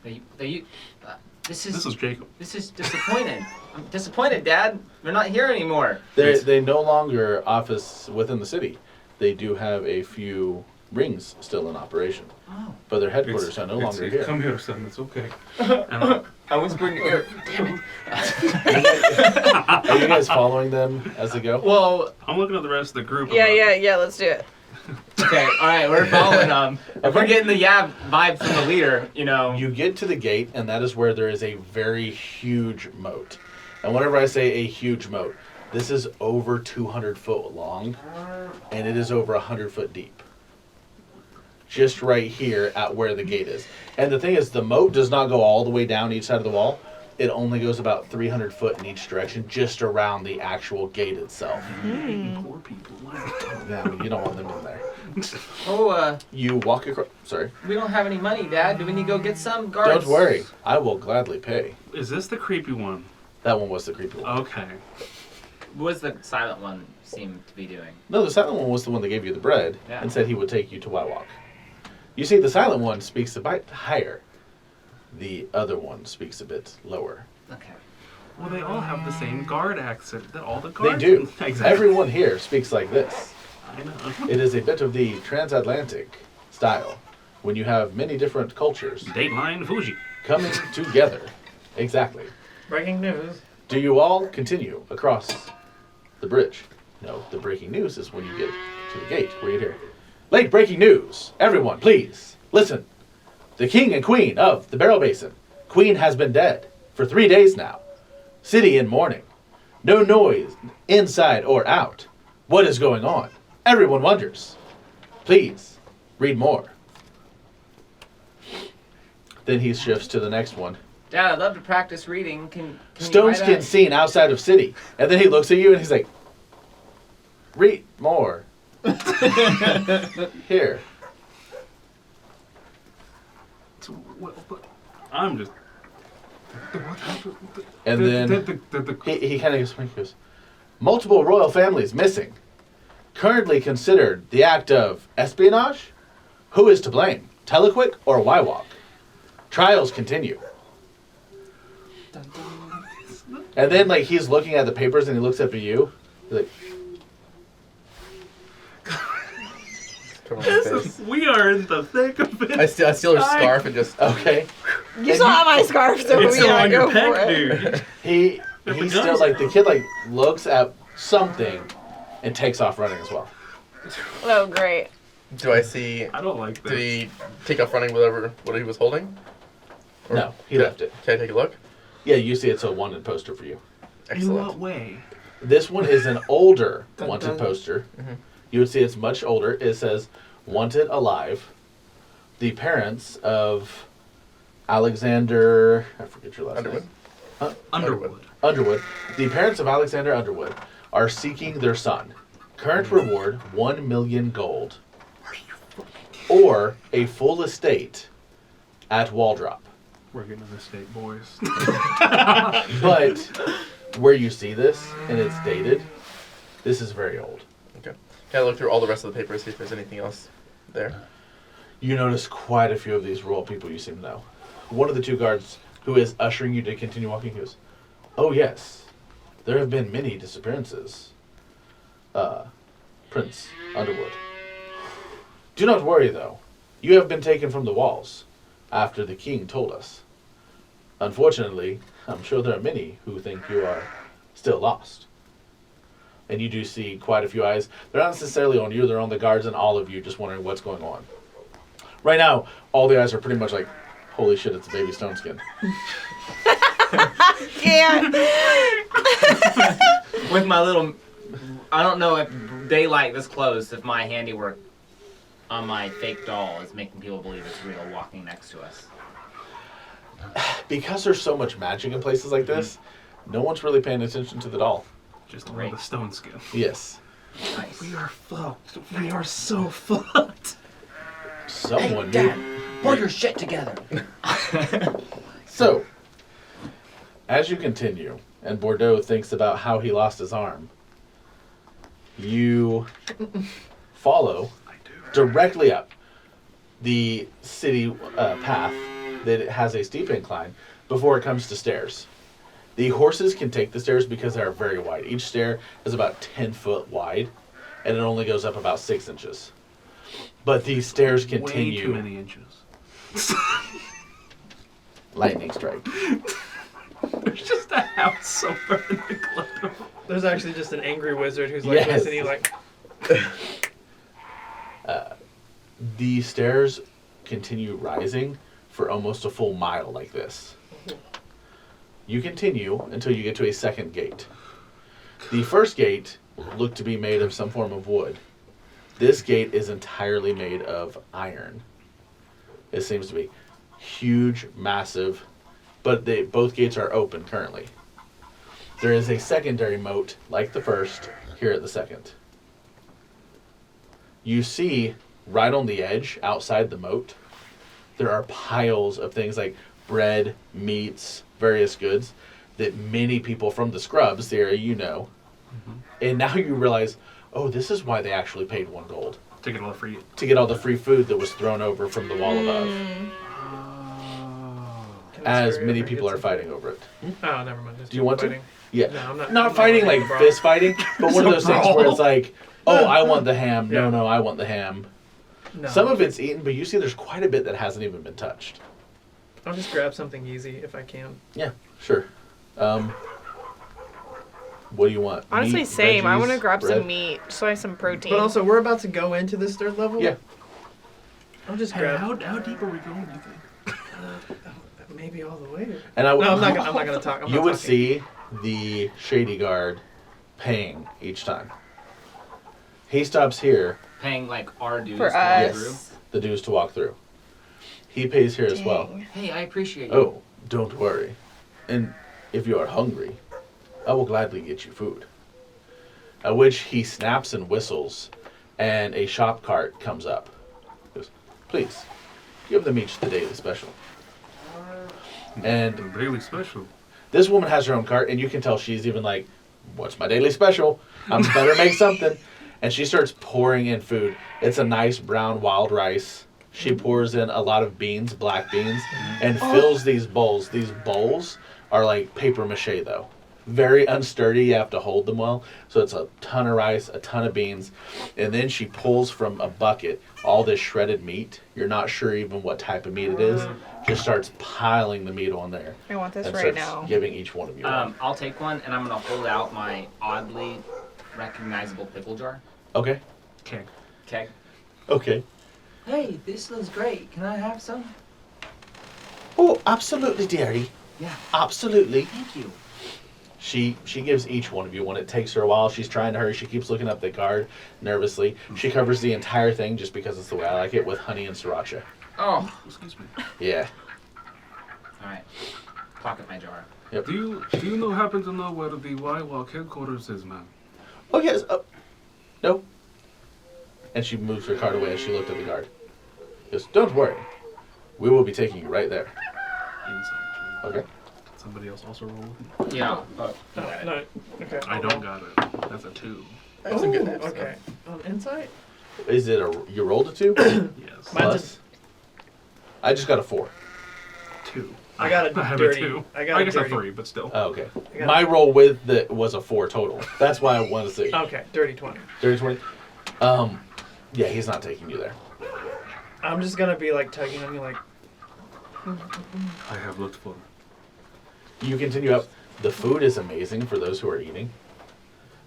This This is Jacob. is disappointing. I'm disappointed, Dad. They're not here anymore. They no longer office within the city. They do have a few rings still in operation, Oh. but their headquarters are no It's- longer here. Come here, son. It's okay. And I whispered in your ear. Damn Are you guys following them as they go? Well, I'm looking at the rest of the group. Yeah, about- yeah, let's do it. okay, all right, we're following them. If we're getting the vibe from the leader, you know. You get to the gate, and that is where there is a very huge moat. And whenever I say a huge moat, this is over 200 foot long, and it is over 100 foot deep. Just right here at where the gate is. And the thing is, the moat does not go all the way down each side of the wall. It only goes about 300 foot in each direction, just around the actual gate itself. Poor people. Yeah, you don't want them in there. Oh, You walk across. Sorry. we don't have any money, Dad. Do we need to go get some guards? Don't worry. I will gladly pay. Is this the creepy one? That one was the creepy one. Okay. What does the silent one seem to be doing? No, the silent one was the one that gave you the bread Yeah. and said he would take you to Wywalk. You see, the silent one speaks a bit higher. The other one speaks a bit lower. Okay. Well, they all have the same guard accent. That all the They guards. do. Exactly. Everyone here speaks like this. I know. It is a bit of the transatlantic style when you have many different cultures Dateline Fuji. coming together. Exactly. Breaking news. Do you all continue across the bridge? No, the breaking news is when you get to the gate where you hear, late breaking news. Everyone, please, listen. The king and queen of the Barrel Basin. Queen has been dead for 3 days now. City in mourning. No noise inside or out. What is going on? Everyone wonders. Please, read more. Then he shifts to the next one. Dad, I'd love to practice reading. Can you Stone write skin a- seen outside of city. And then he looks at you and he's like, read more. Here. I'm just. And then the he kind of goes, multiple royal families missing. Currently considered the act of espionage? Who is to blame? Telequick or Wywalk? Trials continue. And then like he's looking at the papers and he looks up at you. He's like, Cover my face. we are in the thick of it. I steal her scarf and just. okay. You still have my scarf, so It's still yeah, on your go for peg, it. dude. He If he's it still goes- like the kid like looks at something and takes off running as well. Oh, great. Do I see? I don't like Did this. he take off running what he was holding? Or- No, he Can- left it. Can I take a look? Yeah, you see it's a wanted poster for you. In Excellent. what way? This one is an older Dun, wanted dun. poster. Mhm. You would see it's much older. It says wanted alive. The parents of Alexander, I forget your last Underwood. name. Underwood. Underwood. The parents of Alexander Underwood are seeking their son. Current reward 1 million gold. Or a full estate at Waldrop. We're getting an estate, boys. But where you see this and it's dated, this is very old. Okay. Can I look through all the rest of the papers, see if there's anything else there? You notice quite a few of these royal people you seem to know. One of the two guards who is ushering you to continue walking goes, oh yes, there have been many disappearances. Prince Underwood. Do not worry though. You have been taken from the walls after the king told us. Unfortunately, I'm sure there are many who think you are still lost. And you do see quite a few eyes. They're not necessarily on you, they're on the guards and all of you, just wondering what's going on. Right now, all the eyes are pretty much like, holy shit, it's a baby stone skin. Yeah. With my little, I don't know if daylight this close, if my handiwork on my fake doll is making people believe it's real walking next to us. Because there's so much magic in places like this, no one's really paying attention to the doll. Just another stone skin. Yes. Nice. We are fucked. We are so fucked. Someone Hey, knew. Dad, pull your shit together. So, as you continue, and Bordeaux thinks about how he lost his arm, you follow directly up the city path that it has a steep incline before it comes to stairs. The horses can take the stairs because they are very wide. Each stair is about 10 foot wide, and it only goes up about 6 inches. But these stairs continue. Way too many inches. Lightning strike. There's just a house somewhere in the club. There's actually just an angry wizard who's like Yes. listening, like. The stairs continue rising for almost a full mile like this. You continue until you get to a second gate. The first gate looked to be made of some form of wood. This gate is entirely made of iron. It seems to be huge, massive, but both gates are open currently. There is a secondary moat, like the first, here at the second. You see, right on the edge, outside the moat, there are piles of things like bread, meats, various goods that many people from the scrubs, the area you know, and now you realize, oh, this is why they actually paid 1 gold. To get all the free. To get all the free food that was thrown over from the wall above, as many people are fighting over it. Oh, never mind. There's Do you people want fighting. to? Yeah. No, I'm not. Not I'm fighting wanting like to brawl. fist fighting, but one of those things where it's like, oh, I want the ham. Yeah. No, I want the ham. No. Some of it's eaten, but you see there's quite a bit that hasn't even been touched. I'll just grab something easy if I can. Yeah, sure. What do you want? Honestly, Meat, same. I veggies, want to grab bread? some meat so I have some protein. But also, we're about to go into this 3rd level. Yeah. I'll just Hey, grab. how deep are we going, do you think? Maybe all the way. And I No, would. I'm not gonna talk. I'm You not would talking. see the shady guard paying each time. He stops here, Paying like our dues for to walk us. through. the dues to walk through. He pays here as well. Dang. Hey, I appreciate you. Oh, don't worry. And if you are hungry, I will gladly get you food. At which he snaps and whistles, and a shop cart comes up. He goes, please, give them each the daily special. And The daily special. this woman has her own cart, and you can tell she's even like, what's my daily special? I better make something. And she starts pouring in food. It's a nice brown wild rice. She pours in a lot of beans, black beans, and fills these bowls. These bowls are like paper mache, though. Very unsturdy. You have to hold them well. So it's a ton of rice, a ton of beans. And then she pulls from a bucket all this shredded meat. You're not sure even what type of meat it is. Just starts piling the meat on there. I want this And right starts now. giving each one of you one. I'll take one, and I'm gonna hold out my oddly recognizable pickle jar. Okay. Okay. Okay. Okay. Hey, this looks great. Can I have some? Oh, absolutely, dearie. Yeah. Absolutely. Thank you. She gives each one of you one. It takes her a while. She's trying to hurry. She keeps looking up the card nervously. She covers the entire thing just because it's the way I like it with honey and sriracha. Oh. Excuse me. Yeah. All right. Pocket my jar. Do you happen to know where the Y-Walk headquarters is, ma'am? Oh, yes. No. And she moves her card away as she looked at the guard. She goes, don't worry. We will be taking you right there. Insight. Okay. Somebody else also roll? Yeah. No. Okay. I don't got it. That's a 2. That's a good name. Okay. Insight. Is it you rolled a 2? Yes. Plus? I just got a 4. 2. I got a I have dirty. a 2. I got a guess dirty. a 3, but still. Oh, okay. I got My roll with the was a 4 total. That's why I wanted to see. Okay, dirty 20. 30, 20. Yeah, he's not taking you there. I'm just gonna be like tugging on you, like. I have looked for. You continue up. The food is amazing for those who are eating.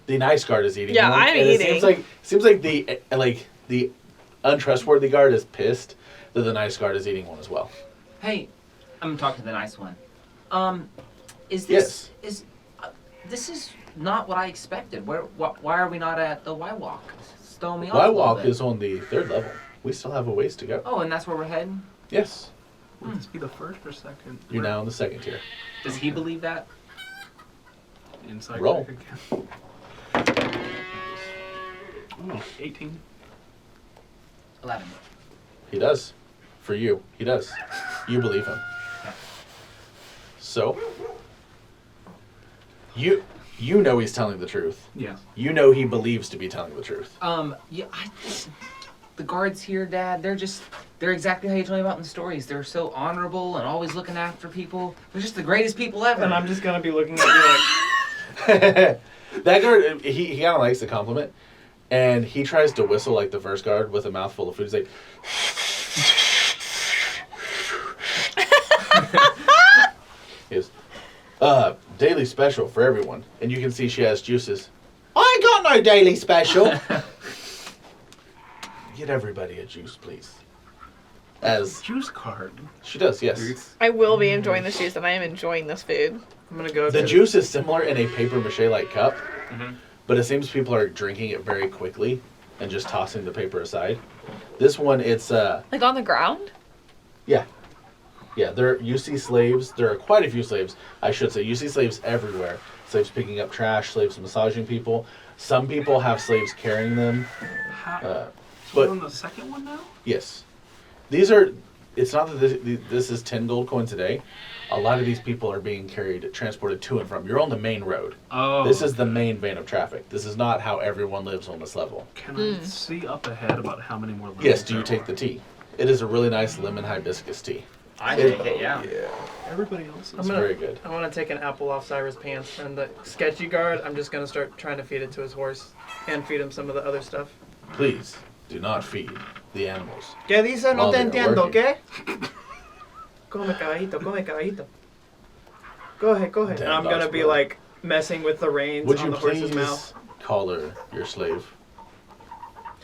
The nice guard is eating Yeah, one. I'm and eating. It seems like the untrustworthy guard is pissed that the nice guard is eating one as well. Hey, I'm talking to the nice one. Is this this is not what I expected. Why are we not at the Y Walk? Throw me off. Y Walk is on the 3rd level. We still have a ways to go. Oh, and that's where we're heading. Yes, Would this be the first or second? you're now in the 2nd tier. Does he believe that? Inside Roll. check again. Oh, 18. 11. He does. For you, he does. You believe him. So, you know he's telling the truth. Yes. You know he believes to be telling the truth. Yeah, the guards here, Dad, they're exactly how you told me about in the stories. They're so honorable and always looking after people. They're just the greatest people ever. And I'm just gonna be looking at you like, That guard, he kind of likes the compliment, and he tries to whistle like the first guard with a mouthful of food. He's like, he goes, daily special for everyone. And you can see she has juices. I ain't got no daily special. Get everybody a juice, please. As Juice card. she does, yes. I will be enjoying this juice, and I am enjoying this food. I'm gonna go. The to juice is similar in a paper mache like cup, but it seems people are drinking it very quickly and just tossing the paper aside. This one, it's Like on the ground? yeah, you see slaves. There are quite a few slaves, I should say. You see slaves everywhere. Slaves picking up trash, slaves massaging people. Some people have slaves carrying them. How, But- we're on the second one now? Yes, these are. It's not that this is 10 gold coins a day. A lot of these people are being transported to and from. You're on the main road. Oh. This is the main vein of traffic. This is not how everyone lives on this level. Can I see up ahead about how many more levels Yes, do you there take are? the tea? It is a really nice lemon hibiscus tea. I take it, yeah. Everybody else I'm is. gonna- Very good. I want to take an apple off Cyrus' pants, and the sketchy guard, I'm just gonna start trying to feed it to his horse, and feed him some of the other stuff. Please do not feed the animals. ¿Qué dice? No While te they're entiendo, working. ¿qué? Come caballito, come caballito. Go ahead, go ahead. Damn And I'm gonna dog's be blood. like messing with the reins Would on you the horse's please mouth. call her your slave?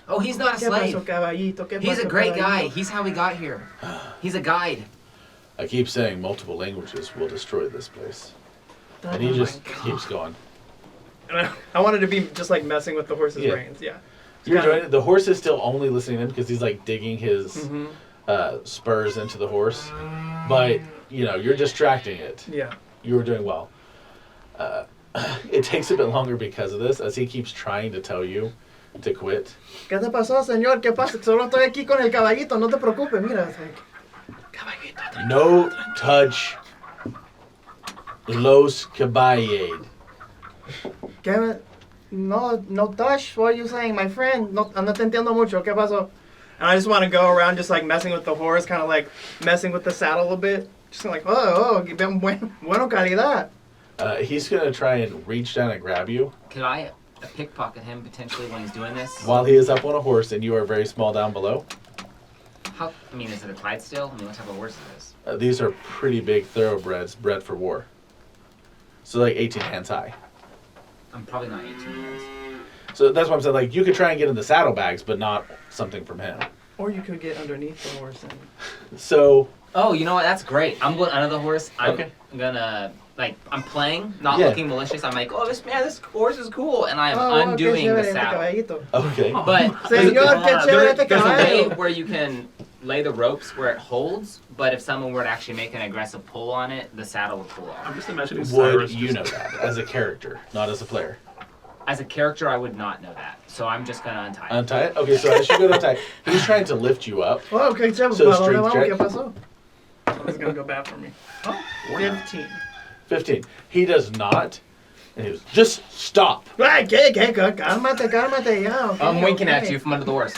Oh, he's not a ¿Qué pasó, slave. caballito? ¿Qué He's a pasó, great guy. caballito? He's how we got here. He's a guide. I keep saying multiple languages will destroy this place. And he Oh just my God. keeps going. And I wanted to be just like messing with the horse's Yeah. reins, yeah. You're kinda- enjoying it. The horse is still only listening to him because he's like digging his Mhm. spurs into the horse. But, you're distracting it. Yeah. You were doing well. It takes a bit longer because of this, as he keeps trying to tell you to quit. ¿Qué te pasó, señor? ¿Qué pasa? Solo estoy aquí con el caballito, no te preocupes, mira. It's like, caballito. No touch los caballos. ¿Qué? No touch. What are you saying, my friend? No te entiendo mucho. ¿Qué pasó? And I just want to go around just like messing with the horse, kind of like messing with the saddle a bit. Just like, bueno calidad. He's going to try and reach down and grab you Could I pickpocket him potentially when he's doing this? while he is up on a horse and you are very small down below. Is it a Clydesdale? What type of horse is this? These are pretty big thoroughbreds bred for war. So like 18 hands high. I'm probably not 18 years. So that's what I'm saying. Like, you could try and get in the saddlebags, but not something from him. Or you could get underneath the horse and... So, Oh, you know what? That's great. I'm going under the horse. I'm Okay. gonna I'm playing, not Yeah. looking malicious. I'm like, oh, this horse is cool, and I'm Oh, undoing qué the chévere este saddle. caballito. okay. But Señor, qué chévere este there's a way caballo. where you can lay the ropes where it holds, but if someone were to actually make an aggressive pull on it, the saddle would pull off. I'm just imagining Would Cyrus you just- know that as a character, not as a player? As a character, I would not know that, so I'm just gonna untie it. Untie it? Okay, so as you go to untie, he's trying to lift you up. Oh, qué chévere. So ¿Para dónde strength vamos? check? ¿Qué pasó? It's gonna go bad for me. Oh, 15. 15. He does not. And he goes, just stop. Ay, ¿qué? Cálmate, ya. Okay, I'm winking okay. at you from under the horse.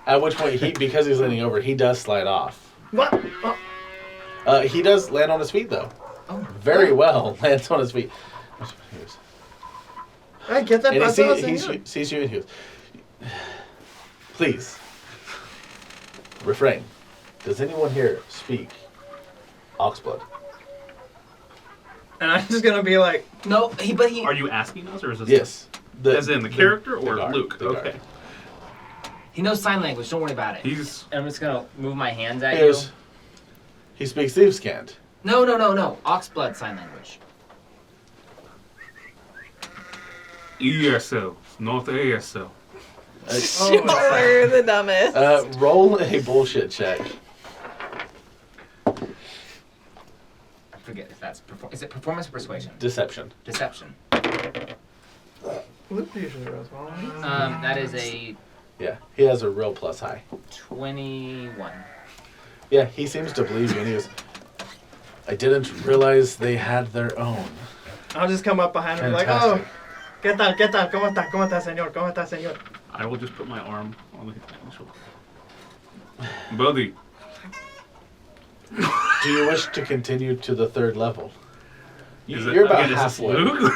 At which point, because he's leaning over, he does slide off. What? Oh, He does land on his feet, though. Oh. Very well, lands on his feet. ay, ¿qué te And he pasó, sees señor? you and he goes, please, refrain. Does anyone here speak oxblood? And I'm just gonna be like, No, but he. Are you asking us, or is this? Yes. As in the character or guard, Luke? the guard. Okay. He knows sign language. Don't worry about it. He's I'm just gonna move my hands at He speaks thieves' cant. you. No. Oxblood sign language. ESL, not ASL. You're the dumbest. Roll a bullshit check. I forget if that's is it performance or persuasion? Deception. Deception. Luke usually rolls well. That is a Yeah, he has a real plus high. 21. Yeah, he seems to believe you, and he goes, I didn't realize they had their own. I'll just come up behind him and be like, Fantastic. oh, ¿qué tal? ¿Cómo está, señor? ¿Cómo está, señor? I will just put my arm on the shoulder. Buddy, Do you wish to continue to the third level? is it You're about again, is this halfway. Luke?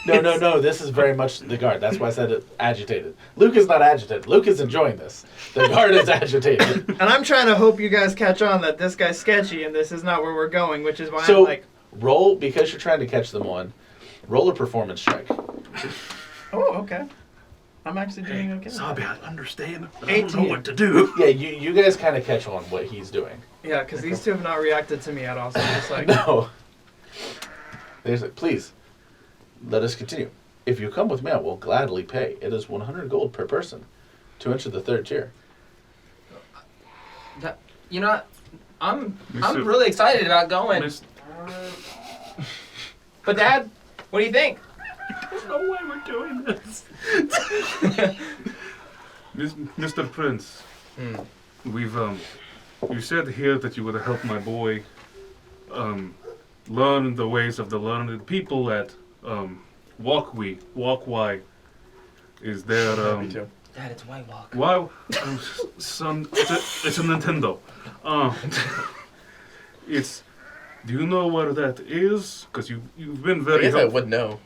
No, this is very much the guard. That's why I said it agitated. Luke is not agitated. Luke is enjoying this. The guard is agitated. And I'm trying to hope you guys catch on that this guy's sketchy and this is not where we're going, which is why So, I'm like, roll, because you're trying to catch them on, roll a performance check. oh, okay. I'm actually doing okay. Sabi, I understand, but I don't know 18. what to do. Yeah, you guys kind of catch on what he's doing. Yeah, because these two have not reacted to me at all, so I'm just like, No. There's like, please, let us continue. If you come with me, I will gladly pay. It is 100 gold per person to enter the third tier. You know, I'm Mr. really excited about going. Miss- But Dad, what do you think? There's no way we're doing this. Mr. Prince, we've you said here that you would help my boy learn the ways of the learned people at Walkway. Is there Me too. Dad, it's White Walk. Wow, son, it's a Nintendo. It's. Do you know where that is? Because you've been I very guess I helpful. would know.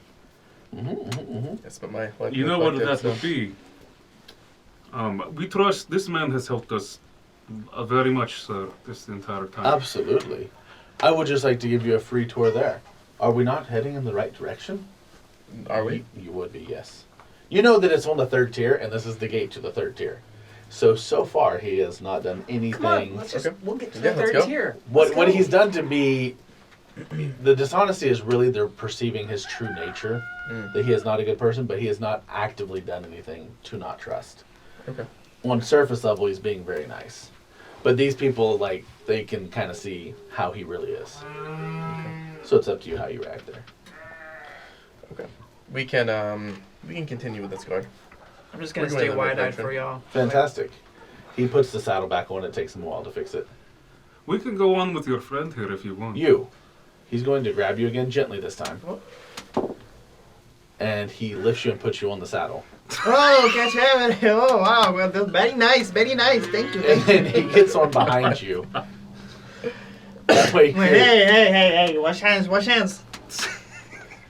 Mm-hmm. I spent my life. You know like what that so. would be. We trust this man has helped us very much, sir, this entire time. Absolutely. I would just like to give you a free tour there. Are we not heading in the right direction? Are we? You would be, yes. You know that it's on the third tier, and this is the gate to the third tier. So far, he has not done anything. Come on, let's just Okay. we'll get to Yeah, the let's third go. tier. What he's done to be, the dishonesty is really they're perceiving his true nature, that he is not a good person, but he has not actively done anything to not trust. Okay. On surface level, he's being very nice, but these people they can kind of see how he really is. So it's up to you how you react there. Okay. We can continue with this guard. I'm just going to We're stay going in that wide-eyed direction. for y'all. Fantastic. He puts the saddle back on. It takes him a while to fix it. We can go on with your friend here if you want. He's going to grab you again gently this time. And he lifts you and puts you on the saddle. Oh, qué chévere. Oh, wow. Well, that's very nice. Very nice. Thank you. And then he gets on behind you. That way Wait, hey. Wash hands.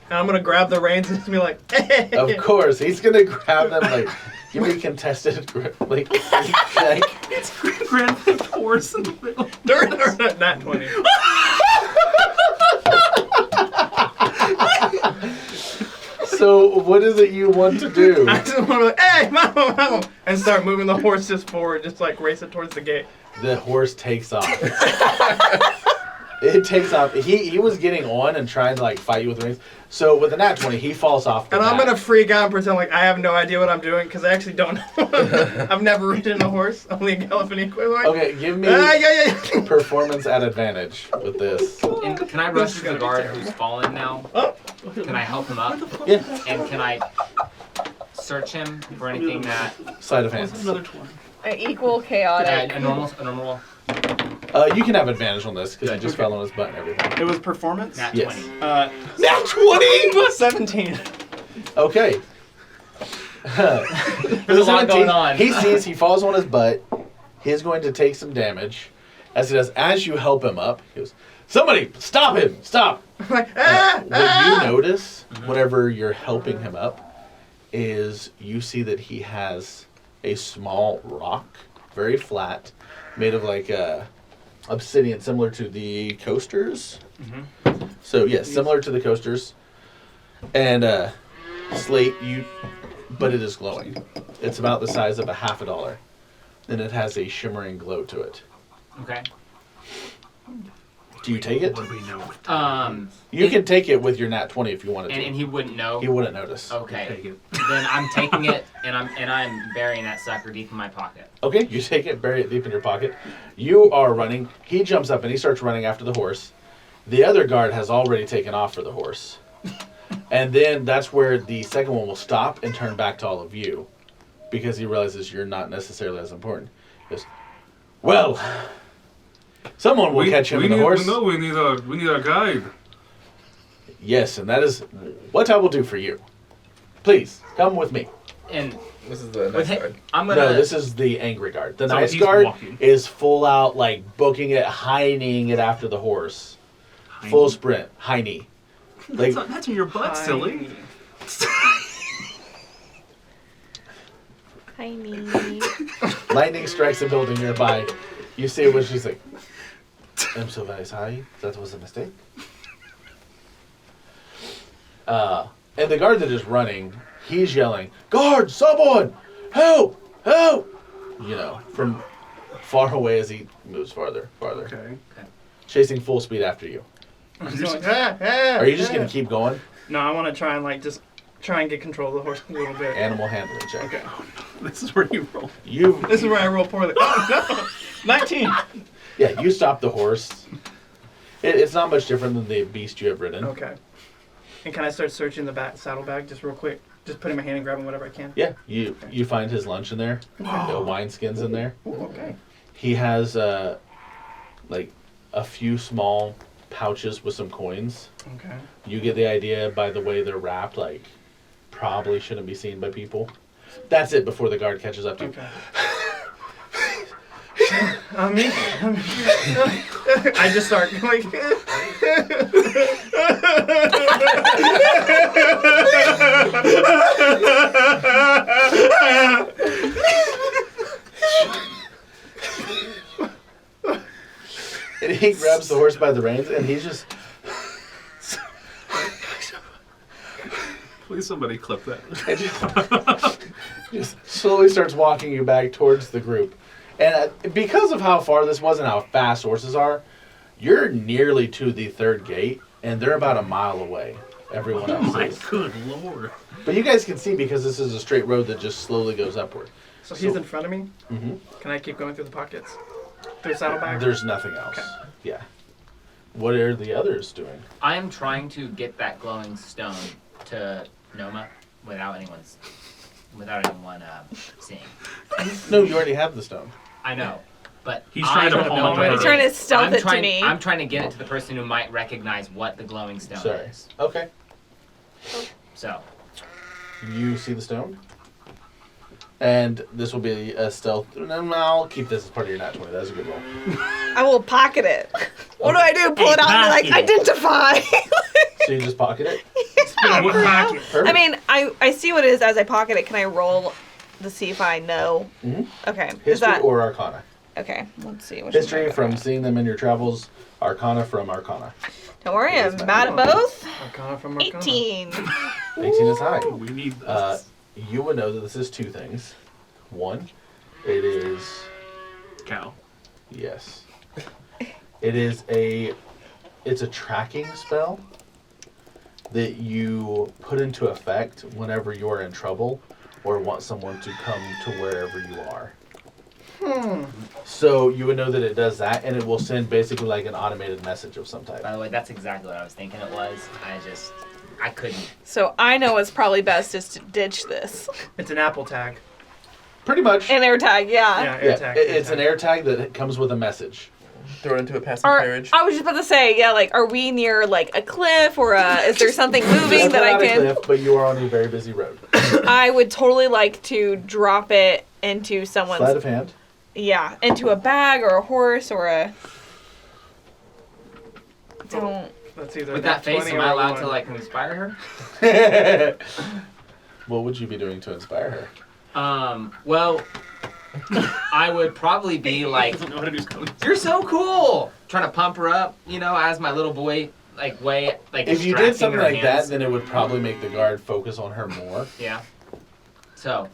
And I'm going to grab the reins and just be like, hey. Of course, he's going to grab them give me contested check. It's Grand Theft Horse in the middle. Not 20. So what is it you want to do? I just want to be like, hey, mama, and start moving the horse just forward, just like race it towards the gate. The horse takes off. It takes off. He was getting on and trying to fight you with the reins. So with the nat 20, he falls off the And I'm back. going to freak out and pretend like I have no idea what I'm doing because I actually don't know. I've never ridden a horse, only a galloping equivalent. Okay, give me Yeah. performance at advantage with this. And can I rush to the guard who's fallen now? Oh. Can I help him up? Yeah. And can I search him for anything that Sleight of What's hand. another 20? Equal chaotic. a normal roll? You can have advantage on this because you just fell on his butt and everything. It was performance? Nat Yes. 20. Nat 20! 17. Okay. There's a lot going on. He sees he falls on his butt. He's going to take some damage. As he does, as you help him up, he goes, "Somebody, stop him! Stop!" Like, What you notice, whenever you're helping him up, is you see that he has a small rock, very flat, made of obsidian, similar to the coasters. So yes, similar to the coasters. And slate, you but it is glowing. It's about the size of a $50, and it has a shimmering glow to it. Okay. Do you take it? What do we know? You can take it with your nat 20 if you wanted to. And he wouldn't know. He wouldn't notice. Okay. Take it. Then I'm taking it and I'm burying that sucker deep in my pocket. Okay, you take it, bury it deep in your pocket. You are running. He jumps up and he starts running after the horse. The other guard has already taken off for the horse. And then that's where the second one will stop and turn back to all of you, because he realizes you're not necessarily as important. He goes, well, someone will catch him in the horse. No, we need a guide. Yes, and that is what I will do for you. Please, come with me. And This is the with next him, card. I'm gonna. No, this is the angry guard. The So nice he's guard walking. is full out, like, booking it, hining it after the horse. Full sprint. Hiney. Like, That's in your butt, silly. Tiny. lightning strikes a building nearby. You see what she's like, I'm so very sorry. That was a mistake. And the guard that is running, he's yelling, guard, someone! Help! Help! You know, from far away as he moves farther. Okay. Chasing full speed after you. I'm just like, ah, ah, Are you just ah. going to keep going? No, I want to try and like just try and get control of the horse a little bit. Animal handling check. Okay. This is where you roll. This is where I roll poorly. Oh no! 19. Yeah, you stop the horse. It's not much different than the beast you have ridden. Okay. And can I start searching the saddlebag just real quick? Just putting my hand and grabbing whatever I can. Yeah, you find his lunch in there. The wine skins in there. Ooh, okay. He has like a few small pouches with some coins. Okay. You get the idea by the way they're wrapped, like probably shouldn't be seen by people. That's it before the guard catches up to you. Okay. I just start like. And he grabs the horse by the reins and he's just Please, somebody clip that. and just slowly starts walking you back towards the group. And because of how far this was and how fast horses are, you're nearly to the third gate, and they're about a mile away. Everyone Oh else my is. good lord. But you guys can see because this is a straight road that just slowly goes upward. So he's in front of me. Mm-hmm. Can I keep going through the pockets? Through the saddlebag? There's nothing else. Okay. Yeah. What are the others doing? I am trying to get that glowing stone to Noma without anyone seeing. No, you already have the stone. I know, but He's trying to don't know haunt what her. it He's trying to is. stealth I'm it to trying, me. I'm trying to get it to the person who might recognize what the glowing stone Sorry. is. Okay. So, You see the stone? And this will be a stealth. No, I'll keep this as part of your nat 20. That's a good roll. I will pocket it. What do I do? Pull Hey, it out and like pocket it. identify. So you just pocket it? What pocket? Perfect. I mean, I see what it is as I pocket it. Can I roll to see if I know? Mhm. Okay. Is History that or Arcana? okay? Let's see. Which History one from seeing them in your travels. Arcana from Arcana. Don't worry, I'm Yes, bad at both. Arcana from Arcana. 18. 18 is high. We need this. You would know that this is two things. One, it is Cow. yes. It's a tracking spell that you put into effect whenever you're in trouble or want someone to come to wherever you are. So you would know that it does that, and it will send basically like an automated message of some type. by the way, that's exactly what I was thinking it was. I couldn't. So I know what's probably best is to ditch this. It's an Apple tag. Pretty much. An air tag, yeah. Yeah, air Yeah, tag. it's an air tag that comes with a message. Throw it into a passing Or, carriage. I was just about to say, yeah, like, are we near like a cliff or is there something moving It's that I not a can? cliff, but you are on a very busy road. I would totally like to drop it into someone's, Sleight of hand. yeah, into a bag or a horse or a. Don't. That's either With that face, 20 am I or allowed one. to like inspire her? What would you be doing to inspire her? Well, I would probably be like, Doesn't know how to do spelling. "You're so cool," trying to pump her up, you know, as my little boy, like If you did extracting something her like that, hands. then it would probably make the guard focus on her more. Yeah. So,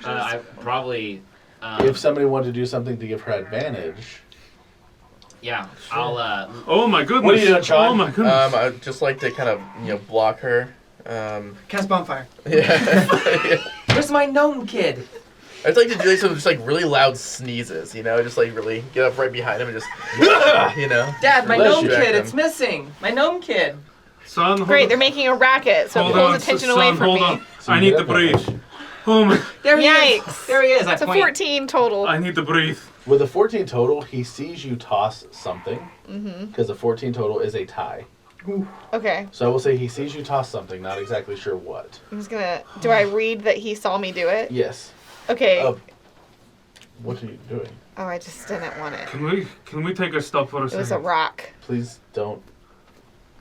I probably. If somebody wanted to do something to give her advantage. Yeah, I'll. Oh my goodness! What are you doing, Sean? Oh my goodness! I'd just like to kind of, block her. Cast bonfire. Yeah. Where's my gnome kid? I'd like to do some just really loud sneezes, just really get up right behind him and just, Dad, my Bless gnome you. kid, it's missing. My gnome kid. Son, hold Great, on. they're making a racket, so it Hold pulls on, attention son, away from hold me. on. I need to breathe. Oh my! There he is. Yikes. There he is. I It's a point. 14 total. I need to breathe. With a 14 total, he sees you toss something. Mm-hmm. Because a 14 total is a tie. Okay, So I will say he sees you toss something, not exactly sure what. I'm just gonna. Do I read that he saw me do it? Yes. Okay. What are you doing? Oh, I just didn't want it. Can we take a stop for a It second? was a rock. Please don't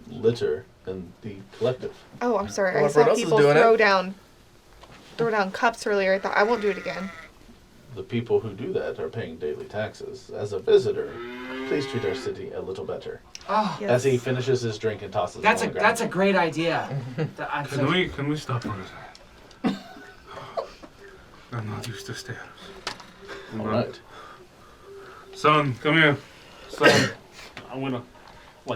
litter in the collective. Oh, I'm sorry. Well, I everyone saw else is people doing throw down cups earlier. I thought I won't do it again. The people who do that are paying daily taxes. As a visitor, please treat our city a little better. Oh, Yes. As he finishes his drink and tosses it on the ground. that's a great idea. Can we stop for a second? I'm not used to stairs. All right. Son, come here. Son, I'm gonna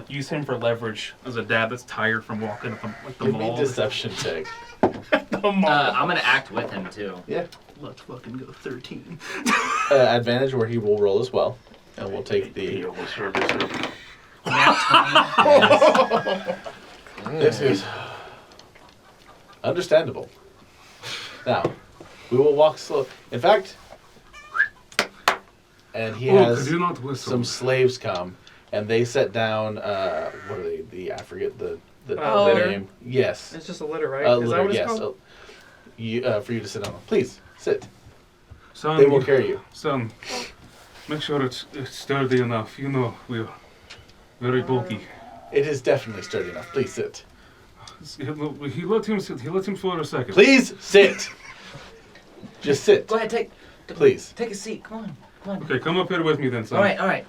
use him for leverage as a dad that's tired from walking at the Give mall. me deception check. The mall. I'm gonna act with him too. Yeah. Let's fucking go 13. Advantage where he will roll as well. And we'll take the... This is understandable. Now, we will walk slow. In fact, and he has could you not whistle? some slaves come, and they set down. What are they? I forget the Litter? name. Yes. It's just a litter, right? Is that Litter, what it's yes. called? For you to sit on. Please sit. Son, They will carry you. Son, make sure it's sturdy enough. We are very bulky. It is definitely sturdy enough. Please sit. He let him sit. He let him for a second. Please sit. Just sit. Go ahead, Please. take a seat. Come on. Okay, come up here with me then, son. All right.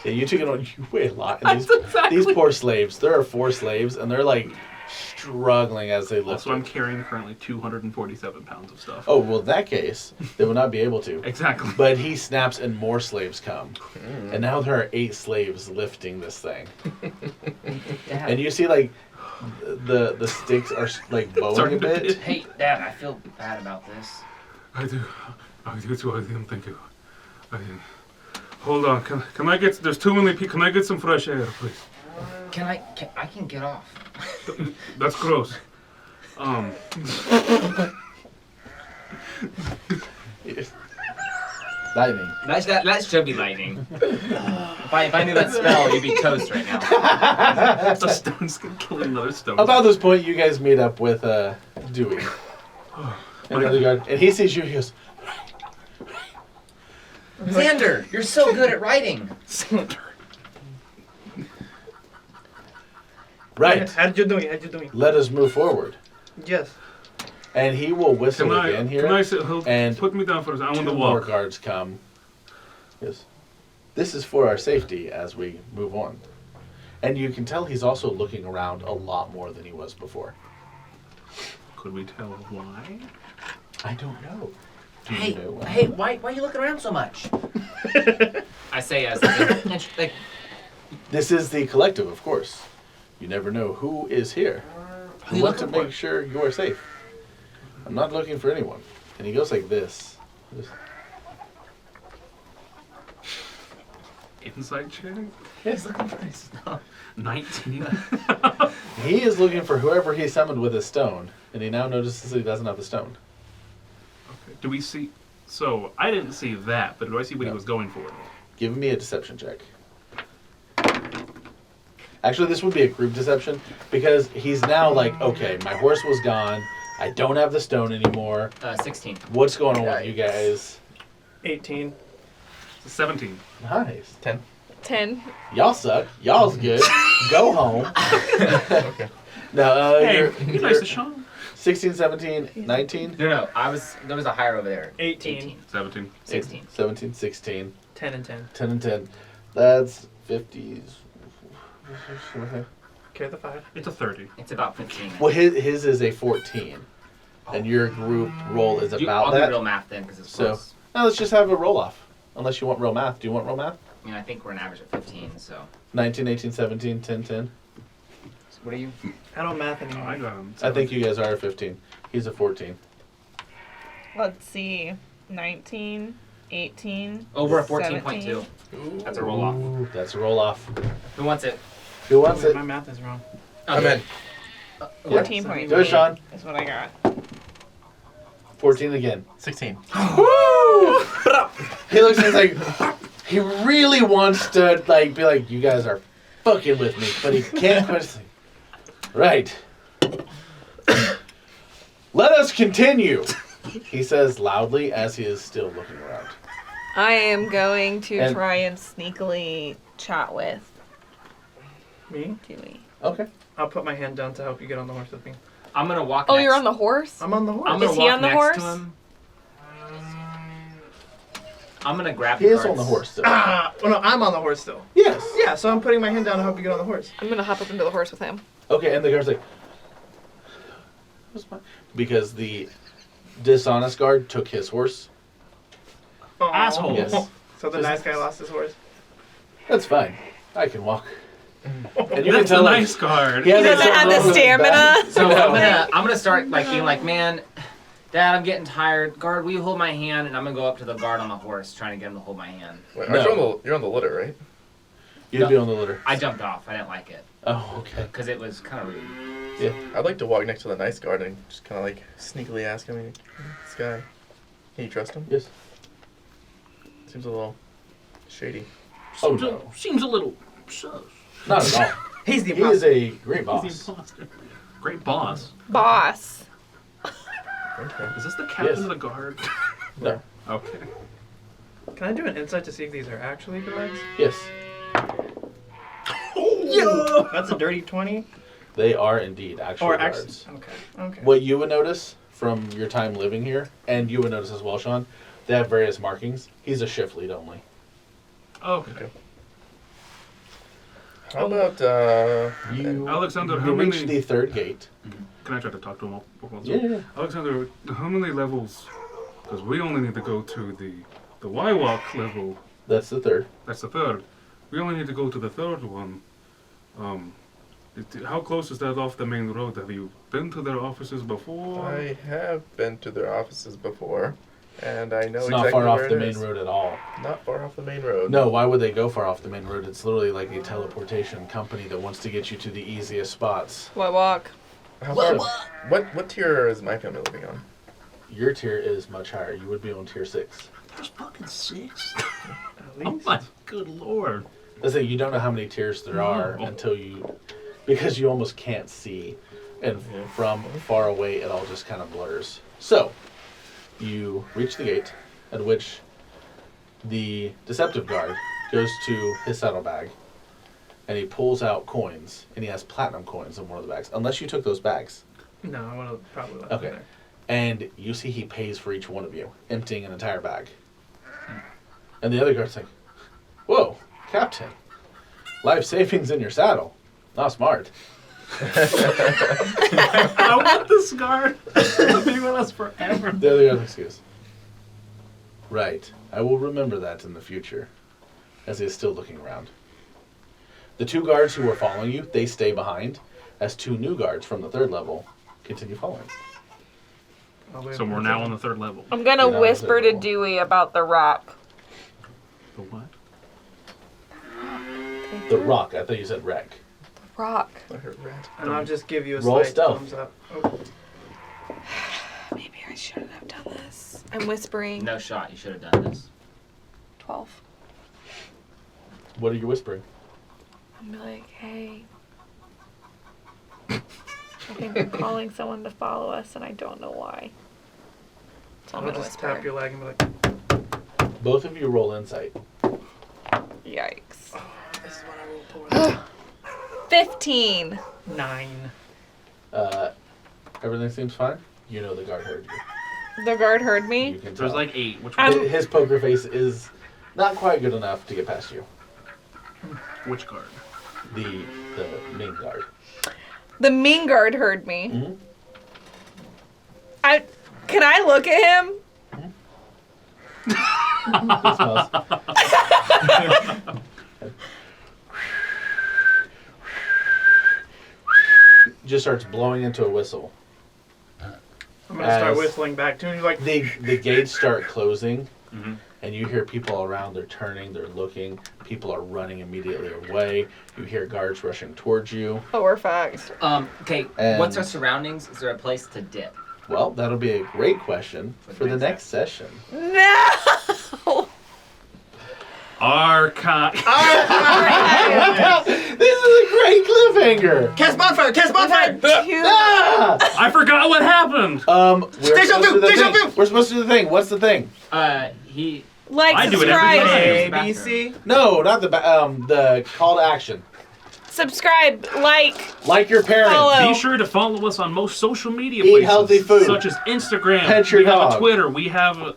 Yeah, you took it on. You weigh a lot. And these poor slaves. There are 4 slaves, and they're struggling as they lift. Also, I'm carrying currently 247 pounds of stuff. Oh, well, in that case, they will not be able to. Exactly. But he snaps and more slaves come. And now there are 8 slaves lifting this thing. Dad. And you see, the sticks are, bowing Sorry, a bit. Hey, Dad, I feel bad about this. I do too. I didn't think of. Hold on. Can I get? There's too many people. Can I get some fresh air, please? I can get off. That's gross. Lightning. That should be lightning. If I knew that spell, you'd be toast right now. The stone's gonna kill another stone. About this point, you guys meet up with Dewey. And the other guard. And he sees you, he goes, Xander, you're so good at writing. right, How you doing? let us move forward. Yes. And he will whistle again here. Can I sit? And Put me down for a second. I want 2 to more walk. guards come. Yes. This is for our safety as we move on. And you can tell he's also looking around a lot more than he was before. Could we tell why? I don't know. Do you know? Hey, why are you looking around so much? I say as like, This is the collective, of course. You never know who is here. Who I you want to looking for? make sure you're safe. I'm not looking for anyone. And he goes like this. Just- Insight check? he's looking for his stuff. 19. He is looking for whoever he summoned with a stone, and he now notices he doesn't have the stone. Okay. Do we see? So I didn't see that, but do I see what he No. was going for? Give me a deception check. Actually, this would be a group deception, because he's now like, okay, my horse was gone. I don't have the stone anymore. 16. What's going on with you guys? 18. 17. Nice. 10. Y'all suck. Y'all's good. Go home. Okay. No, Hey, you're, be nice to Sean. 16, 17, 19? No, there was a higher over there. 18. 17. 16. 17, 16, 10 and 10. 10 and 10. That's 50s. Okay, the 5. It's a 30. It's about 15. Well, his is a 14. and your group roll is I'll about do that. real math then, because it's So- close. Now let's just have a roll off. Unless you want real math. Do you want real math? I mean, I think we're an average of 15, so. 19, 18, 17, 10, 10. So what are you? I don't math Oh, anymore. I got him. I think you guys are a 15. He's a 14. Let's see. 19, 18. Oh, we're at 14.2. 17. That's a roll off. Ooh, that's a roll off. Who wants it? Who wants Wait, it? my math is wrong. I'm in. 14.8 Do it, Sean. is what I got. 14 again. 16. He looks at me like he really wants to be like, you guys are fucking with me, but he can't quite say. Right. Let us continue, he says loudly as he is still looking around. I am going to And- try and sneakily chat with Me? Dewey. Okay. I'll put my hand down to help you get on the horse with me. I'm gonna walk. Oh, next. you're on the horse? I'm on the horse. I'm gonna Is he walk on the next horse? to him. I'm gonna grab. He the is on cards. the horse still. Well, no, I'm on the horse still. Yes. Yeah, so I'm putting my hand down to help you get on the horse. I'm gonna hop up into the horse with him. Okay, and the guard's like, "What's my-" because the dishonest guard took his horse. Aw. Asshole. Yes. So the nice guy lost his horse. That's fine. I can walk. And you That's can tell a like, nice card. he has He doesn't something have the wrong with his back. stamina. So No. I'm gonna start being like, man, Dad, I'm getting tired. Guard, will you hold my hand? And I'm gonna go up to the guard on the horse, trying to get him to hold my hand. Wait, No. you're on the litter, right? You'd be on the litter. I jumped off. I didn't like it Oh, okay. because it was kind of rude. Yeah. I'd like to walk next to the nice guard and just kind of like sneakily ask him, this guy, can you trust him? Yes. Seems a little shady. Oh, Seems, no. seems a little sus. Not at all. He's the He is imposter. a great He's boss. the imposter. Great boss. Boss. Okay. Is this the captain Yes. of the guard? No. Okay. Can I do an insight to see if these are actually guards? Yes. Yo! That's a dirty 20. They are indeed actual Or guards. actually. Okay. What you would notice from your time living here, and you would notice as well, Sean, they have various markings. He's a shift lead only. Okay. How about, You, Alexander, you how reach many- the third gate. Can I try to talk to him? Yeah. Alexander, how many levels? Because we only need to go to the Y-Walk level. That's the third. That's the third. We only need to go to the third one. How close is that off the main road? Have you been to their offices before? I have been to their offices before, and I know It's exactly not far off where the it main is. road at all. Not far off the main road. No, why would they go far off the main road? It's literally like a teleportation company that wants to get you to the easiest spots. What walk? How far? What tier is my family living on? Your tier is much higher. You would be on tier 6. There's fucking 6. At Oh least. my good lord. Let's say you don't know how many tiers there are until you, because you almost can't see, and from far away it all just kind of blurs. So, you reach the gate, at which the deceptive guard goes to his saddlebag, and he pulls out coins, and he has platinum coins in one of the bags. Unless you took those bags. No, I would have probably left Okay. it there. And you see he pays for each one of you, emptying an entire bag. And the other guard's like, whoa, Captain, life savings in your saddle. Not smart. I want this guard to be with us forever. The other guy's excuse. Right. I will remember that in the future, as he is still looking around. The two guards who were following you, they stay behind, as two new guards from the third level continue following. So we're now on the third level. I'm gonna You're not whisper to visible. Dewey about the rock. The what? The rock. I thought you said wreck. Rock. I heard rat. And I'll just give you a Roll slight stealth. thumbs up. Oh. Maybe I shouldn't have done this. I'm whispering. No shot. You should have done this. 12. What are you whispering? I'm like, hey. I think we're calling someone to follow us, and I don't know why. So I'm I'll gonna just whisper. tap your leg and be like, Both of you roll insight. Yikes. this is what I roll for. 15. 9. Everything seems fine. You know the guard heard you. The guard heard You me. can There's tell. like 8. Which I'm- one? His poker face is not quite good enough to get past you. Which guard? The main guard. The mean guard heard me. Mhm. Can I look at him? It smells. Just starts blowing into a whistle. I'm gonna start As whistling back to him. He's like, the gates start closing, Mhm. and you hear people around. They're turning. They're looking. People are running immediately away. You hear guards rushing towards you. Oh, we're fucked. Okay, And- what's our surroundings? Is there a place to dip? Well, that'll be a great question for the next session. No! Archive. This is a great cliffhanger. cast bonfire! Cast bonfire! Ah! I forgot what happened. We're Deja supposed to vu, do the deja thing. vu. We're supposed to do the thing. What's the thing? He. Like, I do it every subscribe. time. ABC. No, not the call to action. Subscribe, Like your parents. Follow. Be sure to follow us on most social media Eat places, healthy food. such as Instagram. Pet your we have dog. a Twitter. We have a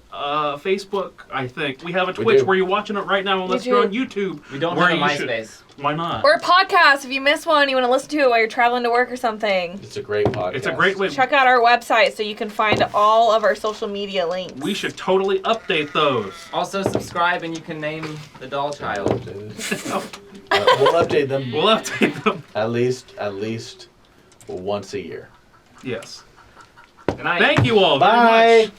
Facebook. I think we have a We Twitch do. where you're watching it right now, unless We you're do. on YouTube. We don't where have a you should- MySpace. Why not? or podcast. If you miss one, you want to listen to it while you're traveling to work or something. It's a great podcast. It's a great way. Check out our website so you can find all of our social media links. We should totally update those. Also, subscribe and you can name the doll child. We'll update them We'll update them. at least once a year. Yes. Good night. Thank you all very Bye. much.